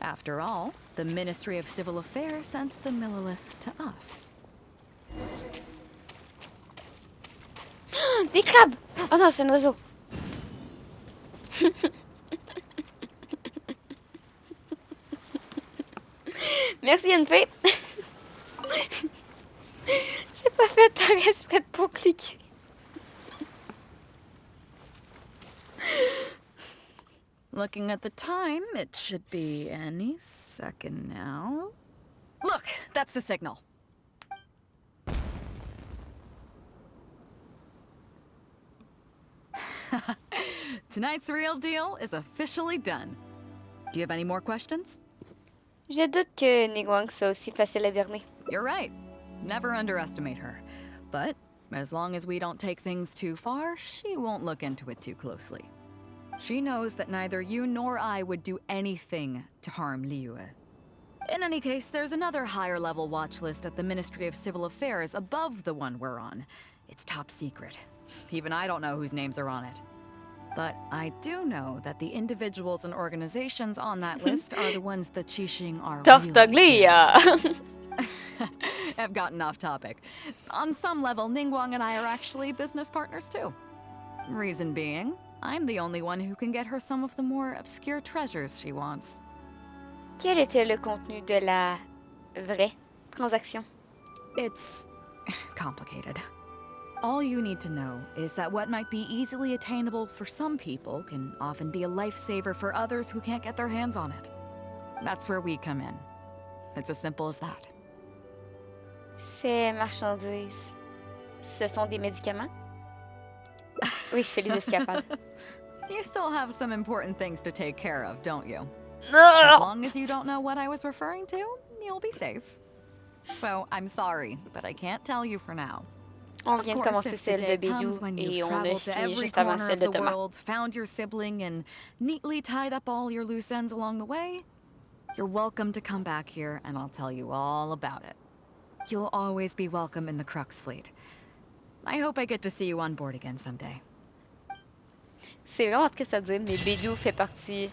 After all, the Ministry of Civil Affairs sent the Millilith to us. Des crabes! Oh non, c'est un oiseau. Merci, Yenfei. J'ai pas fait par exprès pour cliquer. Looking at the time, it should be any second now. Look, that's the signal. Tonight's real deal is officially done. Do you have any more questions? Je doute que Niguang soit aussi facile à berner. You're right. Never underestimate her. But as long as we don't take things too far, she won't look into it too closely. She knows that neither you nor I would do anything to harm Liyue. In any case, there's another higher-level watch list at the Ministry of Civil Affairs above the one we're on. It's top secret. Even I don't know whose names are on it. But I do know that the individuals and organizations on that list are the ones that Qixing are really I've gotten off topic. On some level, Ningguang and I are actually business partners too. Reason being, I'm the only one who can get her some of the more obscure treasures she wants. Quel était le contenu de la vraie transaction? It's complicated. All you need to know is that what might be easily attainable for some people can often be a lifesaver for others who can't get their hands on it. That's where we come in. It's as simple as that. Ces marchandises, ce sont des médicaments? Oui, je fais les escapades. You still have some important things to take care of, don't you? No! As long as you don't know what I was referring to, you'll be safe. So, I'm sorry, but I can't tell you for now. On vient de commencer celle de Bédou et on a fini juste avant celle de Thomas. World, found your sibling and neatly tied up all your loose ends along the way, you're welcome to come back here and I'll tell you all about it. You'll always be welcome in the Crux Fleet. I hope I get to see you on board again someday. C'est vraiment triste à dire, mais Bédou fait partie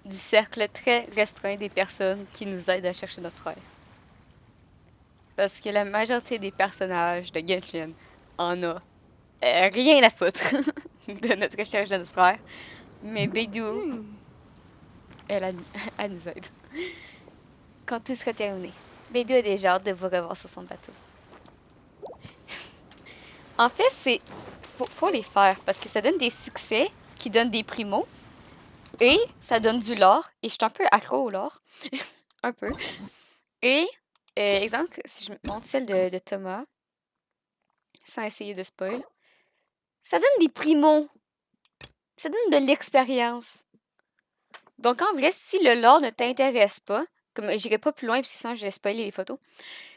du cercle très restreint des personnes qui nous aident à chercher notre frère. Parce que la majorité des personnages de Genshin en a rien à foutre de notre recherche de notre frère. Mais Bédou, elle nous aide. Quand tout sera terminé, Bédou a déjà hâte de vous revoir sur son bateau. En fait, c'est faut les faire parce que ça donne des succès qui donnent des primos et ça donne du lore. Et je suis un peu accro au lore. Un peu. Et, exemple, si je montre celle de Thomas, sans essayer de spoil, ça donne des primos. Ça donne de l'expérience. Donc, en vrai, si le lore ne t'intéresse pas, comme j'irai pas plus loin parce que sinon je vais spoiler les photos,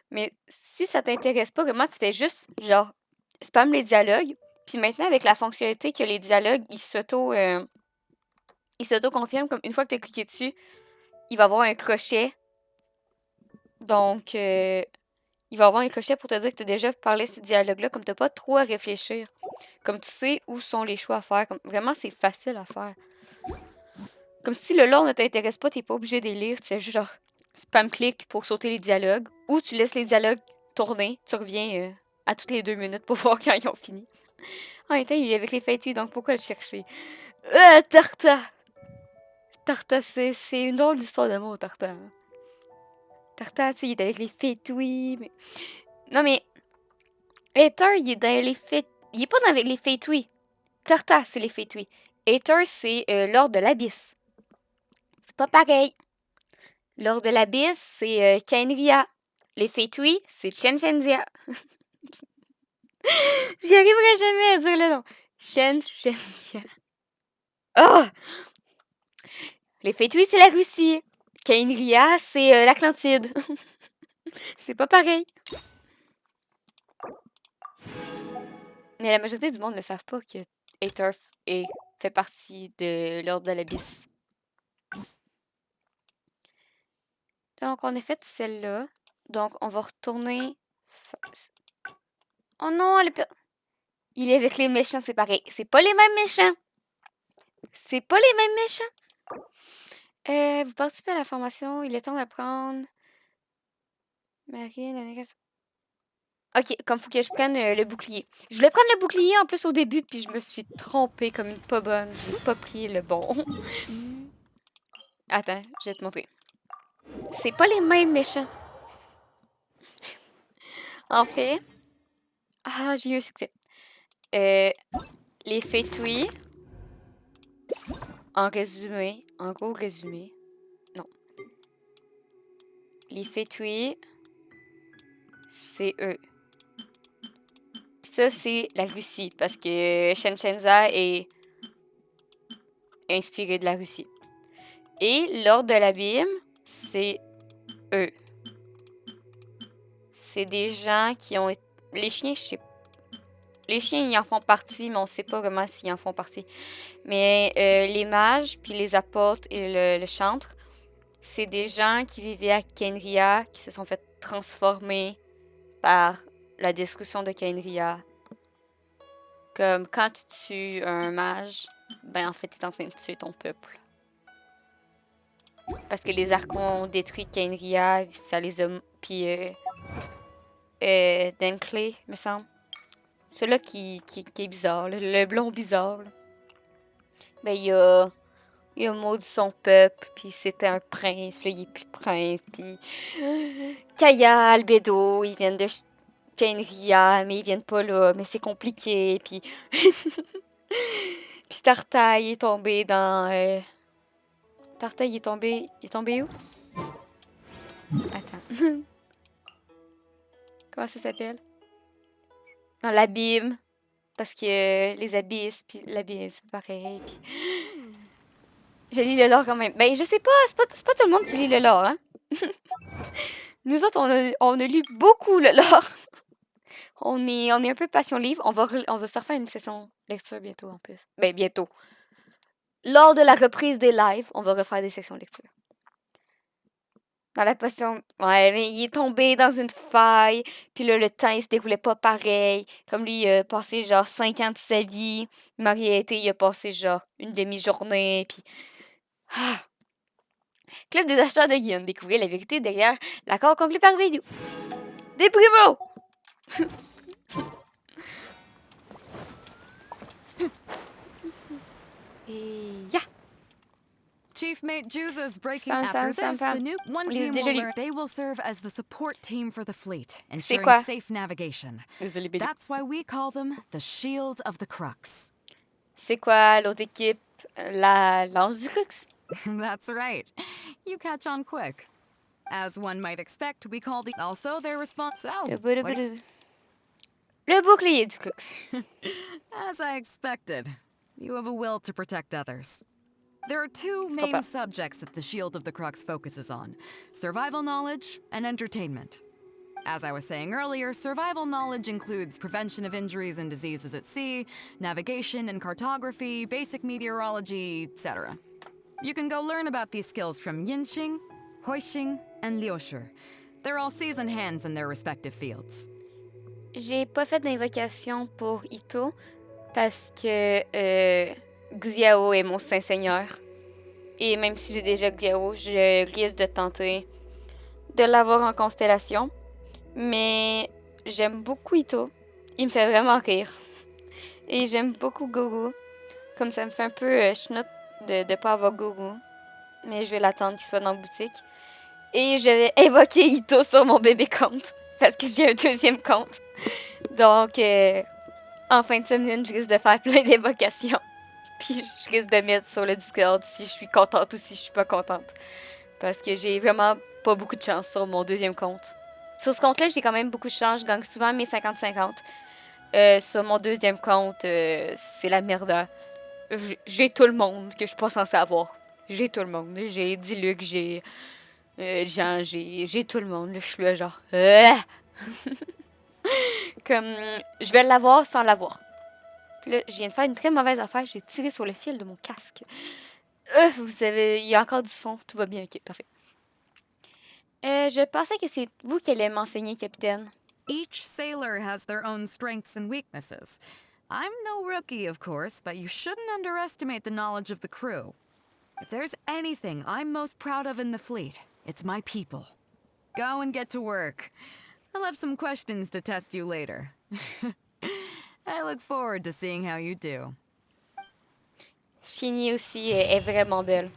mais si ça t'intéresse pas, vraiment, tu fais juste, genre, spam les dialogues. Puis maintenant, avec la fonctionnalité que les dialogues, ils il s'auto-confirme comme une fois que tu as cliqué dessus, il va avoir un crochet. Donc, il va avoir un crochet pour te dire que tu as déjà parlé ce dialogue-là, comme tu n'as pas trop à réfléchir. Comme tu sais où sont les choix à faire. Comme, vraiment, c'est facile à faire. Comme si le lore ne t'intéresse pas, tu n'es pas obligé de les lire. Tu fais juste genre spam-click pour sauter les dialogues. Ou tu laisses les dialogues tourner. Tu reviens à toutes les 2 minutes pour voir quand ils ont fini. En même temps, il est avec les fêtues, donc pourquoi le chercher? Tarta! Tarta, c'est une drôle d'histoire d'amour, Tarta. Tarta, tu sais, il est avec les fêtues, mais... Non, mais... Hater, il est dans les fêtues... Il est pas avec les fêtues. Tarta, c'est les fêtues. Hater, c'est l'ordre de l'abysse. C'est pas pareil. L'ordre de l'abysse, c'est Kainria. Les fêtues, c'est Shenshenzia. J'y arriverai jamais à dire le nom. Shenshenzia. Oh! Les fêtues, c'est la Russie. Kainria, c'est l'Atlantide. C'est pas pareil. Mais la majorité du monde ne savent pas que Hater fait partie de l'ordre de l'abysse. Donc, on a fait celle-là. Donc, on va retourner... Oh non, il est avec les méchants, c'est pareil. C'est pas les mêmes méchants. C'est pas les mêmes méchants. Vous participez à la formation. Il est temps d'apprendre... Marie, ok, comme faut que je prenne le bouclier. Je voulais prendre le bouclier en plus au début, puis je me suis trompée comme une pas bonne. J'ai pas pris le bon. Attends, je vais te montrer. C'est pas les mêmes méchants. En fait... Ah, j'ai eu un succès. Les fêtues... En gros résumé... Non. Les fêtues... C'est eux. Puis ça, c'est la Russie, parce que Shenzhen est inspiré de la Russie. Et l'ordre de l'abîme, c'est eux. C'est des gens qui ont... Les chiens, je sais pas. Les chiens, ils en font partie, mais on sait pas vraiment s'ils en font partie. Mais les mages, puis les apôtres et le chantre, c'est des gens qui vivaient à Kenria, qui se sont fait transformer par la destruction de Kainria. Comme quand tu tues un mage, ben en fait, tu es en train de tuer ton peuple. Parce que les Archons ont détruit Kainria, ça les a... Puis Denkley, me semble. Celui-là qui est bizarre, le blond bizarre. Là. Ben il a maudit son peuple, puis c'était un prince, puis là, il est plus prince, puis... Kaya, Albedo, ils viennent de Kainria, mais ils viennent pas là, mais c'est compliqué, puis... puis Tarta, il est tombé dans... Tarta, il est tombé où? Attends. Comment ça s'appelle? Dans l'abîme. Parce que les abysses, puis l'abîme, c'est pareil, puis... Je lis le lore quand même. Ben, je sais pas, c'est pas tout le monde qui lit le lore, hein. Nous autres, on a lu beaucoup le lore. on est un peu passion livre. On va se refaire une session lecture bientôt, en plus. Ben, bientôt. Lors de la reprise des lives, on va refaire des sections lecture. Dans la passion... Ouais, mais il est tombé dans une faille. Puis là, le temps, il se déroulait pas pareil. Comme lui, il a passé genre 5 ans de sa vie. Mariette, il a passé genre une demi-journée. Puis... Ah. Club des acheteurs de Guillaume. Découvrez la vérité derrière l'accord conclu par vidéo. Des primos! Et ya! Chief Mate Juza's breaking after this. The new one team will learn. They will serve as the support team for the fleet, ensuring safe navigation. That's why we call them the Shield of the Crux. C'est quoi l'autre équipe? La lance du Crux? That's right. You catch on quick. As one might expect, we call the... Also, their response... Le bouclier du Crux. As I expected, you have a will to protect others. There are two main subjects that the Shield of the Crux focuses on. Survival knowledge and entertainment. As I was saying earlier, survival knowledge includes prevention of injuries and diseases at sea, navigation and cartography, basic meteorology, etc. You can go learn about these skills from Yinxing, Huixing, and Liushi. They're all seasoned hands in their respective fields. J'ai pas fait d'invocation pour Ito parce que Xiao est mon Saint-Seigneur. Et même si j'ai déjà Xiao, je risque de tenter de l'avoir en constellation. Mais j'aime beaucoup Ito. Il me fait vraiment rire. Et j'aime beaucoup Gogo. Comme ça me fait un peu chenoute de ne pas avoir Gogo. Mais je vais l'attendre qu'il soit dans la boutique. Et je vais invoquer Ito sur mon bébé compte. Parce que j'ai un deuxième compte. Donc, en fin de semaine, je risque de faire plein d'évocations. Puis je risque de mettre sur le Discord si je suis contente ou si je suis pas contente. Parce que j'ai vraiment pas beaucoup de chance sur mon deuxième compte. Sur ce compte-là, j'ai quand même beaucoup de chance. Je gagne souvent mes 50-50. Sur mon deuxième compte, c'est la merde. J'ai tout le monde que je suis pas censée avoir. J'ai tout le monde. J'ai Diluc, j'ai Jean, j'ai tout le monde. Je suis là genre... Comme, je vais l'avoir sans l'avoir. Puis là, je viens de faire une très mauvaise affaire. J'ai tiré sur le fil de mon casque. Vous savez, il y a encore du son. Tout va bien, ok, parfait. Je pensais que c'est vous qui allez m'enseigner, capitaine. Each sailor has their own strengths and weaknesses. I'm no rookie, of course, but you shouldn't underestimate the knowledge of the crew. If there's anything I'm most proud of in the fleet, it's my people. Go and get to work. I'll have some questions to test you later. I look forward to seeing how you do. Shinny aussi est vraiment belle.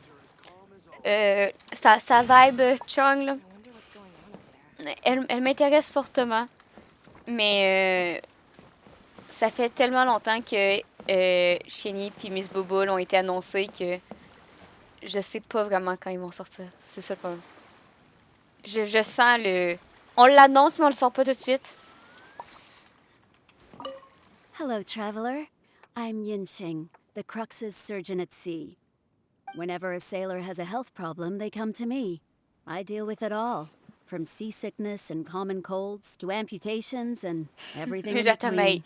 Sa vibe Chung, là, elle m'intéresse fortement. Mais ça fait tellement longtemps que Shinny et Miss Bobo ont été annoncés que je sais pas vraiment quand ils vont sortir. C'est ça le problème. Je sens le... On l'annonce, mais on le sort pas tout de suite. Hello, traveler. I'm Yinxing, the Crux's surgeon at sea. Whenever a sailor has a health problem, they come to me. I deal with it all, from seasickness and common colds to amputations and everything in between.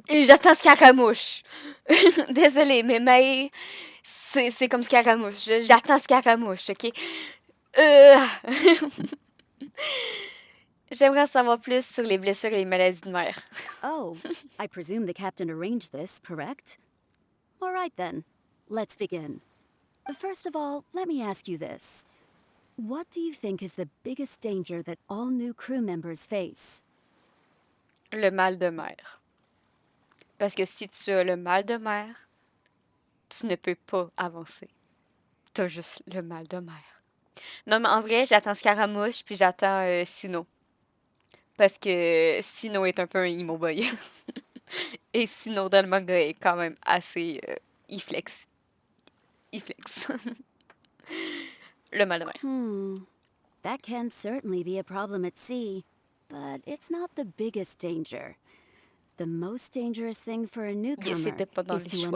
J'attends Scaramouche. Désolée, mais May, c'est comme Scaramouche. J'attends Scaramouche, ok? J'aimerais en savoir plus sur les blessures et les maladies de mer. Oh, I presume the captain arranged this, correct? All right then, let's begin. First of all, let me ask you this. What do you think is the biggest danger that all new crew members face? Le mal de mer. Parce que si tu as le mal de mer, tu ne peux pas avancer. Tu as juste le mal de mer. Non, mais en vrai, j'attends Scaramouche puis j'attends Sino. Parce que Sino est un peu un emo boy. Et Sino dans le manga est quand même assez... il flex. Le mal de mer. That can certainly be a problem at sea, but it's not the biggest danger. The most dangerous thing for a newcomer is to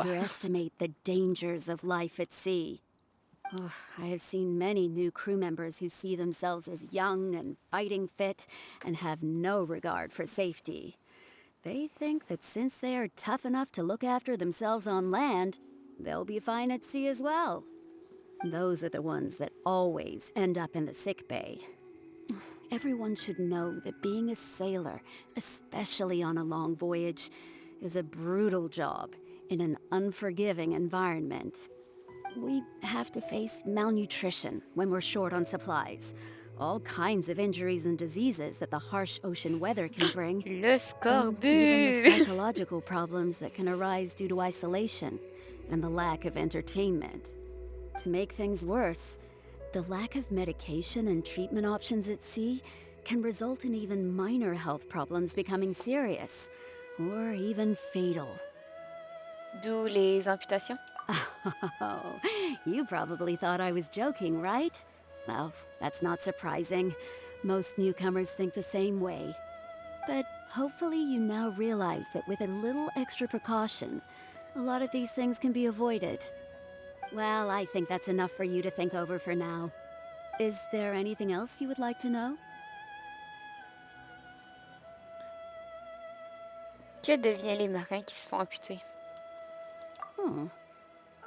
underestimate the dangers of life at sea. Oh, I have seen many new crew members who see themselves as young and fighting fit and have no regard for safety. They think that since they are tough enough to look after themselves on land, they'll be fine at sea as well. Those are the ones that always end up in the sick bay. Everyone should know that being a sailor, especially on a long voyage, is a brutal job in an unforgiving environment. We have to face malnutrition when we're short on supplies, all kinds of injuries and diseases that the harsh ocean weather can bring. Le scorbut! Even the psychological problems that can arise due to isolation and the lack of entertainment. To make things worse, the lack of medication and treatment options at sea can result in even minor health problems becoming serious, or even fatal. D'où les amputations? Oh, you probably thought I was joking, right? Well, that's not surprising. Most newcomers think the same way. But hopefully you now realize that with a little extra precaution, a lot of these things can be avoided. Well, I think that's enough for you to think over for now. Is there anything else you would like to know? Que devient les marins qui se font amputer?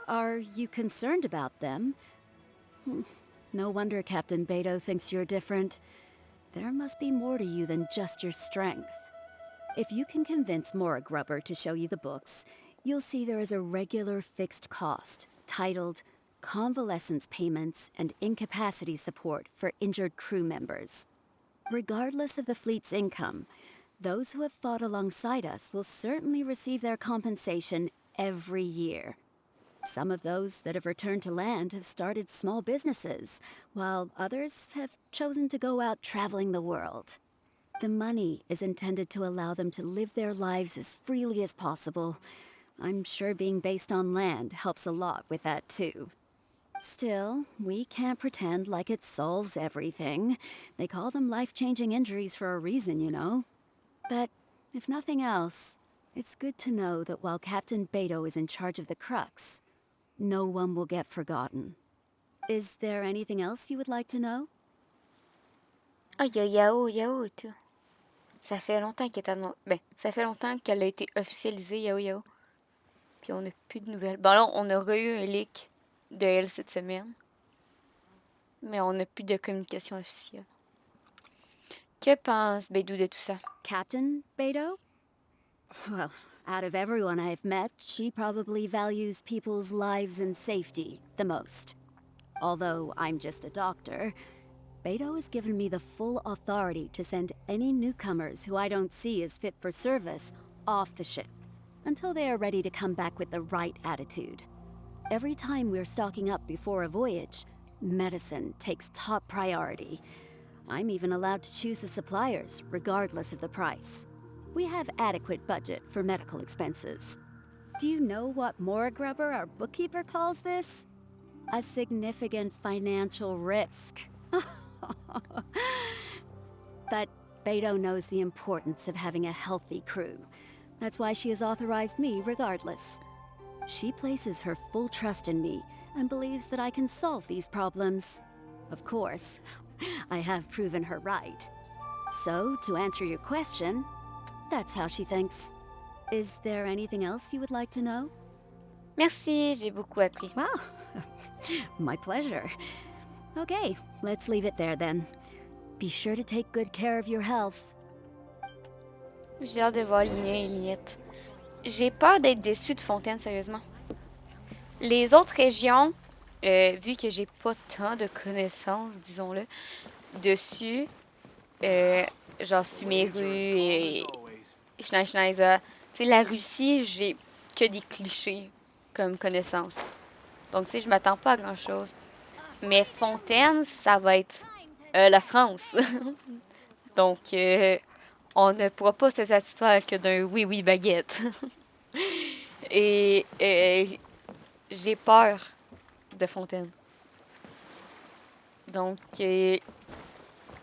Are you concerned about them? No wonder Captain Beidou thinks you're different. There must be more to you than just your strength. If you can convince Mora Grubber to show you the books, you'll see there is a regular fixed cost, titled Convalescence Payments and Incapacity Support for Injured Crew Members. Regardless of the fleet's income, those who have fought alongside us will certainly receive their compensation every year. Some of those that have returned to land have started small businesses, while others have chosen to go out traveling the world. The money is intended to allow them to live their lives as freely as possible. I'm sure being based on land helps a lot with that too. Still, we can't pretend like it solves everything. They call them life-changing injuries for a reason, you know. But if nothing else, it's good to know that while Captain Beidou is in charge of the Crux, no one will get forgotten. Is there anything else you would like to know? Ah, il y a Yao, Yao et tout. Ça fait longtemps qu'elle est annoncée. Ben, ça fait longtemps qu'elle a été officialisée, Yao Yao. Puis on n'a plus de nouvelles. Bon, là, on aurait eu un leak de elle cette semaine. Mais on n'a plus de communication officielle. Que pense Beidou de tout ça? Captain Beidou? Well, out of everyone I've met, she probably values people's lives and safety the most. Although I'm just a doctor, Beidou has given me the full authority to send any newcomers who I don't see as fit for service off the ship, until they are ready to come back with the right attitude. Every time we're stocking up before a voyage, medicine takes top priority. I'm even allowed to choose the suppliers, regardless of the price. We have adequate budget for medical expenses. Do you know what Mora Grubber, our bookkeeper, calls this? A significant financial risk. But Beidou knows the importance of having a healthy crew. That's why she has authorized me regardless. She places her full trust in me and believes that I can solve these problems. Of course, I have proven her right. So, to answer your question, that's how she thinks. Is there anything else you would like to know? Merci, j'ai beaucoup appris. Wow, my pleasure. Okay, let's leave it there then. Be sure to take good care of your health. J'ai hâte de voir Lignée et Lignette. J'ai peur d'être déçue de Fontaine, sérieusement. Les autres régions, vu que j'ai pas tant de connaissances, disons-le, dessus, genre Sumeru et Schneider, tu sais, la Russie, j'ai que des clichés comme connaissances. Donc, tu sais, je m'attends pas à grand-chose. Mais Fontaine, ça va être la France. Donc, on ne pourra pas se satisfaire que d'un oui-oui baguette. Et j'ai peur de Fontaine. Donc, et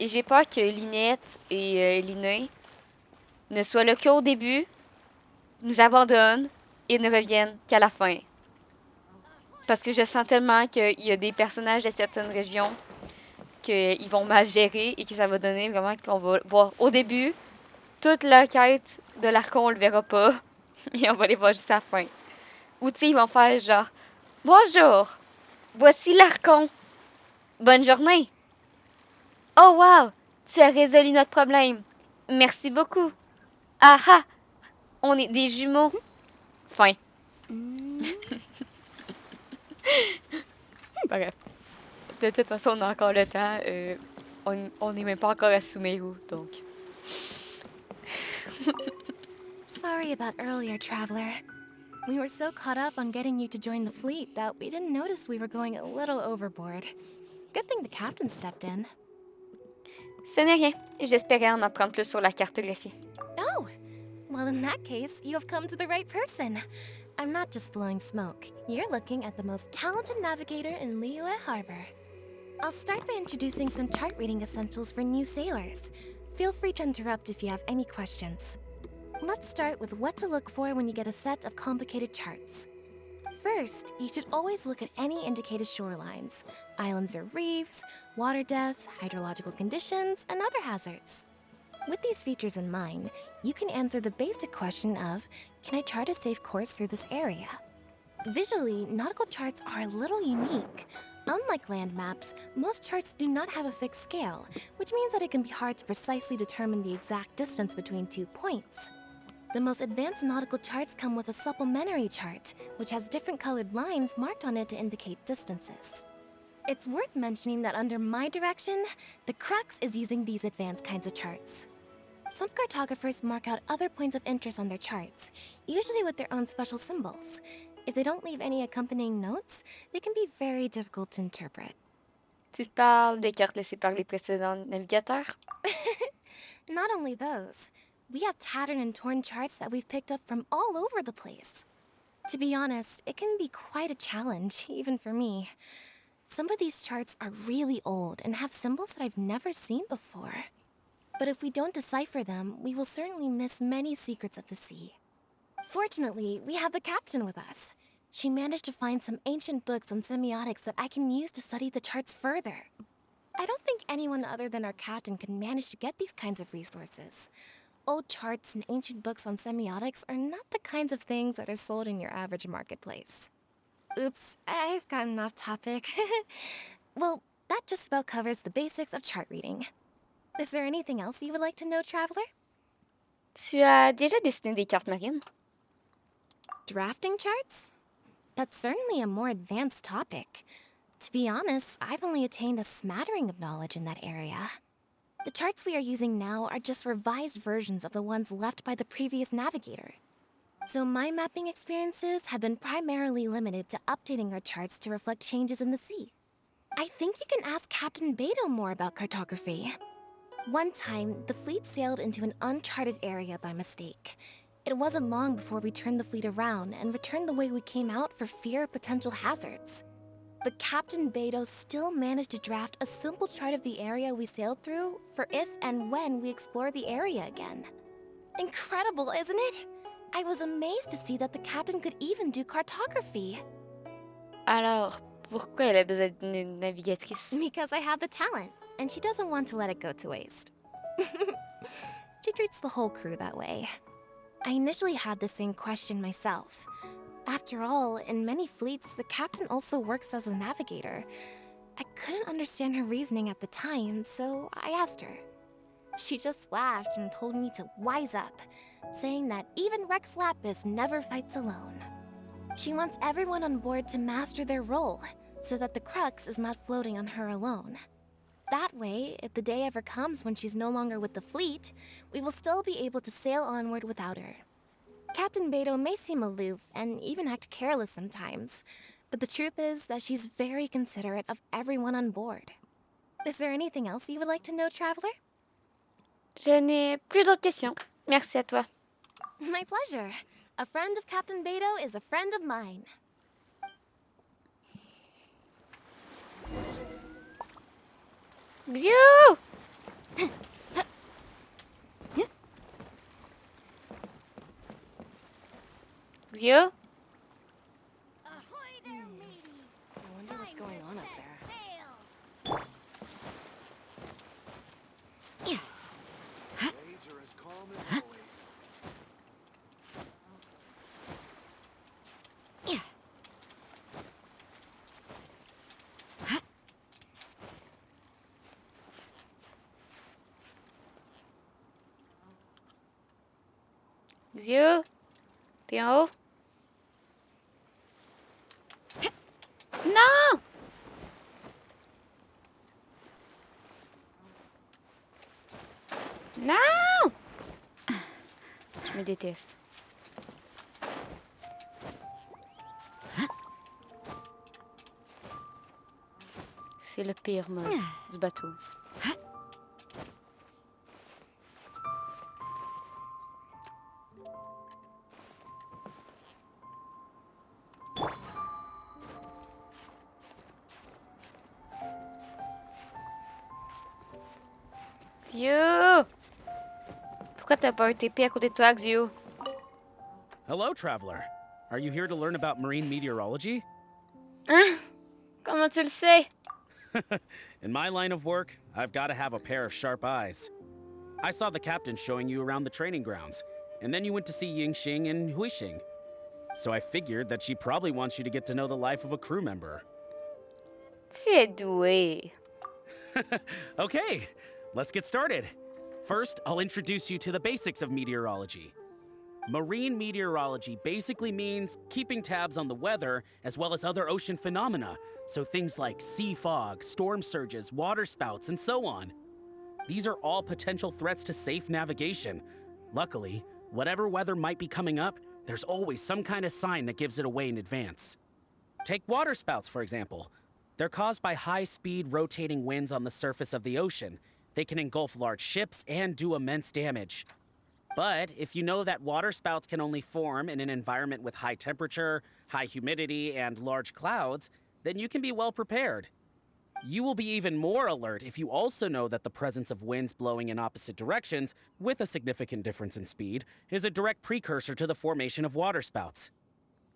j'ai peur que Linette et Liné ne soient là qu'au début, nous abandonnent et ne reviennent qu'à la fin. Parce que je sens tellement qu'il y a des personnages de certaines régions qu'ils vont mal gérer et que ça va donner vraiment qu'on va voir au début toute la quête de l'Archon, on le verra pas. Et on va les voir juste à la fin. Ou tu sais, ils vont faire genre « Bonjour, voici l'Archon. Bonne journée. Oh wow, tu as résolu notre problème. Merci beaucoup. Ah ah, on est des jumeaux. » Fin. Bref. De toute façon, on a encore le temps. On n'est même pas encore à Sumeru, donc... Sorry about earlier, Traveler. We were so caught up on getting you to join the fleet that we didn't notice we were going a little overboard. Good thing the captain stepped in. Ce n'est rien. J'espérais en apprendre plus sur la cartographie. Oh! Well, in that case, you have come to the right person. I'm not just blowing smoke. You're looking at the most talented navigator in Liyue Harbor. I'll start by introducing some chart reading essentials for new sailors. Feel free to interrupt if you have any questions. Let's start with what to look for when you get a set of complicated charts. First, you should always look at any indicated shorelines, islands or reefs, water depths, hydrological conditions, and other hazards. With these features in mind, you can answer the basic question of, can I chart a safe course through this area? Visually, nautical charts are a little unique. Unlike land maps, most charts do not have a fixed scale, which means that it can be hard to precisely determine the exact distance between 2 points. The most advanced nautical charts come with a supplementary chart, which has different colored lines marked on it to indicate distances. It's worth mentioning that under my direction, the crux is using these advanced kinds of charts. Some cartographers mark out other points of interest on their charts, usually with their own special symbols. If they don't leave any accompanying notes, they can be very difficult to interpret. Tu parles des cartes laissées par les précédents navigateurs? Not only those. We have tattered and torn charts that we've picked up from all over the place. To be honest, it can be quite a challenge, even for me. Some of these charts are really old and have symbols that I've never seen before. But if we don't decipher them, we will certainly miss many secrets of the sea. Fortunately, we have the captain with us. She managed to find some ancient books on semiotics that I can use to study the charts further. I don't think anyone other than our captain could manage to get these kinds of resources. Old charts and ancient books on semiotics are not the kinds of things that are sold in your average marketplace. Oops, I've gotten off topic. Well, that just about covers the basics of chart reading. Is there anything else you would like to know, Traveler? Tu as déjà dessiné des cartes marines? Drafting charts? That's certainly a more advanced topic. To be honest, I've only attained a smattering of knowledge in that area. The charts we are using now are just revised versions of the ones left by the previous navigator. So my mapping experiences have been primarily limited to updating our charts to reflect changes in the sea. I think you can ask Captain Beto more about cartography. One time, the fleet sailed into an uncharted area by mistake. It wasn't long before we turned the fleet around and returned the way we came out for fear of potential hazards. But Captain Beto still managed to draft a simple chart of the area we sailed through for if and when we explore the area again. Incredible, isn't it? I was amazed to see that the captain could even do cartography. Alors, pourquoi elle a besoin d'une navigatrice? Because I have the talent, and she doesn't want to let it go to waste. She treats the whole crew that way. I initially had the same question myself. After all, in many fleets, the captain also works as a navigator. I couldn't understand her reasoning at the time, so I asked her. She just laughed and told me to wise up, saying that even Rex Lapis never fights alone. She wants everyone on board to master their role, so that the crux is not floating on her alone. That way, if the day ever comes when she's no longer with the fleet, we will still be able to sail onward without her. Captain Beto may seem aloof and even act careless sometimes, but the truth is that she's very considerate of everyone on board. Is there anything else you would like to know, Traveler? Je n'ai plus d'autres questions. Merci à toi. My pleasure. A friend of Captain Beto is a friend of mine. Xiu! Xiu? Ahoy there, mateys! I wonder what's going on up there. Waves are as calm as always. Xiu? T'es en haut? Non! Non! Je me déteste. C'est le pire mode du bateau. Xiu! Pourquoi t'as pas un TP à côté de toi, Xiu? Hello, traveler. Are you here to learn about marine meteorology? Hein? Comment tu le sais? In my line of work, I've got to have a pair of sharp eyes. I saw the captain showing you around the training grounds, and then you went to see Yingxing and Huixing. So I figured that she probably wants you to get to know the life of a crew member. Tu es doué. Okay, let's get started. First, I'll introduce you to the basics of meteorology. Marine meteorology basically means keeping tabs on the weather as well as other ocean phenomena, so things like sea fog, storm surges, water spouts, and so on. These are all potential threats to safe navigation. Luckily, whatever weather might be coming up, there's always some kind of sign that gives it away in advance. Take water spouts, for example. They're caused by high-speed rotating winds on the surface of the ocean. They can engulf large ships and do immense damage. But if you know that water spouts can only form in an environment with high temperature, high humidity, and large clouds, then you can be well prepared. You will be even more alert if you also know that the presence of winds blowing in opposite directions, with a significant difference in speed, is a direct precursor to the formation of waterspouts.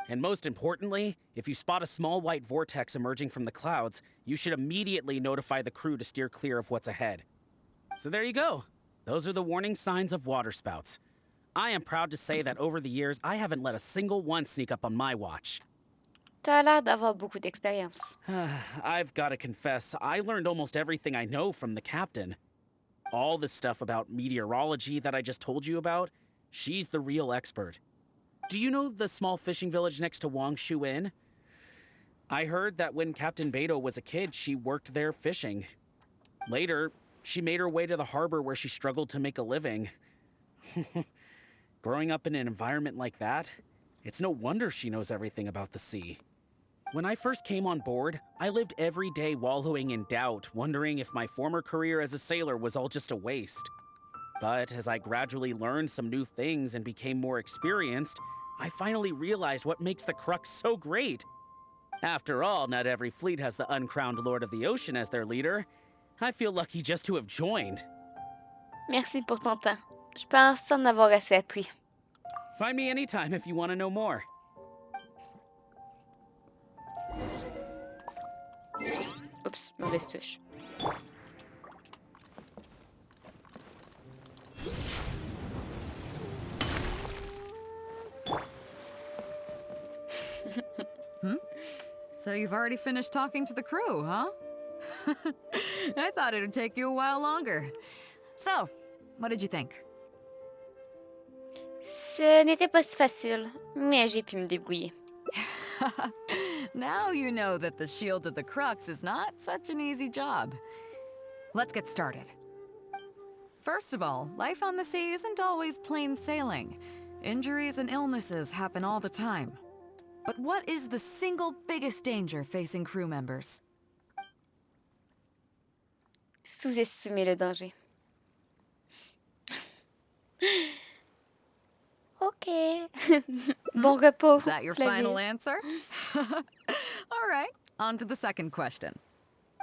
And most importantly, if you spot a small white vortex emerging from the clouds, you should immediately notify the crew to steer clear of what's ahead. So there you go. Those are the warning signs of waterspouts. I am proud to say that over the years, I haven't let a single one sneak up on my watch. T'as l'air d'avoir beaucoup d'expérience. I've got to confess, I learned almost everything I know from the captain. All the stuff about meteorology that I just told you about, she's the real expert. Do you know the small fishing village next to Wangshu Inn? I heard that when Captain Beidou was a kid, she worked there fishing. Later, she made her way to the harbor where she struggled to make a living. Growing up in an environment like that, it's no wonder she knows everything about the sea. When I first came on board, I lived every day wallowing in doubt, wondering if my former career as a sailor was all just a waste. But as I gradually learned some new things and became more experienced, I finally realized what makes the Crux so great. After all, not every fleet has the uncrowned Lord of the Ocean as their leader. I feel lucky just to have joined. Merci pour ton temps. Je pense en avoir assez appris. Find me anytime if you want to know more. Oups, mauvaise touche. So you've already finished talking to the crew, huh? I thought it'd take you a while longer. So, what did you think? Ce n'était pas si facile, mais j'ai pu me débrouiller. Now you know that the Shield of the Crux is not such an easy job. Let's get started. First of all, life on the sea isn't always plain sailing. Injuries and illnesses happen all the time. But what is the single biggest danger facing crew members? Sous-estimer le danger. Ok. Bon repos. Is that your final answer? All right, on to the second question.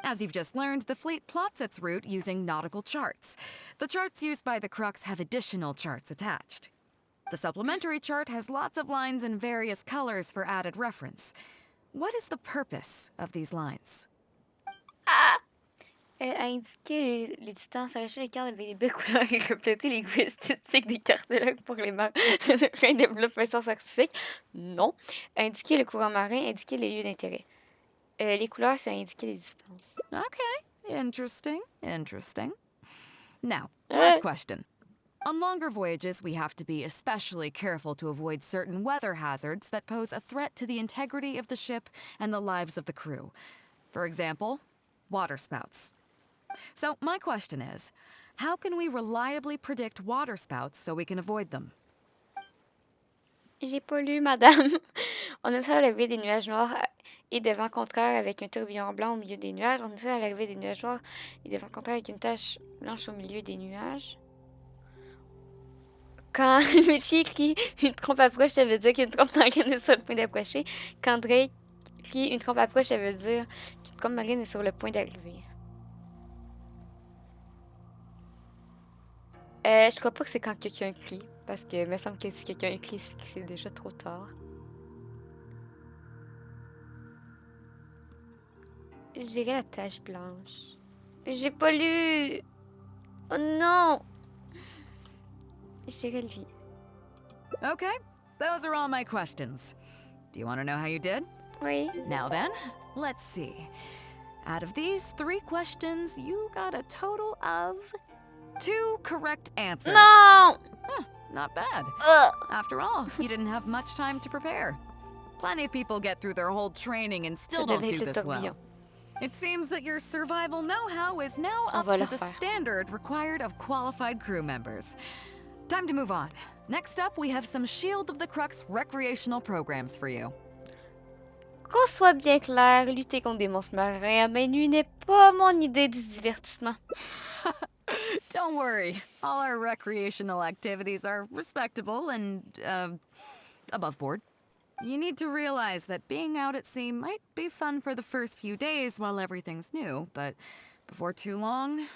As you've just learned, the fleet plots its route using nautical charts. The charts used by the Crux have additional charts attached. The supplementary chart has lots of lines in various colors for added reference. What is the purpose of these lines? Indiquer les distances, arracher les cartes avec des belles couleurs et compléter les goûts esthétiques des cartologues pour les marins. Rien de développe un sens artistique. Non. Indiquer le courant marin, indiquer les lieux d'intérêt. Les couleurs, c'est indiquer les distances. Okay, interesting. Now, last question. On longer voyages, we have to be especially careful to avoid certain weather hazards that pose a threat to the integrity of the ship and the lives of the crew. For example, waterspouts. So my question is, how can we reliably predict waterspouts so we can avoid them? J'ai pas lu, madame. On observe l'arrivée des nuages noirs et de vent contraire avec un tourbillon blanc au milieu des nuages. On observe l'arrivée des nuages noirs et de vent contraire avec une tache blanche au milieu des nuages. Quand Luigi crie une trompe approche, ça veut dire qu'une trompe marine est sur le point d'approcher. Quand Drake crie une trompe approche, ça veut dire qu'une trompe marine est sur le point d'arriver. Je crois pas que c'est quand quelqu'un crie, parce que il me semble que si quelqu'un crie, c'est déjà trop tard. J'irai la tache blanche. J'ai pas lu. Oh non. J'irai lui. Okay, those are all my questions. Do you want to know how you did? Oui. Now then, let's see. Out of these 3 questions, you got a total of 2 correct answers. No! Not bad. After all, you didn't have much time to prepare. Plenty of people get through their whole training and still don't do this well. It seems that your survival know-how is now up to the standard required of qualified crew members. Time to move on. Next up, we have some Shield of the Crux recreational programs for you. Qu'on soit bien clair, lutter contre des monstres marins à main nue n'est pas mon idée du divertissement. Don't worry. All our recreational activities are respectable and, above board. You need to realize that being out at sea might be fun for the first few days while everything's new, but before too long,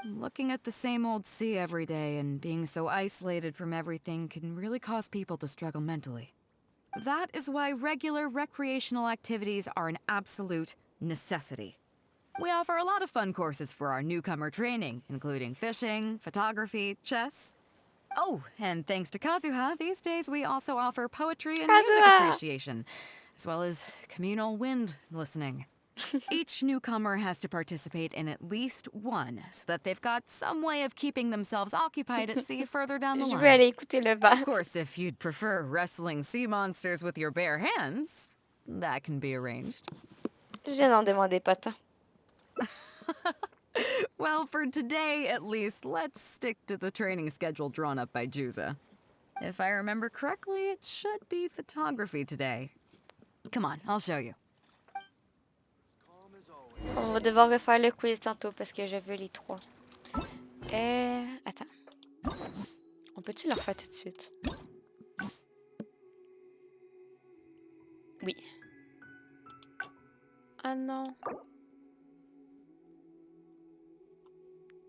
looking at the same old sea every day and being so isolated from everything can really cause people to struggle mentally. That is why regular recreational activities are an absolute necessity. We offer a lot of fun courses for our newcomer training, including fishing, photography, chess. Oh, and thanks to Kazuha, these days we also offer poetry and music appreciation, as well as communal wind listening. Each newcomer has to participate in at least one, so that they've got some way of keeping themselves occupied at sea further down the line. Je vais aller écouter le bar. Of course, if you'd prefer wrestling sea monsters with your bare hands, that can be arranged. Je n'en demandais pas tant. Well, for today, at least, let's stick to the training schedule drawn up by Juza. If I remember correctly, it should be photography today. Come on, I'll show you. On va devoir refaire le quiz tantôt parce que je veux les 3. Attends. On peut-tu le refaire tout de suite? Oui. Ah non.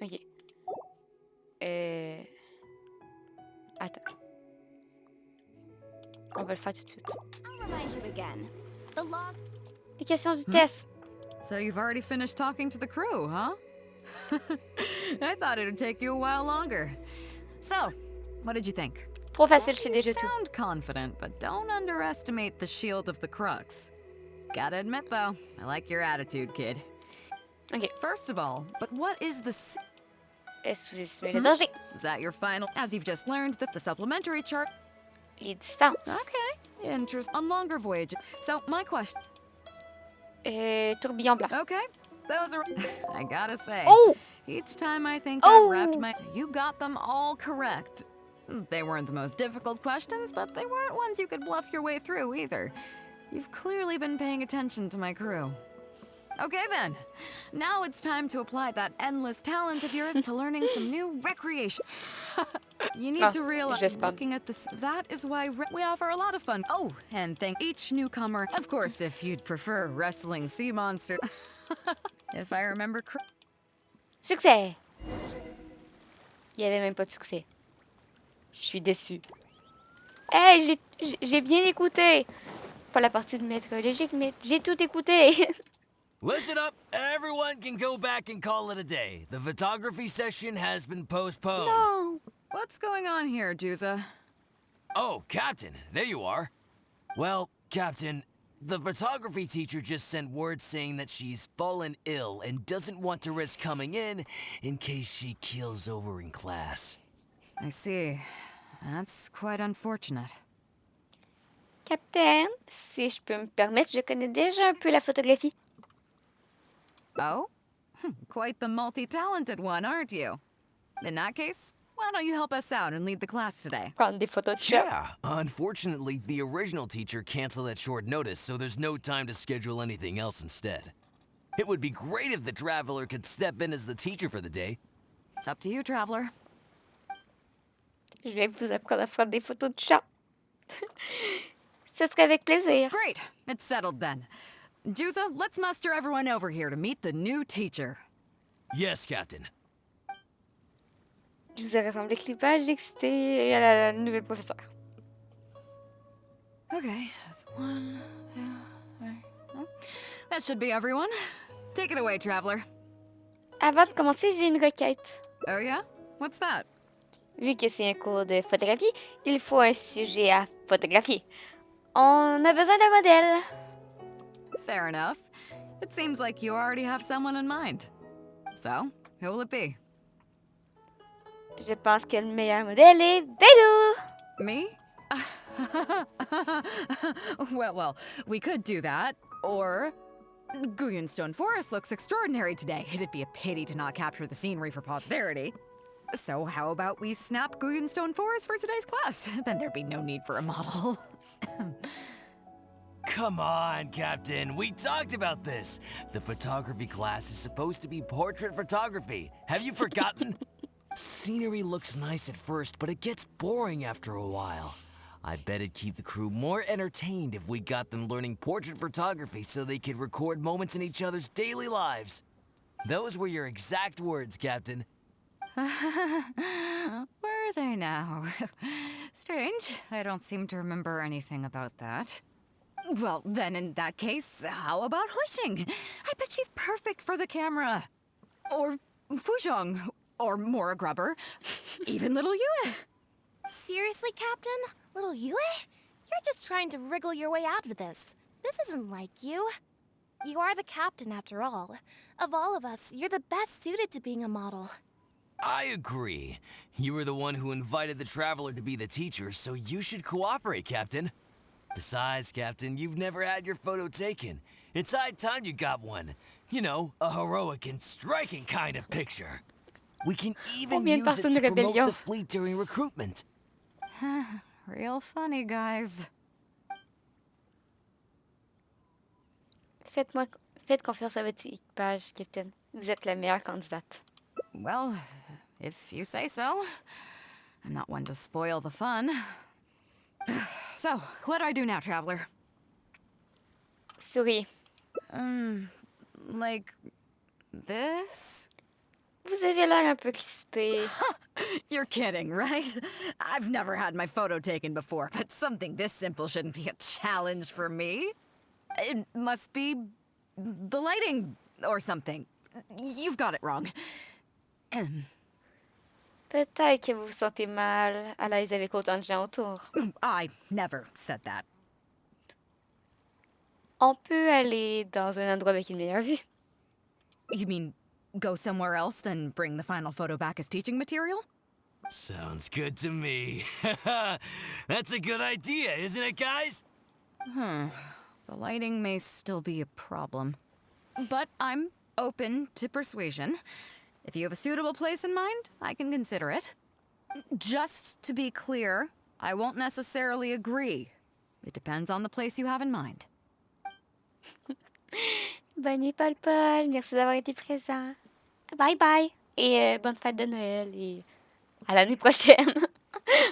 Ok. Attends. On va le faire tout de suite. Les questions du test. So you've already finished talking to the crew, huh? I thought it'd take you a while longer. So, what did you think? Trop facile, je sais déjà tout. You sound confident, but don't underestimate the Shield of the Crux. Gotta admit, though, I like your attitude, kid. Okay. First of all, but what is the... Sous-estimer le danger. Is that your final... As you've just learned, that the supplementary chart... Les distances. Okay. Interest on longer voyages. So, my question... tourbillon blanc. Okay. Those are... I gotta say... Oh! Each time I think I've wrapped my... You got them all correct. They weren't the most difficult questions, but they weren't ones you could bluff your way through, either. You've clearly been paying attention to my crew. Okay then, now it's time to apply that endless talent of yours to learning some new recreation. You need to realize, looking at this, that is why we offer a lot of fun. Oh, and thank each newcomer. Of course, if you'd prefer wrestling sea monster. If I remember correctly. Succès! Il n'y avait même pas de succès. Je suis déçue. Hey, j'ai bien écouté. Pas la partie de météorologique, mais j'ai tout écouté. Listen up, everyone can go back and call it a day. The photography session has been postponed. No. What's going on here, Juza? Oh, Captain, there you are. Well, Captain, the photography teacher just sent word saying that she's fallen ill and doesn't want to risk coming in case she keels over in class. I see. That's quite unfortunate. Capitaine, si je peux me permettre, je connais déjà un peu la photographie. Oh? Quite the multi-talented one, aren't you? In that case, why don't you help us out and lead the class today? Prendre des photos de chat. Yeah, unfortunately, the original teacher canceled at short notice, so there's no time to schedule anything else instead. It would be great if the Traveler could step in as the teacher for the day. It's up to you, Traveler. Je vais vous apprendre à faire des photos de chat. Ce serait avec plaisir. Great, it's settled then. Juza, let's muster everyone over here to meet the new teacher. Yes, Captain. Juza rassemble le clipage excité à la nouvelle professeure. Okay, that's 1, 2, 3. That should be everyone. Take it away, Traveler. Avant de commencer, j'ai une requête. Oh yeah? What's that? Vu que c'est un cours de photographie, il faut un sujet à photographier. On a besoin d'un modèle. Fair enough. It seems like you already have someone in mind. So, who will it be? Je pense que le meilleur modèle est Bédou. Me? well, we could do that. Or, Guyonstone Forest looks extraordinary today. It'd be a pity to not capture the scenery for posterity. So how about we snap Guyonstone Forest for today's class? Then there'd be no need for a model. Come on, Captain. We talked about this. The photography class is supposed to be portrait photography. Have you forgotten? Scenery looks nice at first, but it gets boring after a while. I bet it'd keep the crew more entertained if we got them learning portrait photography so they could record moments in each other's daily lives. Those were your exact words, Captain. Were they now? Strange. I don't seem to remember anything about that. Well, then in that case, how about Huixing? I bet she's perfect for the camera. Or Fuzhong. Or Mora Grubber. Even little Yue. Seriously, Captain? Little Yue? You're just trying to wriggle your way out of this. This isn't like you. You are the captain, after all. Of all of us, you're the best suited to being a model. I agree. You were the one who invited the traveler to be the teacher, so you should cooperate, Captain. Besides, Captain, you've never had your photo taken. It's high time you got one. You know, a heroic and striking kind of picture. We can even use it to promote the fleet during recruitment. Real funny, guys. Faites confiance à votre équipage, Captain. Vous êtes la meilleure candidate. Well, if you say so. I'm not one to spoil the fun. So, what do I do now, Traveler? Souris. Like this? Vous avez l'air un peu crispé. You're kidding, right? I've never had my photo taken before, but something this simple shouldn't be a challenge for me. It must be the lighting or something. You've got it wrong. Peut-être que vous vous sentez mal, à l'aise avec autant de gens autour. I never said that. On peut aller dans un endroit avec une meilleure vue. You mean go somewhere else, then bring the final photo back as teaching material? Sounds good to me. That's a good idea, isn't it, guys? The lighting may still be a problem. But I'm open to persuasion. If you have a suitable place in mind, I can consider it. Just to be clear, I won't necessarily agree. It depends on the place you have in mind. Bonne nuit, Paul. Merci d'avoir été présent. Bye bye. Et bonne fête de Noël. Et à l'année prochaine.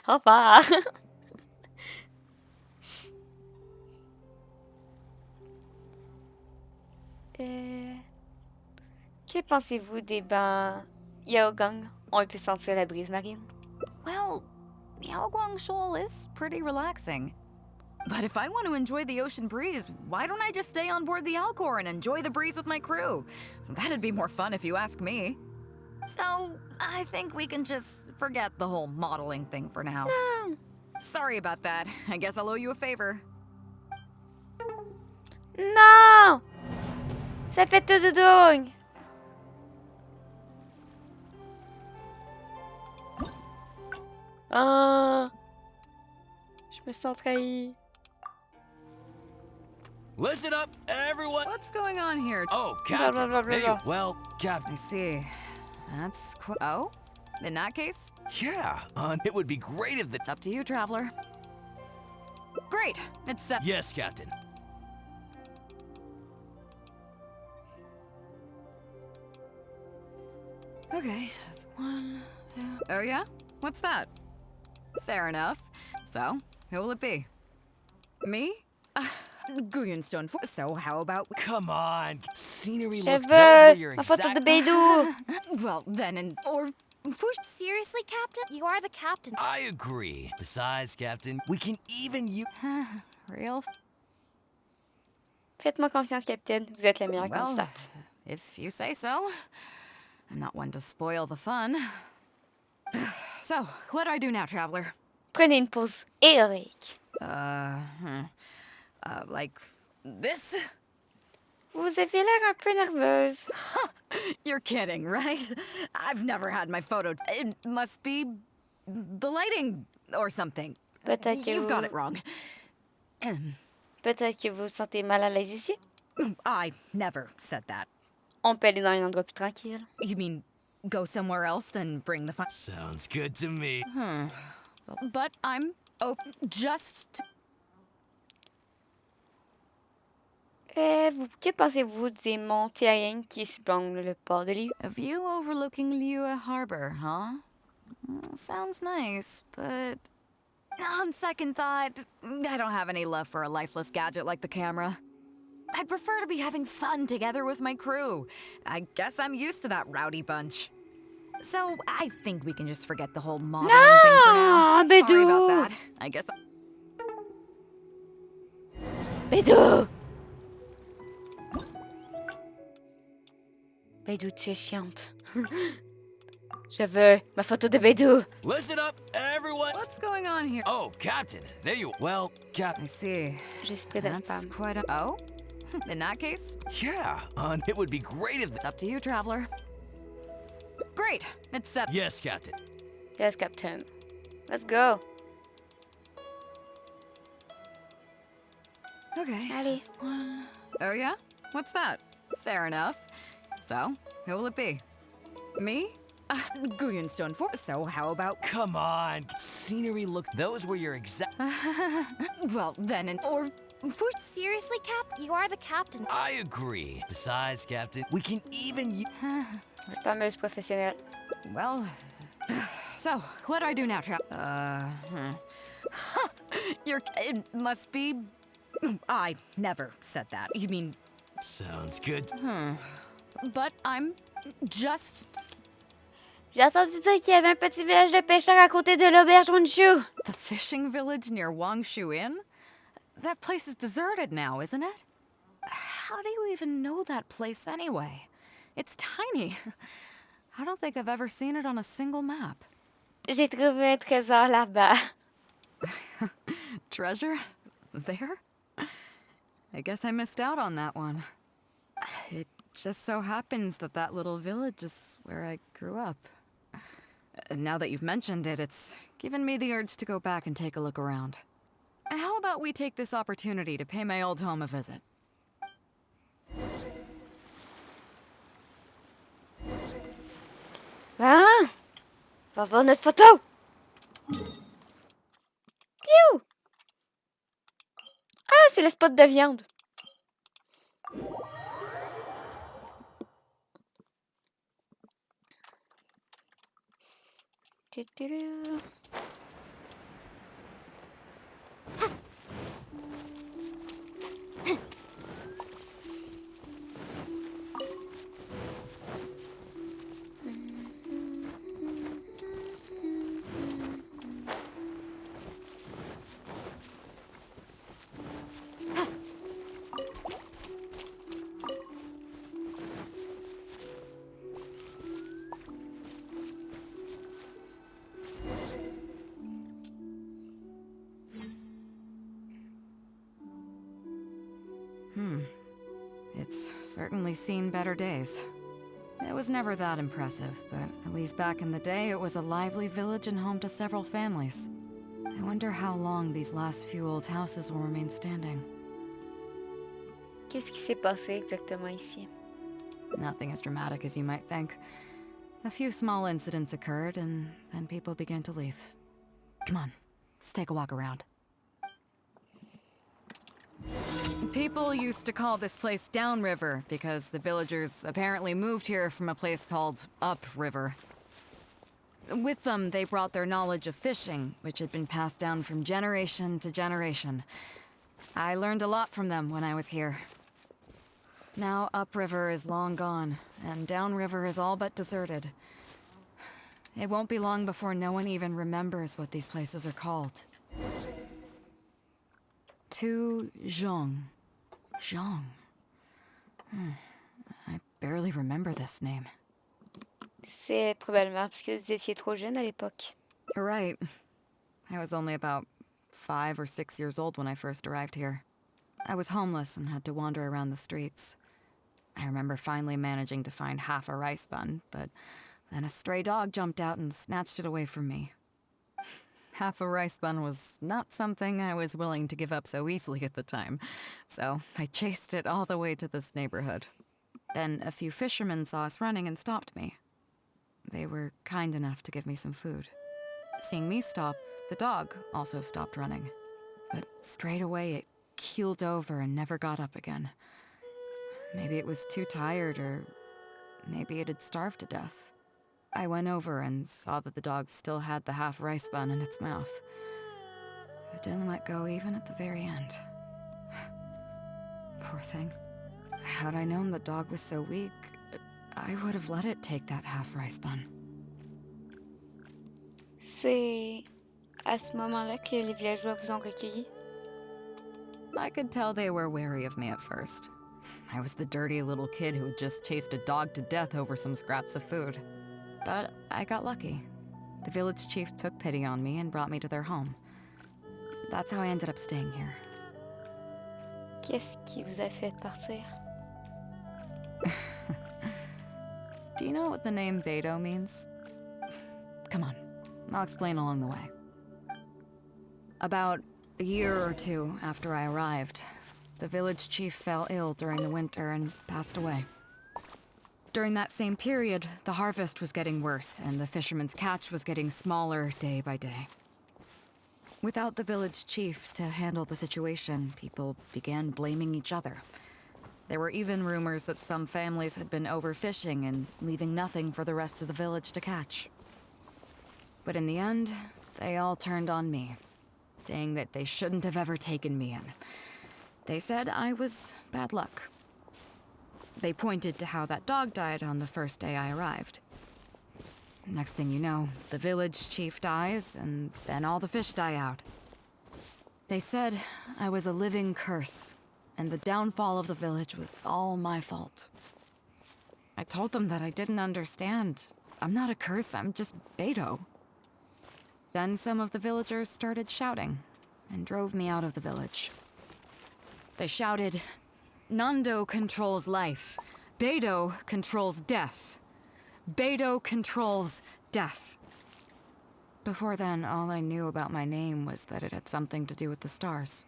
Au revoir. Que pensez-vous des bancs Yaogang? On peut sentir la brise marine. Well, Yaoguang Shoal is pretty relaxing. But if I want to enjoy the ocean breeze, why don't I just stay on board the Alcor and enjoy the breeze with my crew? That'd be more fun if you ask me. So, I think we can just forget the whole modeling thing for now. No. Sorry about that. I guess I'll owe you a favor. Non! Ça fait tout doudougne! Je me sens trahi. Listen up, everyone! What's going on here? Oh, Captain. Blah, blah, blah, blah. Hey, well, Captain. I see. That's oh? In that case? Yeah, it would be great if It's up to you, Traveler. Great! It's set. Yes, Captain. Okay, that's 1, 2... Oh yeah? What's that? Fair enough. So, who will it be? Me? Guyonstone. So how about... Come on! Scenery Je looks... veux ma photo de Bédou! Well, then, or... Seriously, Captain? You are the captain. I agree. Besides, Captain, we can even use... Real... Faites-moi confiance, Capitaine. Vous êtes la meilleure candidate. If you say so. I'm not one to spoil the fun. So, what do I do now, Traveler? Prenez une pause héroïque. Like this? Vous avez l'air un peu nerveuse. You're kidding, right? I've never had my photo. It must be the lighting or something. Peut-être que You've got it wrong. Peut-être que vous vous sentez mal à l'aise ici. I never said that. On peut aller dans un endroit plus tranquille. You mean go somewhere else than bring the fun? Sounds good to me. But I'm just... Que pensez-vous des monts terriens qui surplombent le port de Liu? A view overlooking Liyue Harbor, huh? Sounds nice, but... On second thought, I don't have any love for a lifeless gadget like the camera. I'd prefer to be having fun together with my crew. I guess I'm used to that rowdy bunch. So, I think we can just forget the whole modeling thing for now. Sorry about that. I guess... Bédou! Bédou, tu es chiante. Je veux ma photo de Bédou. Listen up, everyone. What's going on here? Oh, Captain, there you... Well, Captain... I see. Juste pris de spam. Quite a... Oh? In that case? Yeah, it would be great if... It's up to you, Traveler. Great, it's set. Yes, Captain. Yes, Captain. Let's go. Okay. Allez. Oh, yeah? What's that? Fair enough. So, who will it be? Me? Guyon Stone 4. So, how about... Come on. Scenery look... Those were your exact... Well, then... Or... Seriously, Cap? You are the captain. I agree. Besides, Captain, we can even... Spammeuse professionnelle. Well... So, what do I do now, It must be... I never said that. You mean... Sounds good. But I'm just... J'ai entendu dire qu'il y avait un petit village de pêcheurs à côté de l'auberge Wangshu. The fishing village near Wangshu Inn? That place is deserted now, isn't it? How do you even know that place anyway? It's tiny. I don't think I've ever seen it on a single map. J'ai trouvé un trésor là-bas. Treasure? There? I guess I missed out on that one. It just so happens that that little village is where I grew up. Now that you've mentioned it, it's given me the urge to go back and take a look around. How about we take this opportunity to pay my old home a visit? Ah! Va voir notre photo! Piou! Ah, c'est le spot de viande. It's certainly seen better days. It was never that impressive, but at least back in the day, it was a lively village and home to several families. I wonder how long these last few old houses will remain standing. Qu'est-ce qui s'est passé exactement ici? Nothing as dramatic as you might think. A few small incidents occurred, and then people began to leave. Come on, let's take a walk around. People used to call this place Downriver because the villagers apparently moved here from a place called Upriver. With them, they brought their knowledge of fishing, which had been passed down from generation to generation. I learned a lot from them when I was here. Now Upriver is long gone, and Downriver is all but deserted. It won't be long before no one even remembers what these places are called. To Zhong. Zhong. I barely remember this name. C'est probablement parce que vous étiez trop jeune à l'époque. You're right. I was only about 5 or 6 years old when I first arrived here. I was homeless and had to wander around the streets. I remember finally managing to find half a rice bun, but then a stray dog jumped out and snatched it away from me. Half a rice bun was not something I was willing to give up so easily at the time, so I chased it all the way to this neighborhood. Then a few fishermen saw us running and stopped me. They were kind enough to give me some food. Seeing me stop, the dog also stopped running. But straight away it keeled over and never got up again. Maybe it was too tired, or maybe it had starved to death. I went over and saw that the dog still had the half rice bun in its mouth. It didn't let go even at the very end. Poor thing. Had I known the dog was so weak, I would have let it take that half rice bun. C'est à ce moment-là que les villageois vous ont recueilli? I could tell they were wary of me at first. I was the dirty little kid who had just chased a dog to death over some scraps of food. But I got lucky. The village chief took pity on me and brought me to their home. That's how I ended up staying here. Qu'est-ce qui vous a fait partir? Do you know what the name Beidou means? Come on, I'll explain along the way. About a year or two after I arrived, the village chief fell ill during the winter and passed away. During that same period, the harvest was getting worse and the fishermen's catch was getting smaller day by day. Without the village chief to handle the situation, people began blaming each other. There were even rumors that some families had been overfishing and leaving nothing for the rest of the village to catch. But in the end, they all turned on me, saying that they shouldn't have ever taken me in. They said I was bad luck. They pointed to how that dog died on the first day I arrived. Next thing you know, the village chief dies, and then all the fish die out. They said I was a living curse, and the downfall of the village was all my fault. I told them that I didn't understand. I'm not a curse, I'm just Beidou. Then some of the villagers started shouting, and drove me out of the village. They shouted, "Nando controls life. Beidou controls death. Beidou controls death." Before then, all I knew about my name was that it had something to do with the stars.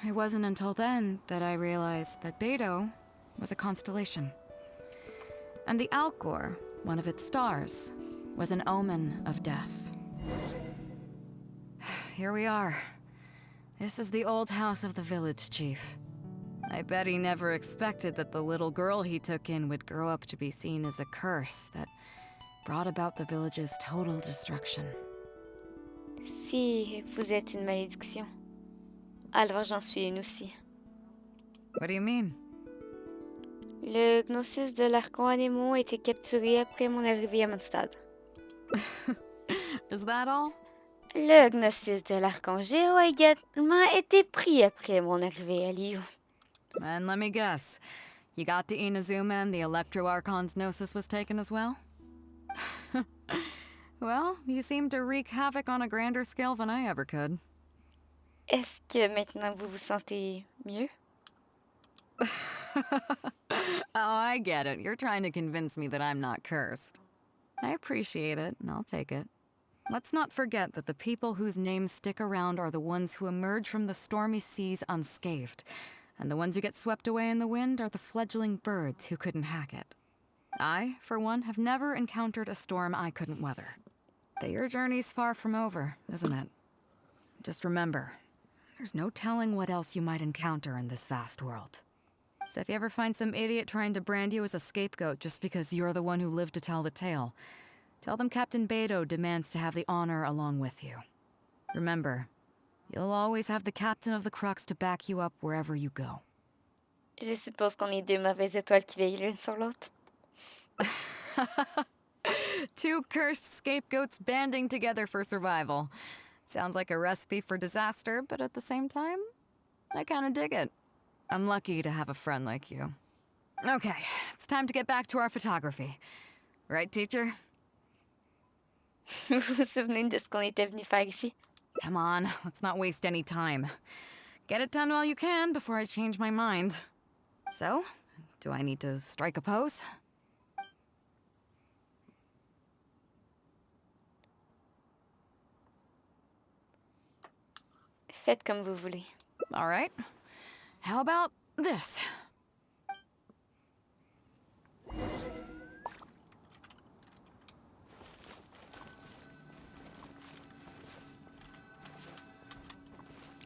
It wasn't until then that I realized that Beidou was a constellation. And the Alcor, one of its stars, was an omen of death. Here we are. This is the old house of the village chief. I bet he never expected that the little girl he took in would grow up to be seen as a curse that brought about the village's total destruction. Si vous êtes une malédiction, alors j'en suis une aussi. What do you mean? Le Gnosis de l'Archon Anémo a été capturé après mon arrivée à Mondstadt. Is that all? Le Gnosis de l'Archonge a également été pris après mon arrivée à Liyue. And let me guess, you got to Inazuma and the Electro Archon's Gnosis was taken as well? Well, you seem to wreak havoc on a grander scale than I ever could. Est-ce que maintenant vous vous sentez mieux? Oh, I get it. You're trying to convince me that I'm not cursed. I appreciate it, and I'll take it. Let's not forget that the people whose names stick around are the ones who emerge from the stormy seas unscathed. And the ones who get swept away in the wind are the fledgling birds who couldn't hack it. I, for one, have never encountered a storm I couldn't weather. But your journey's far from over, isn't it? Just remember, there's no telling what else you might encounter in this vast world. So if you ever find some idiot trying to brand you as a scapegoat just because you're the one who lived to tell the tale, tell them Captain Beidou demands to have the honor along with you. Remember, you'll always have the captain of the Crux to back you up wherever you go. Je suppose qu'on est deux mauvaises étoiles qui veillent l'une sur l'autre. Two cursed scapegoats banding together for survival. Sounds like a recipe for disaster, but at the same time, I kinda dig it. I'm lucky to have a friend like you. Okay, it's time to get back to our photography. Right, teacher? Vous vous souvenez de ce qu'on était venu faire ici? Come on, let's not waste any time. Get it done while you can before I change my mind. So, do I need to strike a pose? Faites comme vous voulez. All right. How about this?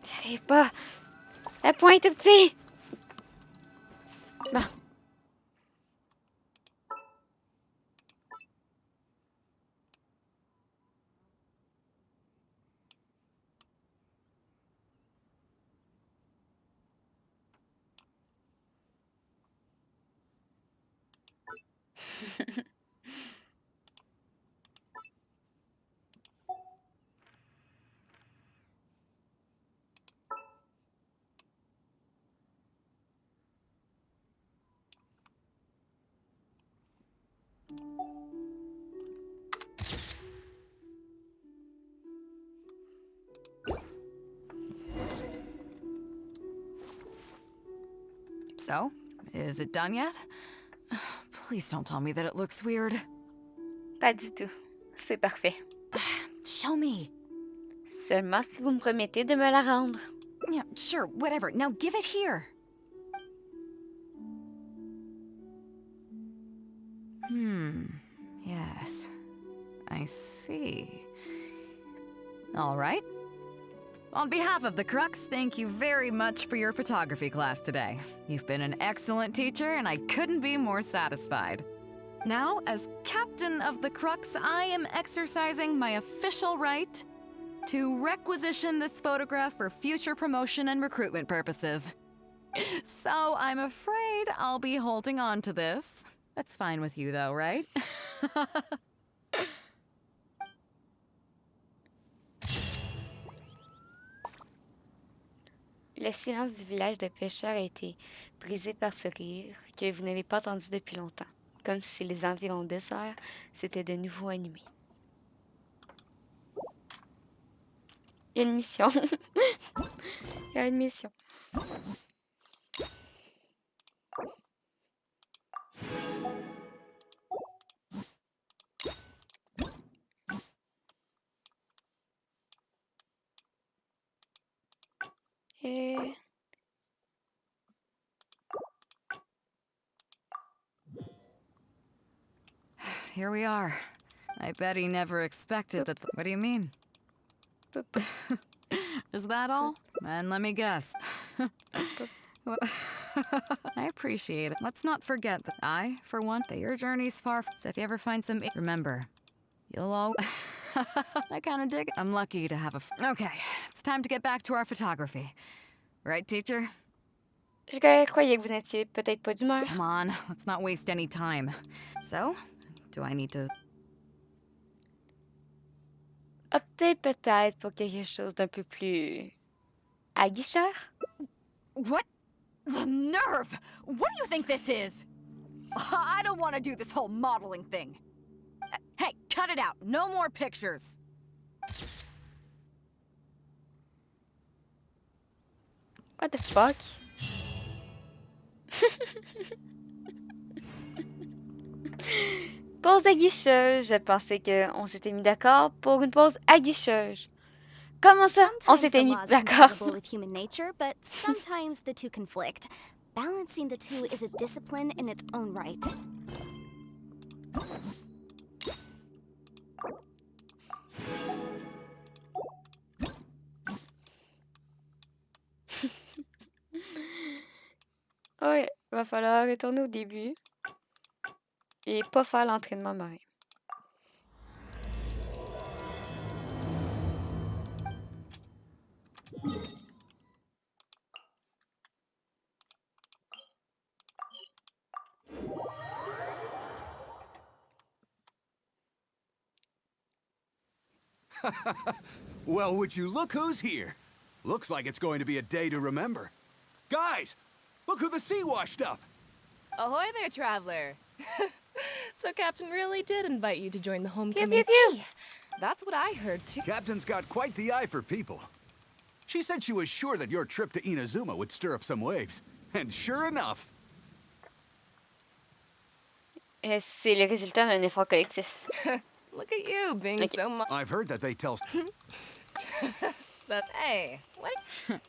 J'arrive pas. Le point est tout petit. Bon. So, is it done yet? Please don't tell me that it looks weird. Pas du tout. C'est parfait. Show me. Seulement si vous me promettez de me la rendre. Yeah, sure, whatever. Now give it here. Yes. I see. All right. On behalf of the Crux, thank you very much for your photography class today. You've been an excellent teacher, and I couldn't be more satisfied. Now, as captain of the Crux, I am exercising my official right to requisition this photograph for future promotion and recruitment purposes. So I'm afraid I'll be holding on to this. That's fine with you, though, right? Le silence du village de pêcheurs a été brisé par ce rire que vous n'avez pas entendu depuis longtemps, comme si les environs déserts s'étaient de nouveau animés. Il y a une mission. Il y a une mission. Et... Here we are. I bet he never expected that. What do you mean? Is that all? And let me guess. I appreciate it. Let's not forget that I, for one, that your journey's far. So if you ever find some, remember, you'll all. I kind of dig it. I'm lucky to have a. Okay, it's time to get back to our photography. Right, teacher? Je croyais que vous n'étiez peut-être pas d'humeur. Come on, let's not waste any time. So, do I need to... Optez peut-être pour quelque chose d'un peu plus aguicheur. What? The nerve! What do you think this is? I don't want to do this whole modeling thing. Hey, cut it out. No more pictures. What the fuck? Pause aguicheuse. Je pensais qu'on s'était mis d'accord pour une pause aguicheuse. Comment ça? On s'était mis d'accord. With human nature, but sometimes the two conflict. Balancing the two is a discipline in its own right. Ouais, va falloir retourner au début et pas faire l'entraînement marin. Well, would you look who's here? Looks like it's going to be a day to remember. Guys, look who the sea washed up! Ahoy there, traveler! So Captain really did invite you to join the homecoming. Pew, pew, pew. That's what I heard too. Captain's got quite the eye for people. She said she was sure that your trip to Inazuma would stir up some waves. And sure enough. Et c'est le résultat d'un effort collectif. Look at you being so much. I've heard that they tell. Hey, what?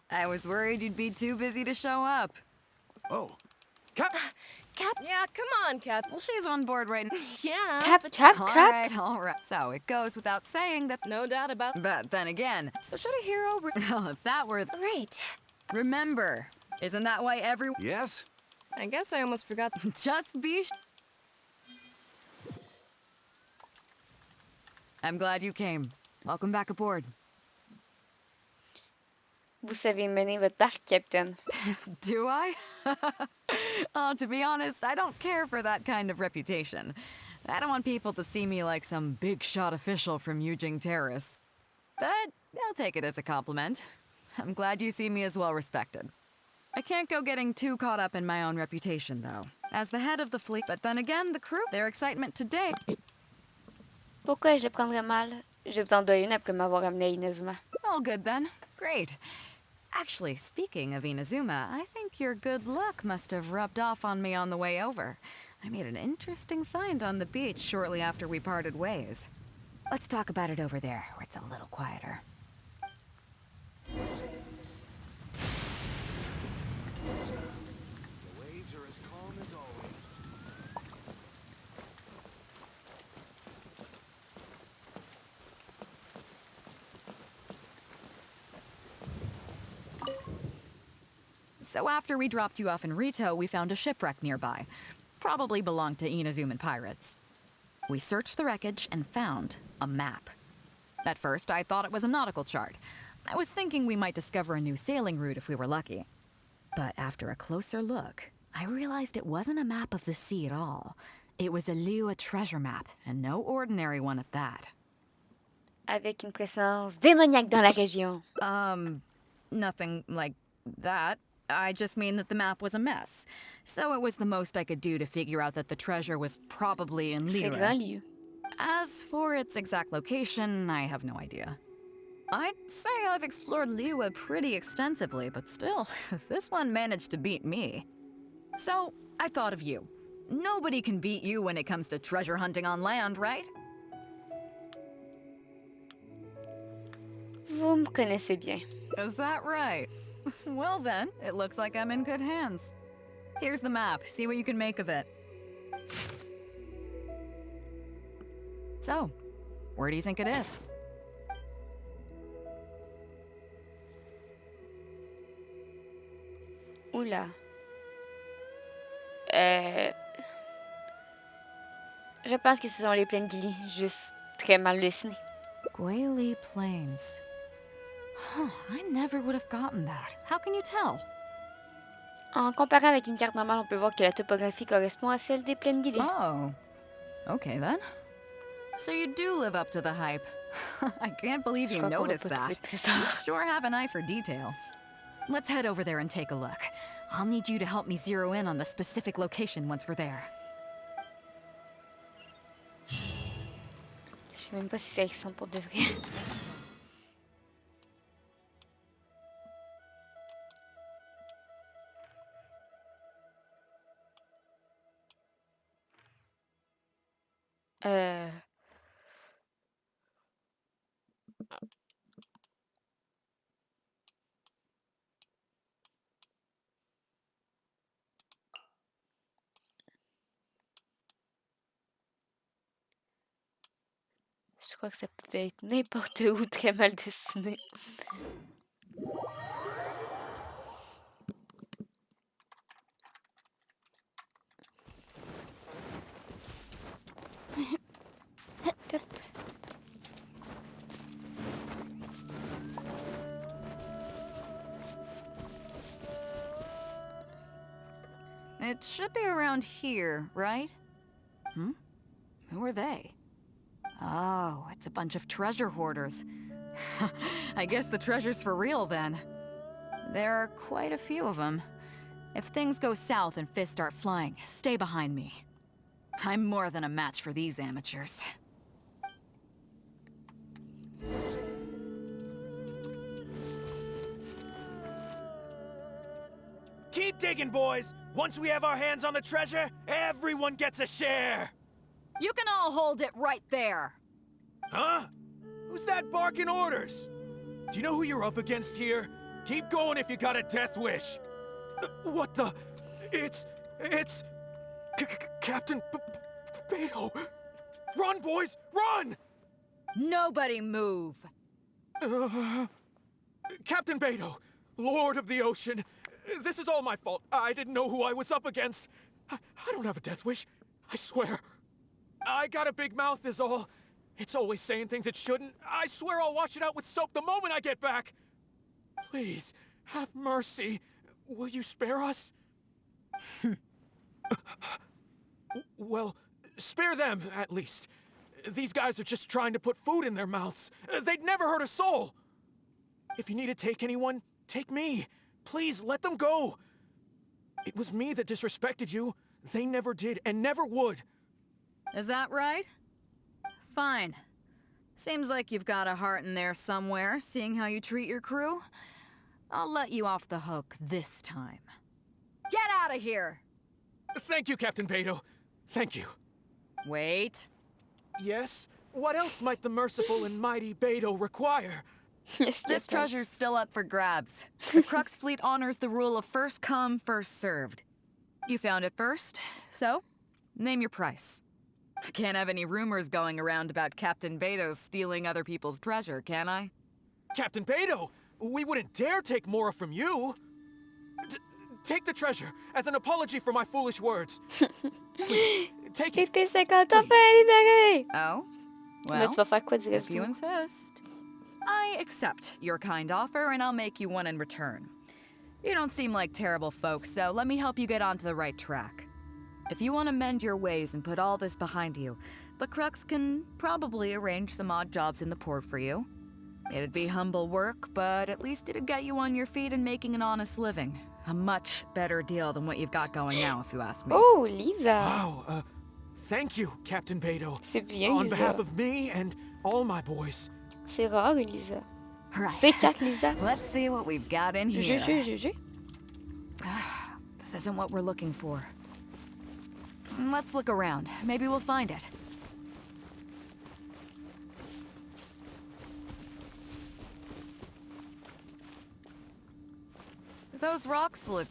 I was worried you'd be too busy to show up. Oh, Cap. Cap? Yeah, come on, Cap. Well, she's on board right now. Yeah. All right. So it goes without saying that. No doubt about that. But then again, so should a hero? Well, if that were right. Remember, isn't that why everyone? Yes. I guess I almost forgot. Just be. I'm glad you came. Welcome back aboard. Vous savez mener votre barque, Capitaine. Do I? Oh, to be honest, I don't care for that kind of reputation. I don't want people to see me like some big-shot official from Yujing Terrace. But I'll take it as a compliment. I'm glad you see me as well-respected. I can't go getting too caught up in my own reputation, though. As the head of the fleet, but then again, the crew, their excitement today... Pourquoi je le prendrais mal? Je vous en dois une après m'avoir amené à Inazuma. All good then. Great. Actually, speaking of Inazuma, I think your good luck must have rubbed off on me on the way over. I made an interesting find on the beach shortly after we parted ways. Let's talk about it over there, where it's a little quieter. So after we dropped you off in Rito, we found a shipwreck nearby. Probably belonged to Inazuman pirates. We searched the wreckage and found a map. At first, I thought it was a nautical chart. I was thinking we might discover a new sailing route if we were lucky. But after a closer look, I realized it wasn't a map of the sea at all. It was a Liyue treasure map, and no ordinary one at that. Avec une présence démoniaque dans la région. Nothing like that. I just mean that the map was a mess. So it was the most I could do to figure out that the treasure was probably in Liyue. As for its exact location, I have no idea. I'd say I've explored Liyue pretty extensively, but still, this one managed to beat me. So, I thought of you. Nobody can beat you when it comes to treasure hunting on land, right? Vous me connaissez bien. Is that right? Well then, it looks like I'm in good hands. Here's the map. See what you can make of it. So, where do you think it is? Oula. Je pense que ce sont les plaines Gili, juste très mal dessinées. Guili Plains. Huh, I never would have gotten that. How can you tell? En comparant avec une carte normale, on peut voir que la topographie correspond à celle des plaines Gili. Oh. Okay then. So you do live up to the hype. I can't believe you noticed that. You sure have an eye for detail. Let's head over there and take a look. I'll need you to help me zero in on the specific location once we're there. Je sais même pas si ça ressemble pour de vrai. Je crois que ça pouvait être n'importe où très mal dessiné. It should be around here, right? Hmm? Who are they? Oh, it's a bunch of treasure hoarders. I guess the treasure's for real then. There are quite a few of them. If things go south and fists start flying, stay behind me. I'm more than a match for these amateurs. Keep digging, boys. Once we have our hands on the treasure, everyone gets a share. You can all hold it right there. Huh? Who's that barking orders? Do you know who you're up against here? Keep going if you got a death wish. What the? It's Captain Beto. Run, boys, run! Nobody move. Captain Beto, Lord of the Ocean, this is all my fault. I didn't know who I was up against. I don't have a death wish, I swear. I got a big mouth is all. It's always saying things it shouldn't. I swear I'll wash it out with soap the moment I get back. Please, have mercy. Will you spare us? Well, spare them, at least. These guys are just trying to put food in their mouths. They'd never hurt a soul. If you need to take anyone, take me. Please, let them go. It was me that disrespected you. They never did and never would. Is that right? Fine. Seems like you've got a heart in there somewhere, seeing how you treat your crew. I'll let you off the hook this time. Get out of here! Thank you, Captain Beto. Thank you. Wait. Yes? What else might the merciful and mighty Beto require? This treasure's still up for grabs. The Crux fleet honors the rule of first come, first served. You found it first, so name your price. I can't have any rumors going around about Captain Beto stealing other people's treasure, can I? Captain Beto, we wouldn't dare take more from you. Take the treasure as an apology for my foolish words. Please, take it. Please. Oh? Well, if you insist. I accept your kind offer, and I'll make you one in return. You don't seem like terrible folks, so let me help you get onto the right track. If you want to mend your ways and put all this behind you, the Crux can probably arrange some odd jobs in the port for you. It'd be humble work, but at least it'd get you on your feet and making an honest living. A much better deal than what you've got going now, if you ask me. Oh, Lisa! Wow, thank you, Captain Beto. C'est bien, on Lisa. Behalf of me and all my boys. C'est rare, Lisa. Right. C'est 4, Lisa. Let's see what we've got in here. Juju. This isn't what we're looking for. Let's look around. Maybe we'll find it. Those rocks look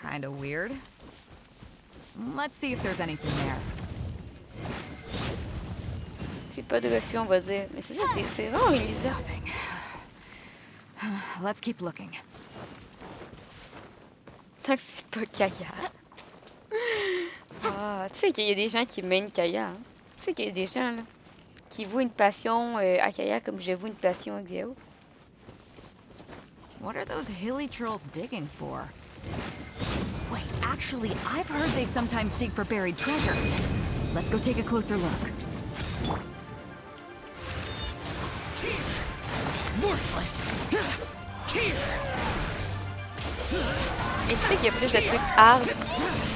kind of weird. Let's see if there's anything there. C'est pas de refus, on va dire. Mais c'est ça, c'est rare, Lisa. Let's keep looking. Tant que c'est pas Kaya. Ah, tu sais qu'il y a des gens qui mènent Kaya. Hein? Tu sais qu'il y a des gens là, qui vouent une passion à Kaya comme je voue une passion à Xiao. What are those hilly trolls digging for? Wait, actually, I've heard they sometimes dig for buried treasure. Let's go take a closer look. Worthless. Et tu sais qu'il y a plus de trucs hard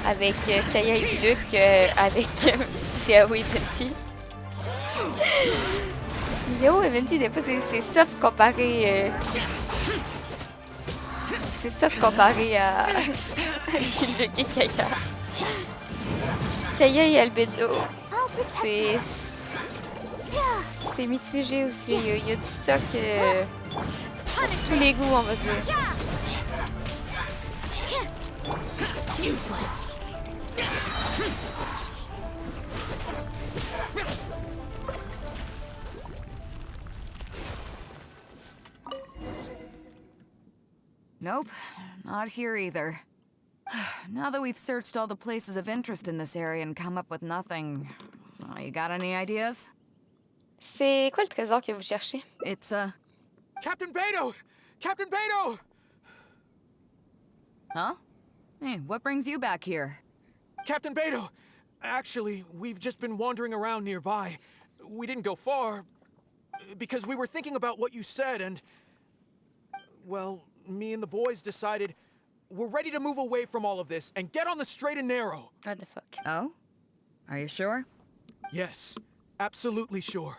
avec Kaya et Luc qu'avec Xiao et Venti. Xiao et Venti, des fois, c'est soft comparé... C'est soft comparé à Luc et Kaya. Kaya et Albedo, c'est mitigé aussi. Il y a du stock tous les goûts, on va dire. Useless. Nope, not here either. Now that we've searched all the places of interest in this area and come up with nothing, you got any ideas? C'est quoi le trésor que vous cherchez? It's Captain Beto! Captain Beto! Huh? Hey, what brings you back here? Captain Beto! Actually, we've just been wandering around nearby. We didn't go far, because we were thinking about what you said and... Well, me and the boys decided we're ready to move away from all of this and get on the straight and narrow. What the fuck? Oh? Are you sure? Yes, absolutely sure.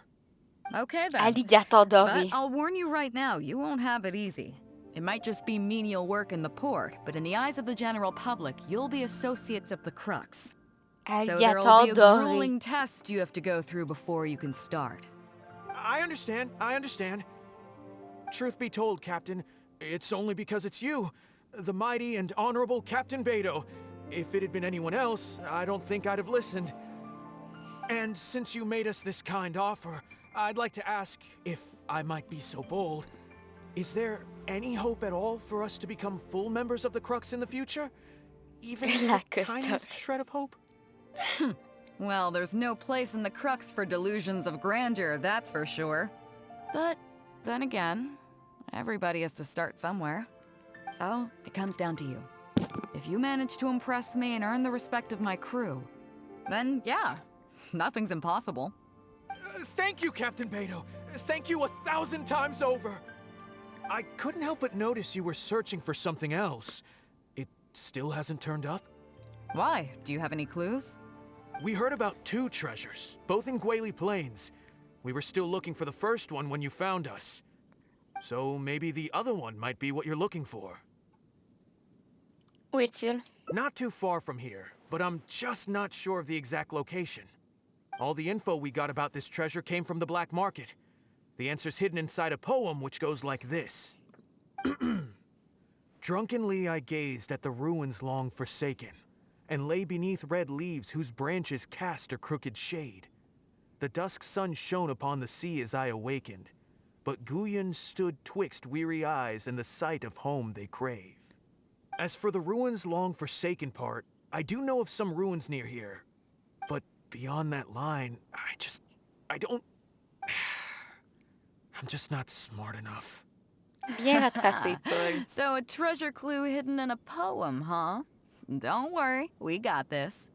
Okay then. Alligator doré. But I'll warn you right now, you won't have it easy. It might just be menial work in the port, but in the eyes of the general public, you'll be associates of the Crux. So there'll be a grueling test you have to go through before you can start. I understand. Truth be told, Captain, it's only because it's you, the mighty and honorable Captain Beidou. If it had been anyone else, I don't think I'd have listened. And since you made us this kind offer, I'd like to ask, if I might be so bold, is there any hope at all for us to become full members of the Crux in the future? Even the tiniest shred of hope? Well, there's no place in the Crux for delusions of grandeur, that's for sure. But then again, everybody has to start somewhere. So, it comes down to you. If you manage to impress me and earn the respect of my crew, then yeah, nothing's impossible. Thank you, Captain Beidou. Thank you 1,000 times over. I couldn't help but notice you were searching for something else. It still hasn't turned up? Why? Do you have any clues? We heard about 2 treasures, both in Guili Plains. We were still looking for the first one when you found us. So maybe the other one might be what you're looking for. Où est-il? Not too far from here, but I'm just not sure of the exact location. All the info we got about this treasure came from the black market. The answer's hidden inside a poem which goes like this. Drunkenly I gazed at the ruins long forsaken, and lay beneath red leaves whose branches cast a crooked shade. The dusk sun shone upon the sea as I awakened, but Guyon stood twixt weary eyes and the sight of home they crave. As for the ruins long forsaken part, I do know of some ruins near here, but beyond that line, I don't... I'm just not smart enough. Bien rattrapé, Paul. So a treasure clue hidden in a poem, huh? Don't worry, we got this.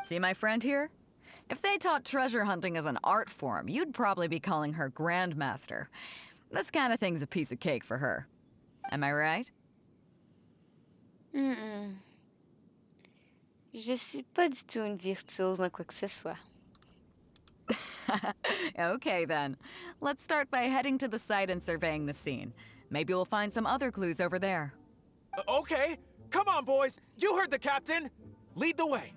See my friend here? If they taught treasure hunting as an art form, you'd probably be calling her Grandmaster. This kind of thing's a piece of cake for her. Am I right? Je suis pas du tout une virtuose dans quoi que ce soit. Okay then. Let's start by heading to the site and surveying the scene. Maybe we'll find some other clues over there. Okay, come on boys, you heard the captain. Lead the way.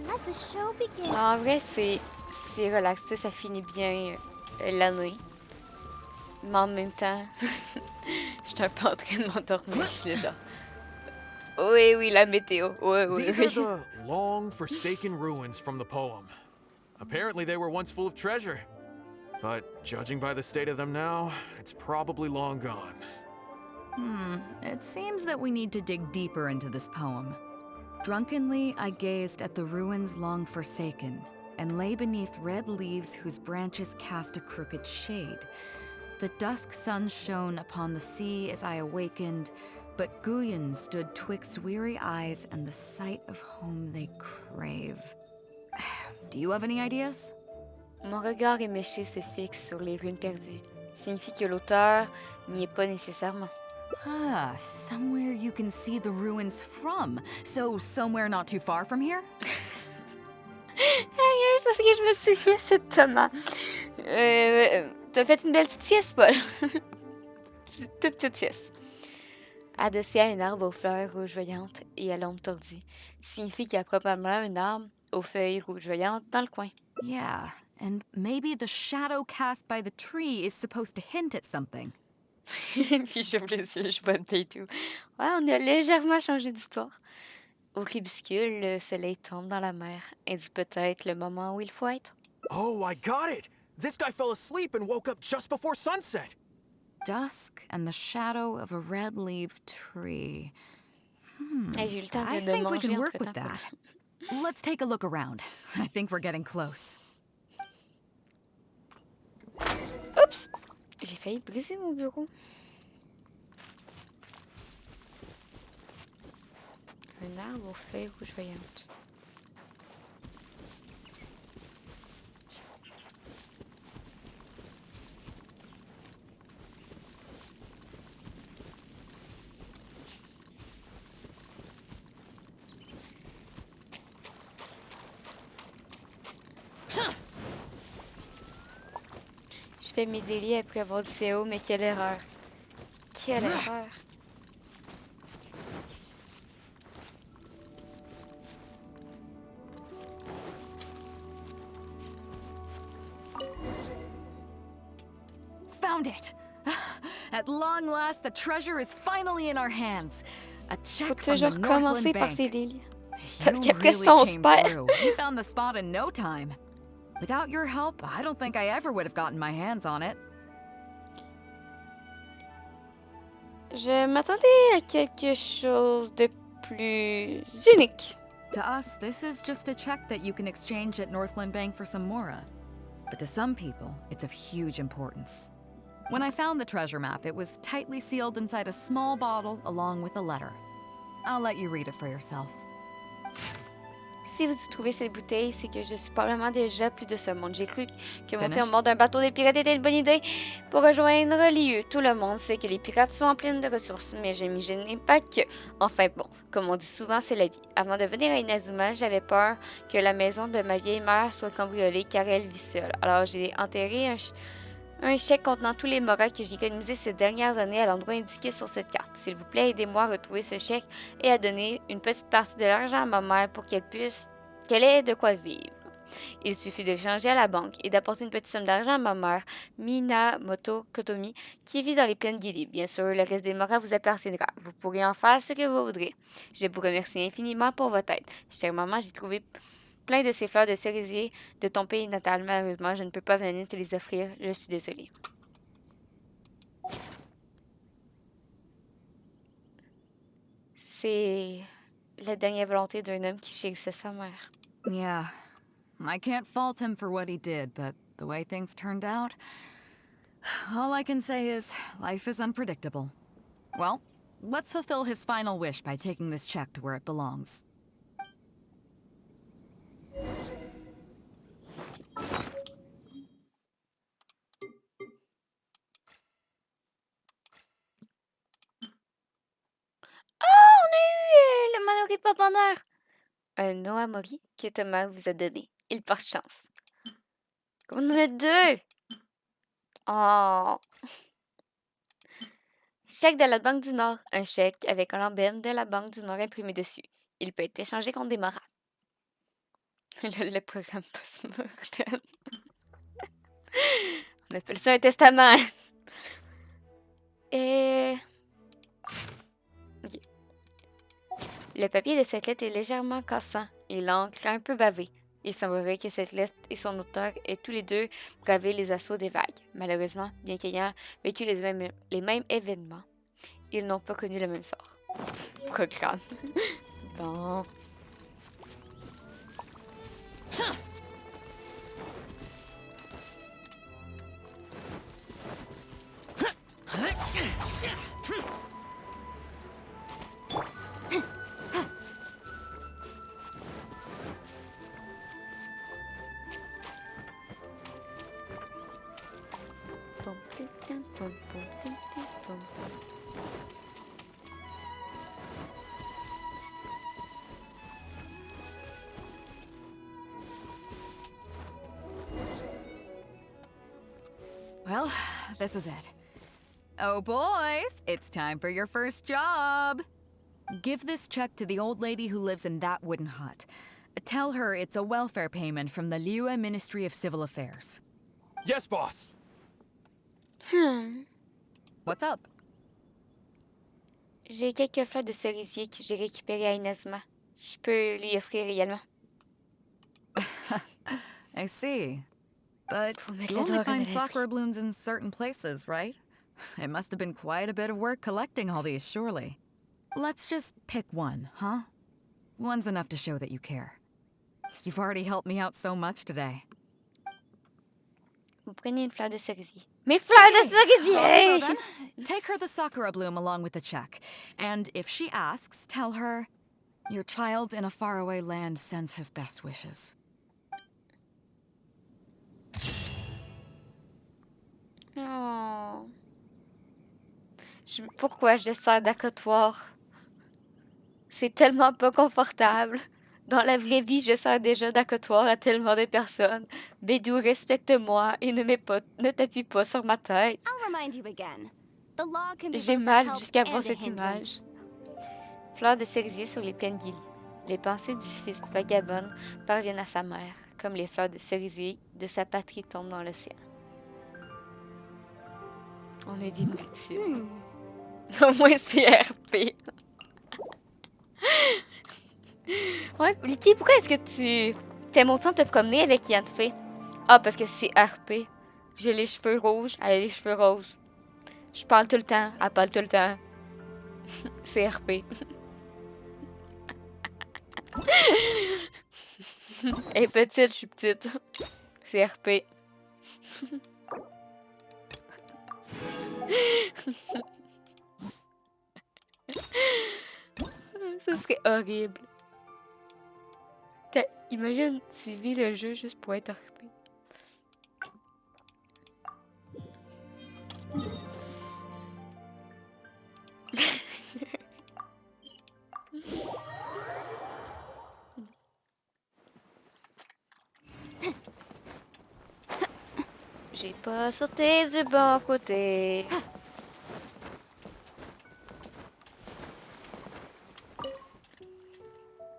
Let the show begin. En vrai, c'est relax, tu sais, ça finit bien l'année. Mais en même temps, je suis un peu en train de m'endormir, je suis genre... Oui, la météo. Oui. These are the long forsaken ruins from the poem. Apparently they were once full of treasure. But judging by the state of them now, it's probably long gone. It seems that we need to dig deeper into this poem. Drunkenly, I gazed at the ruins long forsaken, and lay beneath red leaves whose branches cast a crooked shade. The dusk sun shone upon the sea as I awakened, but Guyon stood twixt weary eyes and the sight of home they crave. Do you have any ideas? Mon regard éméché se fixe sur les ruines perdues. Signifie que l'auteur n'y est pas nécessairement. Somewhere you can see the ruins from. So somewhere not too far from here? Sérieux, c'est ce que je me souviens, c'est Thomas. T'as fait une belle petite sieste, Paul. Toute petite sieste. Adossé à un arbre aux fleurs rougeoyantes et à l'ombre tordue, signifie qu'il y a probablement un arbre aux feuilles rougeoyantes dans le coin. Yeah, and maybe the shadow cast by the tree is supposed to hint at something. Puis je les yeux, je vois le tout. Ouais, on a légèrement changé d'histoire. Au crépuscule, le soleil tombe dans la mer, indique peut-être le moment où il faut être. Oh, I got it! This guy fell asleep and woke up just before sunset. Dusk and the shadow of a red-leaved tree. J'ai eu le temps I de think we manger can work entre with temps. that. Let's take a look around. I think we're getting close. Oups! J'ai failli briser mon bureau. Un arbre aux feuilles rougeoyantes. Je fais mes délits après avoir dit CO, mais quelle erreur. Quelle erreur. Found it! At long last, the treasure is finally in our hands. A check from the Northland Bank. Parce qu'après ça, on se perd. You found the spot in no time. Without your help, I don't think I ever would have gotten my hands on it. Je m'attendais à quelque chose de plus unique. To us, this is just a check that you can exchange at Northland Bank for some Mora. But to some people, it's of huge importance. When I found the treasure map, it was tightly sealed inside a small bottle along with a letter. I'll let you read it for yourself. Si vous trouvez cette bouteille, c'est que je suis probablement déjà plus de ce monde. J'ai cru que monter au bord d'un bateau de pirates était une bonne idée pour rejoindre l'IE. Tout le monde sait que les pirates sont en pleine de ressources, mais je m'imaginais pas que... Enfin bon, comme on dit souvent, c'est la vie. Avant de venir à Inazuma, j'avais peur que la maison de ma vieille mère soit cambriolée car elle vit seule. Alors j'ai enterré un chèque contenant tous les moras que j'ai économisés ces dernières années à l'endroit indiqué sur cette carte. S'il vous plaît, aidez-moi à retrouver ce chèque et à donner une petite partie de l'argent à ma mère pour qu'elle ait de quoi vivre. Il suffit de le changer à la banque et d'apporter une petite somme d'argent à ma mère, Minamoto Kotomi, qui vit dans les plaines Guili. Bien sûr, le reste des moras vous appartiendra. Vous pourrez en faire ce que vous voudrez. Je vous remercie infiniment pour votre aide. Chère maman, j'ai trouvé plein de ces fleurs de cerisier de ton pays natal. Malheureusement, je ne peux pas venir te les offrir. Je suis désolée. C'est la dernière volonté d'un homme qui chérissait sa mère. Yeah. I can't fault him for what he did, but the way things turned out, all I can say is life is unpredictable. Well, let's fulfill his final wish by taking this check to where it belongs. Oh, on a eu le Manori porte-bonheur! Un Noamori que Thomas vous a donné. Il porte chance. On en a deux! Oh! Chèque de la Banque du Nord. Un chèque avec un emblème de la Banque du Nord imprimé dessus. Il peut être échangé contre des moras. Le programme post-mortem. On appelle ça un testament. Et... Okay. Le papier de cette lettre est légèrement cassant et l'encre un peu bavée. Il semblerait que cette lettre et son auteur aient tous les deux bravé les assauts des vagues. Malheureusement, bien qu'ayant vécu les mêmes événements, ils n'ont pas connu le même sort. Programme. Bon. Well, this is it. Oh, boys, it's time for your first job. Give this check to the old lady who lives in that wooden hut. Tell her it's a welfare payment from the Liyue Ministry of Civil Affairs. Yes, boss. What's up? J'ai quelques fleurs de cerisier que j'ai récupérées à Inazuma. Je peux lui offrir également. I see. But you only find sakura blooms in certain places, right? It must have been quite a bit of work collecting all these, surely. Let's just pick one, huh? One's enough to show that you care. You've already helped me out so much today. Vous prenez une fleur de cerisier. Mes fleurs de cerisier! Well, take her the sakura bloom along with the check. And if she asks, tell her, your child in a faraway land sends his best wishes. Oh. Pourquoi je sers d'accotoir? C'est tellement pas confortable Dans la vraie vie, je sers déjà d'accotoir à tellement de personnes. Bédou, respecte-moi et ne t'appuie pas sur ma tête. J'ai mal jusqu'à voir cette image. Fleurs de cerisier sur les plaines d'Ili. Les pensées du fils vagabonde parviennent à sa mère, comme les fleurs de cerisier de sa patrie tombent dans l'océan. On est des victimes. Au moins, c'est RP. Ouais, Licky, pourquoi est-ce que tu t'aimes autant te promener avec Yann Fé? Ah, parce que c'est RP. J'ai les cheveux rouges, elle a les cheveux roses. Je parle tout le temps, elle parle tout le temps. C'est RP. Elle est petite, je suis petite. C'est RP. Ça serait horrible. Imagine, tu vis le jeu juste pour être RP. J'ai pas sauté du bon côté.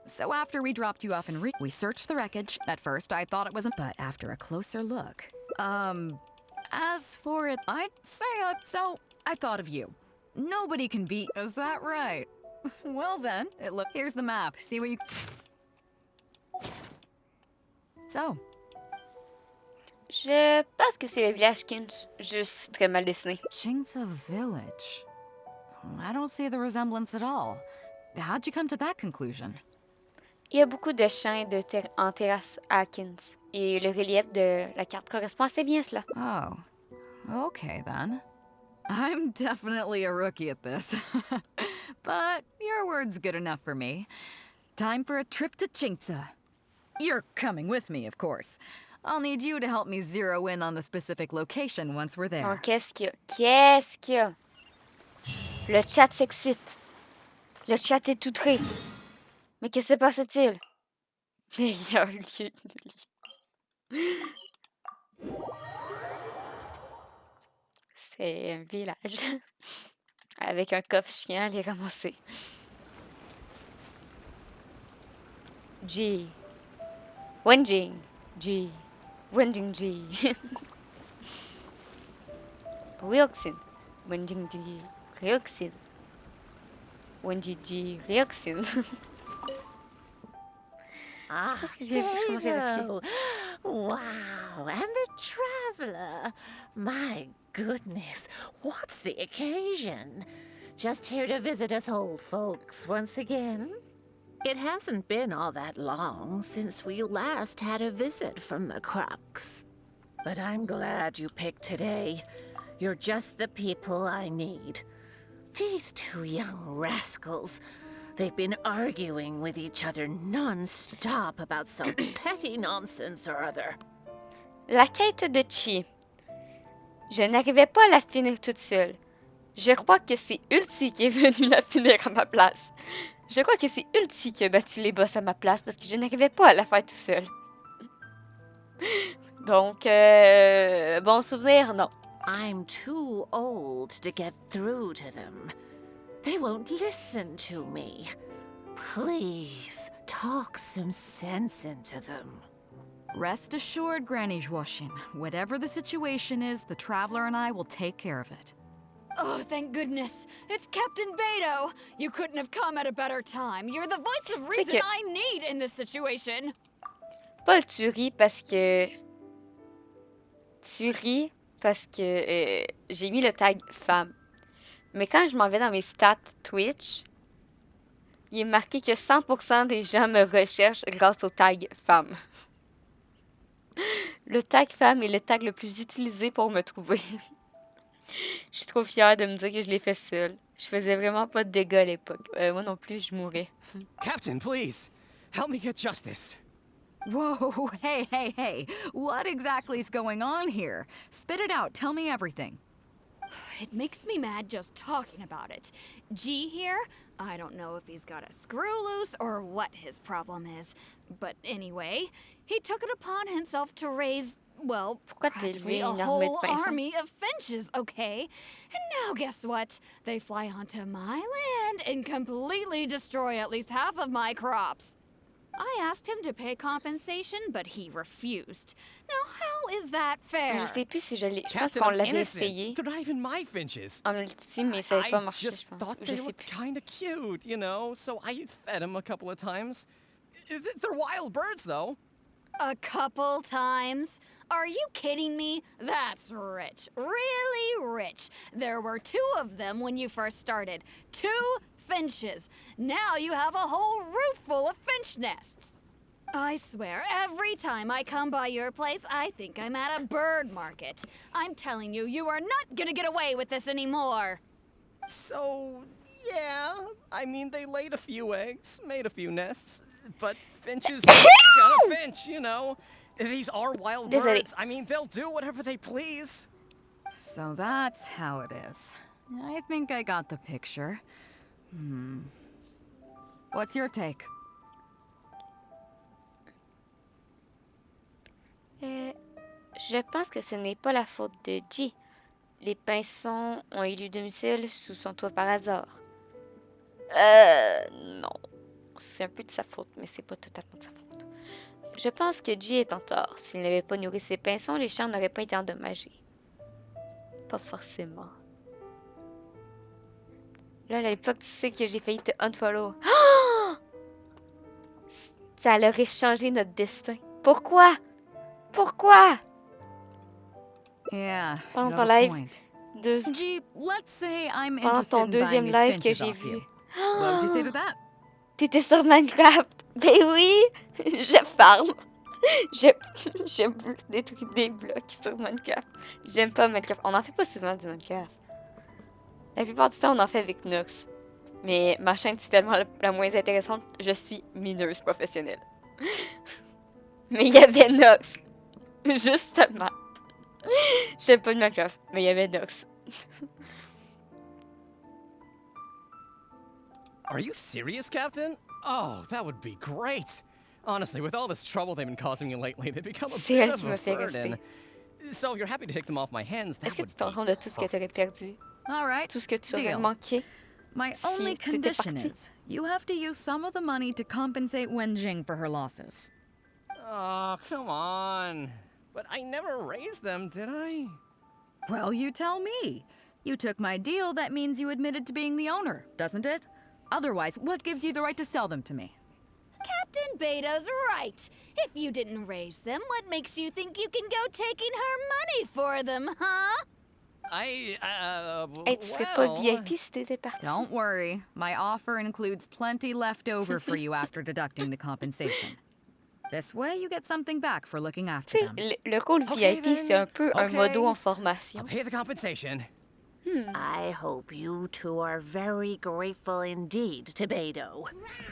So after we dropped you off in we searched the wreckage. At first, I thought it wasn't, but after a closer look, as for it, I'd say so I thought of you. Nobody can beat. Is that right? Well then, here's the map. See what you. So. Je pense que c'est le village Kinch, juste très mal dessiné. Chingsa Village. I don't see the resemblance at all. How'd you come to that conclusion? Il y a beaucoup de champs en terrasse à Kins, et le relief de la carte correspond assez bien à cela. Oh, okay then. I'm definitely a rookie at this. But your word's good enough for me. Time for a trip to Chingsa. You're coming with me, of course. I'll need you to help me zero in on the specific location once we're there. Oh, qu'est-ce qu'il y a? Qu'est-ce qu'il y a? Le chat s'excite. Le chat est outré. Mais que se passe-t-il? Mais il y a un lieu. C'est un village. Avec un coffre chien à les ramasser. G. Wenjing. G. Wenjing G. Ryoxin. Wenjing G. Ryoxin. Wenjing G. Ryoxin. Ah, Pedro. Wow, and the traveler. My goodness, what's the occasion? Just here to visit us old folks once again? It hasn't been all that long since we last had a visit from the Crux. But I'm glad you picked today. You're just the people I need. These two young rascals, they've been arguing with each other non-stop about some petty nonsense or other. La quête de Chi. Je n'arrivais pas à la finir toute seule. Je crois que c'est Ulti qui est venu la finir à ma place. Je crois que c'est Ulti qui a battu les boss à ma place parce que je n'arrivais pas à la faire tout seul. Donc, bon souvenir, non. I'm too old to get through to them. They won't listen to me. Please, talk some sense into them. Rest assured, Granny Zhuoshin. Whatever the situation is, the Traveler and I will take care of it. Oh, thank goodness. It's Captain Beto. You couldn't have come at a better time. You're the voice of reason I need in this situation. Paul, tu ris parce que... j'ai mis le tag femme. Mais quand je m'en vais dans mes stats Twitch, il est marqué que 100% des gens me recherchent grâce au tag femme. Le tag femme est le tag le plus utilisé pour me trouver. Je suis trop fière de me dire que je l'ai fait seule. Je faisais vraiment pas de dégâts à l'époque. Moi non plus, je mourrais. Captain, please, help me get justice. Whoa, hey. What exactly is going on here? Spit it out. Tell me everything. It makes me mad just talking about it. G here, I don't know if he's got a screw loose or what his problem is. But anyway, he took it upon himself to raise, well, practically a whole army of finches, okay? And now guess what? They fly onto my land and completely destroy at least half of my crops. I asked him to pay compensation, but he refused. Now, how is that fair? Je sais plus si je l'ai. Je pense qu'on l'avait essayé. They're not even my finches. En multi, mais ça n'avait pas marché. I just thought they looked kind of cute, you know, so I fed them a couple of times. They're wild birds, though. A couple times? Are you kidding me? That's rich. Really rich. There were 2 of them when you first started. 2 finches. Now you have a whole roof full of finch nests. I swear, every time I come by your place, I think I'm at a bird market. I'm telling you, you are not gonna get away with this anymore. So, yeah, I mean, they laid a few eggs, made a few nests, but finches gotta finch, you know. These are wild birds. I mean, they'll do whatever they please. So that's how it is. I think I got the picture. What's your take? Je pense que ce n'est pas la faute de G. Les pinsons ont élu domicile sous son toit par hasard. Non. C'est un peu de sa faute, mais c'est pas totalement de sa faute. Je pense que G est en tort. S'il n'avait pas nourri ses pinsons, les champs n'auraient pas été endommagés. Pas forcément. Là, à l'époque, tu sais que j'ai failli te unfollow. Oh! Ça aurait changé notre destin. Pourquoi? Pourquoi? Yeah. Pendant ton live. G, let's say I'm Pendant ton deuxième live que j'ai vu. What would you say to that? T'étais sur Minecraft. Ben oui! Je farm. Je détruis des blocs sur Minecraft. J'aime pas Minecraft. On en fait pas souvent du Minecraft. La plupart du temps, on en fait avec Nox. Mais ma chaîne, c'est tellement la moins intéressante. Je suis mineuse professionnelle. Mais il y avait Nox. Justement. J'aime pas de Minecraft, mais il y avait Nox. Are you serious, Captain? Oh, that would be great. Honestly, with all this trouble they've been causing me lately, they've become a bit of a burden. So if you're happy to take them off my hands, that would be perfect. Est-ce que tu te rends compte de tout ce que tu aurais perdu? All right. Tout ce que tu aurais manqué? My only condition is you have to use some of the money to compensate Wenjing for her losses. Oh, come on. But I never raised them, did I? Well, you tell me. You took my deal, that means you admitted to being the owner, doesn't it? Otherwise, what gives you the right to sell them to me? Captain Beto's right. If you didn't raise them, what makes you think you can go taking her money for them, huh? Hey, tu serais pas VIP si t'étais parti. Don't worry. My offer includes plenty left over for you after deducting the compensation. This way, you get something back for looking after them. Le rôle VIP, c'est un peu un modo en formation. I'll pay the compensation. I hope you two are very grateful indeed to Beto.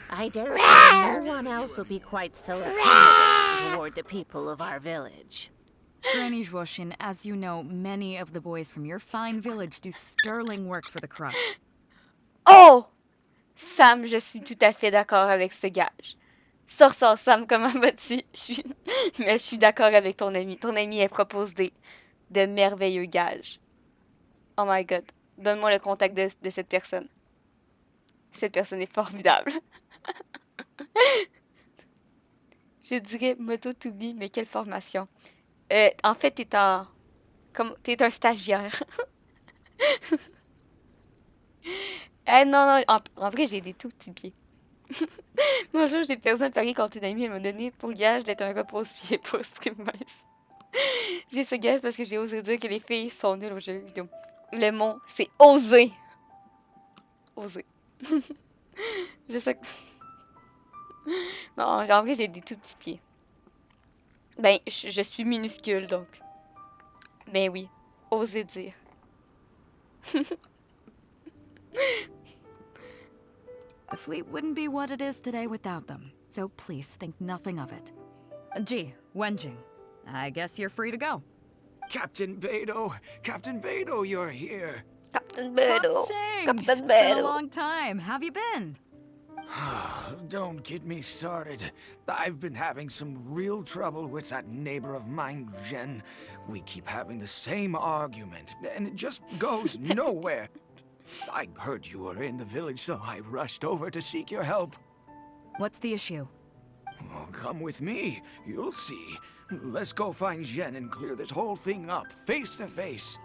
I dare say no one else will be quite so accommodating toward the people of our village. Granny Zhuoshin, as you know, many of the boys from your fine village do sterling work for the crops. Oh! Sam, je suis tout à fait d'accord avec ce gage. Sors, Sam, comment vas-tu? Mais je suis d'accord avec ton ami. Ton ami, elle propose de merveilleux gages. Oh my god. Donne-moi le contact de cette personne. Cette personne est formidable. Je dirais Moto to be, mais quelle formation. En fait, t'es un stagiaire. Non, en vrai, j'ai des tout petits pieds. Bonjour, j'ai perdu un pari contre une amie. Elle m'a donné pour gage d'être un repose-pied pour streamers. J'ai ce gage parce que j'ai osé dire que les filles sont nulles aux jeux vidéo. Le mot, c'est oser. Oser. Je sais que... Non, en vrai, j'ai des tout petits pieds. Ben, je suis minuscule, donc. Ben oui, oser dire. The fleet wouldn't be what it is today without them, so please think nothing of it. Gee, Wenjing, I guess you're free to go. Captain Beidou! Captain Beidou, you're here! Captain Beidou! Captain It's been a Beidou! long time. How have you been? Don't get me started. I've been having some real trouble with that neighbor of mine, Jen. We keep having the same argument, and it just goes nowhere. I heard you were in the village, so I rushed over to seek your help. What's the issue? Oh, come with me. You'll see. Let's go find Jen and clear this whole thing up, face to face.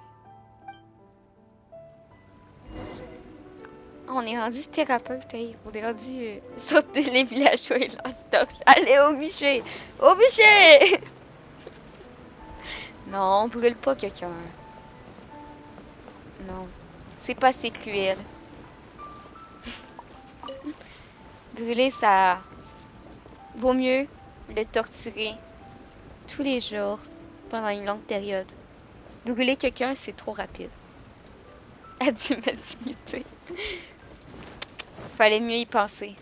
On est rendu thérapeute, hey. On est rendu sauter les villageois et leurs dogs. Allez au bûcher! Au bûcher! Non, brûle pas quelqu'un. Non. C'est pas assez cruel. Brûler, ça... Vaut mieux le torturer tous les jours pendant une longue période. Brûler quelqu'un, c'est trop rapide. Adieu ma dignité. Fallait mieux y penser.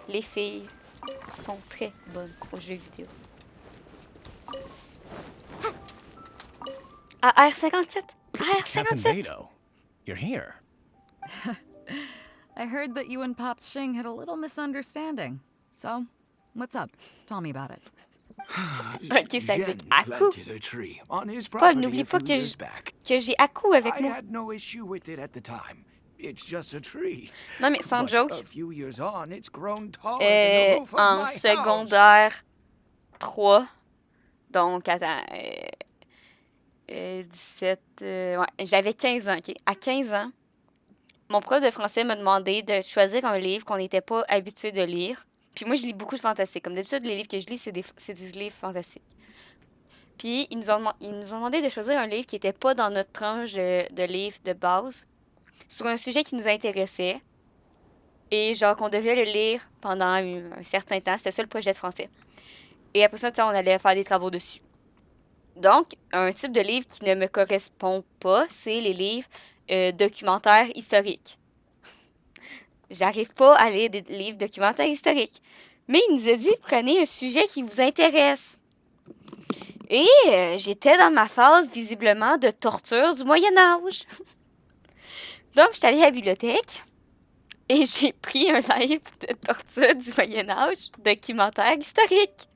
Les filles sont très bonnes aux jeux vidéo. Ah, R57! Ah, Captain R57! Beidou, you're here. I heard that you and Pops Shing had a little misunderstanding. So, what's up? Tell me about it. Ok, ça dit Aku. Planted a tree on his Paul, property n'oublie a pas few que years back. j'ai Aku avec I moi. had no issue with it at the time. It's just a tree. Non, mais sans But joke. a few years on, it's grown taller than the roof of En my secondaire 3. Donc, attends. 17. Ouais, j'avais 15 ans, ok? À 15 ans, mon prof de français m'a demandé de choisir un livre qu'on n'était pas habitué de lire. Puis moi, je lis beaucoup de fantastique. Comme d'habitude, les livres que je lis, c'est du livre fantastique. Puis, ils nous ont demandé de choisir un livre qui n'était pas dans notre tranche de livres de base, sur un sujet qui nous intéressait. Et genre qu'on devait le lire pendant un certain temps. C'était ça le projet de français. Et après ça, on allait faire des travaux dessus. Donc, un type de livre qui ne me correspond pas, c'est les livres documentaires historiques. J'arrive pas à lire des livres documentaires historiques. Mais il nous a dit, prenez un sujet qui vous intéresse. Et j'étais dans ma phase, visiblement, de torture du Moyen-Âge. Donc, je suis allée à la bibliothèque et j'ai pris un livre de torture du Moyen-Âge, documentaire historique.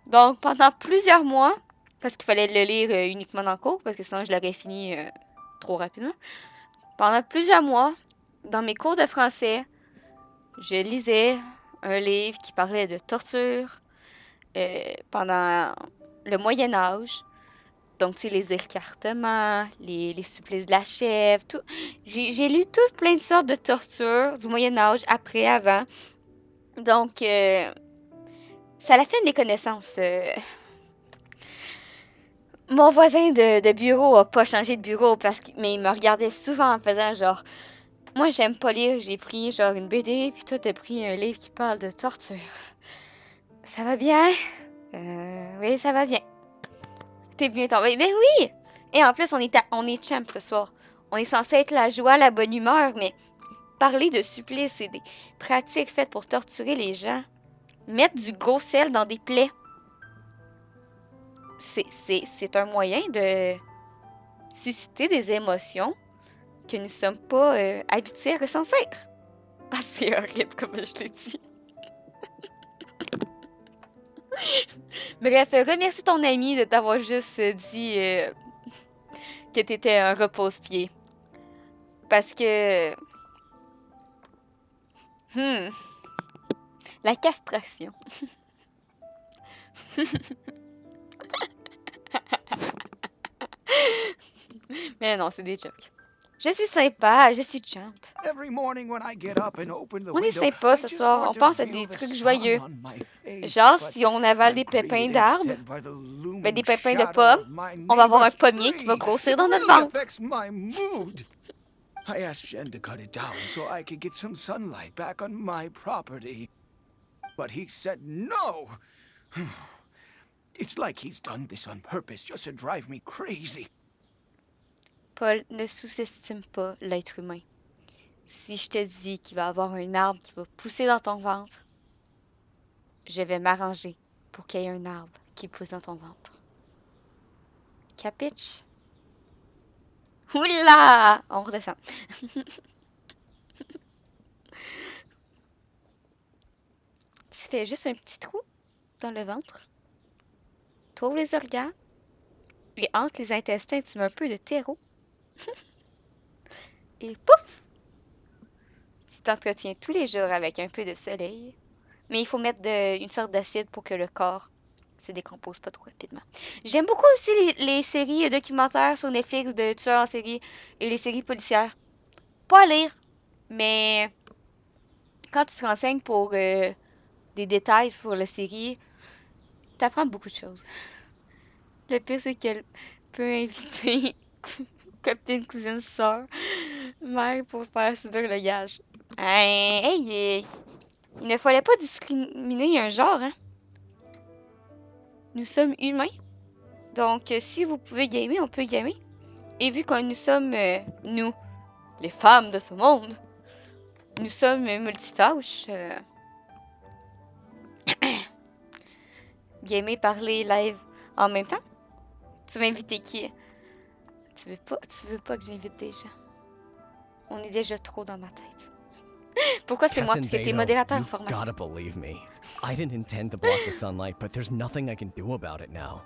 Donc, pendant plusieurs mois, parce qu'il fallait le lire uniquement dans le cours, parce que sinon je l'aurais fini trop rapidement. Pendant plusieurs mois, dans mes cours de français, je lisais un livre qui parlait de torture pendant le Moyen-Âge. Donc, tu sais, les écartements, les supplices de la chèvre, tout. J'ai lu tout plein de sortes de tortures du Moyen-Âge, après, avant. Donc, ça l'a fait des connaissances. Mon voisin de bureau a pas changé de bureau, mais il me regardait souvent en faisant genre... Moi, j'aime pas lire, j'ai pris genre une BD, puis toi, t'as pris un livre qui parle de torture. Ça va bien? Oui, ça va bien. T'es bien tombé? Ben oui! Et en plus, on est champ ce soir. On est censé être la joie, la bonne humeur, mais parler de supplices et des pratiques faites pour torturer les gens, mettre du gros sel dans des plaies, c'est un moyen de susciter des émotions que nous ne sommes pas habitués à ressentir. Ah, c'est horrible comme je l'ai dit. Bref, remercie ton ami de t'avoir juste dit que t'étais un repose-pied. Parce que... La castration. Mais non, c'est des jokes. Je suis sympa, je suis champ. On est sympa ce soir, on pense à des trucs joyeux. Genre, si on avale des pépins d'arbres, ben des pépins de pommes, on va avoir un pommier qui va grossir dans notre ventre. I asked Jen to cut it down so I could get some sunlight back on my property. But he said no. It's like he's done this on purpose just to drive me crazy. Paul, ne sous-estime pas l'être humain. Si je te dis qu'il va y avoir un arbre qui va pousser dans ton ventre, je vais m'arranger pour qu'il y ait un arbre qui pousse dans ton ventre. Capiche? Oula! On redescend. Tu fais juste un petit trou dans le ventre. Tu ouvres les organes. Et entre les intestins, tu mets un peu de terreau. Et pouf! Tu t'entretiens tous les jours avec un peu de soleil. Mais il faut mettre une sorte d'acide pour que le corps se décompose pas trop rapidement. J'aime beaucoup aussi les séries documentaires sur Netflix de tueurs en série et les séries policières. Pas à lire, mais quand tu te renseignes pour des détails sur la série, t'apprends beaucoup de choses. Le pire, c'est qu'elle peut inviter copine, cousine, soeur, mère pour faire subir le gage. Hey, il ne fallait pas discriminer un genre, hein? Nous sommes humains. Donc, si vous pouvez gamer, on peut gamer. Et vu que nous sommes, nous, les femmes de ce monde, nous sommes multitâches. Gamer, parler, live en même temps. Tu vas inviter qui? Tu veux pas que j'invite des gens. On est déjà trop dans ma tête. Pourquoi c'est moi? Parce que t'es modérateur en formation. You gotta believe me. I didn't intend to block the sunlight, but there's nothing I can do about it now.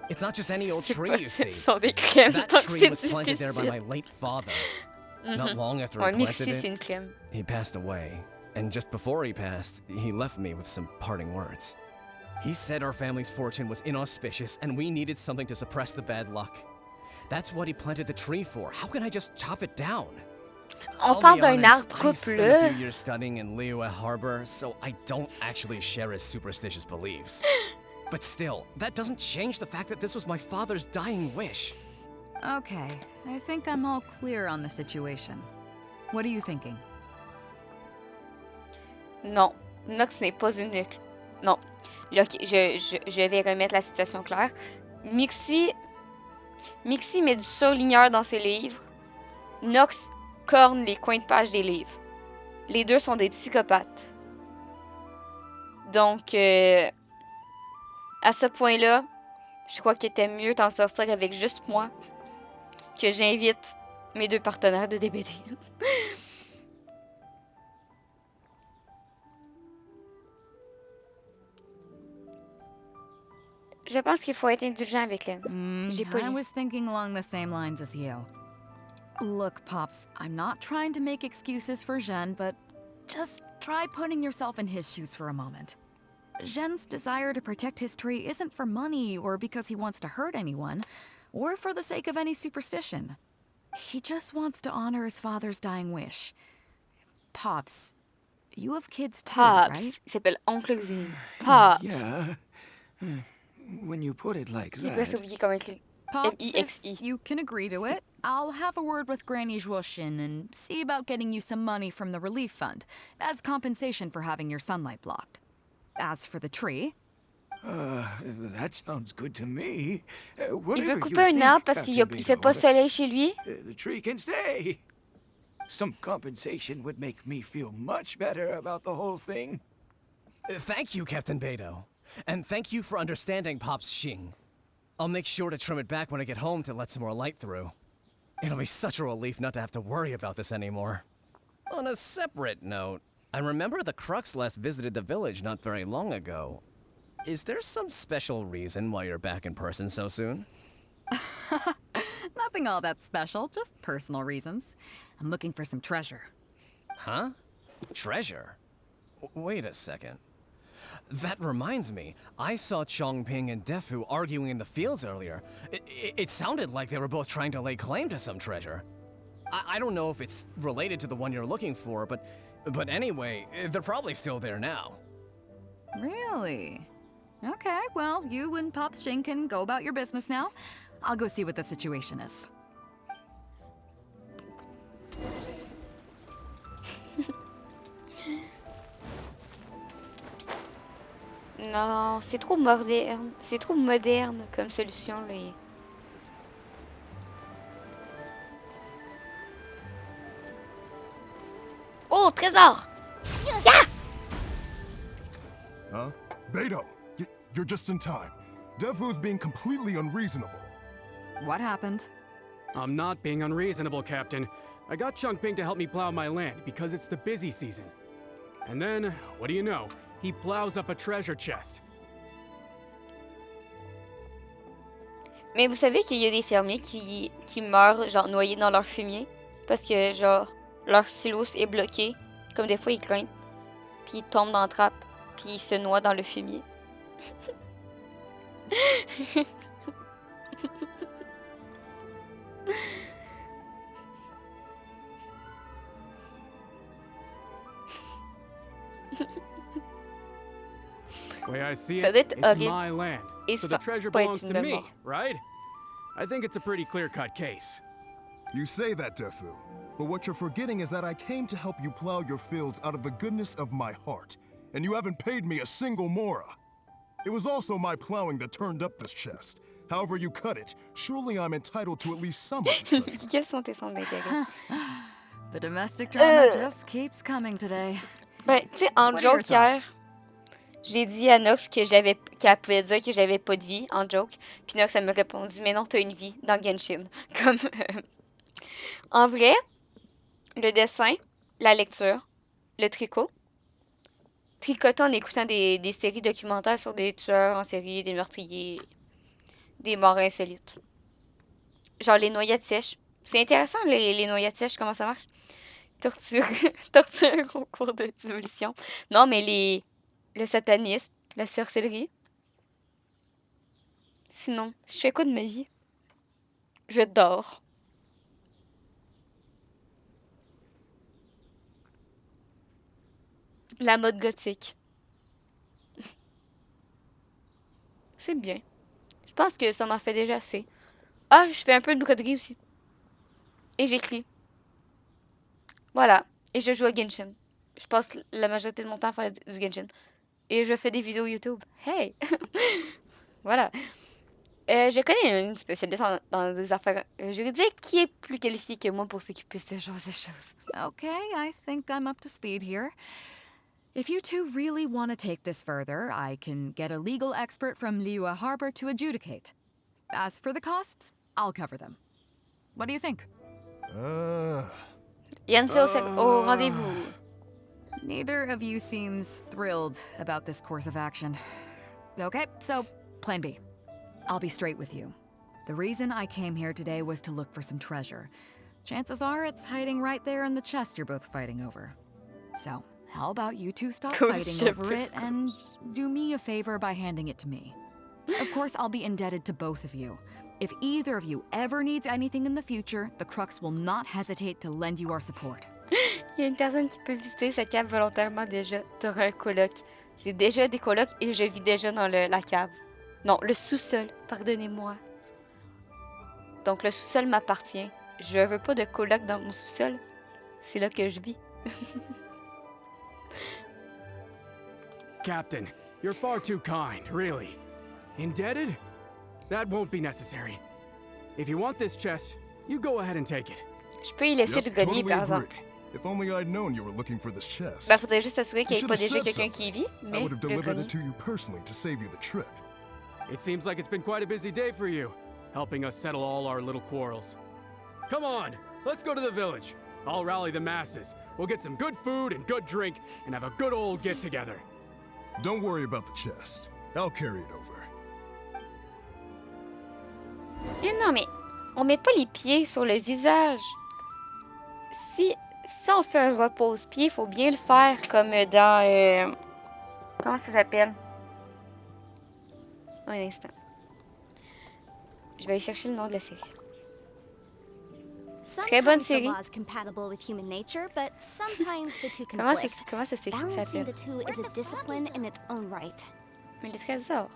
It's not just any old tree, you see. Ce sont des crèmes, That donc tree c'est was planted there by my difficile. late father. Not long after Ouais, I mais planted si, c'est it, une crème. he passed away. And just before he passed, he left me with some parting words. He said our family's fortune was inauspicious and we needed something to suppress the bad luck. That's what he planted the tree for. How can I just chop it down? On parle d'un arbre couple. I spent a few years studying in Liyue Harbor, so I don't actually share his superstitious beliefs. But still, that doesn't change the fact that this was my father's dying wish. Okay, I think I'm all clear on the situation. What are you thinking? Non, Nox n'est pas une nuque. Non. Ok, je vais remettre la situation claire. Mixie met du surligneur dans ses livres. Nox corne les coins de page des livres. Les deux sont des psychopathes. Donc, à ce point-là, je crois que t'aimes mieux t'en sortir avec juste moi que j'invite mes deux partenaires de DBD. Je pense qu'il faut être indulgent avec elle. J'ai pas I lu. was thinking along the same lines as you. Look, Pops, I'm not trying to make excuses for Jean, but just try putting yourself in his shoes for a moment. Jean's desire to protect his tree isn't for money or because he wants to hurt anyone, or for the sake of any superstition. He just wants to honor his father's dying wish. Pops, you have kids too, Pops. right? Il s'appelle Oncle Xing. Pops. Yeah. When you put it like Il est presque that. oublié comment écrire. Pops, M-I-X-I. if you can agree to it, I'll have a word with Granny Zhuoshin and see about getting you some money from the relief fund as compensation for having your sunlight blocked. As for the tree... That sounds good to me. Il Whatever veut couper you un think, arbre parce qu'il Captain fait pas Beto, soleil chez lui. The tree can stay. Some compensation would make me feel much better about the whole thing. Thank you, Captain Beto. And thank you for understanding Pop's Xing. I'll make sure to trim it back when I get home to let some more light through. It'll be such a relief not to have to worry about this anymore. On a separate note, I remember the Crux last visited the village not very long ago. Is there some special reason why you're back in person so soon? Nothing all that special, just personal reasons. I'm looking for some treasure. Huh? Treasure? Wait a second. That reminds me, I saw Chongping and Defu arguing in the fields earlier. It sounded like they were both trying to lay claim to some treasure. I don't know if it's related to the one you're looking for, but anyway, they're probably still there now. Really? Okay, well, you and Pops Xing can go about your business now. I'll go see what the situation is. Non, c'est trop moderne. C'est trop moderne comme solution, là. Oh, trésor! Yeah! Huh? Beto, you're just in time. Defu's being completely unreasonable. What happened? I'm not being unreasonable, Captain. I got Chunk Ping to help me plow my land because it's the busy season. And then, what do you know? He plows up a treasure chest. Mais vous savez qu'il y a des fermiers qui meurent, genre, noyés dans leur fumier. Parce que, genre, leur silo est bloqué. Comme des fois, ils grimpent. Puis ils tombent dans la trappe. Puis ils se noient dans le fumier. Way I see Ça it, doit être it's horrible. my land. Et So ça the treasure pas belongs être to une me, mort. right? I think it's a pretty clear-cut case. You say that, Defu, but what you're forgetting is that I came to help you plow your fields out of the goodness of my heart, and you haven't paid me a single mora. It was also my plowing that turned up this chest. However you cut it, surely I'm entitled to at least some of the treasure. Quels sont tes centres d'intérêt? The domestic drama just keeps coming today. Ben, tu sais, en What are your joke hier, j'ai dit à Nox qu'elle pouvait dire que j'avais pas de vie, en joke. Puis Nox, elle m'a répondu, mais non, t'as une vie dans Genshin. Comme, en vrai, le dessin, la lecture, le tricot. Tricoter en écoutant des séries documentaires sur des tueurs en série, des meurtriers, des morts insolites. Genre les noyettes sèches. C'est intéressant, les noyettes sèches, comment ça marche. Torture au cours de l'évolution. Non, mais le satanisme, la sorcellerie. Sinon, je fais quoi de ma vie? Je dors. La mode gothique. C'est bien. Je pense que ça m'en fait déjà assez. Ah, je fais un peu de broderie aussi. Et j'écris. Voilà. Et je joue à Genshin. Je passe la majorité de mon temps à faire du Genshin. Et je fais des vidéos YouTube. Hey! Voilà. Je connais une spécialiste dans des affaires juridiques qui est plus qualifiée que moi pour s'occuper de ce genre de choses. Okay, I think I'm up to speed here. If you two really want to take this further, I can get a legal expert from Liyue Harbor to adjudicate. As for the costs, I'll cover them. What do you think? Yann fait au rendez-vous. Neither of you seems thrilled about this course of action. Okay, so plan B. I'll be straight with you. The reason I came here today was to look for some treasure. Chances are it's hiding right there in the chest you're both fighting over. So, how about you two stop fighting over it and do me a favor by handing it to me? Of course, I'll be indebted to both of you. If either of you ever needs anything in the future, the Crux will not hesitate to lend you our support. Il y a une personne qui peut visiter sa cave volontairement déjà. T'auras un coloc. J'ai déjà des colocs et je vis déjà dans la cave. Non, le sous-sol, pardonnez-moi. Donc le sous-sol m'appartient. Je veux pas de coloc dans mon sous-sol. C'est là que je vis. Captain, you're far too kind, really. Indebted? That won't be necessary. If you want this chest, you go ahead and take it. Je peux y laisser le grenier, par exemple. If only I'd known you were looking for this chest. Ben, faudrait juste s'assurer qu'il n'y ait pas déjà quelqu'un qui y vit, mais I would have le delivered grenier. it to you personally to save you the trip. It seems like it's been quite a busy day for you, helping us settle all our little quarrels. Come on, let's go to the village. I'll rally the masses. We'll get some good food and good drink and have a good old get-together. Don't worry about the chest. I'll carry it over. Mais non, mais on met pas les pieds sur le visage. Si on fait un repose-pied, il faut bien le faire comme dans... comment ça s'appelle? Un instant. Je vais aller chercher le nom de la série. Très bonne série. Comment ça s'appelle? Mais les trésors.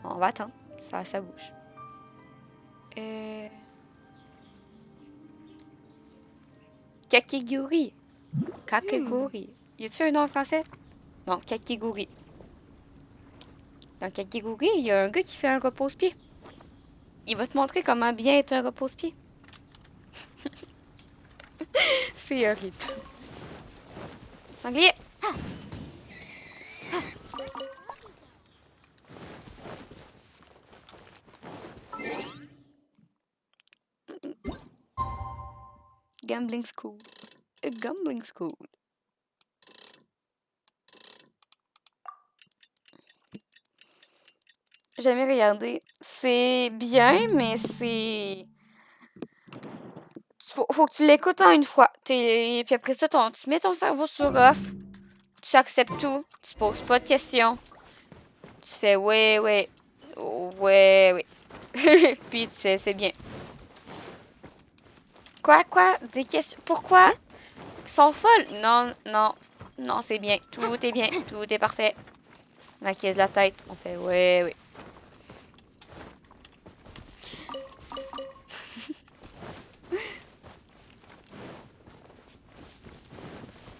On va attendre. Ça bouge. Kakiguri. Kakiguri. Y a-t-il un nom en français? Non, Kakiguri. Dans Kakiguri, il y a un gars qui fait un repose-pied. Il va te montrer comment bien être un repose-pied. C'est horrible. Sanglier! Gambling school. A gambling school. J'ai jamais regardé. C'est bien, mais c'est... Faut que tu l'écoutes en une fois. Puis après ça, tu mets ton cerveau sur off. Tu acceptes tout. Tu poses pas de questions. Tu fais ouais, ouais. Ouais, ouais. Puis tu fais c'est bien. Quoi? Des questions? Pourquoi? Ils sont folles? Non, non. Non, c'est bien. Tout est bien. Tout est parfait. On acquiesce la tête. On fait ouais, ouais.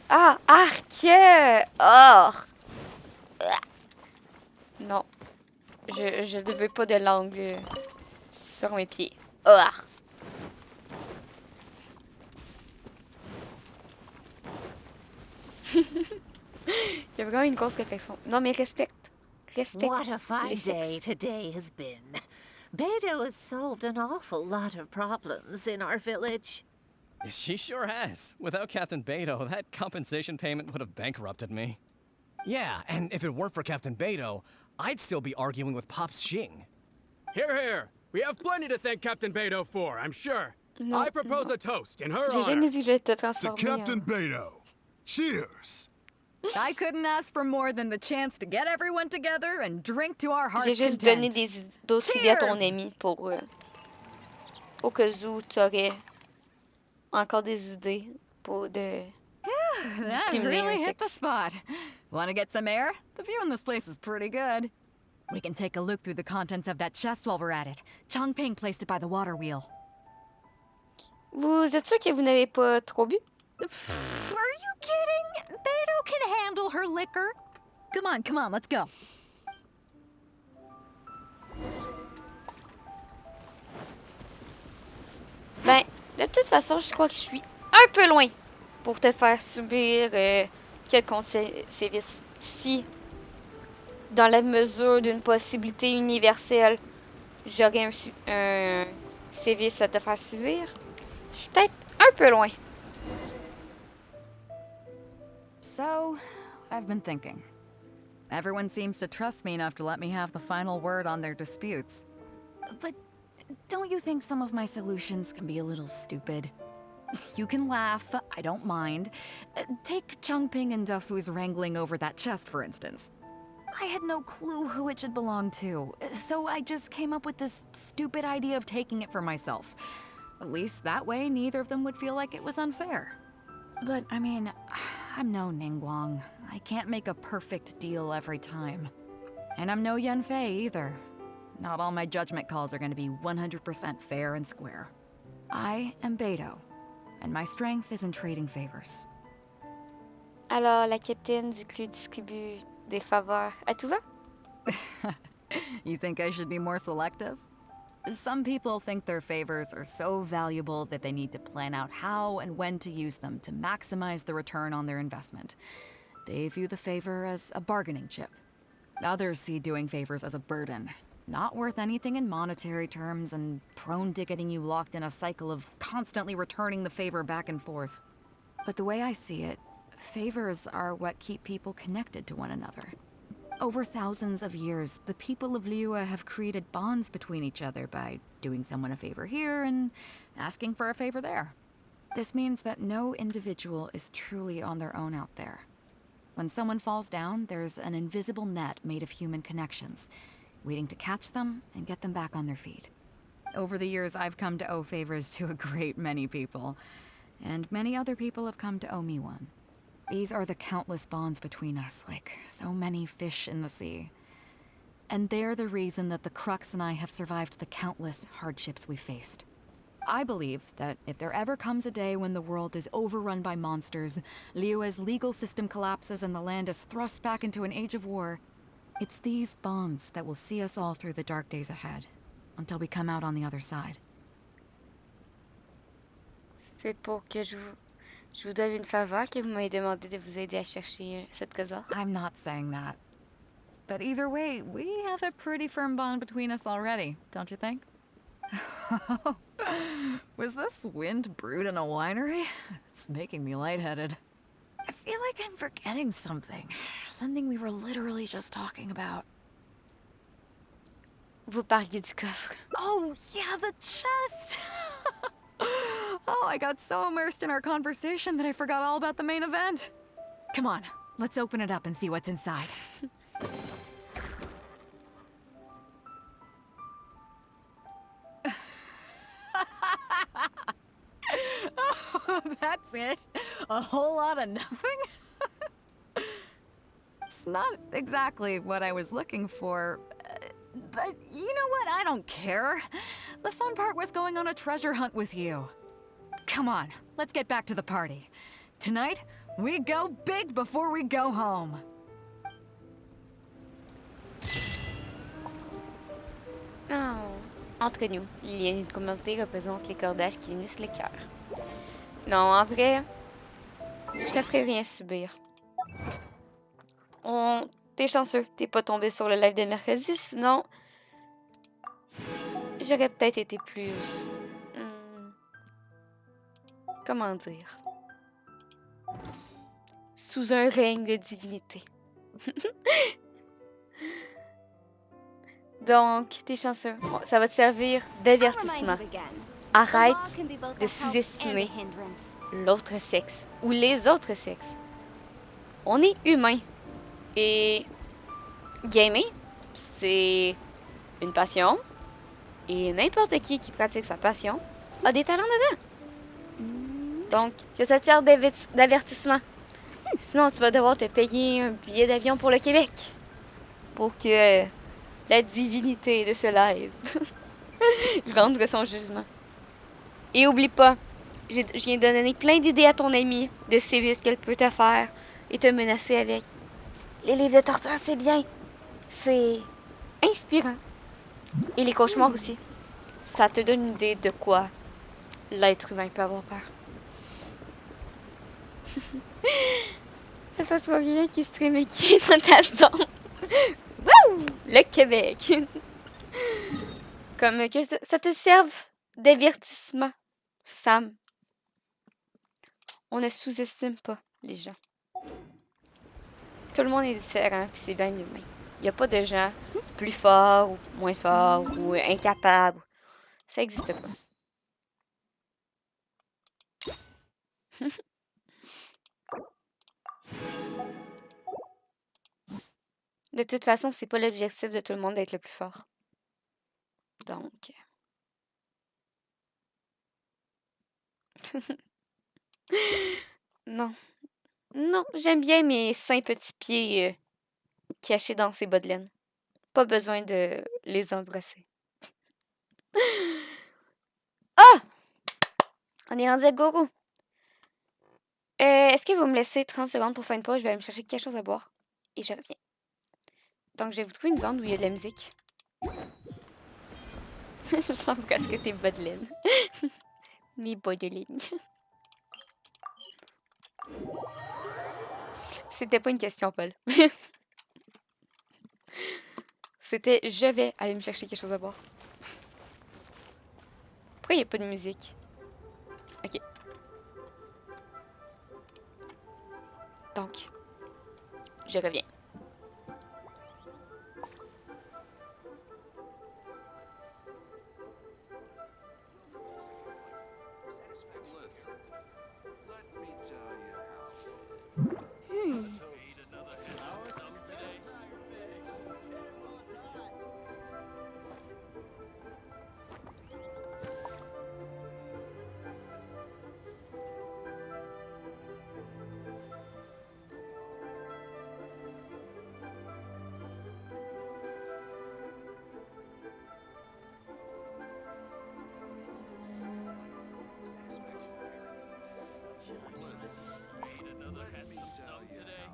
Ah, arc! Oh! Non. Je ne veux pas de langue sur mes pieds. Oh! Il y a vraiment une grosse réflexion. Non, mais respecte. What a fine day today has been. Beto has solved an awful lot of problems in our village. She sure has. Without Captain Beto, that compensation payment would have bankrupted me. Yeah, and if it weren't for Captain Beto, I'd still be arguing with Pops Xing. Here. We have plenty to thank Captain Beto for, I'm sure. I propose a toast in her J'ai honor. jamais dit que j'allais te To transformer. Captain Beto. Cheers. I couldn't ask for more than the chance to get everyone together and drink to our heart's J'ai juste content. donné d'autres idées à ton ami pour au cas où tu aurais encore des idées pour de That discriminer really un hit the sexe. spot. Want to get some air? The view in this place is pretty good. We can take a look through the contents of that chest while we're at it. Chongping placed it by the water wheel. Vous êtes sûr que vous n'avez pas trop bu? Are you kidding? Beto can handle her liquor. Come on, let's go. Ben, de toute façon, je crois que je suis un peu loin pour te faire subir quelconque sévice. Si, dans la mesure d'une possibilité universelle, j'aurais un sévice à te faire subir, je suis peut-être un peu loin. So, I've been thinking. Everyone seems to trust me enough to let me have the final word on their disputes. But don't you think some of my solutions can be a little stupid? You can laugh, I don't mind. Take Chongping and Dufu's wrangling over that chest, for instance. I had no clue who it should belong to, so I just came up with this stupid idea of taking it for myself. At least that way, neither of them would feel like it was unfair. But, I mean, I'm no Ningguang. I can't make a perfect deal every time. And I'm no Yanfei either. Not all my judgment calls are going to be 100% fair and square. I am Beto, and my strength is in trading favors. Alors, la capitaine du club distribue des faveurs à tout va? You think I should be more selective? Some people think their favors are so valuable that they need to plan out how and when to use them to maximize the return on their investment. They view the favor as a bargaining chip. Others see doing favors as a burden, not worth anything in monetary terms and prone to getting you locked in a cycle of constantly returning the favor back and forth. But the way I see it, favors are what keep people connected to one another. Over thousands of years, the people of Liyue have created bonds between each other by doing someone a favor here and asking for a favor there. This means that no individual is truly on their own out there. When someone falls down, there's an invisible net made of human connections, waiting to catch them and get them back on their feet. Over the years, I've come to owe favors to a great many people, and many other people have come to owe me one. These are the countless bonds between us, like so many fish in the sea. And they're the reason that the Crux and I have survived the countless hardships we've faced. I believe that if there ever comes a day when the world is overrun by monsters, Liyue's legal system collapses and the land is thrust back into an age of war, it's these bonds that will see us all through the dark days ahead, until we come out on the other side. C'est pour que je vous donne une faveur que vous m'avez demandé de vous aider à chercher ce trésor. I'm not saying that. But either way, we have a pretty firm bond between us already, don't you think? Was this wind brewed in a winery? It's making me lightheaded. I feel like I'm forgetting something. Something we were literally just talking about. Vous parliez du coffre. Oh, yeah, the chest! Oh, I got so immersed in our conversation that I forgot all about the main event. Come on, let's open it up and see what's inside. Oh, that's it? A whole lot of nothing? It's not exactly what I was looking for, but you know what? I don't care. The fun part was going on a treasure hunt with you. Come on, let's get back to the party. Tonight, we go big before we go home. Oh. Entre nous, les liens d'une communauté représentent les cordages qui unissent le cœur. Non, en vrai, je te ferai rien subir. T'es chanceux, t'es pas tombé sur le live de mercredi, sinon j'aurais peut-être été plus... comment dire? Sous un règne de divinité. Donc, t'es chanceux. Bon, ça va te servir d'avertissement. Arrête de sous-estimer l'autre sexe ou les autres sexes. On est humain. Et gamer, c'est une passion. Et n'importe qui pratique sa passion a des talents dedans. Donc, que ça te serve d'avertissement. Sinon, tu vas devoir te payer un billet d'avion pour le Québec. Pour que la divinité de ce live rendre son jugement. Et oublie pas, je viens de donner plein d'idées à ton amie de sévices qu'elle peut te faire et te menacer avec. Les livres de torture, c'est bien. C'est inspirant. Et les cauchemars aussi. Ça te donne une idée de quoi l'être humain peut avoir peur. Ça soit rien qui stream et qui est dans ta zone. Wouh! Le Québec. Comme que ça te serve d'avertissement, Sam. On ne sous-estime pas les gens. Tout le monde est différent, puis c'est bien humain. Il n'y a pas de gens plus forts ou moins forts ou incapables. Ça n'existe pas. De toute façon, c'est pas l'objectif de tout le monde d'être le plus fort. Donc... non. Non, j'aime bien mes saints petits pieds cachés dans ces bas de laine. Pas besoin de les embrasser. Ah! On est rendu à Gourou. Est-ce que vous me laissez 30 secondes pour faire une pause? Je vais aller me chercher quelque chose à boire. Et je reviens. Donc, je vais vous trouver une zone où il y a de la musique. J'embrasse que tes bas de laine. Mes bas de laine. C'était pas une question, Paul. C'était je vais aller me chercher quelque chose à boire. Pourquoi il n'y a pas de musique? Ok. Donc, je reviens.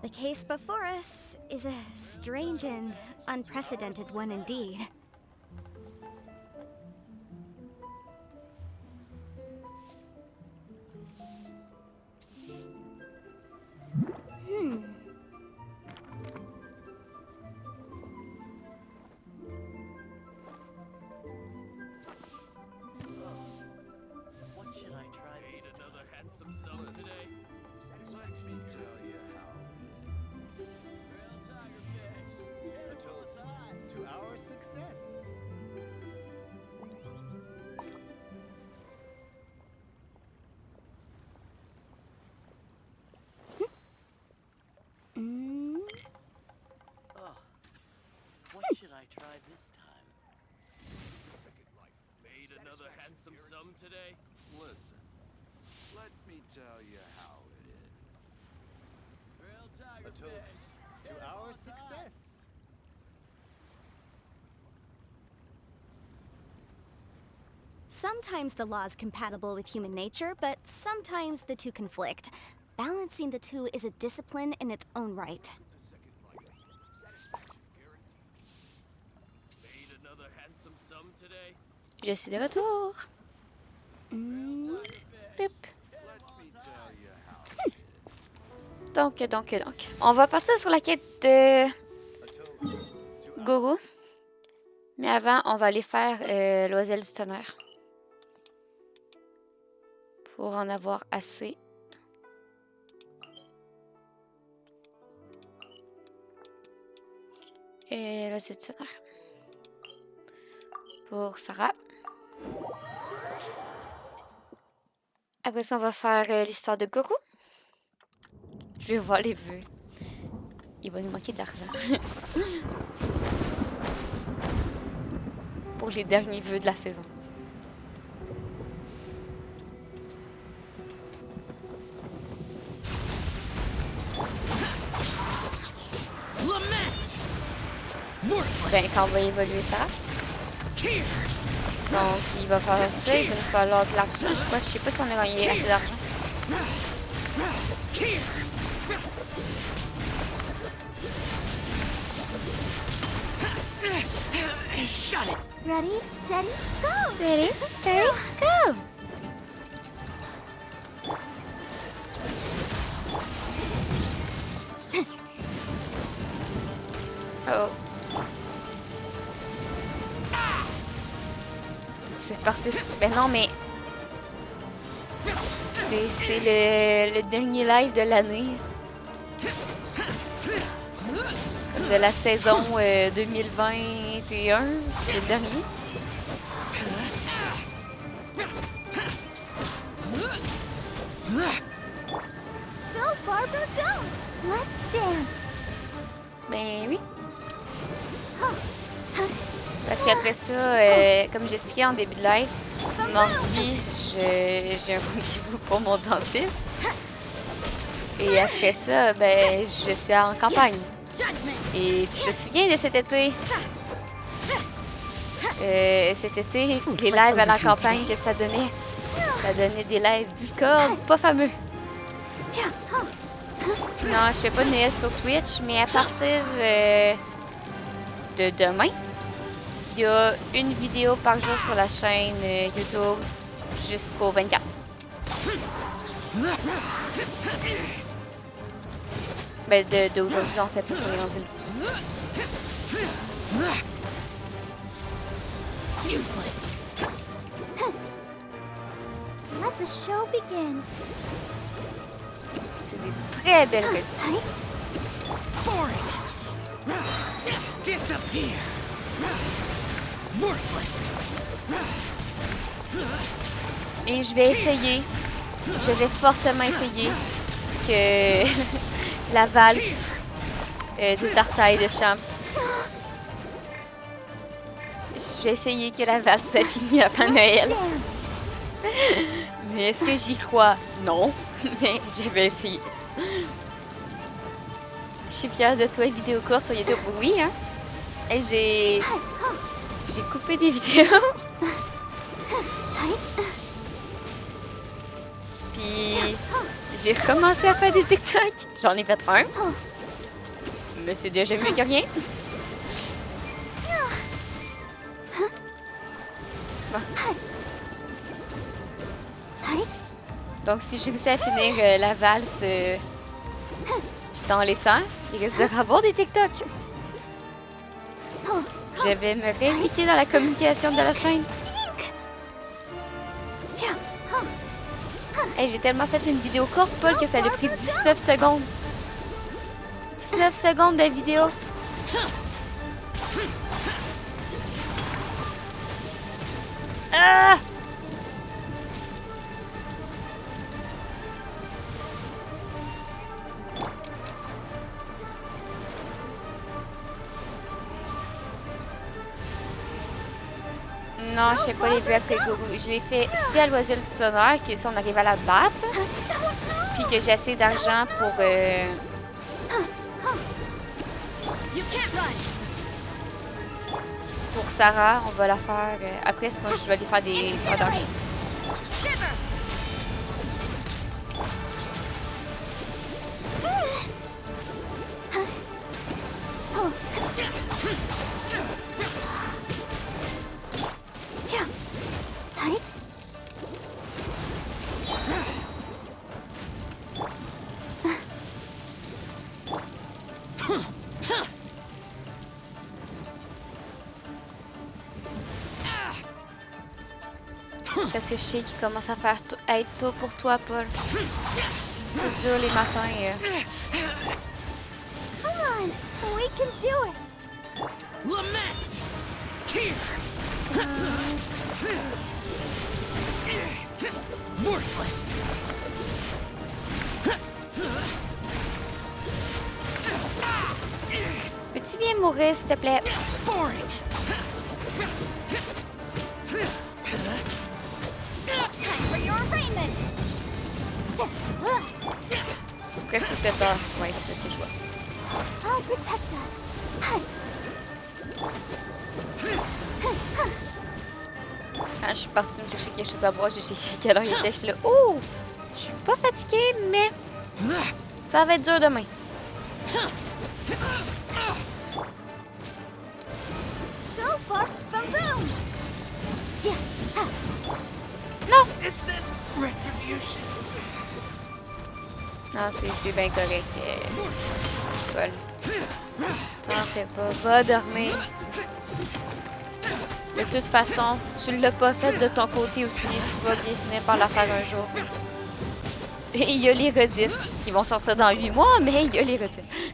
The case before us is a strange and unprecedented one indeed. another handsome sum today? Listen, let me tell you how it is. A toast to our success. Sometimes the law is compatible with human nature, but sometimes the two conflict. Balancing the two is a discipline in its own right. Made another handsome sum today? Je suis de retour. Pip. Donc, on va partir sur la quête de Guru. Mais avant, on va aller faire l'oiselle du tonnerre. Pour en avoir assez. Et l'oiselle du tonnerre. Pour Sarah. Après ça, on va faire l'histoire de Guru. Je vais voir les vœux. Il va nous manquer d'argent. Pour les derniers vœux de la saison. Ben, quand on va évoluer ça. Donc, il va faire ça, il va nous falloir de l'argent. Je sais pas si on a gagné assez d'argent. Shut it. Ready, steady, go. Ready, steady, go. Oh. C'est parti. Ben non, mais c'est le dernier live de l'année. De la saison 2021, c'est le dernier. Go, Barbara, go. Let's dance. Ben oui. Parce qu'après ça, comme j'expliquais en début de live, mardi, j'ai un rendez-vous pour mon dentiste. Et après ça, ben, je suis en campagne. Et tu te souviens de cet été? Cet été, les lives à la campagne que ça donnait. Ça donnait des lives Discord, pas fameux. Non, je fais pas de Noël sur Twitch, mais à partir de demain, il y a une vidéo par jour sur la chaîne YouTube jusqu'au 24. Ben, d'aujourd'hui, en fait, parce qu'on est rendu le 18. Let the show begin. C'est des très belles petites. Disappear. Worthless. Et je vais fortement essayer que la valse des tartailles de champ. Je vais essayer que la valse soit finie avant Noël. Mais est-ce que j'y crois? Non. Mais je vais essayer. Je suis fière de toi, vidéo courte sur YouTube. Oui, hein? Et j'ai coupé des vidéos. Puis j'ai recommencé à faire des TikTok. J'en ai fait un. Mais c'est déjà mieux que rien. Bon. Donc si j'ai réussi à finir la valse dans les temps, il risque de avoir des TikTok. Je vais me réimpliquer dans la communication de la chaîne. Hey, j'ai tellement fait une vidéo courte, Paul, que ça a pris 19 secondes. 19 secondes de vidéo. Ah! Non, je fais pas les vœux après Gogo. Je les fais si à l'oiselle du tonnerre, que si on arrive à la battre, puis que j'ai assez d'argent pour Sarah, on va la faire. Après, sinon, je vais aller faire des fleurs d'argent. Parce que je sais qu'il commence à être tôt pour toi, Paul. C'est dur les matins. Come on, we can do it. Lament! Worthless! Peux-tu bien mourir, s'il te plaît? Boring! Time for your arraignment. Presque 7 heures. Ouais, c'est ce que je vois. I'll protect us. Quand je suis partie me chercher quelque chose à boire, j'ai cherché quelle heure il était. Je suis là, oh! Je suis pas fatiguée, mais ça va être dur demain. So far, boom boom. Non! Is this retribution? Non, c'est bien correct. Paul. T'en fais pas. Va dormir. De toute façon, tu l'as pas fait de ton côté aussi. Tu vas bien finir par la faire un jour. Et il y a les rediffs qui vont sortir dans 8 mois, mais il y a les rediffs.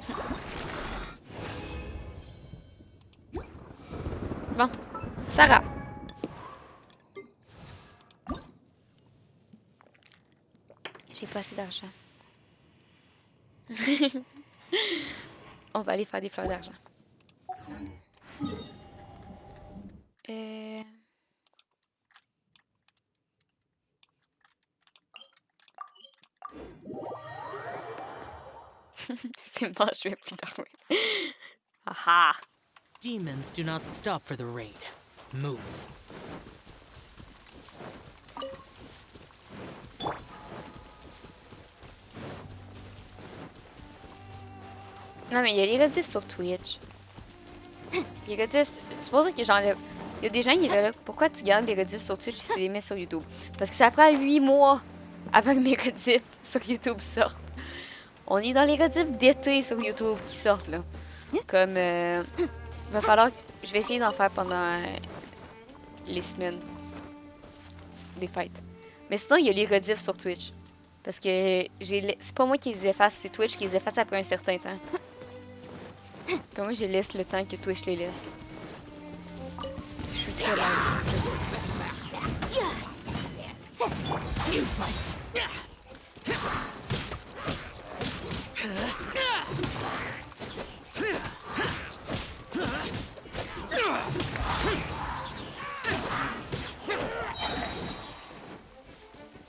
Bon. Sarah. J'ai pas assez d'argent. On va aller faire des fleurs d'argent. C'est bon, je vais plus dormir. Aha! Demons do not stop for the raid. Move. Non, mais il y a les rediffs sur Twitch. Les rediffs, c'est pour ça que j'enlève. Il y a des gens qui disent là, pourquoi tu gardes les rediffs sur Twitch si tu les mets sur YouTube? Parce que ça prend 8 mois avant que mes rediffs sur YouTube sortent. On est dans les rediffs d'été sur YouTube qui sortent là. Comme, il va falloir. Je vais essayer d'en faire pendant les semaines des fêtes. Mais sinon, il y a les rediffs sur Twitch. Parce que c'est pas moi qui les efface, c'est Twitch qui les efface après un certain temps. Comme moi, je laisse le temps que Twitch les laisse. Je suis très lente, je sais. Useless!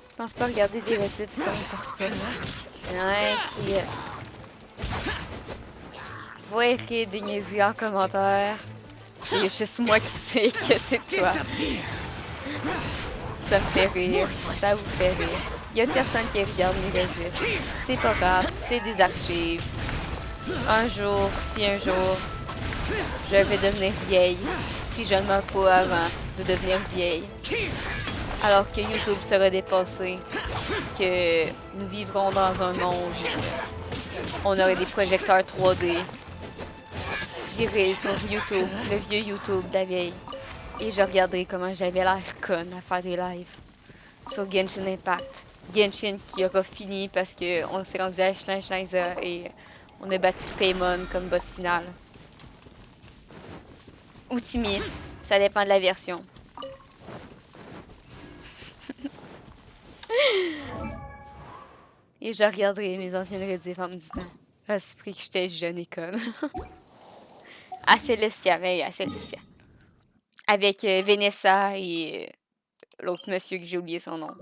Je pense pas regarder des rediffs, ça me force pas. Inquiète. Va écrire des niaiseries en commentaire. Il y a juste moi qui sais que c'est toi. Ça me fait rire. Ça vous fait rire. Il y a personne qui regarde mes rediffs. C'est pas grave, c'est des archives. Un jour, si un jour, je vais devenir vieille. Si je ne meurs pas avant de devenir vieille. Alors que YouTube sera dépassé. Que nous vivrons dans un monde où on aurait des projecteurs 3D. J'irai sur YouTube, le vieux YouTube de la vieille. Et je regarderai comment j'avais l'air conne à faire des lives. Sur Genshin Impact. Genshin qui aura fini parce qu'on s'est rendu à Schneidzer et on a battu Paimon comme boss final. Ou Timmy, ça dépend de la version. Et je regarderai mes anciennes rediffs en me disant « Ah, c'est pris que j'étais jeune et conne. » À Célestia, mais à Célestia. Avec Vanessa et l'autre monsieur que j'ai oublié son nom.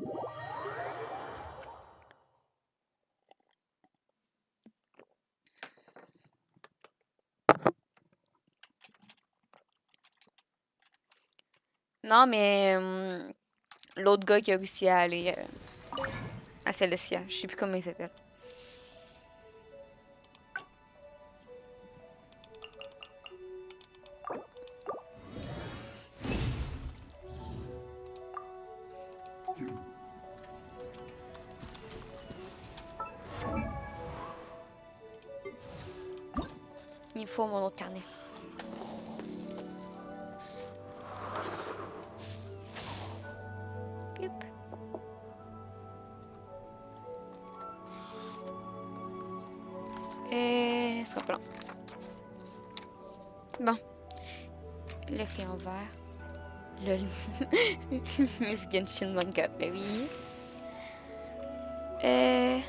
Non, mais l'autre gars qui a réussi à aller à Celestia. Je sais plus comment il s'appelle. Il faut mon autre carnet. Pioup. Et ce sera pas long. Bon. Le crayon vert. Le Miss Genshin Impact, ben oui. Et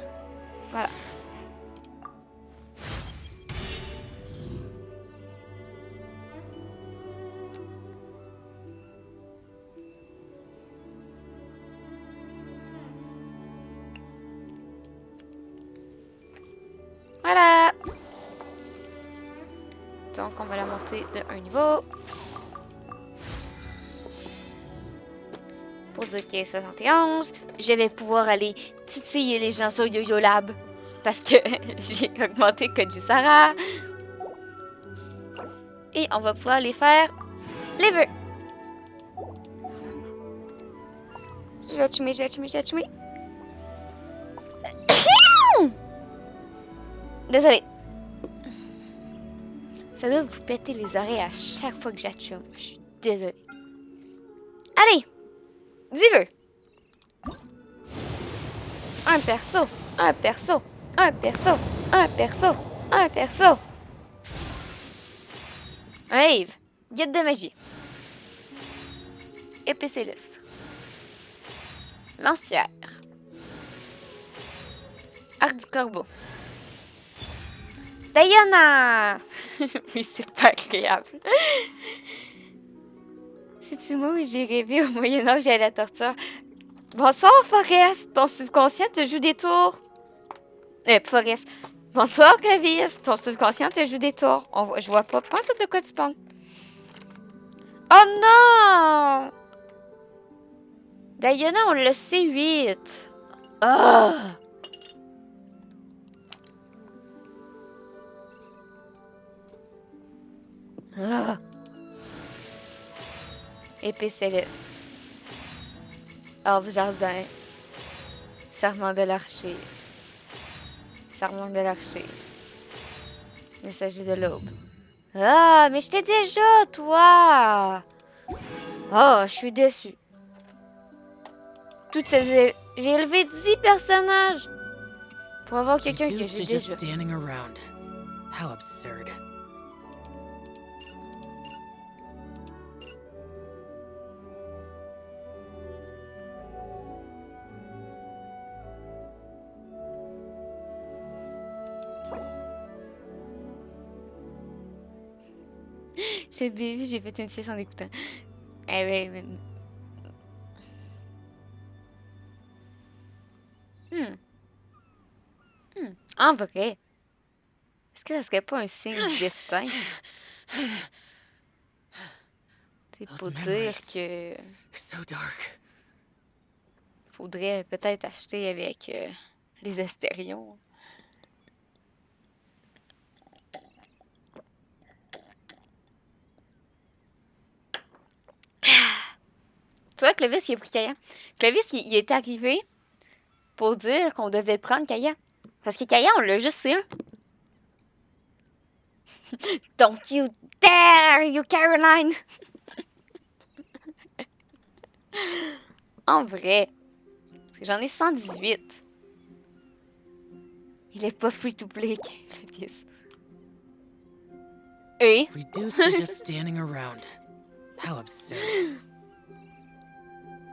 voilà. Voilà. Donc on va la monter de un niveau. Pour dire qu'il y a 71, je vais pouvoir aller titiller les gens sur HoYoLAB. Parce que j'ai augmenté code du Sarah. Et on va pouvoir aller faire les vœux. Je vais tuer. Désolée. Ça doit vous péter les oreilles à chaque fois que j'achoume. Je suis désolée. Allez! 10 vœux. Un perso. Un livre. Guide de magie. Épée céleste. Lance-pierre. Arc du corbeau. Diana! Oui, c'est pas agréable. C'est-tu moi où j'ai rêvé au Moyen-Âge et à la torture? Bonsoir, Forest! Ton subconscient te joue des tours. Forest. Bonsoir, Clovis! Ton subconscient te joue des tours. Je vois pas tout de quoi tu parles. Oh non! Diana, on le sait 8. Ah! Ah! Épée céleste. Orbe jardin. Serment de l'archer. Messager de l'aube. Ah, mais je t'ai déjà, toi! Oh, je suis déçue. J'ai élevé 10 personnages pour avoir quelqu'un que j'ai déjà. Standing around. How absurd. J'ai vu, j'ai fait une sieste en écoutant. Eh oui, En vrai, est-ce que ça serait pas un signe du destin? C'est pour dire que... Faudrait peut-être acheter avec les Astérions. Tu vois, Clovis, il a pris Kaya. Clovis, il est arrivé pour dire qu'on devait prendre Kaya. Parce que Kaya, on l'a juste eu un. Don't you dare, you Caroline! En vrai. Parce que j'en ai 118. Il est pas free to play, Clovis. Et? Reduced to just standing around. How absurd.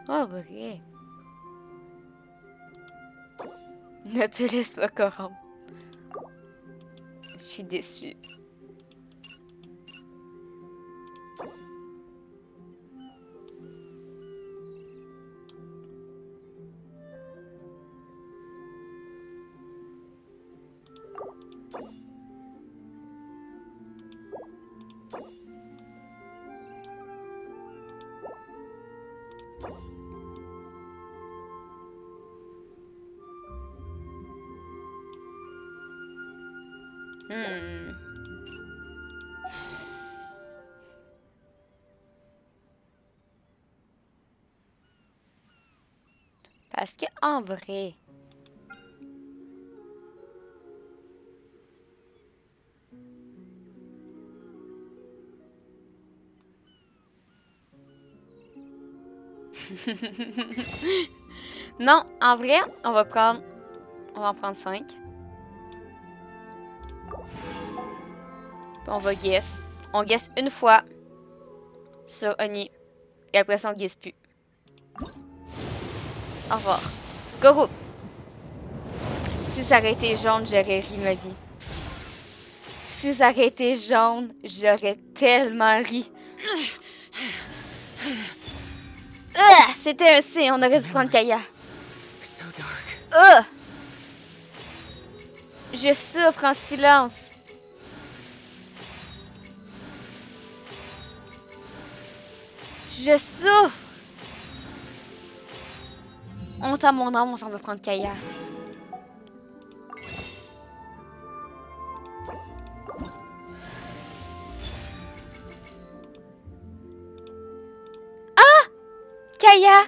Oh, vrai. Ne te laisse pas corrompre. Je suis déçue. Parce que en vrai... Non, en vrai, on va en prendre 5. On va guess. On guess une fois sur Oni. Et après ça, on guess plus. Au revoir. Go! Si ça aurait été jaune, j'aurais ri ma vie. Si ça aurait été jaune, j'aurais tellement ri. C'était un C, on aurait dû prendre Kaya. Je souffre en silence. Je souffre. Honte à mon âme, on s'en va prendre Kaya. Ah! Kaya!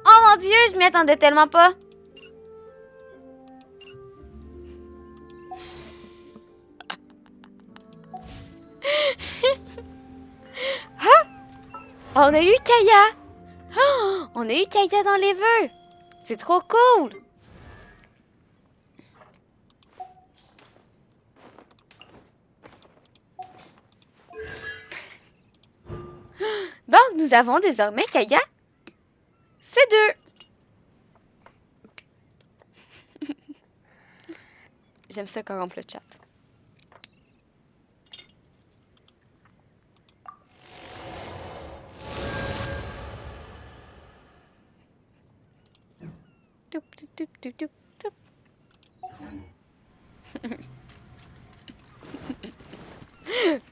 Oh mon Dieu, je m'y attendais tellement pas. Ah! On a eu Kaya! Oh, on a eu Kaya dans les vœux! C'est trop cool! Donc, nous avons désormais Kaya. C'est 2. J'aime ça corrompre le chat.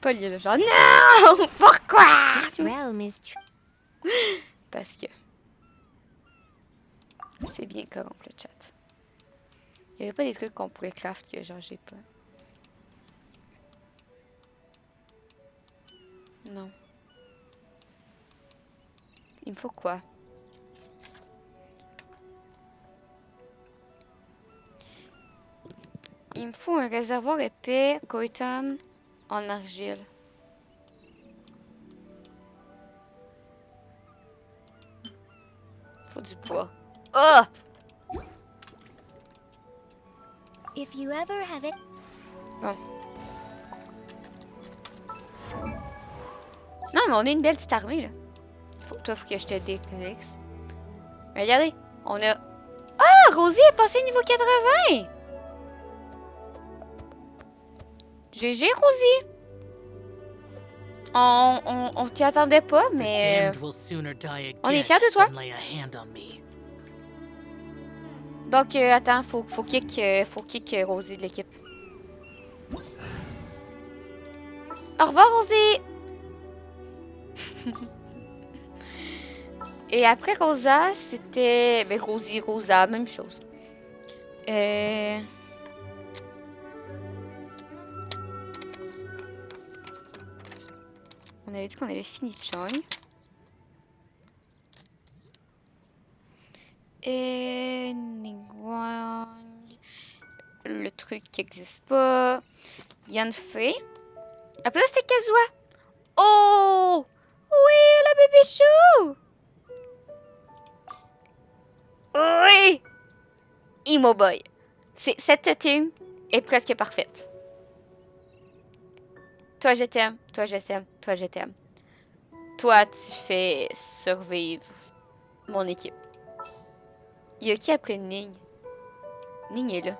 Paul, il est le genre, non! Pourquoi? Parce que c'est bien corrompre le chat. Il n'y avait pas des trucs qu'on pourrait craft que genre j'ai pas. Non. Il me faut quoi? Il me faut un réservoir épais, coltan en argile. Faut du bois. Oh! If you ever have it. Bon. Non, mais on est une belle petite armée, là. Faut que je te déconnecte. Regardez, on a... Ah! Rosie est passée niveau 80! GG, Rosie! On t'y attendait pas, mais... On est fiers de toi. Donc, attends, faut kick Rosie de l'équipe. Au revoir, Rosie! Et après Rosa, c'était... Ben, Rosie, Rosa, même chose. On avait dit qu'on avait fini Chong. Et Niguang. Le truc qui n'existe pas. Yanfei. Après là, c'était Kazua. Oh! Oui, la bébé chou! Oui! Emo Boy. Cette team est presque parfaite. Toi, je t'aime. Toi, je t'aime. Toi, je t'aime. Toi, tu fais survivre mon équipe. Il y a qui après Ning? Ning est là.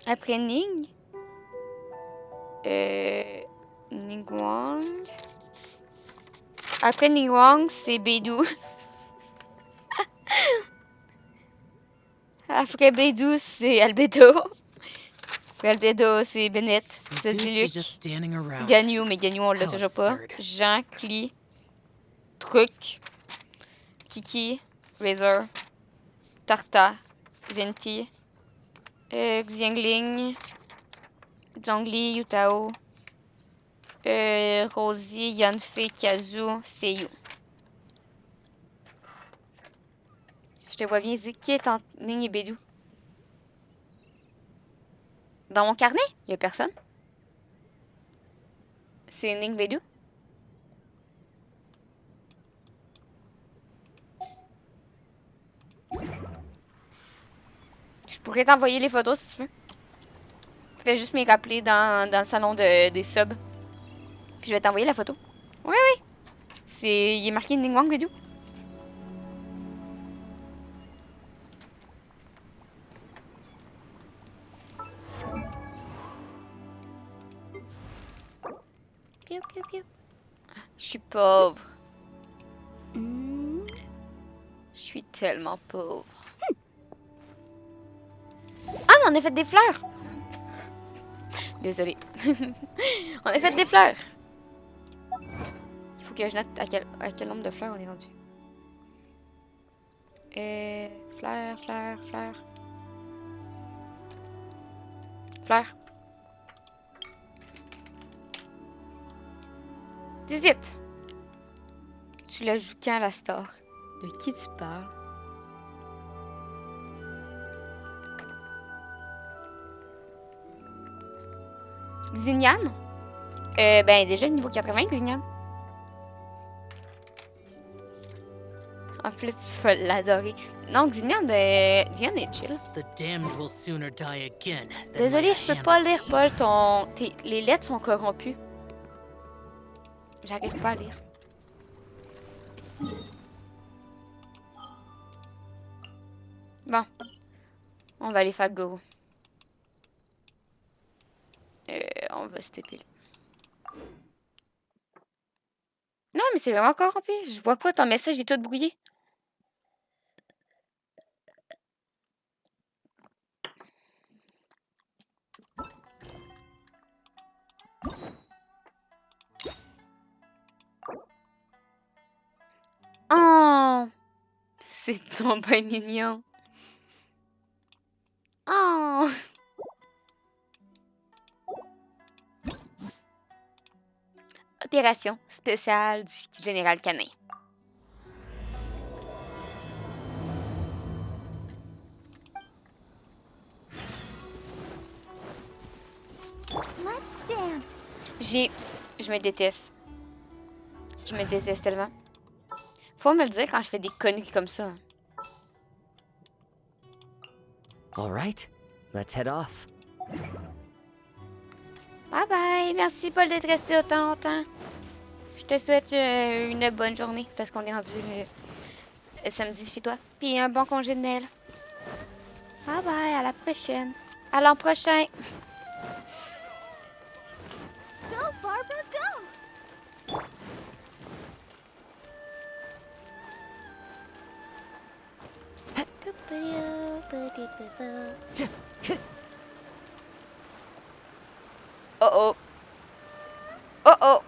Après Ning? Ningguang. Après Ningguang, c'est Beidou. Après Beidou, c'est Albedo. Après Albedo, c'est Bennett. C'est Diluc. Ganyu, mais Ganyu, on l'a toujours pas. Jean, Cli, Truc, Kiki, Razor, Tarta, Venti, Xiangling, Zhongli, Yutao, Rosie, Yanfei, Kazu, Seiyu. Je te vois bien, Zik. Qui est en Ning et Bédou? Dans mon carnet? Il n'y a personne. C'est Ning Bédou? Je pourrais t'envoyer les photos si tu veux. Fais juste me rappeler dans le salon des subs. Puis je vais t'envoyer la photo. Oui, oui. Il est marqué Ning Wang Bédou. Piou, piou, piou. Je suis pauvre. Je suis tellement pauvre. Ah, mais on a fait des fleurs! Désolée. On a fait des fleurs! Il faut que je note à quel nombre de fleurs on est rendu. Fleurs, fleurs, fleurs. Fleurs. 18. Tu la joues quand, la star? De qui tu parles? Xignan? Ben, déjà niveau 80, Xignan. En plus, tu vas l'adorer. Non, Xignan, Xignan est chill. The damned will sooner die again than Désolée, let je peux a pas lire, Paul. Les lettres sont corrompues. J'arrive pas à lire. Bon. On va aller faire go. On va se taper. Non, mais c'est vraiment corrompu. Je vois pas ton message, il est tout brouillé. Oh! C'est ton pas mignon. Oh! Opération spéciale du général Canin. Let's dance. Je me déteste. Je me déteste tellement. Faut me le dire quand je fais des conneries comme ça. All right, let's head off. Bye bye. Merci Paul d'être resté autant longtemps. Je te souhaite une bonne journée parce qu'on est rendu samedi chez toi. Puis un bon congé de Noël. Bye bye. À la prochaine. À l'an prochain. Go, Barbara, go! Oh oh. Oh oh.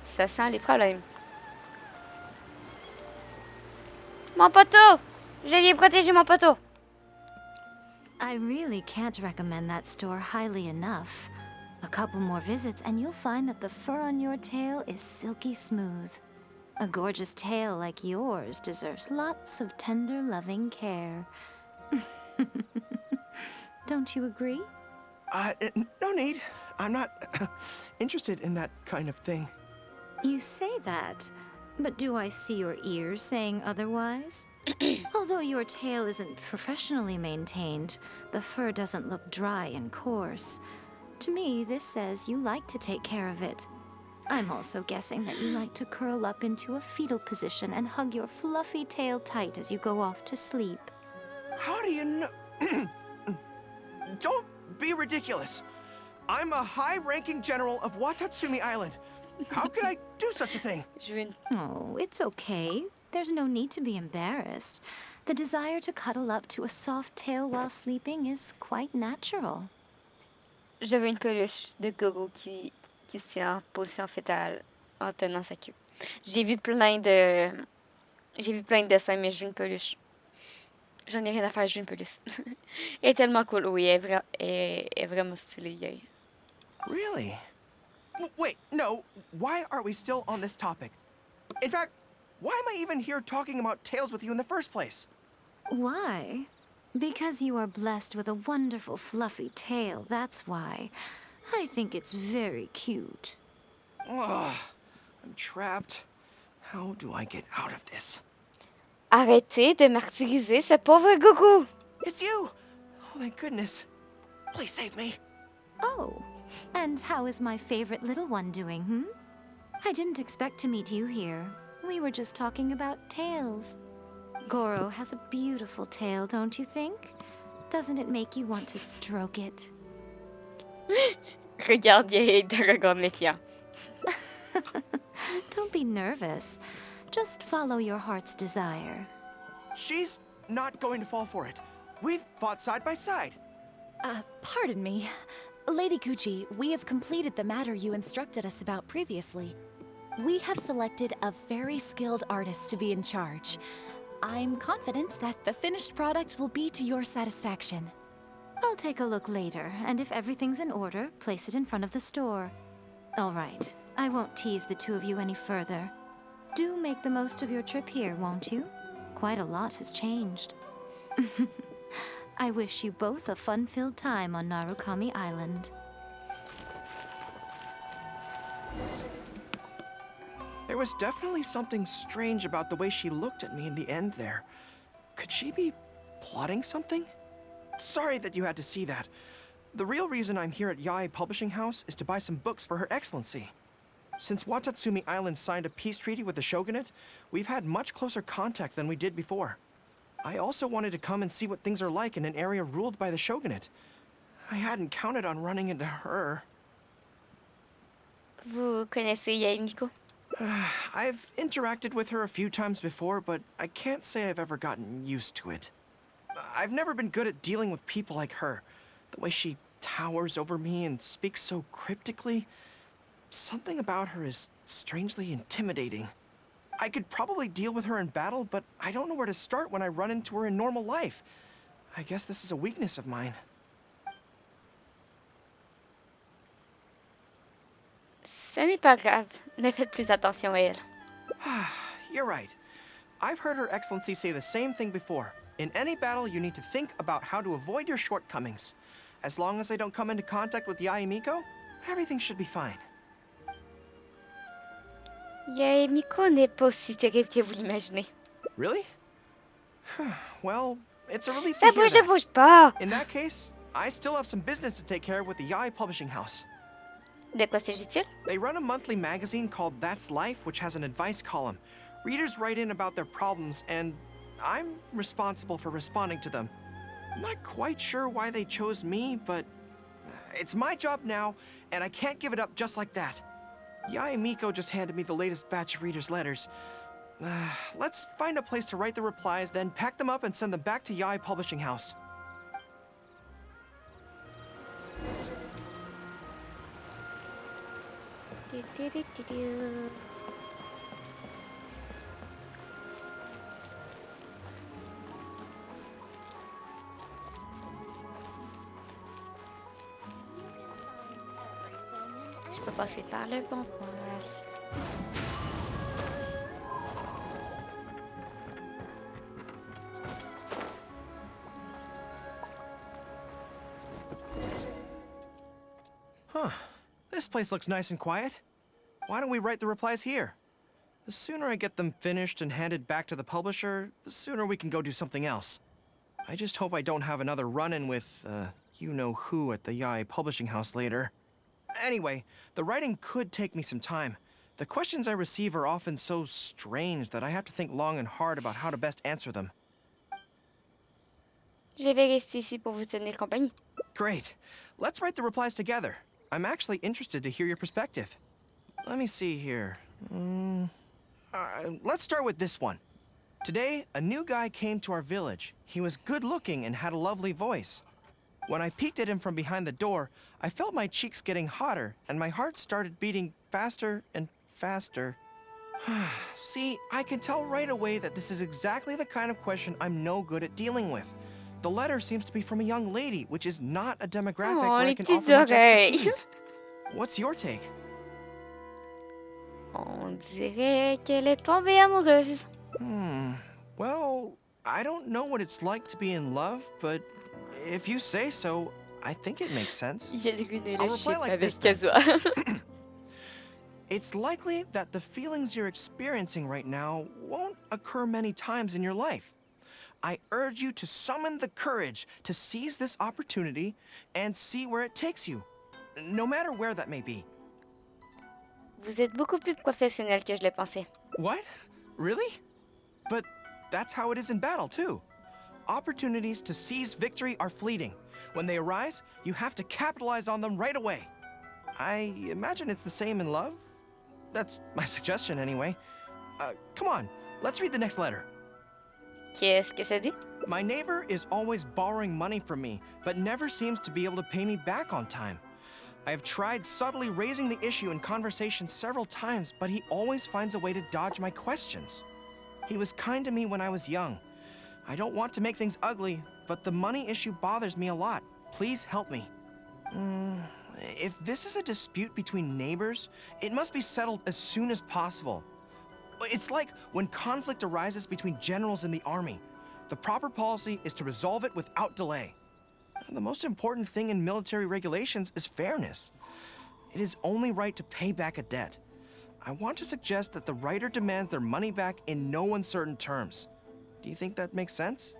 Ça sent les problèmes. Mon poteau! Je viens protéger mon poteau. I really can't recommend that store highly enough. A couple more visits and you'll find that the fur on your tail is silky smooth. A gorgeous tail like yours deserves lots of tender, loving care. Don't you agree? No need. I'm not interested in that kind of thing. You say that, but do I see your ears saying otherwise? Although your tail isn't professionally maintained, the fur doesn't look dry and coarse. To me, this says you like to take care of it. I'm also guessing that you like to curl up into a fetal position and hug your fluffy tail tight as you go off to sleep. How do you know? Don't be ridiculous. I'm a high-ranking general of Watatsumi Island. How could I do such a thing? Oh, it's okay. There's no need to be embarrassed. The desire to cuddle up to a soft tail while sleeping is quite natural. Je veux une peluche de gogo qui se tient en position fétale en tenant sa queue. J'ai vu plein de dessins, mais je veux une peluche. J'en ai rien à faire, je veux une peluche. Elle est tellement cool. Oui, elle est vraiment stylée, Yay. Really? Wait, no. Why are we still on this topic? In fact, why am I even here talking about tails with you in the first place? Why? Because you are blessed with a wonderful fluffy tail, that's why. I think it's very cute. Ugh, I'm trapped. How do I get out of this? Arrêtez de martyriser ce pauvre gougou! It's you! Oh, thank goodness. Please save me. Oh, and how is my favorite little one doing, hmm? I didn't expect to meet you here. We were just talking about tails. Goro has a beautiful tail, don't you think? Doesn't it make you want to stroke it? Regarde, Yay de regard méfiant. Don't be nervous. Just follow your heart's desire. She's not going to fall for it. We've fought side by side. Pardon me. Lady Gucci, we have completed the matter you instructed us about previously. We have selected a very skilled artist to be in charge. I'm confident that the finished product will be to your satisfaction. I'll take a look later, and if everything's in order, place it in front of the store. All right, I won't tease the two of you any further. Do make the most of your trip here, won't you? Quite a lot has changed. I wish you both a fun-filled time on Narukami Island. There was definitely something strange about the way she looked at me in the end there. Could she be plotting something? Sorry that you had to see that. The real reason I'm here at Yae Publishing House is to buy some books for Her Excellency. Since Watatsumi Island signed a peace treaty with the shogunate, we've had much closer contact than we did before. I also wanted to come and see what things are like in an area ruled by the shogunate. I hadn't counted on running into her. Vous connaissez Yae Miko? I've interacted with her a few times before, but I can't say I've ever gotten used to it. I've never been good at dealing with people like her. The way she towers over me and speaks so cryptically. Something about her is strangely intimidating. I could probably deal with her in battle, but I don't know where to start when I run into her in normal life. I guess this is a weakness of mine. Ce n'est pas grave. Ne faites plus attention à elle. You're right. I've heard Her Excellency say the same thing before. In any battle, you need to think about how to avoid your shortcomings. As long as I don't come into contact with Yae Miko, everything should be fine. Yae Miko n'est pas aussi terrible que vous l'imaginez. Really? Well, it's a relief Ça to hear bouge, that. bouge pas! In that case, I still have some business to take care of with the Yae Publishing House. De quoi s'agit-il? They run a monthly magazine called That's Life, which has an advice column. Readers write in about their problems, and I'm responsible for responding to them. I'm not quite sure why they chose me, but it's my job now, and I can't give it up just like that. Yae Miko just handed me the latest batch of readers' letters. Let's find a place to write the replies, then pack them up and send them back to Yae Publishing House. Je peux passer par le bon place. Huh. This place looks nice and quiet. Why don't we write the replies here? The sooner I get them finished and handed back to the publisher, the sooner we can go do something else. I just hope I don't have another run-in with, you-know-who at the Yae Publishing House later. Anyway, the writing could take me some time. The questions I receive are often so strange that I have to think long and hard about how to best answer them. Je vais rester ici pour vous tenir compagnie. Great. Let's write the replies together. I'm actually interested to hear your perspective. Let me see here. Let's start with this one. Today, a new guy came to our village. He was good-looking and had a lovely voice. When I peeked at him from behind the door, I felt my cheeks getting hotter, and my heart started beating faster and faster. See, I can tell right away that this is exactly the kind of question I'm no good at dealing with. The letter seems to be from a young lady, which is not a demographic where I can offer much expertise. What's your take? On dirait qu'elle est tombée amoureuse. Well, I don't know what it's like to be in love, but if you say so, I think it makes sense. Il a ruiné I'll le reply chip like avec this then. Kazuha. It's likely that the feelings you're experiencing right now won't occur many times in your life. I urge you to summon the courage to seize this opportunity and see where it takes you, no matter where that may be. Vous êtes beaucoup plus professionnel que je le pensais. What? Really? But that's how it is in battle, too. Opportunities to seize victory are fleeting. When they arise, you have to capitalize on them right away. I imagine it's the same in love. That's my suggestion, anyway. Come on, let's read the next letter. Qu'est-ce que ça dit? My neighbor is always borrowing money from me, but never seems to be able to pay me back on time. I have tried subtly raising the issue in conversation several times, but he always finds a way to dodge my questions. He was kind to me when I was young. I don't want to make things ugly, but the money issue bothers me a lot. Please help me. If this is a dispute between neighbors, it must be settled as soon as possible. It's like when conflict arises between generals in the army. The proper policy is to resolve it without delay. The most important thing in military regulations is fairness. It is only right to pay back a debt. I want to suggest that the writer demands their money back in no uncertain terms. Do you think that makes sense?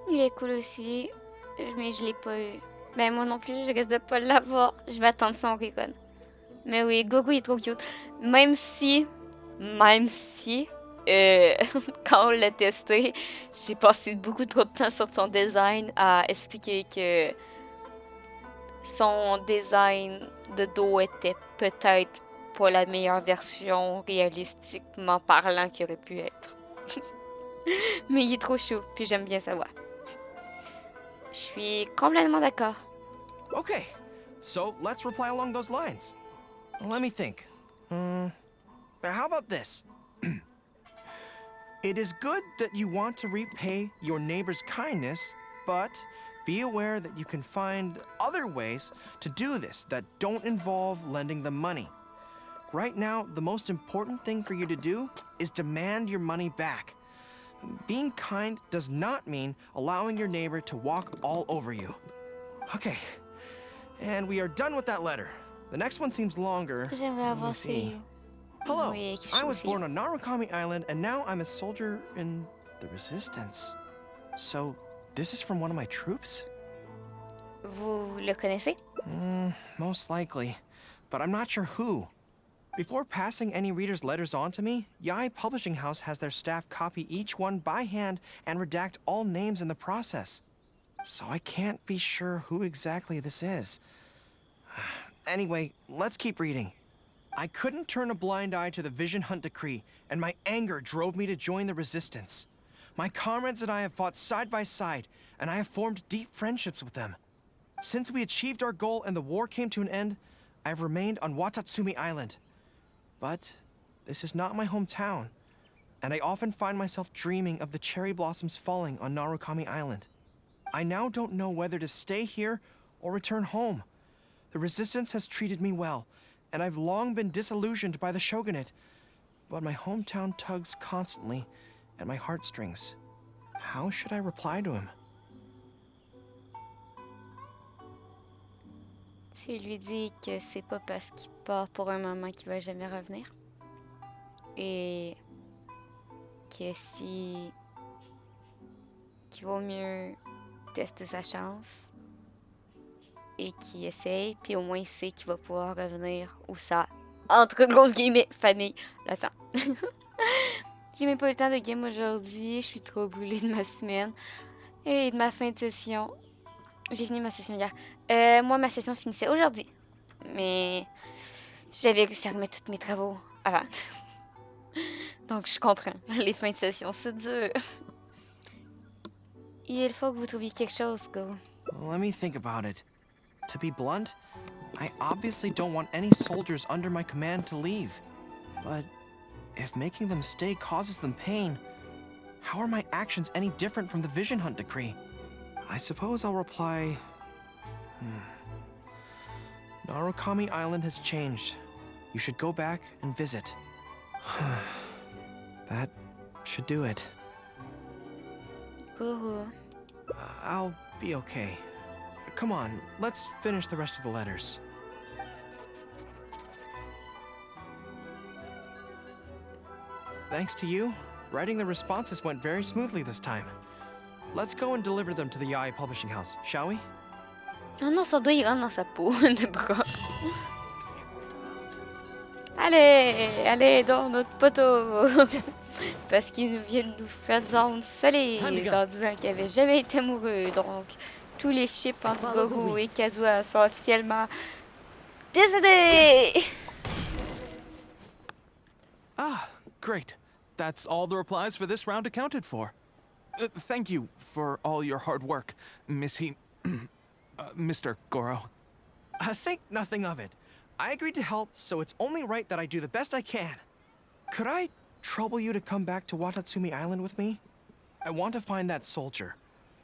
Il est cool aussi, mais je l'ai pas eu. Ben moi non plus, je risque de pas l'avoir. Je vais attendre son recon. Mais oui, Goku il est trop cute. Même si, quand on l'a testé, j'ai passé beaucoup trop de temps sur son design à expliquer que son design de dos était peut-être pas la meilleure version réalistiquement parlant qu'il aurait pu être. Mais il est trop chou, puis j'aime bien sa voix. Je suis complètement d'accord. Okay, so let's reply along those lines. Let me think. How about this? It is good that you want to repay your neighbor's kindness, but be aware that you can find other ways to do this that don't involve lending them money. Right now, the most important thing for you to do is demand your money back. Being kind does not mean allowing your neighbor to walk all over you. Okay, and we are done with that letter. The next one seems longer. J'aimerais avoir ces... Hello, Oui, I was born on Narukami Island, and now I'm a soldier in the Resistance. So, this is from one of my troops? Vous le connaissez? Most likely, but I'm not sure who. Before passing any reader's letters on to me, Yai Publishing House has their staff copy each one by hand and redact all names in the process. So I can't be sure who exactly this is. Anyway, let's keep reading. I couldn't turn a blind eye to the Vision Hunt Decree, and my anger drove me to join the Resistance. My comrades and I have fought side by side, and I have formed deep friendships with them. Since we achieved our goal and the war came to an end, I have remained on Watatsumi Island. But this is not my hometown, and I often find myself dreaming of the cherry blossoms falling on Narukami Island. I now don't know whether to stay here or return home. The Resistance has treated me well, and I've long been disillusioned by the shogunate. But my hometown tugs constantly at my heartstrings. How should I reply to him? Tu lui dis que c'est pas parce qu'il part pour un moment qu'il va jamais revenir. Et que qu'il vaut mieux tester sa chance et qu'il essaye, puis au moins il sait qu'il va pouvoir revenir ou ça, entre grosses guillemets, famille, l'attend. J'ai même pas eu le temps de game aujourd'hui, je suis trop brûlée de ma semaine et de ma fin de session. J'ai fini ma session hier. Moi, ma session finissait aujourd'hui, mais j'avais réussi à remettre tous mes travaux avant. Donc, je comprends. Les fins de session, c'est dur. Il faut que vous trouviez quelque chose, go. Let me think about it. To be blunt, I obviously don't want any soldiers under my command to leave. But if making them stay causes them pain, how are my actions any different from the Vision Hunt decree? I suppose I'll reply... Narukami Island has changed. You should go back and visit. That should do it. I'll be okay. Come on, let's finish the rest of the letters. Thanks to you, writing the responses went very smoothly this time. Let's go and deliver them to the Yae Publishing House, shall we? Oh non, ça doit y rentrer dans sa peau de bras. Allez, allez, dans notre poteau. Parce qu'il vient de nous faire zone solide en disant qu'il n'avait jamais été amoureux. Donc, tous les ships entre Goro et Kazuha sont officiellement décédés. Ah, great. That's all the replies for this round accounted for. Thank you for all your hard work, Mr. Goro. Think nothing of it. I agreed to help, so it's only right that I do the best I can. Could I trouble you to come back to Watatsumi Island with me? I want to find that soldier.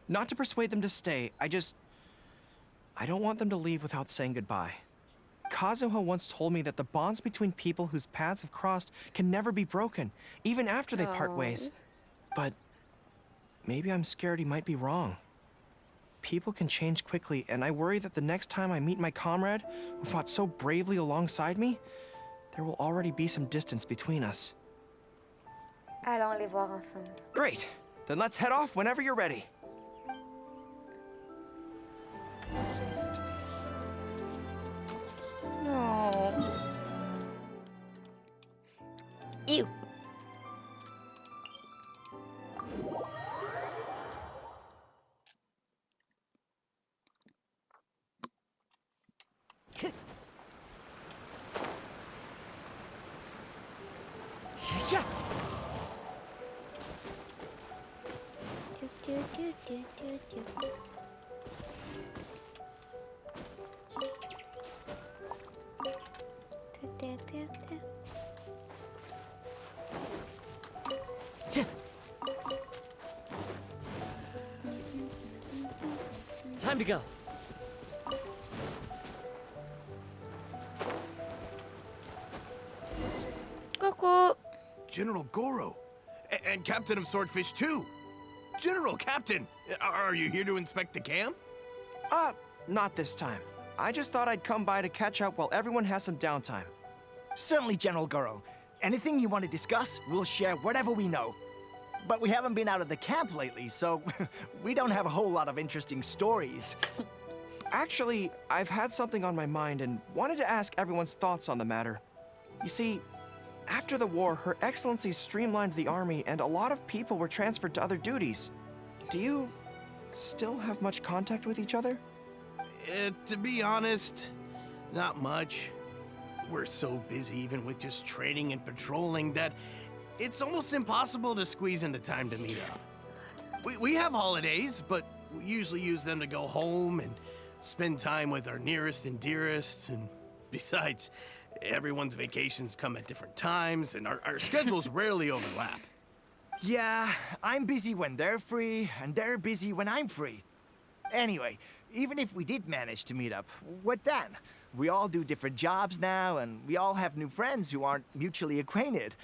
Not to persuade them to stay, I don't want them to leave without saying goodbye. Kazuha once told me that the bonds between people whose paths have crossed can never be broken, even after they part ways. But maybe I'm scared he might be wrong. People can change quickly, and I worry that the next time I meet my comrade, who fought so bravely alongside me, there will already be some distance between us. Allons les voir ensemble. Great! Then let's head off whenever you're ready. Oh. Ew. Time to go. Coucou. General Goro. And Captain of Swordfish too. General Captain, are you here to inspect the camp? Not this time. I just thought I'd come by to catch up while everyone has some downtime. Certainly, General Goro. Anything you want to discuss, we'll share whatever we know. But we haven't been out of the camp lately, so we don't have a whole lot of interesting stories. Actually, I've had something on my mind and wanted to ask everyone's thoughts on the matter. You see, after the war, Her Excellency streamlined the army and a lot of people were transferred to other duties. Do you still have much contact with each other? To be honest, not much. We're so busy even with just training and patrolling that it's almost impossible to squeeze in the time to meet up. We have holidays, but we usually use them to go home and spend time with our nearest and dearest. And besides, everyone's vacations come at different times, and our schedules rarely overlap. Yeah, I'm busy when they're free, and they're busy when I'm free. Anyway, even if we did manage to meet up, what then? We all do different jobs now, and we all have new friends who aren't mutually acquainted.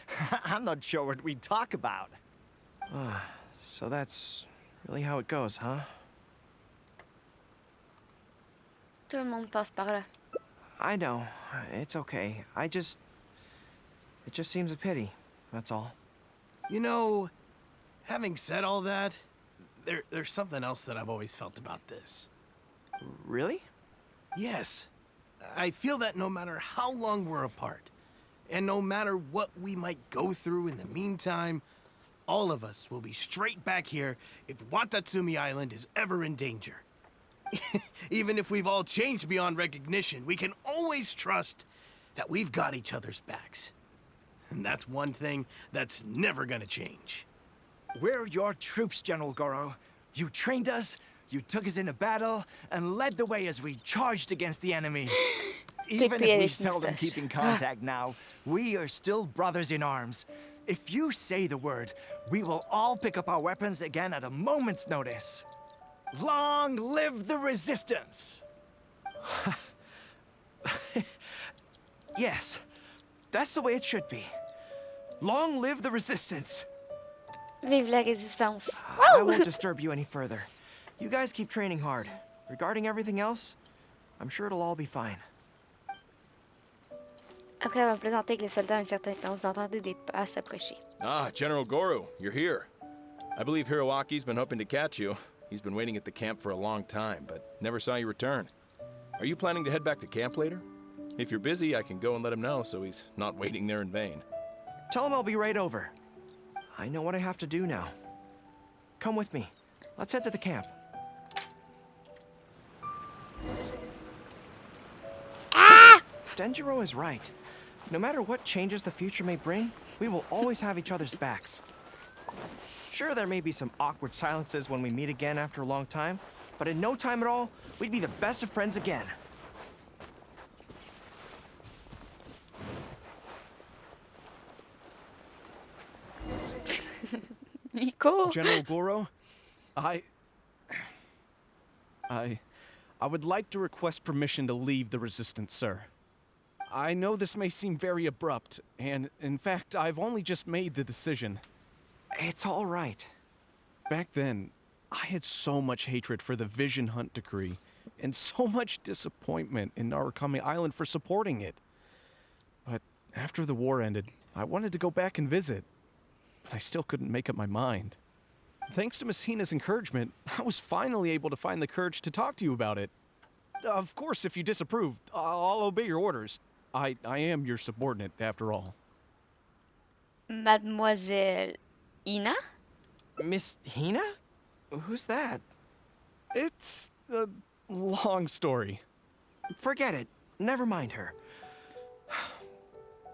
I'm not sure what we'd talk about. So that's really how it goes, huh? Tout le monde passe par là. I know. It's okay. It just seems a pity, that's all. You know, having said all that, there's something else that I've always felt about this. Really? Yes. I feel that no matter how long we're apart, and no matter what we might go through in the meantime, all of us will be straight back here if Watatsumi Island is ever in danger. Even if we've all changed beyond recognition, we can always trust that we've got each other's backs. And that's one thing that's never gonna change. We're your troops, General Goro. You trained us, you took us into battle, and led the way as we charged against the enemy. Even TP if we avec seldom moustache. keep in contact now, we are still brothers in arms. If you say the word, we will all pick up our weapons again at a moment's notice. Long live the resistance! Yes, that's the way it should be. Long live the resistance. Vive la résistance. I won't disturb you any further. You guys keep training hard. Regarding everything else, I'm sure it'll all be fine. Après avoir plaisanté avec les soldats un certain temps, vous entendez des pas s'approcher. Ah, General Goro, you're here. I believe Hiroaki's been hoping to catch you. He's been waiting at the camp for a long time, but never saw you return. Are you planning to head back to camp later? If you're busy, I can go and let him know so he's not waiting there in vain. Tell him I'll be right over. I know what I have to do now. Come with me. Let's head to the camp. Denjiro is right. No matter what changes the future may bring, we will always have each other's backs. Sure, there may be some awkward silences when we meet again after a long time, but in no time at all, we'd be the best of friends again. Nico! General Goro, I would like to request permission to leave the Resistance, sir. I know this may seem very abrupt, and in fact, I've only just made the decision. It's all right. Back then, I had so much hatred for the Vision Hunt decree, and so much disappointment in Narukami Island for supporting it. But after the war ended, I wanted to go back and visit, but I still couldn't make up my mind. Thanks to Miss Hina's encouragement, I was finally able to find the courage to talk to you about it. Of course, if you disapprove, I'll obey your orders. I am your subordinate, after all. Mademoiselle Ina? Miss Hina? Who's that? It's a long story. Forget it. Never mind her.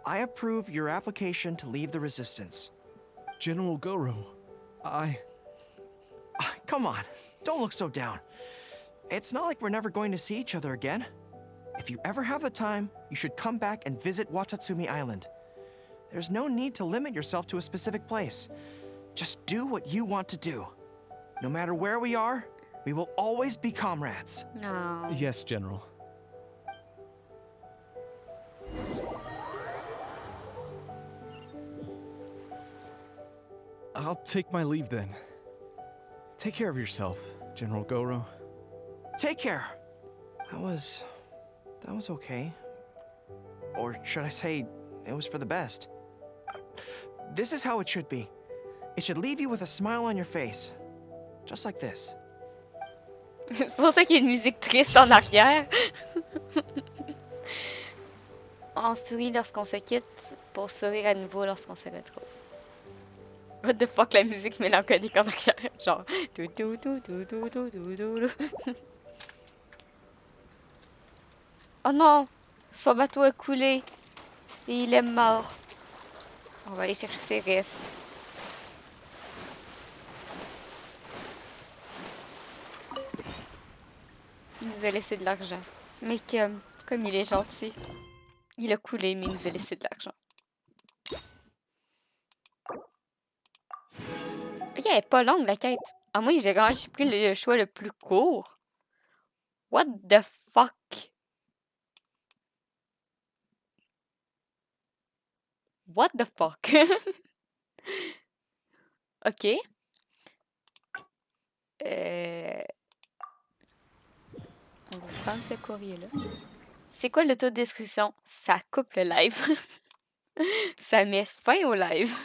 I approve your application to leave the Resistance. General Goro, Come on, don't look so down. It's not like we're never going to see each other again. If you ever have the time, you should come back and visit Watatsumi Island. There's no need to limit yourself to a specific place. Just do what you want to do. No matter where we are, we will always be comrades. No. Yes, General. I'll take my leave then. Take care of yourself, General Goro. Take care. That was okay. Or should I say, it was for the best. This is how it should be. It should leave you with a smile on your face. Just like this. C'est pour ça qu'il y a une musique triste en arrière. On sourit lorsqu'on se quitte pour sourire à nouveau lorsqu'on se retrouve. What the fuck, la musique mélancolique en arrière. Genre. Oh non! Son bateau a coulé. Et il est mort. On va aller chercher ses restes. Il nous a laissé de l'argent. Mais comme il est gentil, il a coulé, mais il nous a laissé de l'argent. Ok, elle est pas longue la quête. À moi, j'ai pris le choix le plus court. What the fuck? What the fuck? Ok. On va prendre ce courrier-là. C'est quoi l'autodescription? Ça coupe le live. Ça met fin au live.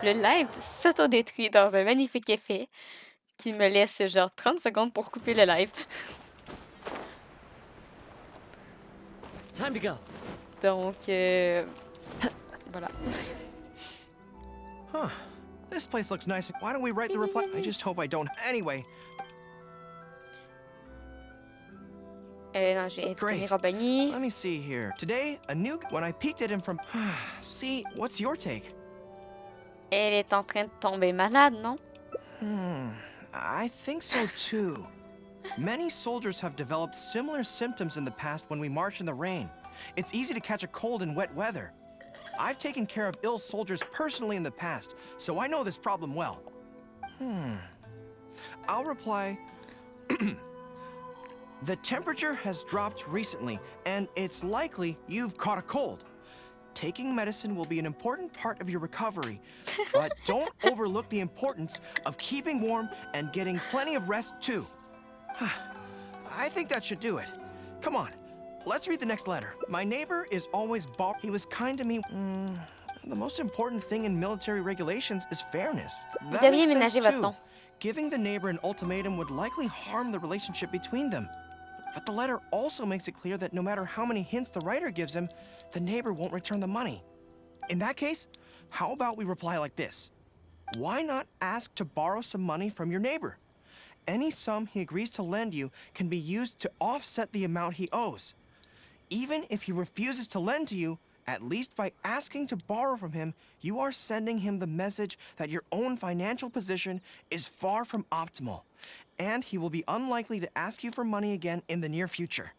Le live s'autodétruit dans un magnifique effet qui me laisse genre 30 secondes pour couper le live. Time to go. Donc, voilà. Huh. This place looks nice. Why don't we write the reply? I just hope I don't. Anyway. Non, je vais inviter compagnie. Let me see here. Today, a new... When I peeked at him from... See, what's your take? Elle est en train de tomber malade, non? I think so too. Many soldiers have developed similar symptoms in the past when we march in the rain. It's easy to catch a cold in wet weather. I've taken care of ill soldiers personally in the past, so I know this problem well. I'll reply, the temperature has dropped recently, and it's likely you've caught a cold. Taking medicine will be an important part of your recovery, but don't overlook the importance of keeping warm and getting plenty of rest too. I think that should do it. Come on, let's read the next letter. My neighbor is always he was kind to me. The most important thing in military regulations is fairness. That makes sense too. Giving the neighbor an ultimatum would likely harm the relationship between them. But the letter also makes it clear that no matter how many hints the writer gives him, the neighbor won't return the money. In that case, how about we reply like this? Why not ask to borrow some money from your neighbor? Any sum he agrees to lend you can be used to offset the amount he owes. Even if he refuses to lend to you, at least by asking to borrow from him, you are sending him the message that your own financial position is far from optimal, and he will be unlikely to ask you for money again in the near future.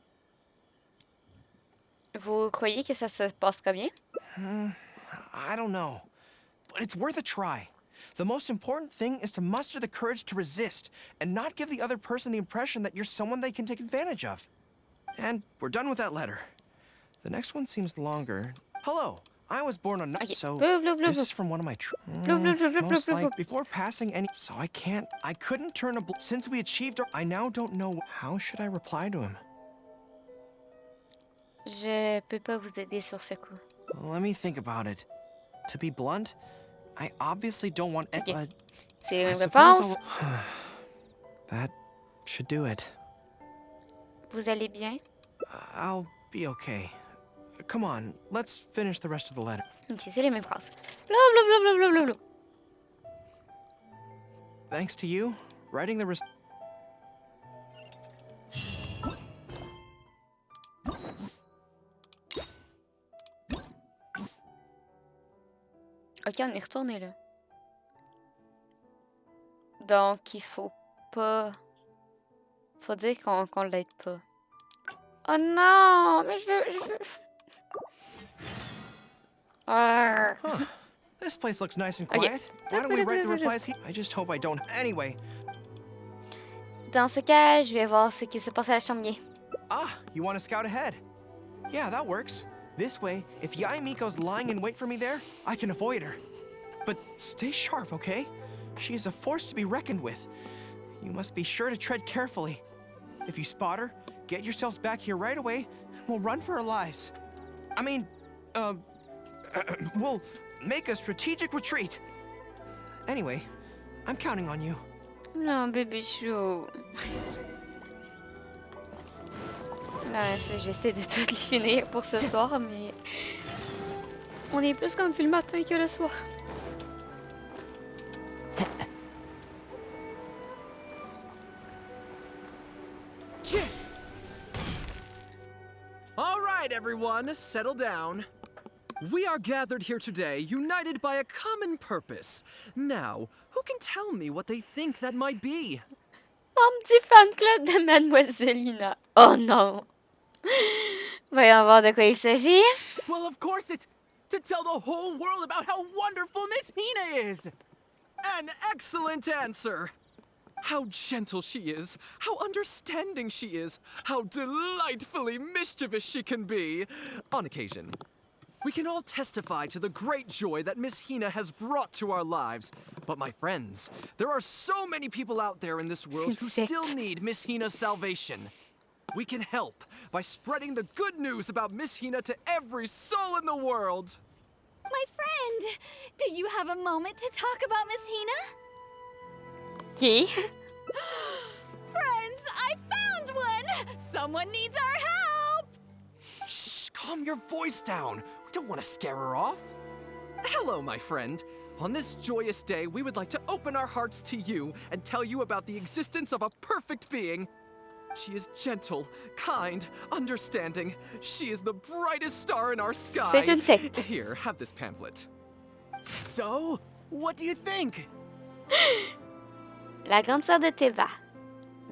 Vous croyez que ça se passera bien? I don't know, but it's worth a try. The most important thing is to muster the courage to resist and not give the other person the impression that you're someone they can take advantage of. And we're done with that letter. The next one seems longer. Hello, I was born on so this is from one of my most like before passing any so I couldn't turn a since we achieved our I now don't know how should I reply to him. Je peux pas vous aider sur ce coup. Let me think about it. To be blunt, I obviously don't want C'est une réponse. That should do it. Vous allez bien? I'll be okay. Come on, let's finish the rest of the letter. Ok, c'est les mêmes phrases. Blablabla. Thanks to you, writing the Ok, on est retourné là. Donc, il faut pas... Faut dire qu'on l'aide pas. Oh non, mais je veux... This place looks nice and quiet. Why don't we write the replies here? I just hope I don't. Anyway. Dans ce cas, je vais voir ce qui se passe à la chambre. Ah, you want to scout ahead? Yeah, that works. This way, if Yae Miko's lying in wait for me there, I can avoid her. But stay sharp, okay? She is a force to be reckoned with. You must be sure to tread carefully. If you spot her, get yourselves back here right away, and we'll run for our lives. I mean, we'll make a strategic retreat. Anyway, I'm counting on you. Non, bébé chou. Non, j'essaie de tout les finir pour ce soir, mais... On est plus comme le matin que le soir. All right, everyone, settle down. We are gathered here today, united by a common purpose. Now, who can tell me what they think that might be? Mon petit fan club de Mademoiselle Lina. Oh non. Voyons voir de quoi il s'agit. Well, of course it's to tell the whole world about how wonderful Miss Hina is. An excellent answer. How gentle she is, how understanding she is, how delightfully mischievous she can be, on occasion. We can all testify to the great joy that Miss Hina has brought to our lives. But my friends, there are so many people out there in this world who still need Miss Hina's salvation. We can help by spreading the good news about Miss Hina to every soul in the world. My friend, do you have a moment to talk about Miss Hina? Qui? Friends, I found one! Someone needs our help! Shh, calm your voice down. We don't want to scare her off. Hello, my friend. On this joyous day, we would like to open our hearts to you and tell you about the existence of a perfect being. She is gentle, kind, understanding. She is the brightest star in our sky. C'est une secte. Here, have this pamphlet. So, what do you think? La grande sœur de Teva.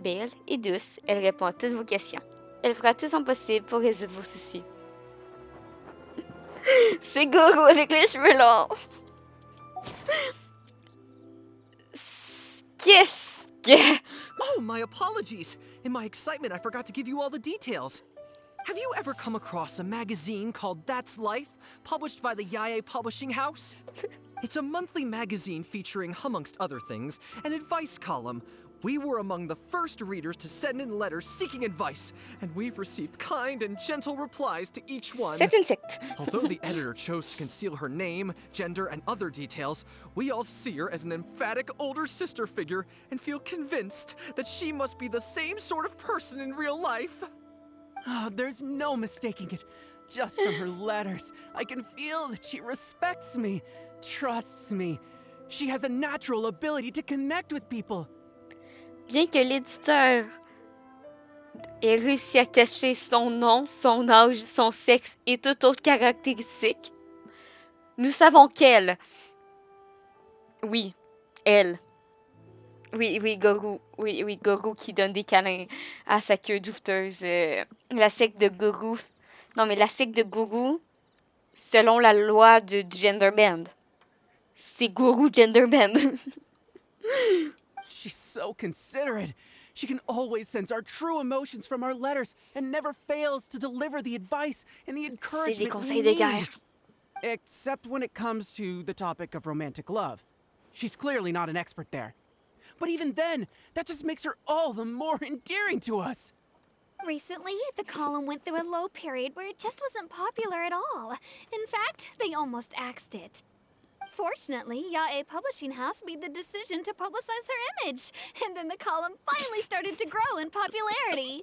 belle et douce. Elle répond à toutes vos questions. Elle fera tout son possible pour résoudre vos soucis. C'est Goro avec les cheveux longs. Qu'est-ce que... Oh, my apologies. In my excitement, I forgot to give you all the details. Have you ever come across a magazine called That's Life, published by the Yae Publishing House? It's a monthly magazine featuring, amongst other things, an advice column. We were among the first readers to send in letters seeking advice, and we've received kind and gentle replies to each one. C'est une secte. Although the editor chose to conceal her name, gender, and other details, we all see her as an emphatic older sister figure and feel convinced that she must be the same sort of person in real life. Oh, there's no mistaking it. Just from her letters, I can feel that she respects me, trusts me. She has a natural ability to connect with people. Bien que l'éditeur ait réussi à cacher son nom, son âge, son sexe et toute autre caractéristique, nous savons qu'elle, oui, elle, oui, Goro, oui, Goro qui donne des câlins à sa queue douteuse, la secte de Goro, non mais la secte de Goro, selon la loi du gender band, c'est Goro gender band. She's so considerate. She can always sense our true emotions from our letters and never fails to deliver the advice and the encouragement C'est des conseils we de need. guerre. Except when it comes to the topic of romantic love. She's clearly not an expert there. But even then, that just makes her all the more endearing to us. Recently, the column went through a low period where it just wasn't popular at all. In fact, they almost axed it. Fortunately, Yae Publishing House made the decision to publicize her image, and then the column finally started to grow in popularity.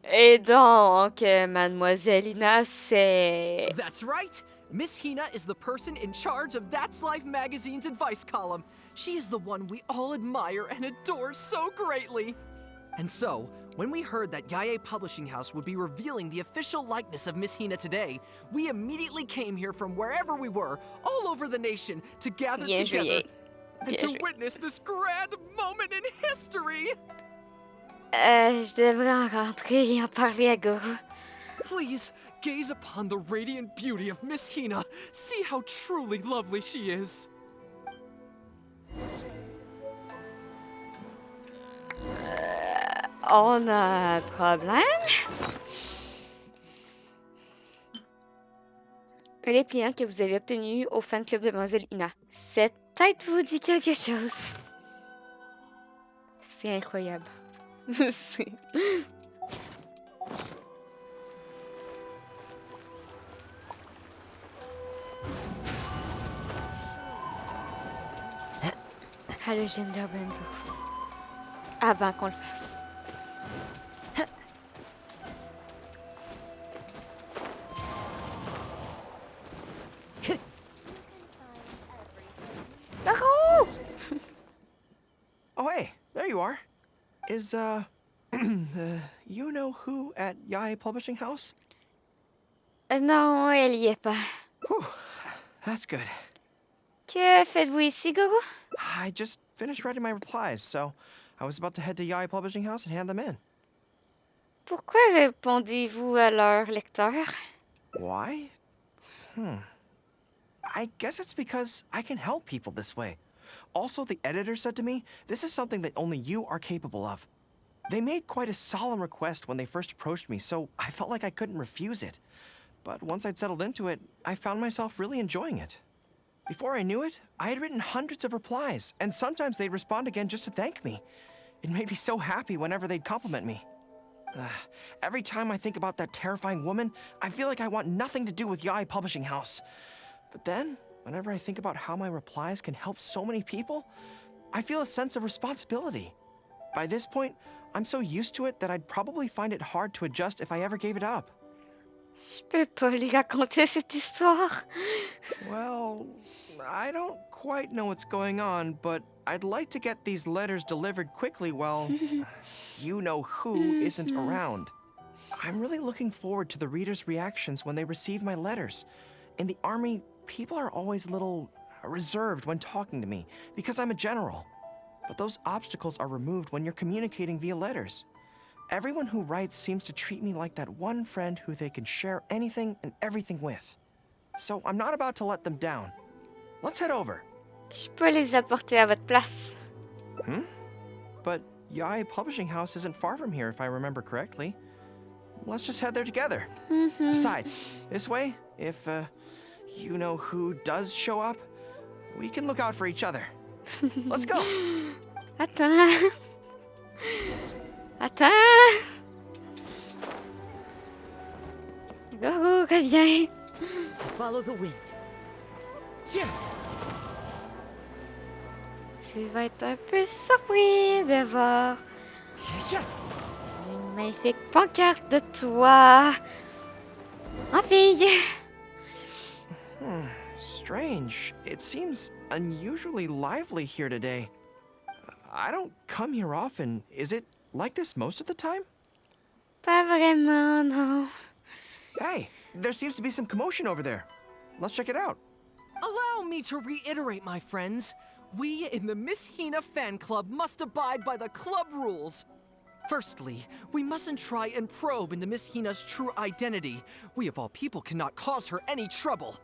Et donc, Mademoiselle Ina, c'est... That's right! Miss Hina is the person in charge of That's Life magazine's advice column. She is the one we all admire and adore so greatly. And so, when we heard that Yae Publishing House would be revealing the official likeness of Miss Hina today, we immediately came here from wherever we were, all over the nation, to gather together and to witness this grand moment in history! Je devrais en rentrer et en parler à Goro. Please, gaze upon the radiant beauty of Miss Hina. See how truly lovely she is. On a un problème. Les pliants que vous avez obtenus au fan club de Mademoiselle Ina. Cette tête vous dit quelque chose. C'est incroyable. C'est... Ah, le gender band. Avant qu'on le fasse. Oh, hey, there you are. Is, you know who at Yae Publishing House? Non, elle y est pas. Whew, that's good. Que faites-vous ici, Goro? I just finished writing my replies, so I was about to head to Yae Publishing House and hand them in. Pourquoi répondez-vous à leurs lecteurs? Why? I guess it's because I can help people this way. Also, the editor said to me, this is something that only you are capable of. They made quite a solemn request when they first approached me, so I felt like I couldn't refuse it. But once I'd settled into it, I found myself really enjoying it. Before I knew it, I had written hundreds of replies, and sometimes they'd respond again just to thank me. It made me so happy whenever they'd compliment me. Every time I think about that terrifying woman, I feel like I want nothing to do with Yae Publishing House. But then, whenever I think about how my replies can help so many people, I feel a sense of responsibility. By this point, I'm so used to it that I'd probably find it hard to adjust if I ever gave it up. Je peux pas lui raconter cette histoire. Well, I don't quite know what's going on, but I'd like to get these letters delivered quickly while you-know-who isn't around. I'm really looking forward to the readers' reactions when they receive my letters. In the army, people are always a little reserved when talking to me because I'm a general. but those obstacles are removed when you're communicating via letters. Everyone who writes seems to treat me like that one friend who they can share anything and everything with. So I'm not about to let them down. Let's head over. Je peux les apporter à votre place. But Yai Publishing House isn't far from here, if I remember correctly. Let's just head there together. Besides, this way, if you know who does show up, we can look out for each other. Let's go. Attends. Attends. Go, viens. Follow the wind. Tiens. Tu vas être un peu surpris de voir une magnifique pancarte de toi en fille. Strange. It seems unusually lively here today. I don't come here often. Is it like this most of the time? Pas vraiment, non. Hey, there seems to be some commotion over there. Let's check it out. Allow me to reiterate, my friends. We in the Miss Hina fan club must abide by the club rules. Firstly, we mustn't try and probe into Miss Hina's true identity. We of all people cannot cause her any trouble.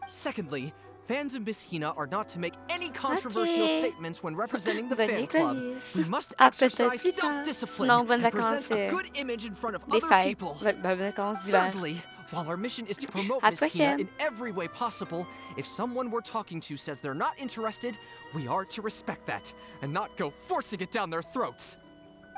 Secondly, fans of Miss Hina are not to make any controversial statements when representing the fan club. We must exercise self-discipline and present a good image in front of other people. Thirdly, while our mission is to promote Miss Hina in every way possible, if someone we're talking to says they're not interested, we are to respect that and not go forcing it down their throats.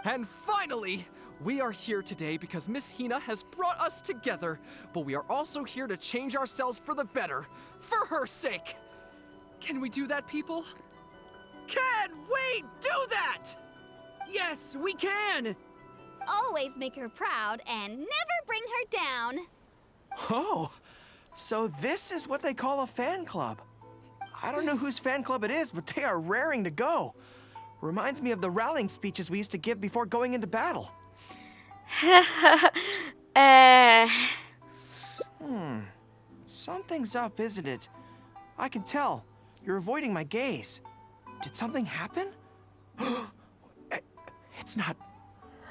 And finally, we are here today because Miss Hina has brought us together, but we are also here to change ourselves for the better, for her sake. Can we do that, people? Can we do that? Yes, we can! Always make her proud and never bring her down. Oh, so this is what they call a fan club. I don't know whose fan club it is, but they are raring to go. Reminds me of the rallying speeches we used to give before going into battle. Something's up, isn't it? I can tell. You're avoiding my gaze. Did something happen? It's not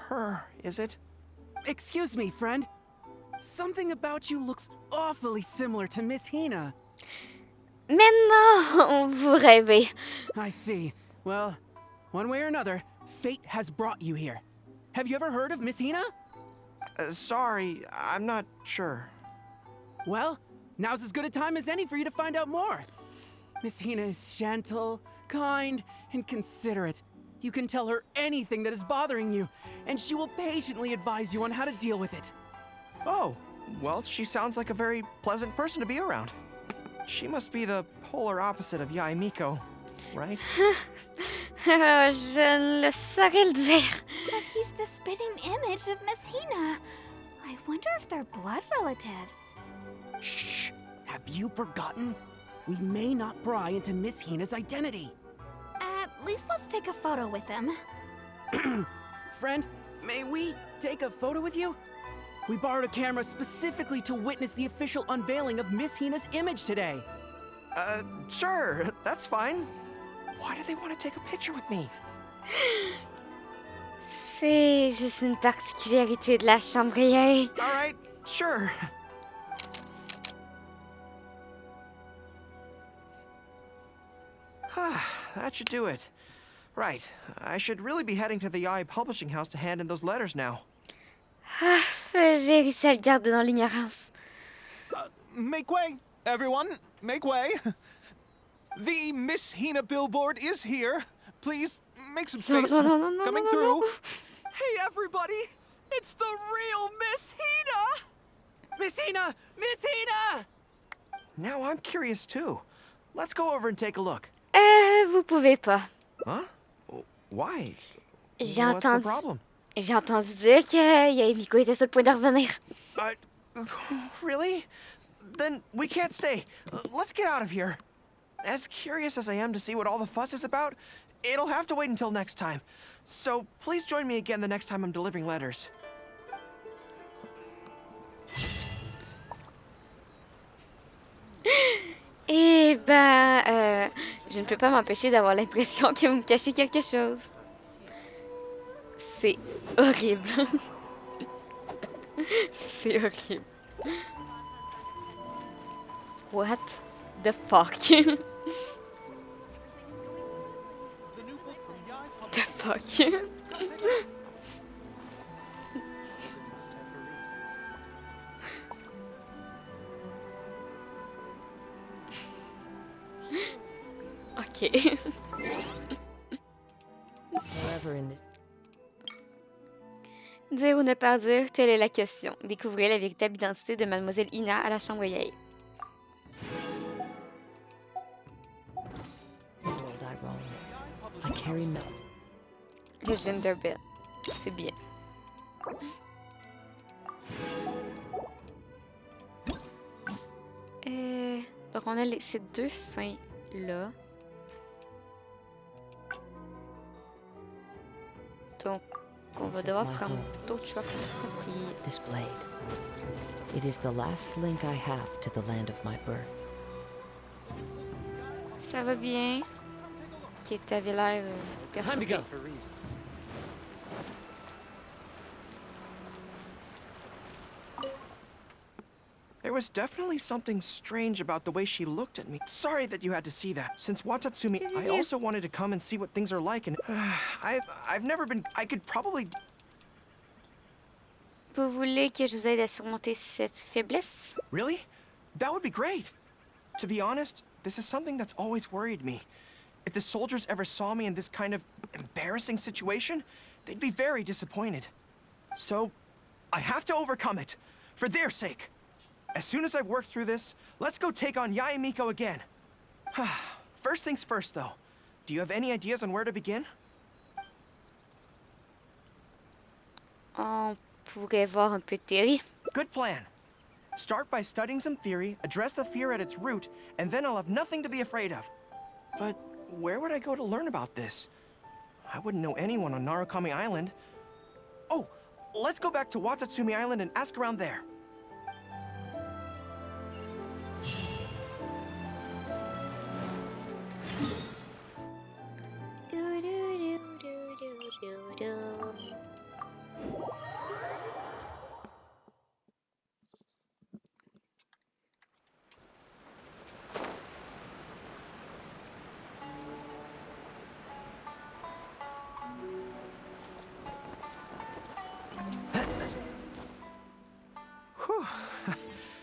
her, is it? Excuse me, friend. Something about you looks awfully similar to Miss Hina. Mais non, vous rêvez. I see. Well, one way or another, fate has brought you here. Have you ever heard of Miss Hina? Sorry, I'm not sure. Well, now's as good a time as any for you to find out more. Miss Hina is gentle, kind, and considerate. You can tell her anything that is bothering you, and she will patiently advise you on how to deal with it. Oh, well, she sounds like a very pleasant person to be around. She must be the polar opposite of Yae Miko, right? Je ne le saurais le dire. But he's the spitting image of Miss Hina. I wonder if they're blood relatives. Shh! Have you forgotten? We may not pry into Miss Hina's identity. At least let's take a photo with him. Friend, may we take a photo with you? We borrowed a camera specifically to witness the official unveiling of Miss Hina's image today. Sure, that's fine. Why do they want to take a picture with me? C'est juste une particularité de la chambre Yae. All right, sure. That should do it. Right, I should really be heading to the Yae Publishing House to hand in those letters now. J'ai réussi à le garder dans l'ignorance. Make way, everyone. Make way. The Miss Hina billboard is here. Please, make some space. Coming through. Hey, everybody! It's the real Miss Hina! Miss Hina! Miss Hina! Now I'm curious too. Let's go over and take a look. Vous pouvez pas. Huh? Why? J'ai What's the entendu. problem? J'ai entendu dire que Yae Miko était sur le point de revenir. Really? Then we can't stay. Let's get out of here. As curious as I am to see what all the fuss is about, it'll have to wait until next time. So please join me again the next time I'm delivering letters. Eh ben, Je ne peux pas m'empêcher d'avoir l'impression que vous me cachez quelque chose. C'est horrible. C'est horrible. What the fuck? The fuck? Ok. Dire ou ne pas dire, telle est la question. Découvrez la véritable identité de Mademoiselle Ina à la chambre Yay. Le gender bed. C'est bien. Donc on a ces deux fins là. Donc on va devoir prendre d'autres choix. This blade. It is the last link I have to the land of my birth. Ça va bien. Qui t'avait l'air perturbé. There was definitely something strange about the way she looked at me. Sorry that you had to see that. Since Watatsumi, I also wanted to come and see what things are like, and I've never been. I could probably. Vous voulez que je vous aide à surmonter cette faiblesse? Really? That would be great. To be honest, this is something that's always worried me. If the soldiers ever saw me in this kind of embarrassing situation, they'd be very disappointed. So, I have to overcome it, for their sake. As soon as I've worked through this, let's go take on Yae Miko again. First things first, though. Do you have any ideas on where to begin? On pourrait voir un peu de théorie. Good plan. Start by studying some theory, address the fear at its root, and then I'll have nothing to be afraid of. But where would I go to learn about this? I wouldn't know anyone on Narukami Island. Oh, let's go back to Watatsumi Island and ask around there.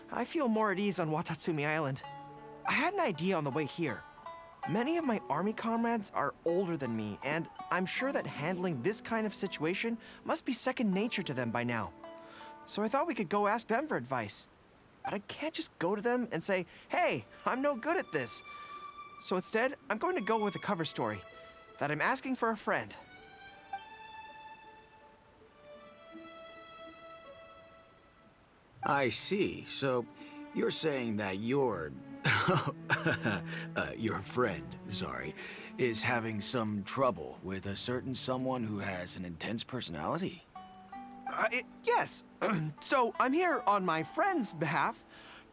I feel more at ease on Watatsumi Island. I had an idea on the way here. Many of my army comrades are older than me, and I'm sure that handling this kind of situation must be second nature to them by now. So I thought we could go ask them for advice. But I can't just go to them and say, hey, I'm no good at this. So instead, I'm going to go with a cover story, that I'm asking for a friend. I see. So, you're saying that your friend, sorry, is having some trouble with a certain someone who has an intense personality? Yes. So, I'm here on my friend's behalf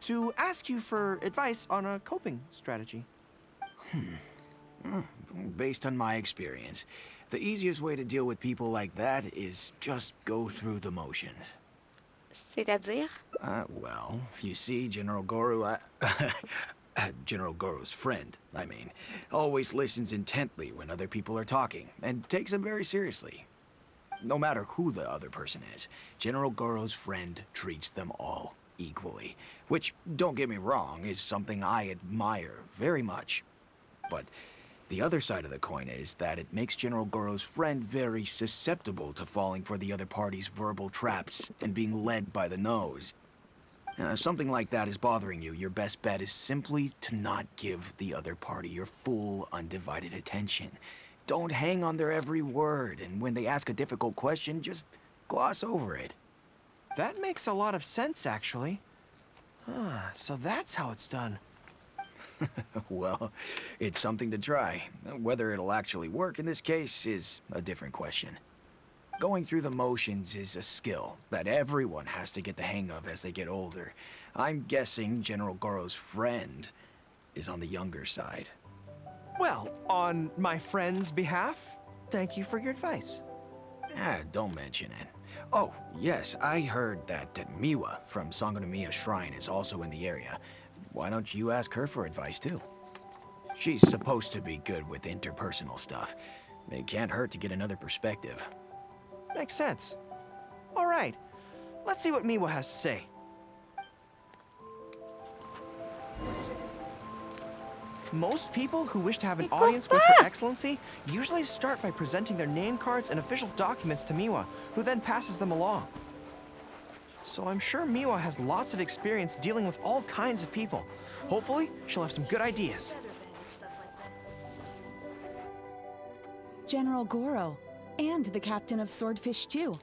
to ask you for advice on a coping strategy. Based on my experience, the easiest way to deal with people like that is just go through the motions. C'est-à-dire? Well, you see, General Goro, General Goro's friend, I mean, always listens intently when other people are talking, and takes them very seriously. No matter who the other person is, General Goro's friend treats them all equally, which, don't get me wrong, is something I admire very much. But the other side of the coin is that it makes General Goro's friend very susceptible to falling for the other party's verbal traps and being led by the nose. If something like that is bothering you, your best bet is simply to not give the other party your full, undivided attention. Don't hang on their every word, and when they ask a difficult question, just gloss over it. That makes a lot of sense, actually. So that's how it's done. Well, it's something to try. Whether it'll actually work in this case is a different question. Going through the motions is a skill that everyone has to get the hang of as they get older. I'm guessing General Goro's friend is on the younger side. Well, on my friend's behalf, thank you for your advice. Ah, don't mention it. Oh, yes, I heard that Miwa from Sangonomiya Shrine is also in the area. Why don't you ask her for advice, too? She's supposed to be good with interpersonal stuff. It can't hurt to get another perspective. Makes sense. All right, let's see what Miwa has to say. Most people who wish to have an audience with Her Excellency usually start by presenting their name cards and official documents to Miwa, who then passes them along. So I'm sure Miwa has lots of experience dealing with all kinds of people. Hopefully, she'll have some good ideas. General Goro, and the captain of Swordfish too.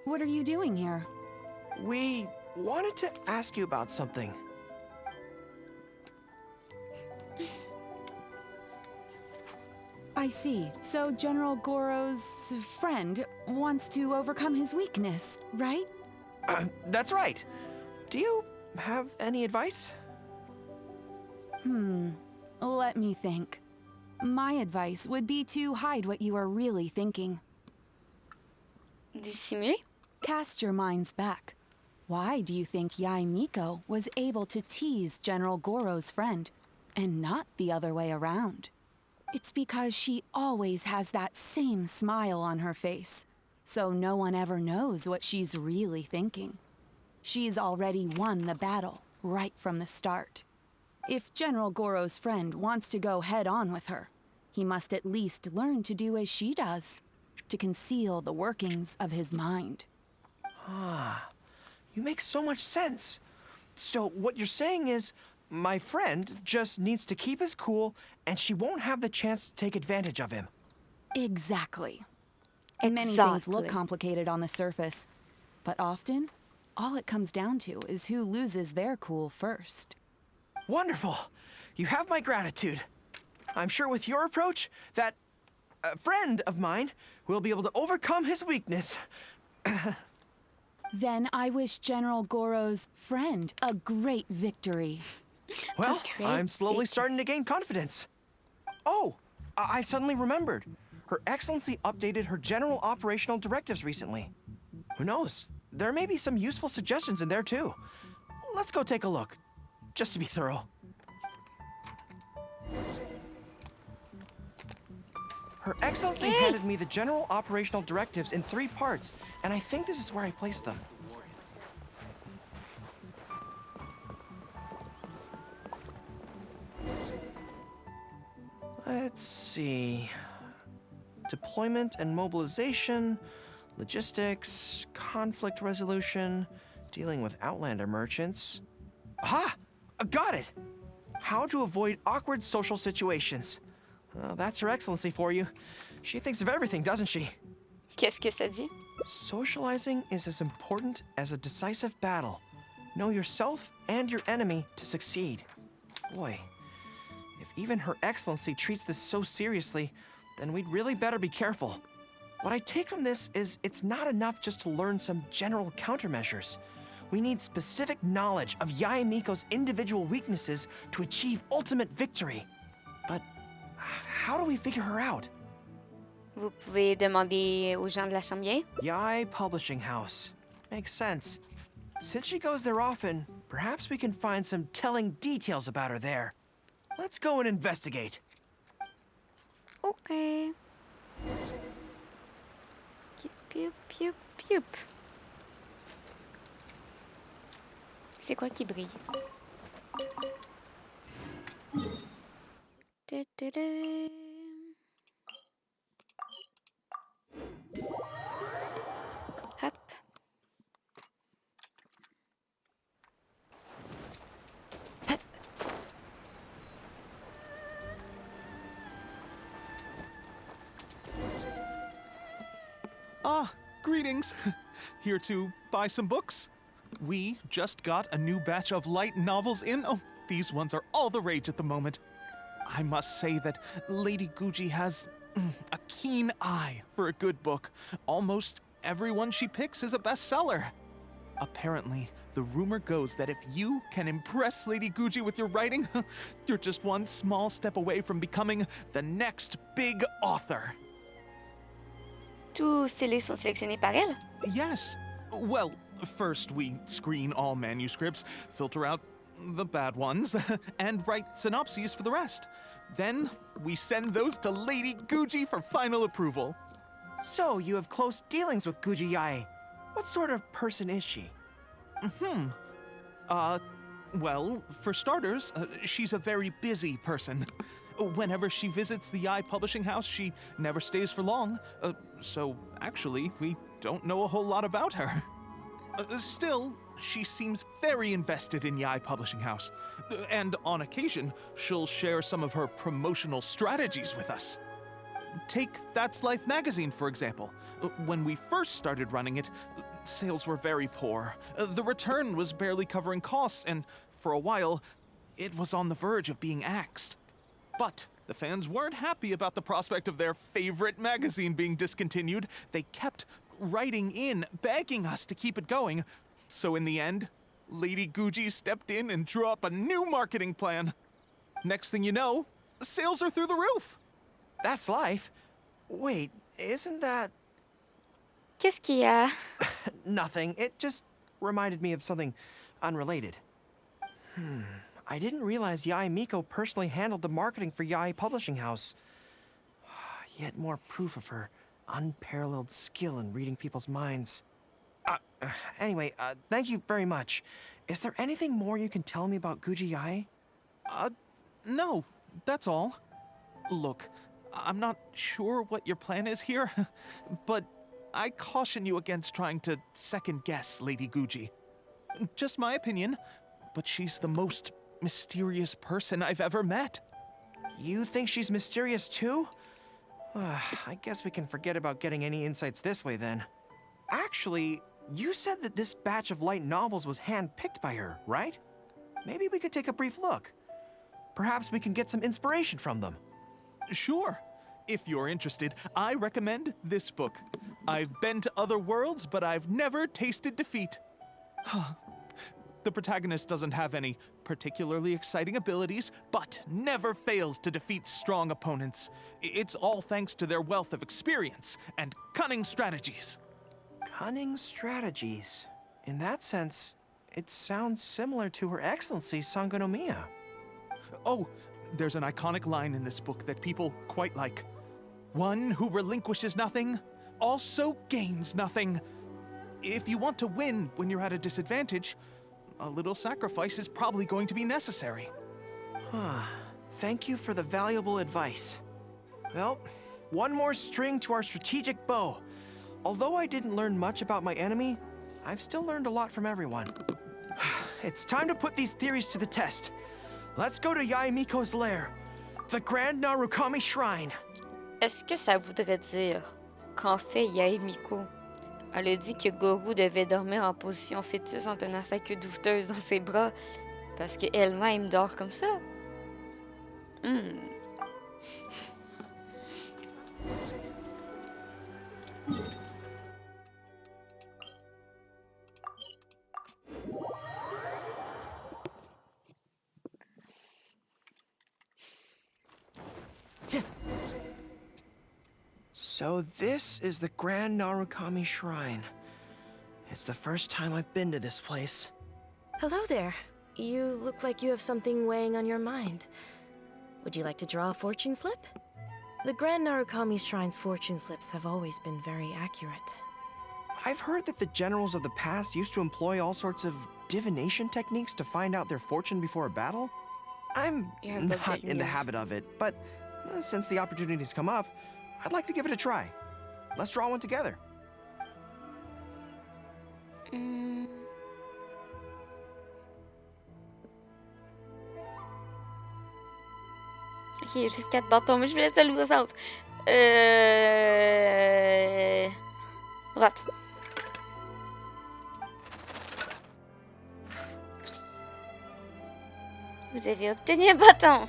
What are you doing here? We wanted to ask you about something. I see. So General Goro's friend wants to overcome his weakness, right? That's right. Do you have any advice? Let me think. My advice would be to hide what you are really thinking. Dissimuler? Cast your minds back. Why do you think Yae Miko was able to tease General Goro's friend, and not the other way around? It's because she always has that same smile on her face, so no one ever knows what she's really thinking. She's already won the battle right from the start. If General Goro's friend wants to go head-on with her, he must at least learn to do as she does, to conceal the workings of his mind. Ah, you make so much sense. So what you're saying is, my friend just needs to keep his cool, and she won't have the chance to take advantage of him. Exactly. Many things look complicated on the surface, but often, all it comes down to is who loses their cool first. Wonderful! You have my gratitude. I'm sure with your approach, that friend of mine will be able to overcome his weakness. Then I wish General Goro's friend a great victory. Well, I'm slowly starting to gain confidence. Oh, I suddenly remembered. Her Excellency updated her general operational directives recently. Who knows? There may be some useful suggestions in there too. Let's go take a look, just to be thorough. Her Excellency handed me the general operational directives in 3 parts, and I think this is where I placed them. Let's see. Deployment and mobilization, logistics, conflict resolution, dealing with Outlander merchants. Aha! Got it! How to avoid awkward social situations. Well, that's Her Excellency for you. She thinks of everything, doesn't she? Qu'est-ce que ça dit? Socializing is as important as a decisive battle. Know yourself and your enemy to succeed. Boy, if even Her Excellency treats this so seriously, then we'd really better be careful. What I take from this is it's not enough just to learn some general countermeasures. We need specific knowledge of Yae Miko's individual weaknesses to achieve ultimate victory. But how do we figure her out? Vous pouvez demander aux gens de la Chambier? Yae Publishing House. Makes sense. Since she goes there often, perhaps we can find some telling details about her there. Let's go and investigate. Okay. Pioup, pioup, pioup. C'est quoi qui brille? Hop. Ah, greetings. Here to buy some books? We just got a new batch of light novels in. Oh, these ones are all the rage at the moment. I must say that Lady Guji has a keen eye for a good book. Almost everyone she picks is a bestseller. Apparently, the rumor goes that if you can impress Lady Guji with your writing, you're just one small step away from becoming the next big author. Tous ces livres sont sélectionnés par elle? Yes. Well, first we screen all manuscripts, filter out the bad ones, and write synopses for the rest. Then we send those to Lady Guji for final approval. So, you have close dealings with Guji Yae. What sort of person is she? Well, for starters, she's a very busy person. Whenever she visits the Yae publishing house, she never stays for long. So, actually, we don't know a whole lot about her. Still, she seems very invested in Yae publishing house. And on occasion, she'll share some of her promotional strategies with us. Take That's Life magazine, for example. When we first started running it, sales were very poor. The return was barely covering costs, and for a while, it was on the verge of being axed. But the fans weren't happy about the prospect of their favorite magazine being discontinued. They kept writing in, begging us to keep it going. So in the end, Lady Guji stepped in and drew up a new marketing plan. Next thing you know, sales are through the roof. That's Life. Wait, isn't that... Qu'est-ce qu'il y a? Nothing. It just reminded me of something unrelated. I didn't realize Yae Miko personally handled the marketing for Yae Publishing House. Yet more proof of her unparalleled skill in reading people's minds. Anyway, thank you very much. Is there anything more you can tell me about Guji Yae? No, that's all. Look, I'm not sure what your plan is here, but I caution you against trying to second-guess Lady Guji. Just my opinion, but she's the most mysterious person I've ever met. You think she's mysterious too? I guess we can forget about getting any insights this way then. Actually, you said that this batch of light novels was hand-picked by her, right? Maybe we could take a brief look. Perhaps we can get some inspiration from them. Sure. If you're interested, I recommend this book. I've been to other worlds, but I've never tasted defeat. The protagonist doesn't have any particularly exciting abilities, but never fails to defeat strong opponents. It's all thanks to their wealth of experience and cunning strategies. Cunning strategies. In that sense, it sounds similar to Her Excellency Sangonomiya. Oh, there's an iconic line in this book that people quite like. One who relinquishes nothing also gains nothing. If you want to win when you're at a disadvantage, a little sacrifice is probably going to be necessary. Thank you for the valuable advice. Well, one more string to our strategic bow. Although I didn't learn much about my enemy, I've still learned a lot from everyone. It's time to put these theories to the test. Let's go to Yae Miko's lair, the Grand Narukami Shrine. Est-ce que ça voudrait dire qu'en fait, Yae Miko, elle a dit que Goro devait dormir en position fœtus en tenant sa queue douteuse dans ses bras parce qu'elle-même dort comme ça? So this is the Grand Narukami Shrine. It's the first time I've been to this place. Hello there. You look like you have something weighing on your mind. Would you like to draw a fortune slip? The Grand Narukami Shrine's fortune slips have always been very accurate. I've heard that the generals of the past used to employ all sorts of divination techniques to find out their fortune before a battle. I'm not in the habit of it, but since the opportunity's come up, I'd like to give it a try. Let's draw one together. Ok, juste 4 bâtons, mais je vous laisse aller au centre. Droite. Vous avez obtenu un bâton.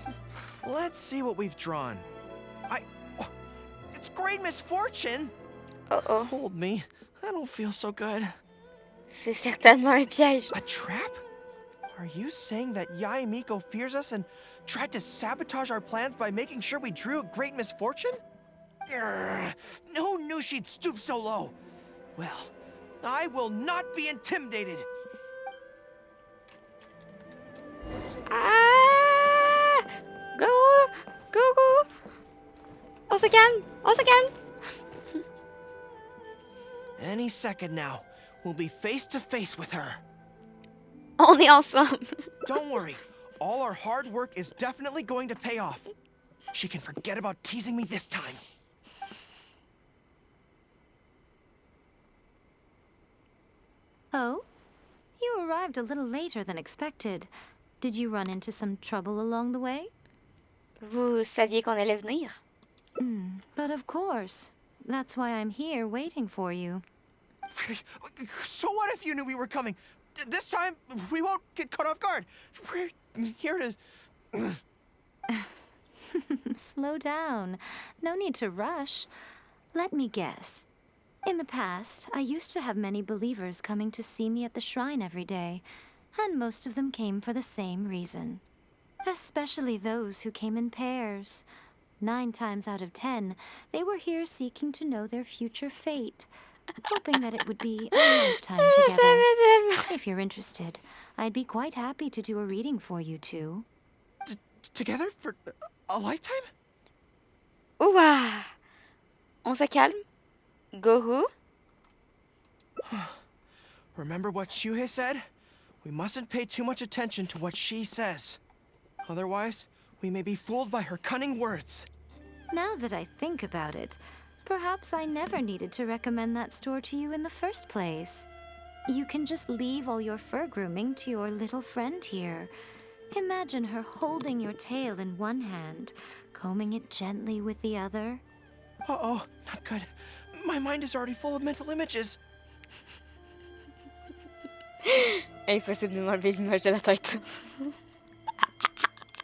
Let's see what we've drawn. It's great misfortune. Uh-oh. Hold me. I don't feel so good. C'est certainement un piège. A trap? Are you saying that Yae Miko fears us and tried to sabotage our plans by making sure we drew a great misfortune? Who knew she'd stoop so low? Well, I will not be intimidated. Ah! Go! Go, go! On se calme! On se calme! Any second now, we'll be face to face with her. On est ensemble. Don't worry. All our hard work is definitely going to pay off. She can forget about teasing me this time. Oh? You arrived a little later than expected. Did you run into some trouble along the way? Vous saviez qu'on allait venir? But of course. That's why I'm here waiting for you. So what if you knew we were coming? This time, we won't get caught off guard. We're here to... Slow down. No need to rush. Let me guess. In the past, I used to have many believers coming to see me at the shrine every day, and most of them came for the same reason. Especially those who came in pairs. 9 times out of 10, they were here seeking to know their future fate, hoping that it would be a lifetime together. If you're interested, I'd be quite happy to do a reading for you two. Together for a lifetime? Ouah! On se calme? Guru? Remember what Shuhei said? We mustn't pay too much attention to what she says. Otherwise, we may be fooled by her cunning words. Now that I think about it, perhaps I never needed to recommend that store to you in the first place. You can just leave all your fur grooming to your little friend here. Imagine her holding your tail in one hand, combing it gently with the other. Uh-oh, not good. My mind is already full of mental images. Impossible de m'enlever l'image de la tête.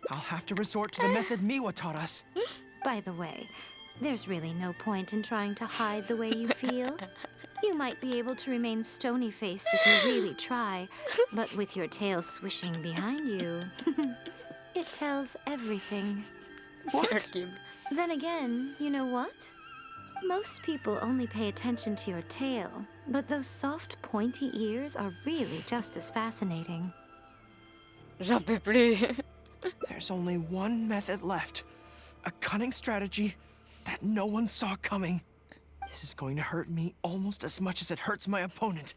I'll have to resort to the method Miwa taught us. By the way, there's really no point in trying to hide the way you feel. You might be able to remain stony-faced if you really try, but with your tail swishing behind you, it tells everything. What? Then again, you know what? Most people only pay attention to your tail, but those soft, pointy ears are really just as fascinating. J'en peux plus. There's only one method left. A cunning strategy that no one saw coming. This is going to hurt me almost as much as it hurts my opponent.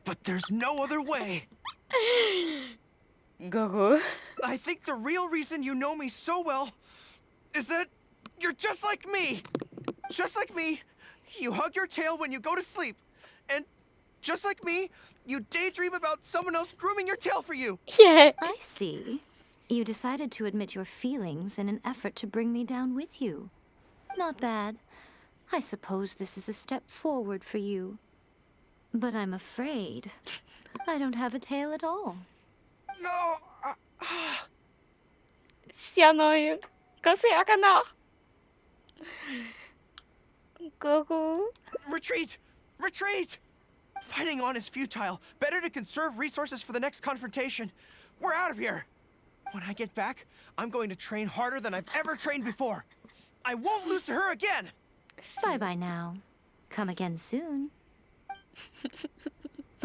But there's no other way. Guru? I think the real reason you know me so well is that you're just like me. Just like me, you hug your tail when you go to sleep. And just like me, you daydream about someone else grooming your tail for you. Yeah. I see. You decided to admit your feelings in an effort to bring me down with you. Not bad. I suppose this is a step forward for you. But I'm afraid I don't have a tail at all. No! Si y'en a une, quand c'est un canard. Guru? Retreat! Retreat! Fighting on is futile. Better to conserve resources for the next confrontation. We're out of here! When I get back, I'm going to train harder than I've ever trained before. I won't lose to her again! Bye-bye now. Come again soon.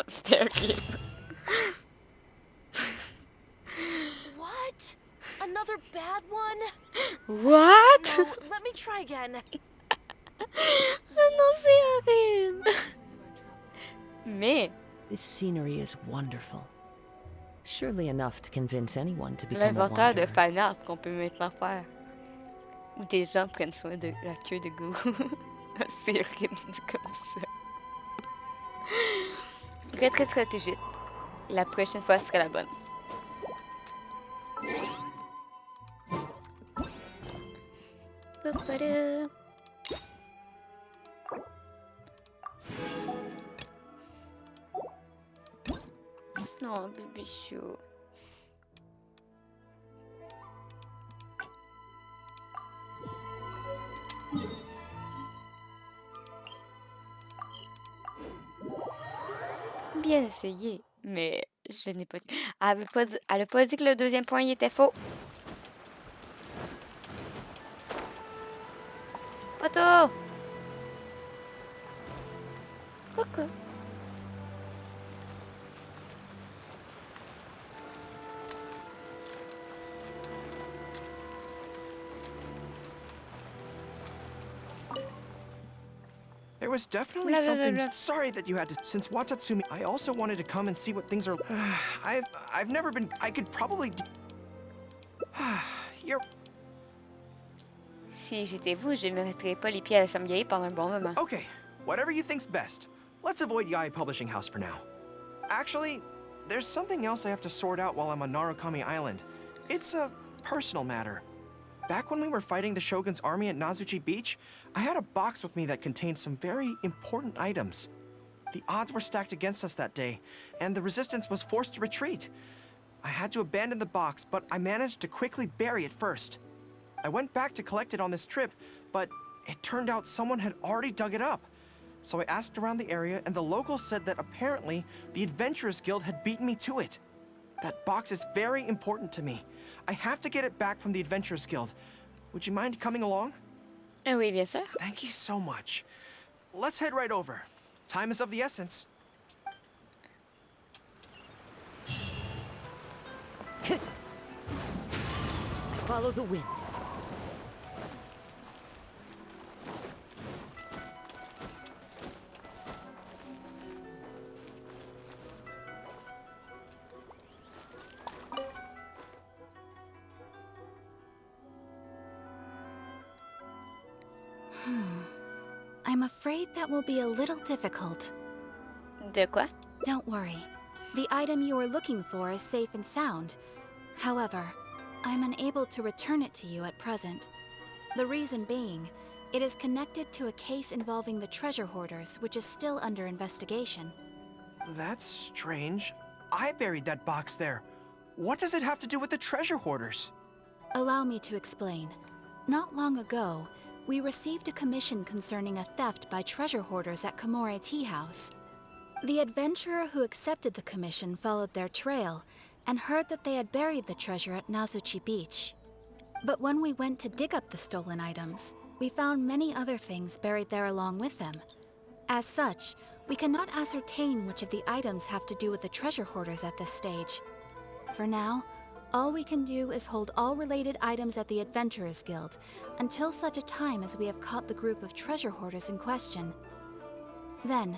Stéréotype. What? Another bad one? What? No, let me try again. Non, c'est horrible. Mais this scenery is wonderful. Surely enough to convince anyone to become a l'inventaire de wanderer. fan art qu'on peut maintenant faire. Où des gens prennent soin de la queue de Guru. C'est horrible dit comme ça. Retraite stratégique. La prochaine fois sera la bonne. Pa-pa-da. Non, bébé chou. bien essayé, mais je n'ai pas... Elle a pas dit que le deuxième point il était faux. Photo! Coucou. There was definitely Blah, blah, blah, something. blah. Sorry that you had to. Since Watatsumi, I also wanted to come and see what things are. I've never been. I could probably. You're. Si j'étais vous, je ne me mettrais pas les pieds à la chambre vieille pendant un bon moment. Okay, whatever you think's best. Let's avoid Yae Publishing House for now. Actually, there's something else I have to sort out while I'm on Narukami Island. It's a personal matter. Back when we were fighting the Shogun's army at Nazuchi Beach, I had a box with me that contained some very important items. The odds were stacked against us that day, and the resistance was forced to retreat. I had to abandon the box, but I managed to quickly bury it first. I went back to collect it on this trip, but it turned out someone had already dug it up. So I asked around the area, and the locals said that apparently the Adventurers Guild had beaten me to it. That box is very important to me. I have to get it back from the Adventurers Guild. Would you mind coming along? Oui, bien sûr. Thank you so much. Let's head right over. Time is of the essence. Follow the wind. I'm afraid that will be a little difficult. De quoi? Don't worry. The item you are looking for is safe and sound. However, I'm unable to return it to you at present. The reason being, it is connected to a case involving the treasure hoarders, which is still under investigation. That's strange. I buried that box there. What does it have to do with the treasure hoarders? Allow me to explain. Not long ago, we received a commission concerning a theft by treasure hoarders at Komore Tea House. The adventurer who accepted the commission followed their trail and heard that they had buried the treasure at Nazuchi Beach. But when we went to dig up the stolen items, we found many other things buried there along with them. As such, we cannot ascertain which of the items have to do with the treasure hoarders at this stage. For now, all we can do is hold all related items at the Adventurers Guild until such a time as we have caught the group of treasure hoarders in question. Then,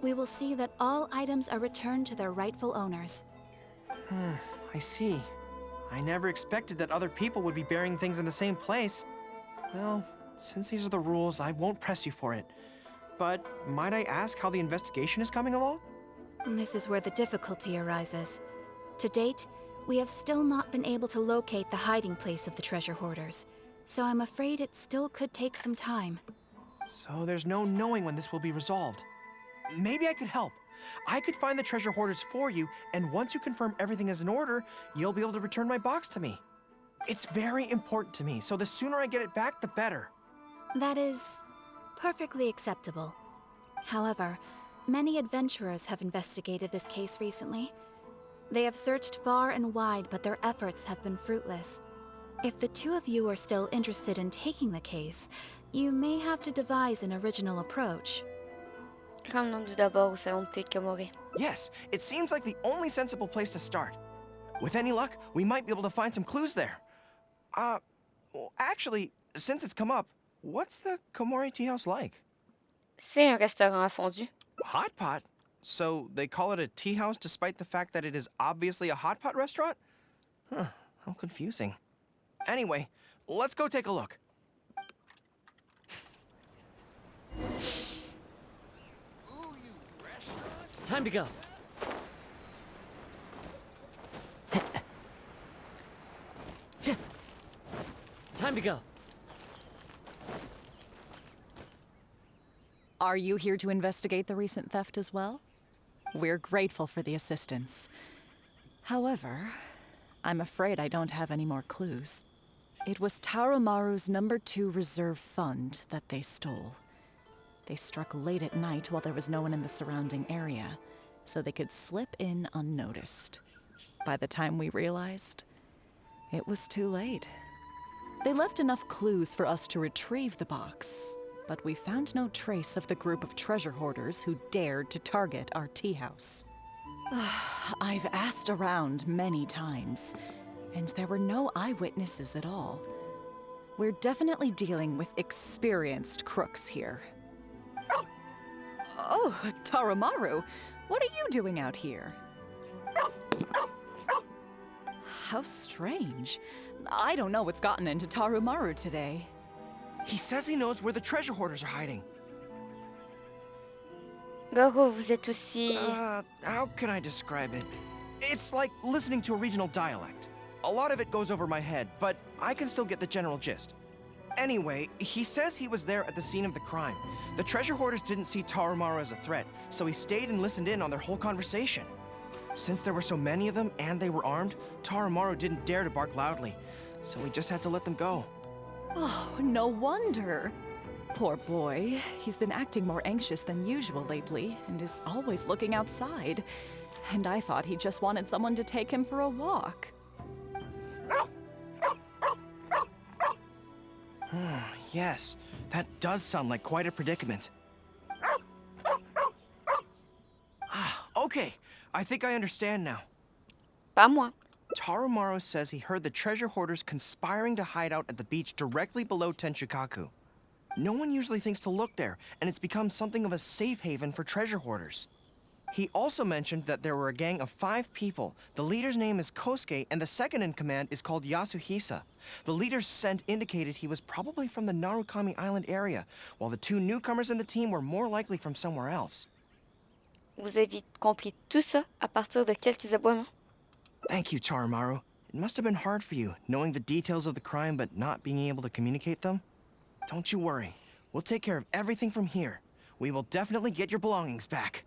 we will see that all items are returned to their rightful owners. I see. I never expected that other people would be burying things in the same place. Well, since these are the rules, I won't press you for it. But might I ask how the investigation is coming along? This is where the difficulty arises. To date, we have still not been able to locate the hiding place of the treasure hoarders, so I'm afraid it still could take some time. So there's no knowing when this will be resolved. Maybe I could help. I could find the treasure hoarders for you, and once you confirm everything is in order, you'll be able to return my box to me. It's very important to me, so the sooner I get it back, the better. That is perfectly acceptable. However, many adventurers have investigated this case recently. They have searched far and wide, but their efforts have been fruitless. If the two of you are still interested in taking the case, you may have to devise an original approach. Rendons-nous d'abord au salon de thé de Komore. Yes, it seems like the only sensible place to start. With any luck, we might be able to find some clues there. Well, actually, since it's come up, what's the Komore Tea House like? C'est un restaurant à fondue. Hot pot? So they call it a tea house despite the fact that it is obviously a hot pot restaurant? Huh, how confusing. Anyway, let's go take a look. Time to go. Time to go. Are you here to investigate the recent theft as well? We're grateful for the assistance. However, I'm afraid I don't have any more clues. It was Tarumaru's number 2 reserve fund that they stole. They struck late at night while there was no one in the surrounding area, so they could slip in unnoticed. By the time we realized, it was too late. They left enough clues for us to retrieve the box, but we found no trace of the group of treasure hoarders who dared to target our tea house. I've asked around many times, and there were no eyewitnesses at all. We're definitely dealing with experienced crooks here. Oh, Tarumaru, what are you doing out here? How strange. I don't know what's gotten into Tarumaru today. He says he knows where the treasure hoarders are hiding. Goro, vous êtes aussi... How can I describe it? It's like listening to a regional dialect. A lot of it goes over my head, but I can still get the general gist. Anyway, he says he was there at the scene of the crime. The treasure hoarders didn't see Tarumaru as a threat, so he stayed and listened in on their whole conversation. Since there were so many of them and they were armed, Tarumaru didn't dare to bark loudly, so we just had to let them go. Oh, no wonder. Poor boy. He's been acting more anxious than usual lately and is always looking outside. And I thought he just wanted someone to take him for a walk. Yes, that does sound like quite a predicament. Okay, I think I understand now. Pas moi. Tarumaru says he heard the treasure hoarders conspiring to hide out at the beach directly below Tenshukaku. No one usually thinks to look there, and it's become something of a safe haven for treasure hoarders. He also mentioned that there were a gang of 5 people. The leader's name is Kosuke, and the second in command is called Yasuhisa. The leader's scent indicated he was probably from the Narukami Island area, while the 2 newcomers in the team were more likely from somewhere else. Vous avez compris tout ça à partir de quelques aboiements? Thank you, Tarumaru. It must have been hard for you, knowing the details of the crime but not being able to communicate them. Don't you worry. We'll take care of everything from here. We will definitely get your belongings back.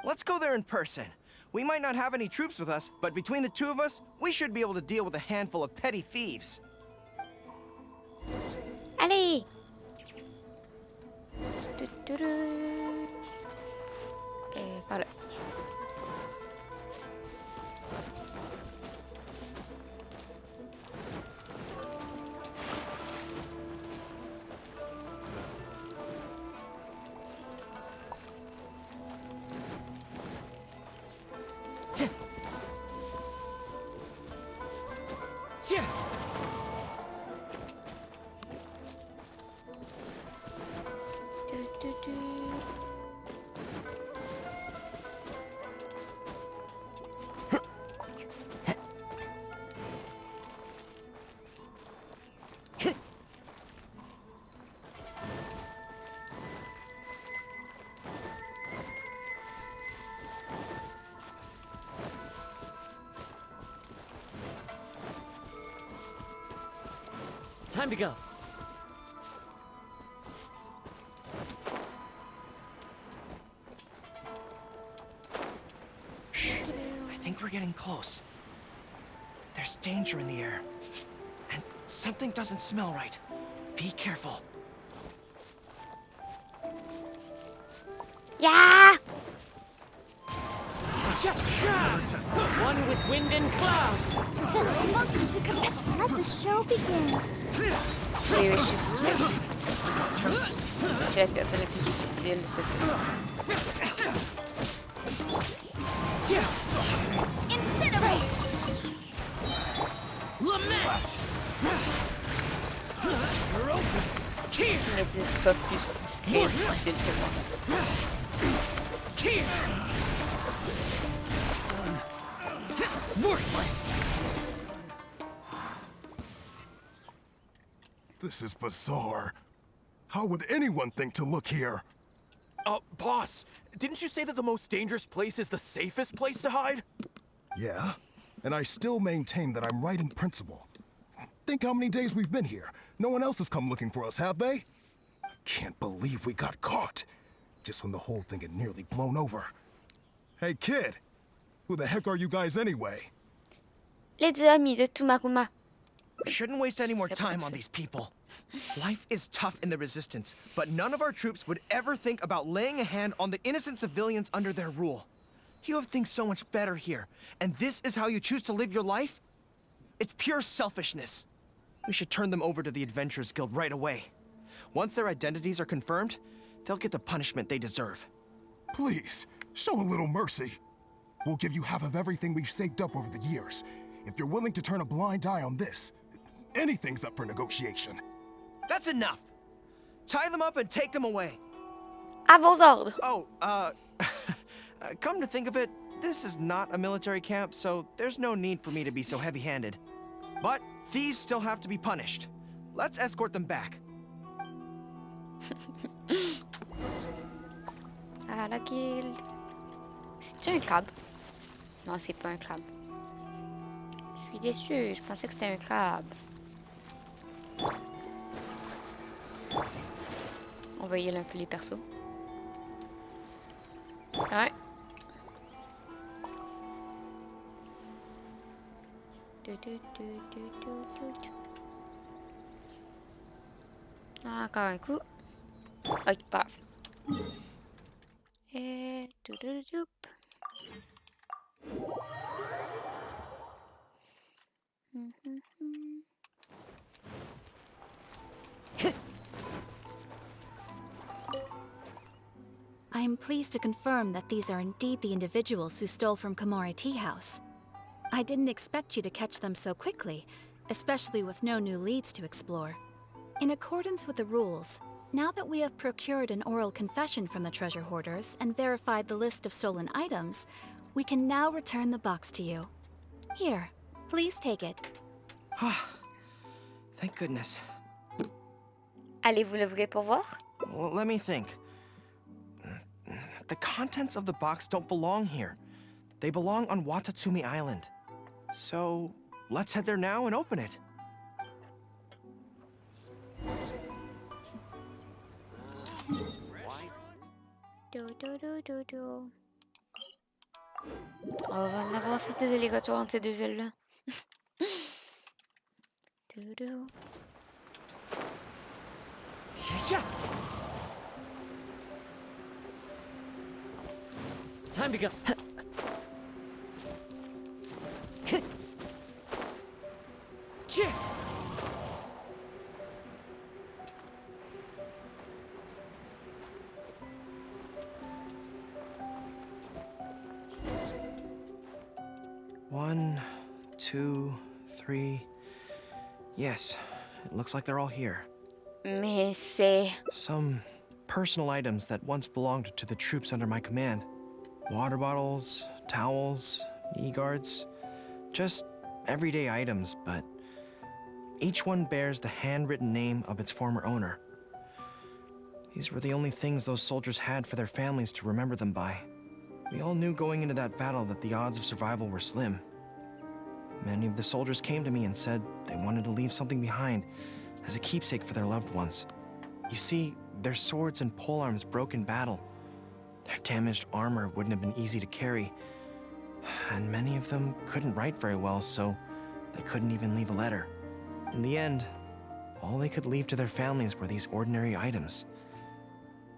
Let's go there in person. We might not have any troops with us, but between the 2 of us, we should be able to deal with a handful of petty thieves. Allez! Par là. Time to go. Shh. I think we're getting close. There's danger in the air. And something doesn't smell right. Be careful. Yeah! One with wind and cloud. Motion to commit. Let the show begin. Oui, oui, je suis subtile. Je suis la personne la plus subtile de ce film. Incinerate! Mais c'est pas plus discret et subtil que moi. Worthless! This is bizarre. How would anyone think to look here? Boss, didn't you say that the most dangerous place is the safest place to hide? Yeah, and I still maintain that I'm right in principle. Think how many days we've been here. No one else has come looking for us, have they? I can't believe we got caught. Just when the whole thing had nearly blown over. Hey, kid! Who the heck are you guys anyway? Les 2 amis de Tumaruma. We shouldn't waste any more time on these people. Life is tough in the Resistance, but none of our troops would ever think about laying a hand on the innocent civilians under their rule. You have things so much better here, and this is how you choose to live your life? It's pure selfishness. We should turn them over to the Adventurers Guild right away. Once their identities are confirmed, they'll get the punishment they deserve. Please, show a little mercy. We'll give you half of everything we've saved up over the years. If you're willing to turn a blind eye on this, anything's up for negotiation. That's enough! Tie them up and take them away. À vos ordres. Oh, come to think of it, this is not a military camp, so there's no need for me to be so heavy-handed. But thieves still have to be punished. Let's escort them back. À la guilde. C'est un crabe? Non, c'est pas un crabe. Je suis déçue, je pensais que c'était un crabe. On va y aller un peu les persos. Ouais. Encore un coup. Ok, parfait. Et... I am pleased to confirm that these are indeed the individuals who stole from Komori Tea House. I didn't expect you to catch them so quickly, especially with no new leads to explore. In accordance with the rules, now that we have procured an oral confession from the treasure hoarders and verified the list of stolen items, we can now return the box to you. Here, please take it. Thank goodness. Allez-vous l'ouvrir pour voir? Well, let me think. The contents of the box don't belong here. They belong on Watatsumi Island. So, let's head there now and open it. On va en avoir fait des allers-retours entre ces deux îles-là. Time to go. One, two, three. Yes, it looks like they're all here. Mais c'est... Some personal items that once belonged to the troops under my command. Water bottles, towels, knee guards. Just everyday items, but each one bears the handwritten name of its former owner. These were the only things those soldiers had for their families to remember them by. We all knew going into that battle that the odds of survival were slim. Many of the soldiers came to me and said they wanted to leave something behind as a keepsake for their loved ones. You see, their swords and polearms broke in battle. Their damaged armor wouldn't have been easy to carry, and many of them couldn't write very well, so they couldn't even leave a letter. In the end, all they could leave to their families were these ordinary items,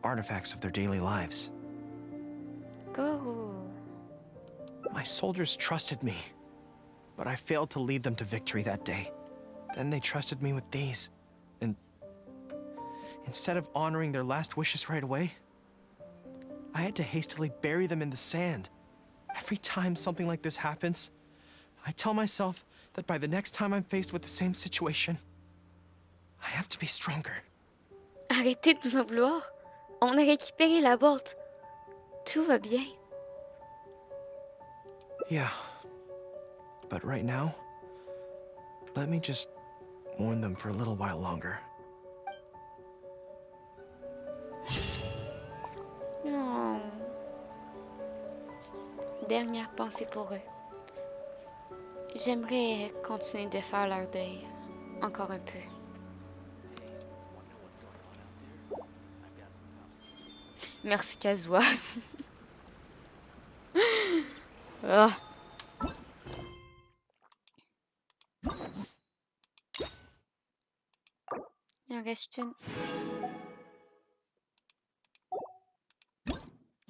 artifacts of their daily lives. Go. My soldiers trusted me, but I failed to lead them to victory that day. Then they trusted me with these, and instead of honoring their last wishes right away, I had to hastily bury them in the sand. Every time something like this happens, I tell myself that by the next time I'm faced with the same situation, I have to be stronger. Arrêtez de vous en vouloir. On a récupéré la boîte. Tout va bien. Yeah. But right now, let me just mourn them for a little while longer. Non. Dernière pensée pour eux. J'aimerais continuer de faire leur deuil encore un peu. Merci Kazuha. Ah. Il en reste une.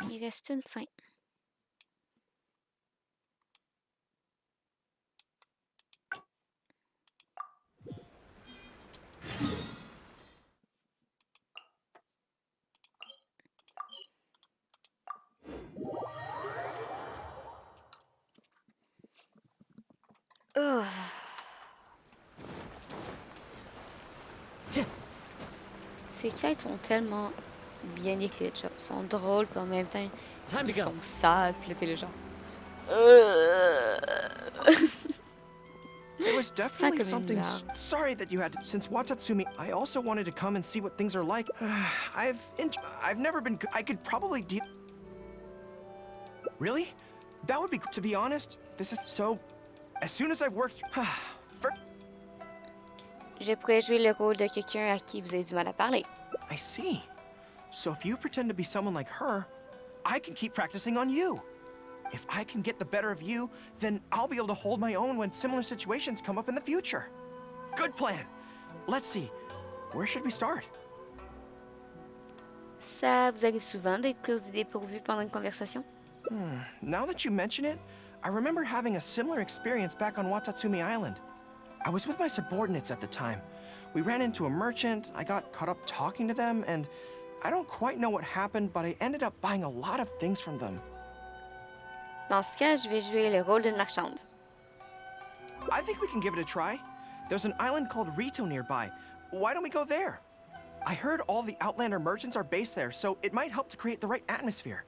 Il reste une fin. Oh. Ces quêtes sont tellement bien écrites, genre, ils sont drôles, puis en même temps, ils sont sales, puis là, t'es le genre... There was definitely something. Sorry that you had to. Since Watatsumi, I also wanted to come and see what things are like. I've never been. I could probably deal. Really? That would be. To be honest, this is so. As soon as I've worked. Je pourrais jouer le rôle de quelqu'un à qui vous avez du mal à parler. I see. So if you pretend to be someone like her, I can keep practicing on you. If I can get the better of you, then I'll be able to hold my own when similar situations come up in the future. Good plan. Let's see. Where should we start? Ça vous arrive souvent d'être pris au dépourvu pendant une conversation? Now that you mention it, I remember having a similar experience back on Watatsumi Island. I was with my subordinates at the time. We ran into a merchant, I got caught up talking to them, and I don't quite know what happened, but I ended up buying a lot of things from them. Dans ce cas, je vais jouer le rôle d'une marchande. I think we can give it a try. There's an island called Rito nearby. Why don't we go there? I heard all the Outlander merchants are based there, so it might help to create the right atmosphere.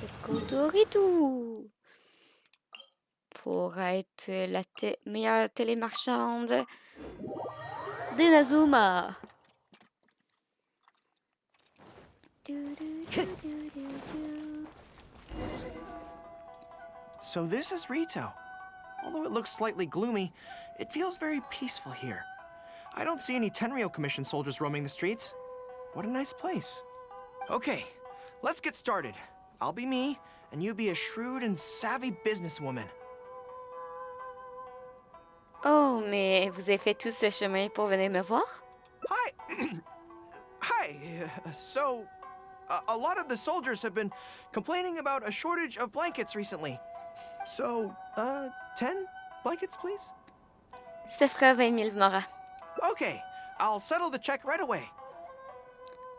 Let's go to Rito! Pour être la meilleure télémarchande d'Inazuma. So this is Rito. Although it looks slightly gloomy, it feels very peaceful here. I don't see any Tenryou Commission soldiers roaming the streets. What a nice place. Okay, let's get started. I'll be me, and you be a shrewd and savvy businesswoman. Oh, mais vous avez fait tout ce chemin pour venir me voir? Hi. Hi. So, a lot of the soldiers have been complaining about a shortage of blankets recently. So, 10 blankets, please? Ça fera 20 000 moras. Okay, I'll settle the check right away.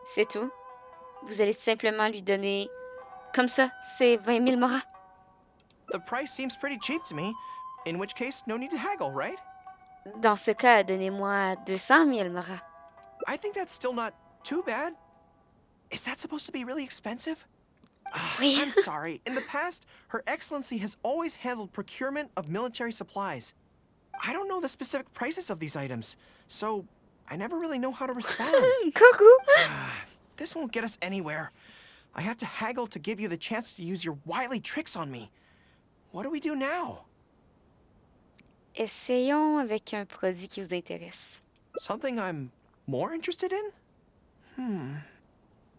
C'est tout? Vous allez simplement lui donner... Comme ça, c'est 20 000 moras. The price seems pretty cheap to me, in which case, no need to haggle, right? Dans ce cas, donnez-moi 200 000 moras. I think that's still not too bad. Is that supposed to be really expensive? Oui. I'm sorry. In the past, Her Excellency has always handled procurement of military supplies. I don't know the specific prices of these items, so I never really know how to respond. Coucou! This won't get us anywhere. I have to haggle to give you the chance to use your wily tricks on me. What do we do now? Essayons avec un produit qui vous intéresse. Something I'm more interested in?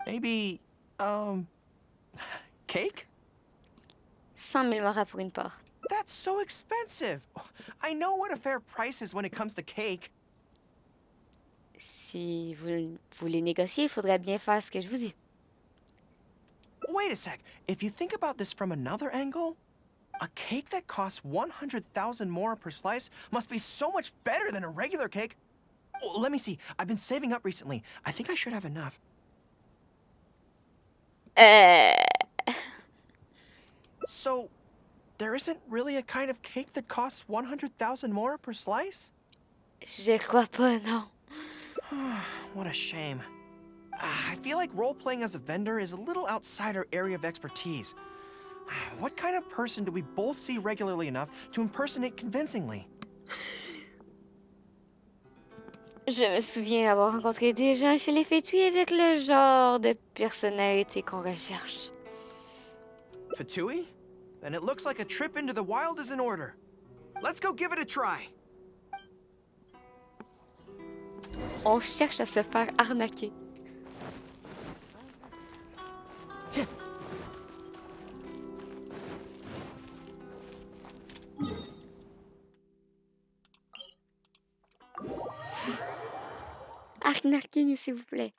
Maybe, cake? 100 000 moras pour une part. That's so expensive. I know what a fair price is when it comes to cake. Si vous voulez négocier, il faudra bien faire ce que je vous dis. Wait a sec. If you think about this from another angle, a cake that costs 100,000 more per slice must be so much better than a regular cake. Oh, let me see. I've been saving up recently. I think I should have enough. So, there isn't really a kind of cake that costs 100,000 more per slice? Je crois pas, non. What a shame. I feel like role-playing as a vendor is a little outside our area of expertise. What kind of person do we both see regularly enough to impersonate convincingly? Je me souviens avoir rencontré des gens chez les Fétuis avec le genre de personnalité qu'on recherche. Fatui? Then it looks like a trip into the wild is in order. Let's go give it a try. On cherche à se faire arnaquer. Arnaquez-nous, s'il vous plaît.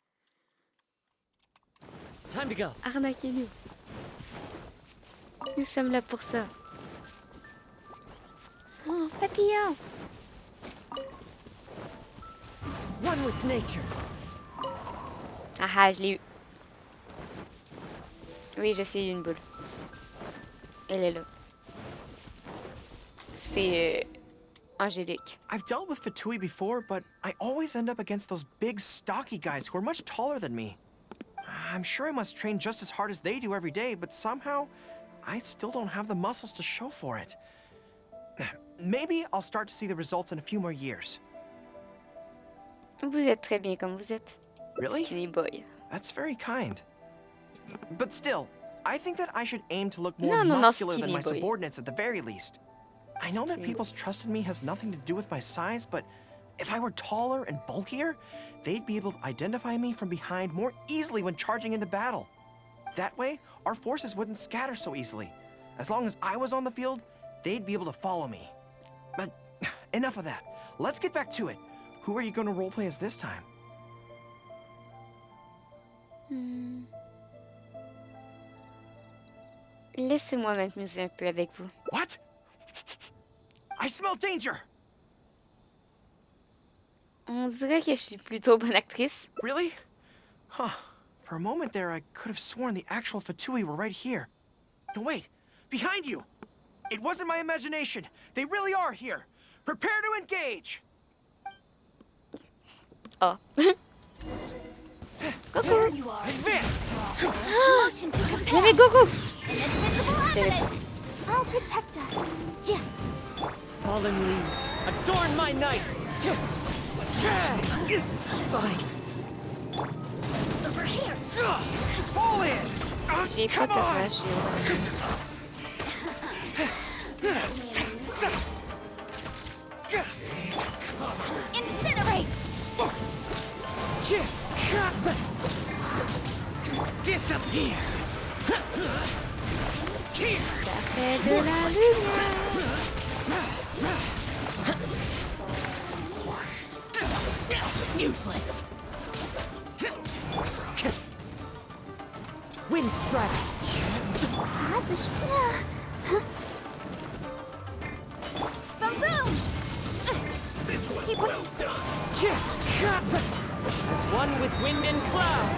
Time to go. Arnaquez-nous. Nous sommes là pour ça. Oh, papillon! One with nature. Ah, je l'ai eu. Oui, j'ai essayé une boule. Elle est là. c'est Angélique. I've dealt with Fatui before, but I always end up against those big, stocky guys who are much taller than me. I'm sure I must train just as hard as they do every day, but somehow I still don't have the muscles to show for it. Maybe I'll start to see the results in a few more years. Vous êtes très bien comme vous êtes. Really? Skinny boy. That's very kind. But still, I think that I should aim to look more Non, muscular than skinny my boy. subordinates at the very least. I know that people's trust in me has nothing to do with my size, but if I were taller and bulkier, they'd be able to identify me from behind more easily when charging into battle. That way, our forces wouldn't scatter so easily. As long as I was on the field, they'd be able to follow me. But enough of that. Let's get back to it. Who are you going to roleplay as this time? Laissez-moi m'amuser un peu avec vous. What? I smell danger! On dirait que je suis plutôt bonne actrice. Really? Huh. For a moment there, I could have sworn the actual Fatui were right here. No, wait. Behind you! It wasn't my imagination. They really are here. Prepare to engage! Oh. Coucou. Advance! Motion to Il y avait Goku. Invisible evidence! I'll protect us. Yeah. Fallen leaves, adorn my night! Fine. Over here. Fall in! J'ai pas de personnage. Incinerate! Disappear! Ça fait de la lumière. Useless. Wind strike. Boom boom! This was well done. As one with wind and cloud.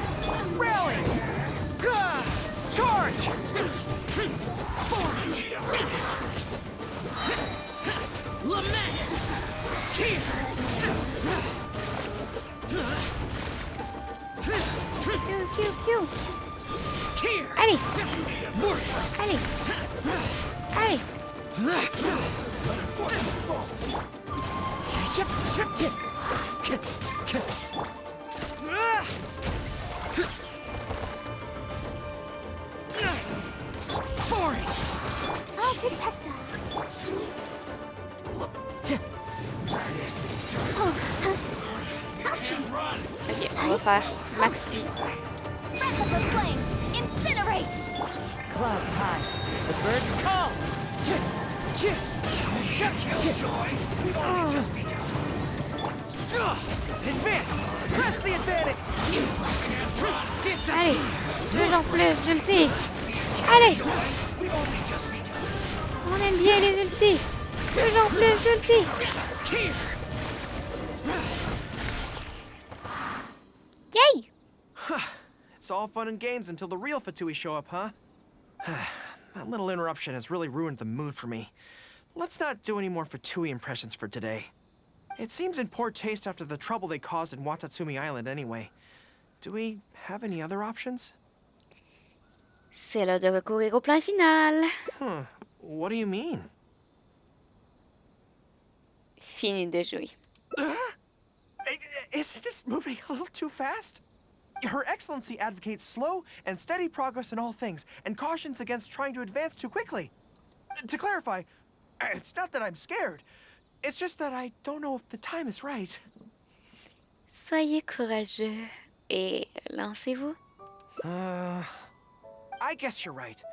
Rally! Charge! Lament! Piu, piu, piu. Allez! Allez. Allez. I'll protect us. Ok, on va faire maxi. Breath of the flame! Incinerate! Clouds high. The birds call. Advance! Press the advantage! Allez. 2 en plus, ulti. Allez. On aime bien les ultis. 2 en plus, ulti. Yay! It's all fun and games until the real Fatui show up, huh? That little interruption has really ruined the mood for me. Let's not do any more Fatui impressions for today. It seems in poor taste after the trouble they caused in Watatsumi Island anyway. Do we have any other options? C'est l'heure de recourir au plan final. What do you mean? Fini de jouer. Isn't this moving a little too fast? Her Excellency advocates slow and steady progress in all things, and cautions against trying to advance too quickly. To clarify, it's not that I'm scared. It's just that I don't know if the time is right. Soyez courageux et lancez-vous. I guess you're right.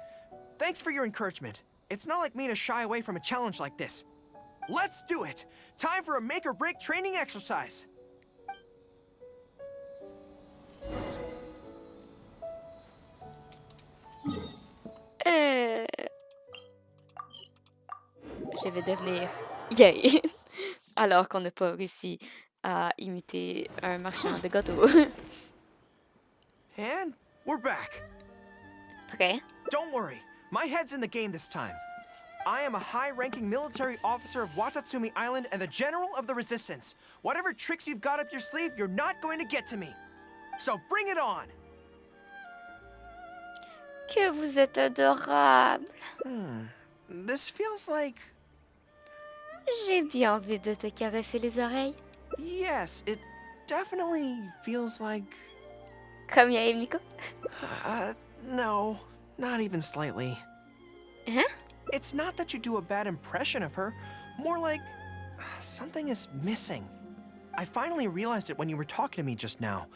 Thanks for your encouragement. It's not like me to shy away from a challenge like this. Let's do it! Time for a make-or-break training exercise. Je vais devenir gay. Alors qu'on n'a pas réussi à imiter un marchand de gâteaux. And we're back. Prêt? Don't worry. My head's in the game this time. I am a high-ranking military officer of Watatsumi Island and the general of the resistance. Whatever tricks you've got up your sleeve, you're not going to get to me. So bring it on! Que vous êtes adorable. This feels like... J'ai bien envie de te caresser les oreilles. Yes, it definitely feels like... Comme Yae Miko? No, not even slightly. Huh? It's not that you do a bad impression of her, more like something is missing. I finally realized it when you were talking to me just now.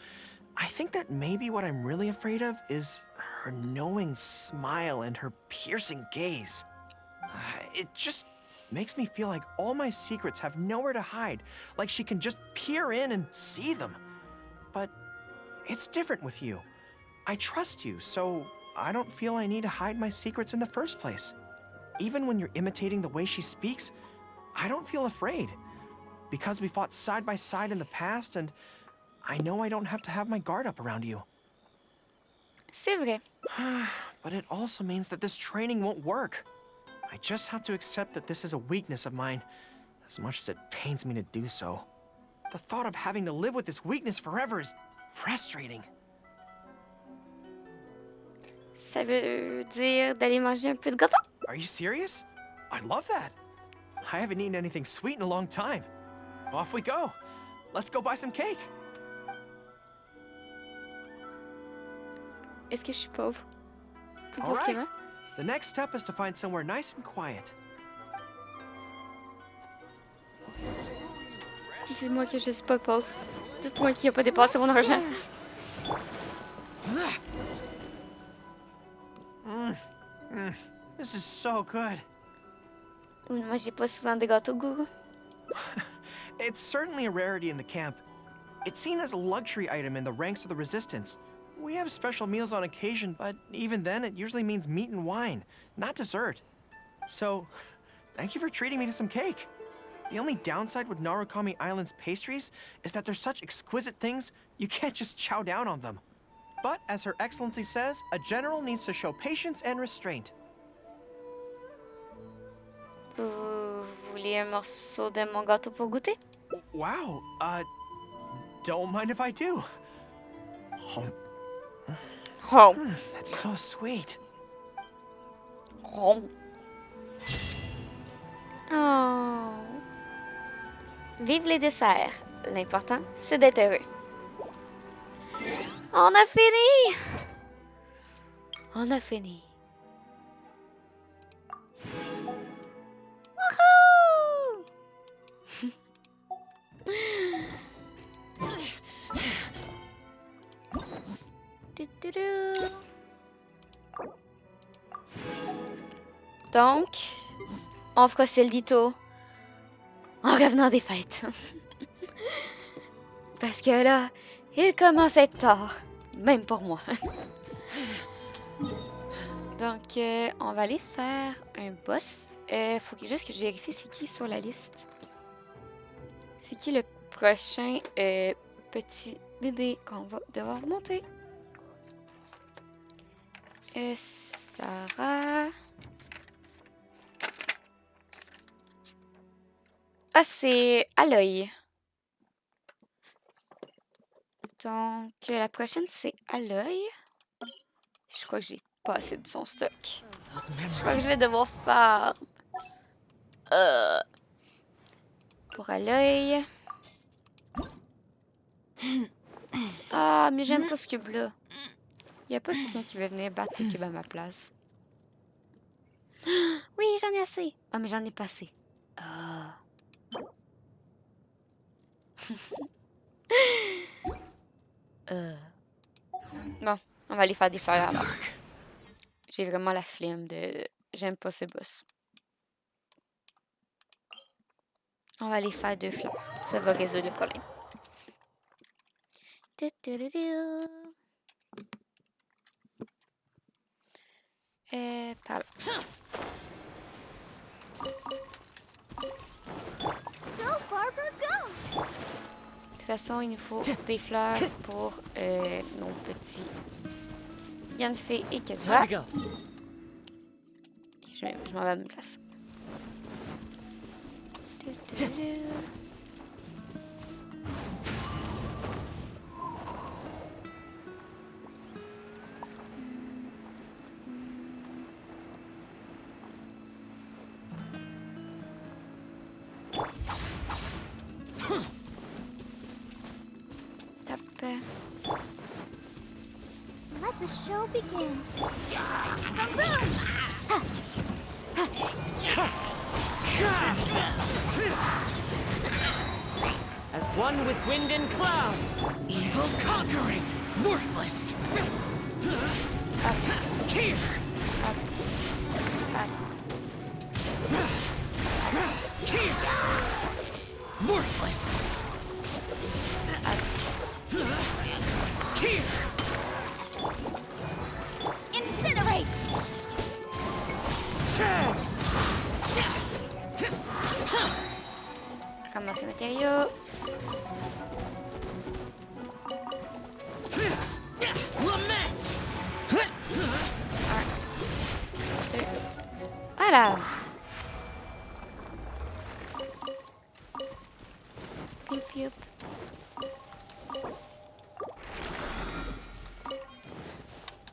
I think that maybe what I'm really afraid of is her knowing smile and her piercing gaze. It just makes me feel like all my secrets have nowhere to hide, like she can just peer in and see them. But it's different with you. I trust you, so I don't feel I need to hide my secrets in the first place. Even when you're imitating the way she speaks, I don't feel afraid. Because we fought side by side in the past, and I know I don't have to have my guard up around you. C'est vrai. But it also means that this training won't work. I just have to accept that this is a weakness of mine, as much as it pains me to do so. The thought of having to live with this weakness forever is frustrating. Ça veut dire d'aller manger un peu de gâteau? Are you serious? I love that. I haven't eaten anything sweet in a long time. Off we go. Let's go buy some cake. Est-ce que je suis pauvre? Plus All pauvre que right. moi? The next step is to find somewhere nice and quiet. Dis-moi que je suis pas pauvre. Dites-moi qu'il n'y a pas dépassé mon argent. This is so good. Moi, j'ai pas souvent de gâteaux, gourou. It's certainly a rarity in the camp. It's seen as a luxury item in the ranks of the resistance. We have special meals on occasion, but even then it usually means meat and wine, not dessert. So, thank you for treating me to some cake. The only downside with Narukami Island's pastries is that they're such exquisite things, you can't just chow down on them. But, as Her Excellency says, a general needs to show patience and restraint. Vous voulez un morceau de mon gâteau pour goûter? Wow, don't mind if I do. That's so sweet. Oh. Vive les desserts. L'important, c'est d'être heureux. On a fini! On a fini. Wouhou! Donc, on fera Céldito en revenant des fêtes. Parce que là, il commence à être tard, même pour moi. Donc, on va aller faire un boss. Faut juste que je vérifie c'est qui sur la liste. C'est qui le prochain petit bébé qu'on va devoir monter. Sarah. Ah, c'est Aloy. Donc, la prochaine, c'est Aloy. Je crois que j'ai pas assez de son stock. Je crois que je vais devoir faire... pour Aloy. Ah, mais j'aime pas ce cube-là. Y a pas quelqu'un qui veut venir battre le cube à ma place. Oui, j'en ai assez. Ah, mais j'en ai pas assez. Ah. Bon, on va aller faire des fleurs avant. J'ai vraiment la flemme de... J'aime pas ce boss. On va aller faire 2 fleurs. Ça va résoudre le problème. Par là. Go, Barbara, go! De toute façon, il nous faut des fleurs pour nos petits Yanfei et Kazua. Je m'en vais à ma place. Let the show begin. As one with wind and cloud, evil conquering, worthless. Here. Here. Worthless. Here. Incinerate! Ramasse les matériaux. Voilà. Pioup, pioup.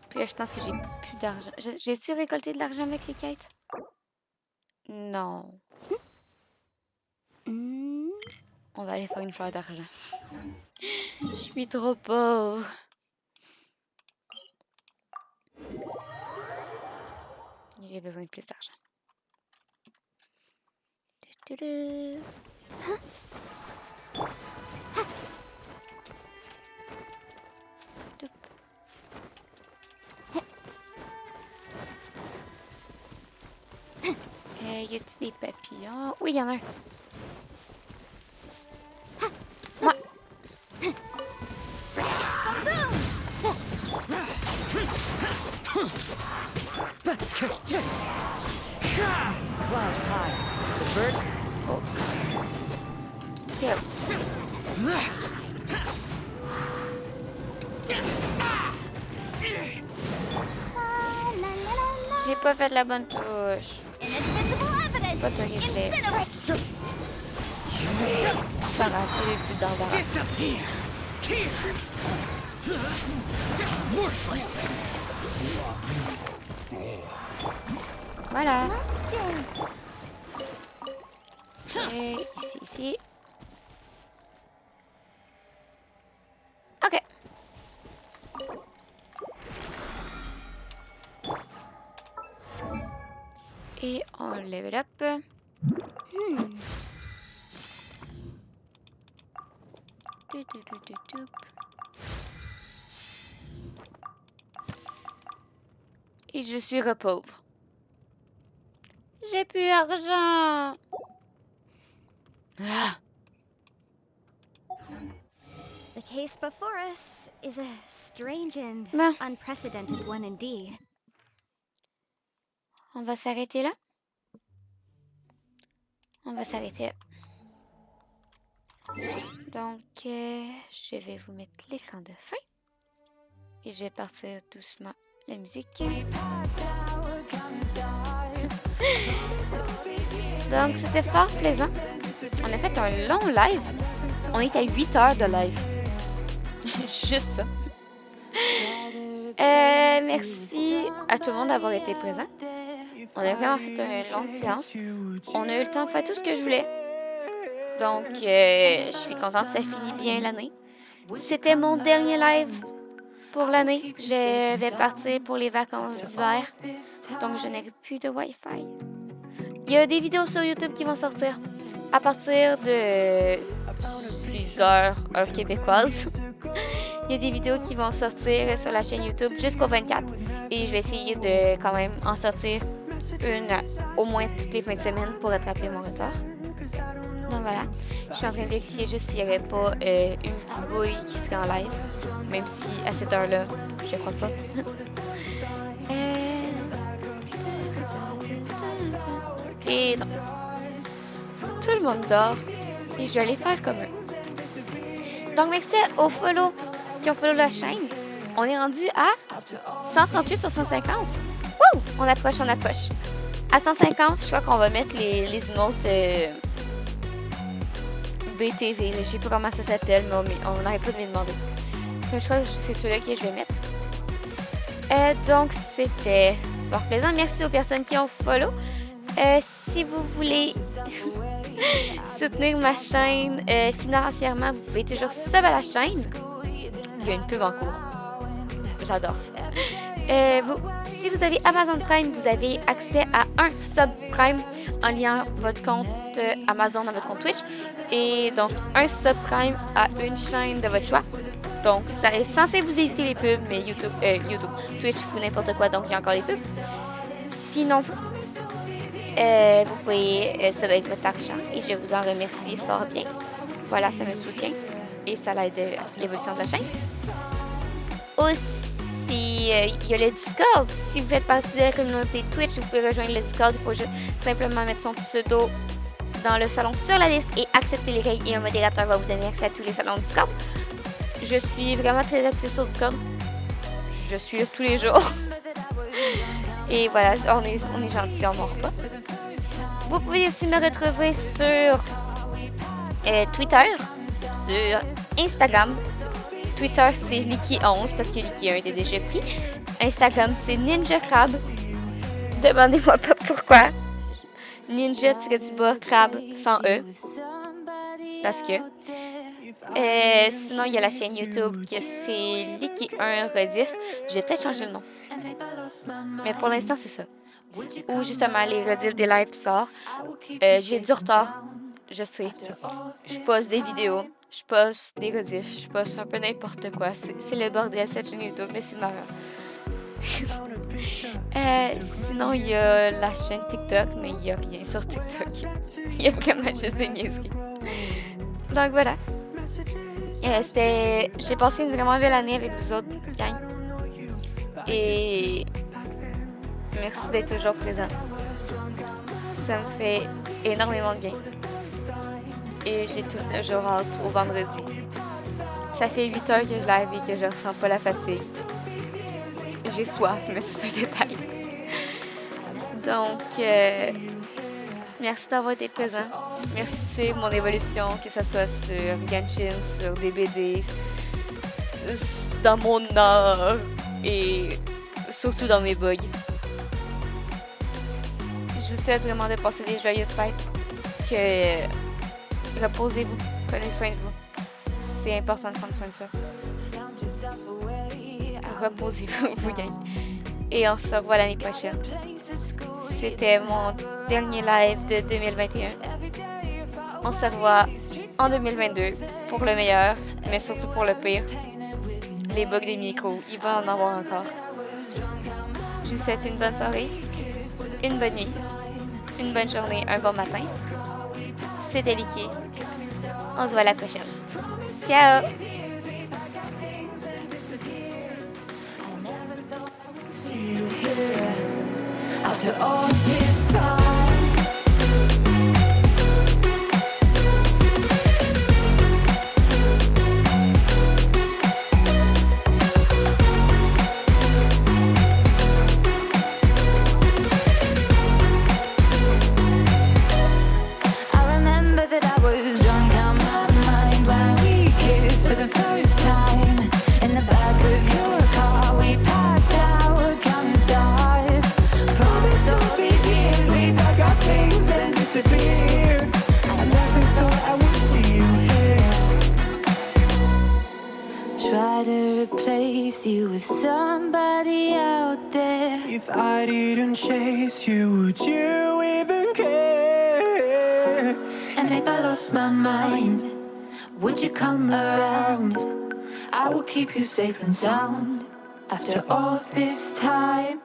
Puis là, je pense que j'ai plus d'argent. J'ai-tu récolté de l'argent avec les quêtes? Non. On va aller faire une fleur d'argent. Je suis trop pauvre. J'ai besoin de plus d'argent. Y a-t-il des papillons? Oui, il y en a un. Moi. Clouds high. The birds. Oh. C'est là. J'ai pas fait la bonne touche. C'est pas ça que je voulais. C'est pas grave, c'est le petit d'embarras. Voilà. Et ici. Ok. Et on level up. Et je suis pauvre. J'ai plus d'argent. Ah. The case before us is a strange and unprecedented one indeed. On va s'arrêter là. On va s'arrêter là. Donc, je vais vous mettre l'écran de fin. Et je vais partir doucement la musique. Donc, c'était fort plaisant. On a fait un long live. On est à 8 heures de live. Juste ça. Merci à tout le monde d'avoir été présent. On a vraiment fait une longue séance. On a eu le temps de faire tout ce que je voulais. Donc, je suis contente que ça finit bien l'année. C'était mon dernier live pour l'année. Je vais partir pour les vacances d'hiver. Donc, je n'aurai plus de Wi-Fi. Il y a des vidéos sur YouTube qui vont sortir à partir de 6 heures, heure québécoise. Il y a des vidéos qui vont sortir sur la chaîne YouTube jusqu'au 24. Et je vais essayer de quand même en sortir une au moins toutes les fins de semaine pour rattraper mon retard. Donc voilà, je suis en train de vérifier juste s'il n'y aurait pas une petite bouille qui serait en live. Même si à cette heure-là, je crois pas. Et non. Tout le monde dort. Et je vais aller faire comme eux. Donc merci aux follow qui ont follow la chaîne. On est rendu à 138 sur 150. Wouh! On approche. À 150, je crois qu'on va mettre les emotes BTV. Je sais pas comment ça s'appelle, mais on n'arrête pas de me demander. Donc, je crois que c'est celui-là que je vais mettre. Donc, c'était fort plaisant. Merci aux personnes qui ont follow. Si vous voulez soutenir ma chaîne financièrement, vous pouvez toujours sub à la chaîne. Il y a une pub en cours. J'adore. Si vous avez Amazon Prime, vous avez accès à un sub Prime en liant votre compte Amazon dans votre compte Twitch. Et donc, un sub Prime à une chaîne de votre choix. Donc, ça est censé vous éviter les pubs, mais YouTube, Twitch fout n'importe quoi, donc il y a encore les pubs. Sinon, vous pouvez sub avec votre argent et je vous en remercie fort bien. Voilà, ça me soutient et ça aide l'évolution de la chaîne. Aussi, il y a le Discord. Si vous faites partie de la communauté Twitch, vous pouvez rejoindre le Discord. Il faut juste simplement mettre son pseudo dans le salon sur la liste et accepter les règles et un modérateur va vous donner accès à tous les salons Discord. Je suis vraiment très active sur Discord. Je suis là tous les jours. Et voilà, on est gentil, on mord pas. Vous pouvez aussi me retrouver sur Twitter, sur Instagram. Twitter, c'est Licky11 parce que Licky1 était déjà pris. Instagram, c'est Ninja Crab. Demandez-moi pas pourquoi. Ninja-crab sans E. Parce que. Sinon, il y a la chaîne YouTube que c'est Licky1 Rediff. Je vais peut-être changer le nom. Mais pour l'instant, c'est ça. Où justement, les rediffs des lives sortent. J'ai du retard. Je sais. Je poste des vidéos. Je poste des rediffs. Je poste un peu n'importe quoi. C'est le bordel cette chaîne YouTube, mais c'est marrant. Sinon, il y a la chaîne TikTok, mais il n'y a rien sur TikTok. Il y a vraiment juste des niaiseries. Donc voilà. J'ai passé une vraiment belle année avec vous autres, gang. Et merci d'être toujours présent. Ça me fait énormément de bien. Et j'ai toujours hâte au vendredi. Ça fait 8 heures que je live et que je ressens pas la fatigue. J'ai soif, mais c'est un détail. Donc, merci d'avoir été présent. Merci de suivre mon évolution, que ce soit sur Genshin, sur DBD, dans mon art et surtout dans mes bugs. Je vous souhaite vraiment de passer des joyeuses fêtes. Reposez-vous, prenez soin de vous. C'est important de prendre soin de soi. Reposez-vous, vous gagnez. Et on se revoit l'année prochaine. C'était mon dernier live de 2021. On se revoit en 2022 pour le meilleur, mais surtout pour le pire. Les bugs des micros, il va en avoir encore. Je vous souhaite une bonne soirée, une bonne nuit, une bonne journée, un bon matin. C'était Licky. On se voit la prochaine. Ciao! After all this time. I remember that I was drunk out my mind when we kissed for the first time. In the back of your car, we passed out counting stars. Promise all these years we pack our things and disappear. I never thought I would see you here. Try to replace you with somebody out there. If I didn't chase you, would you even care? And if I lost my mind, would you come around? I will keep you safe and sound. After all this time.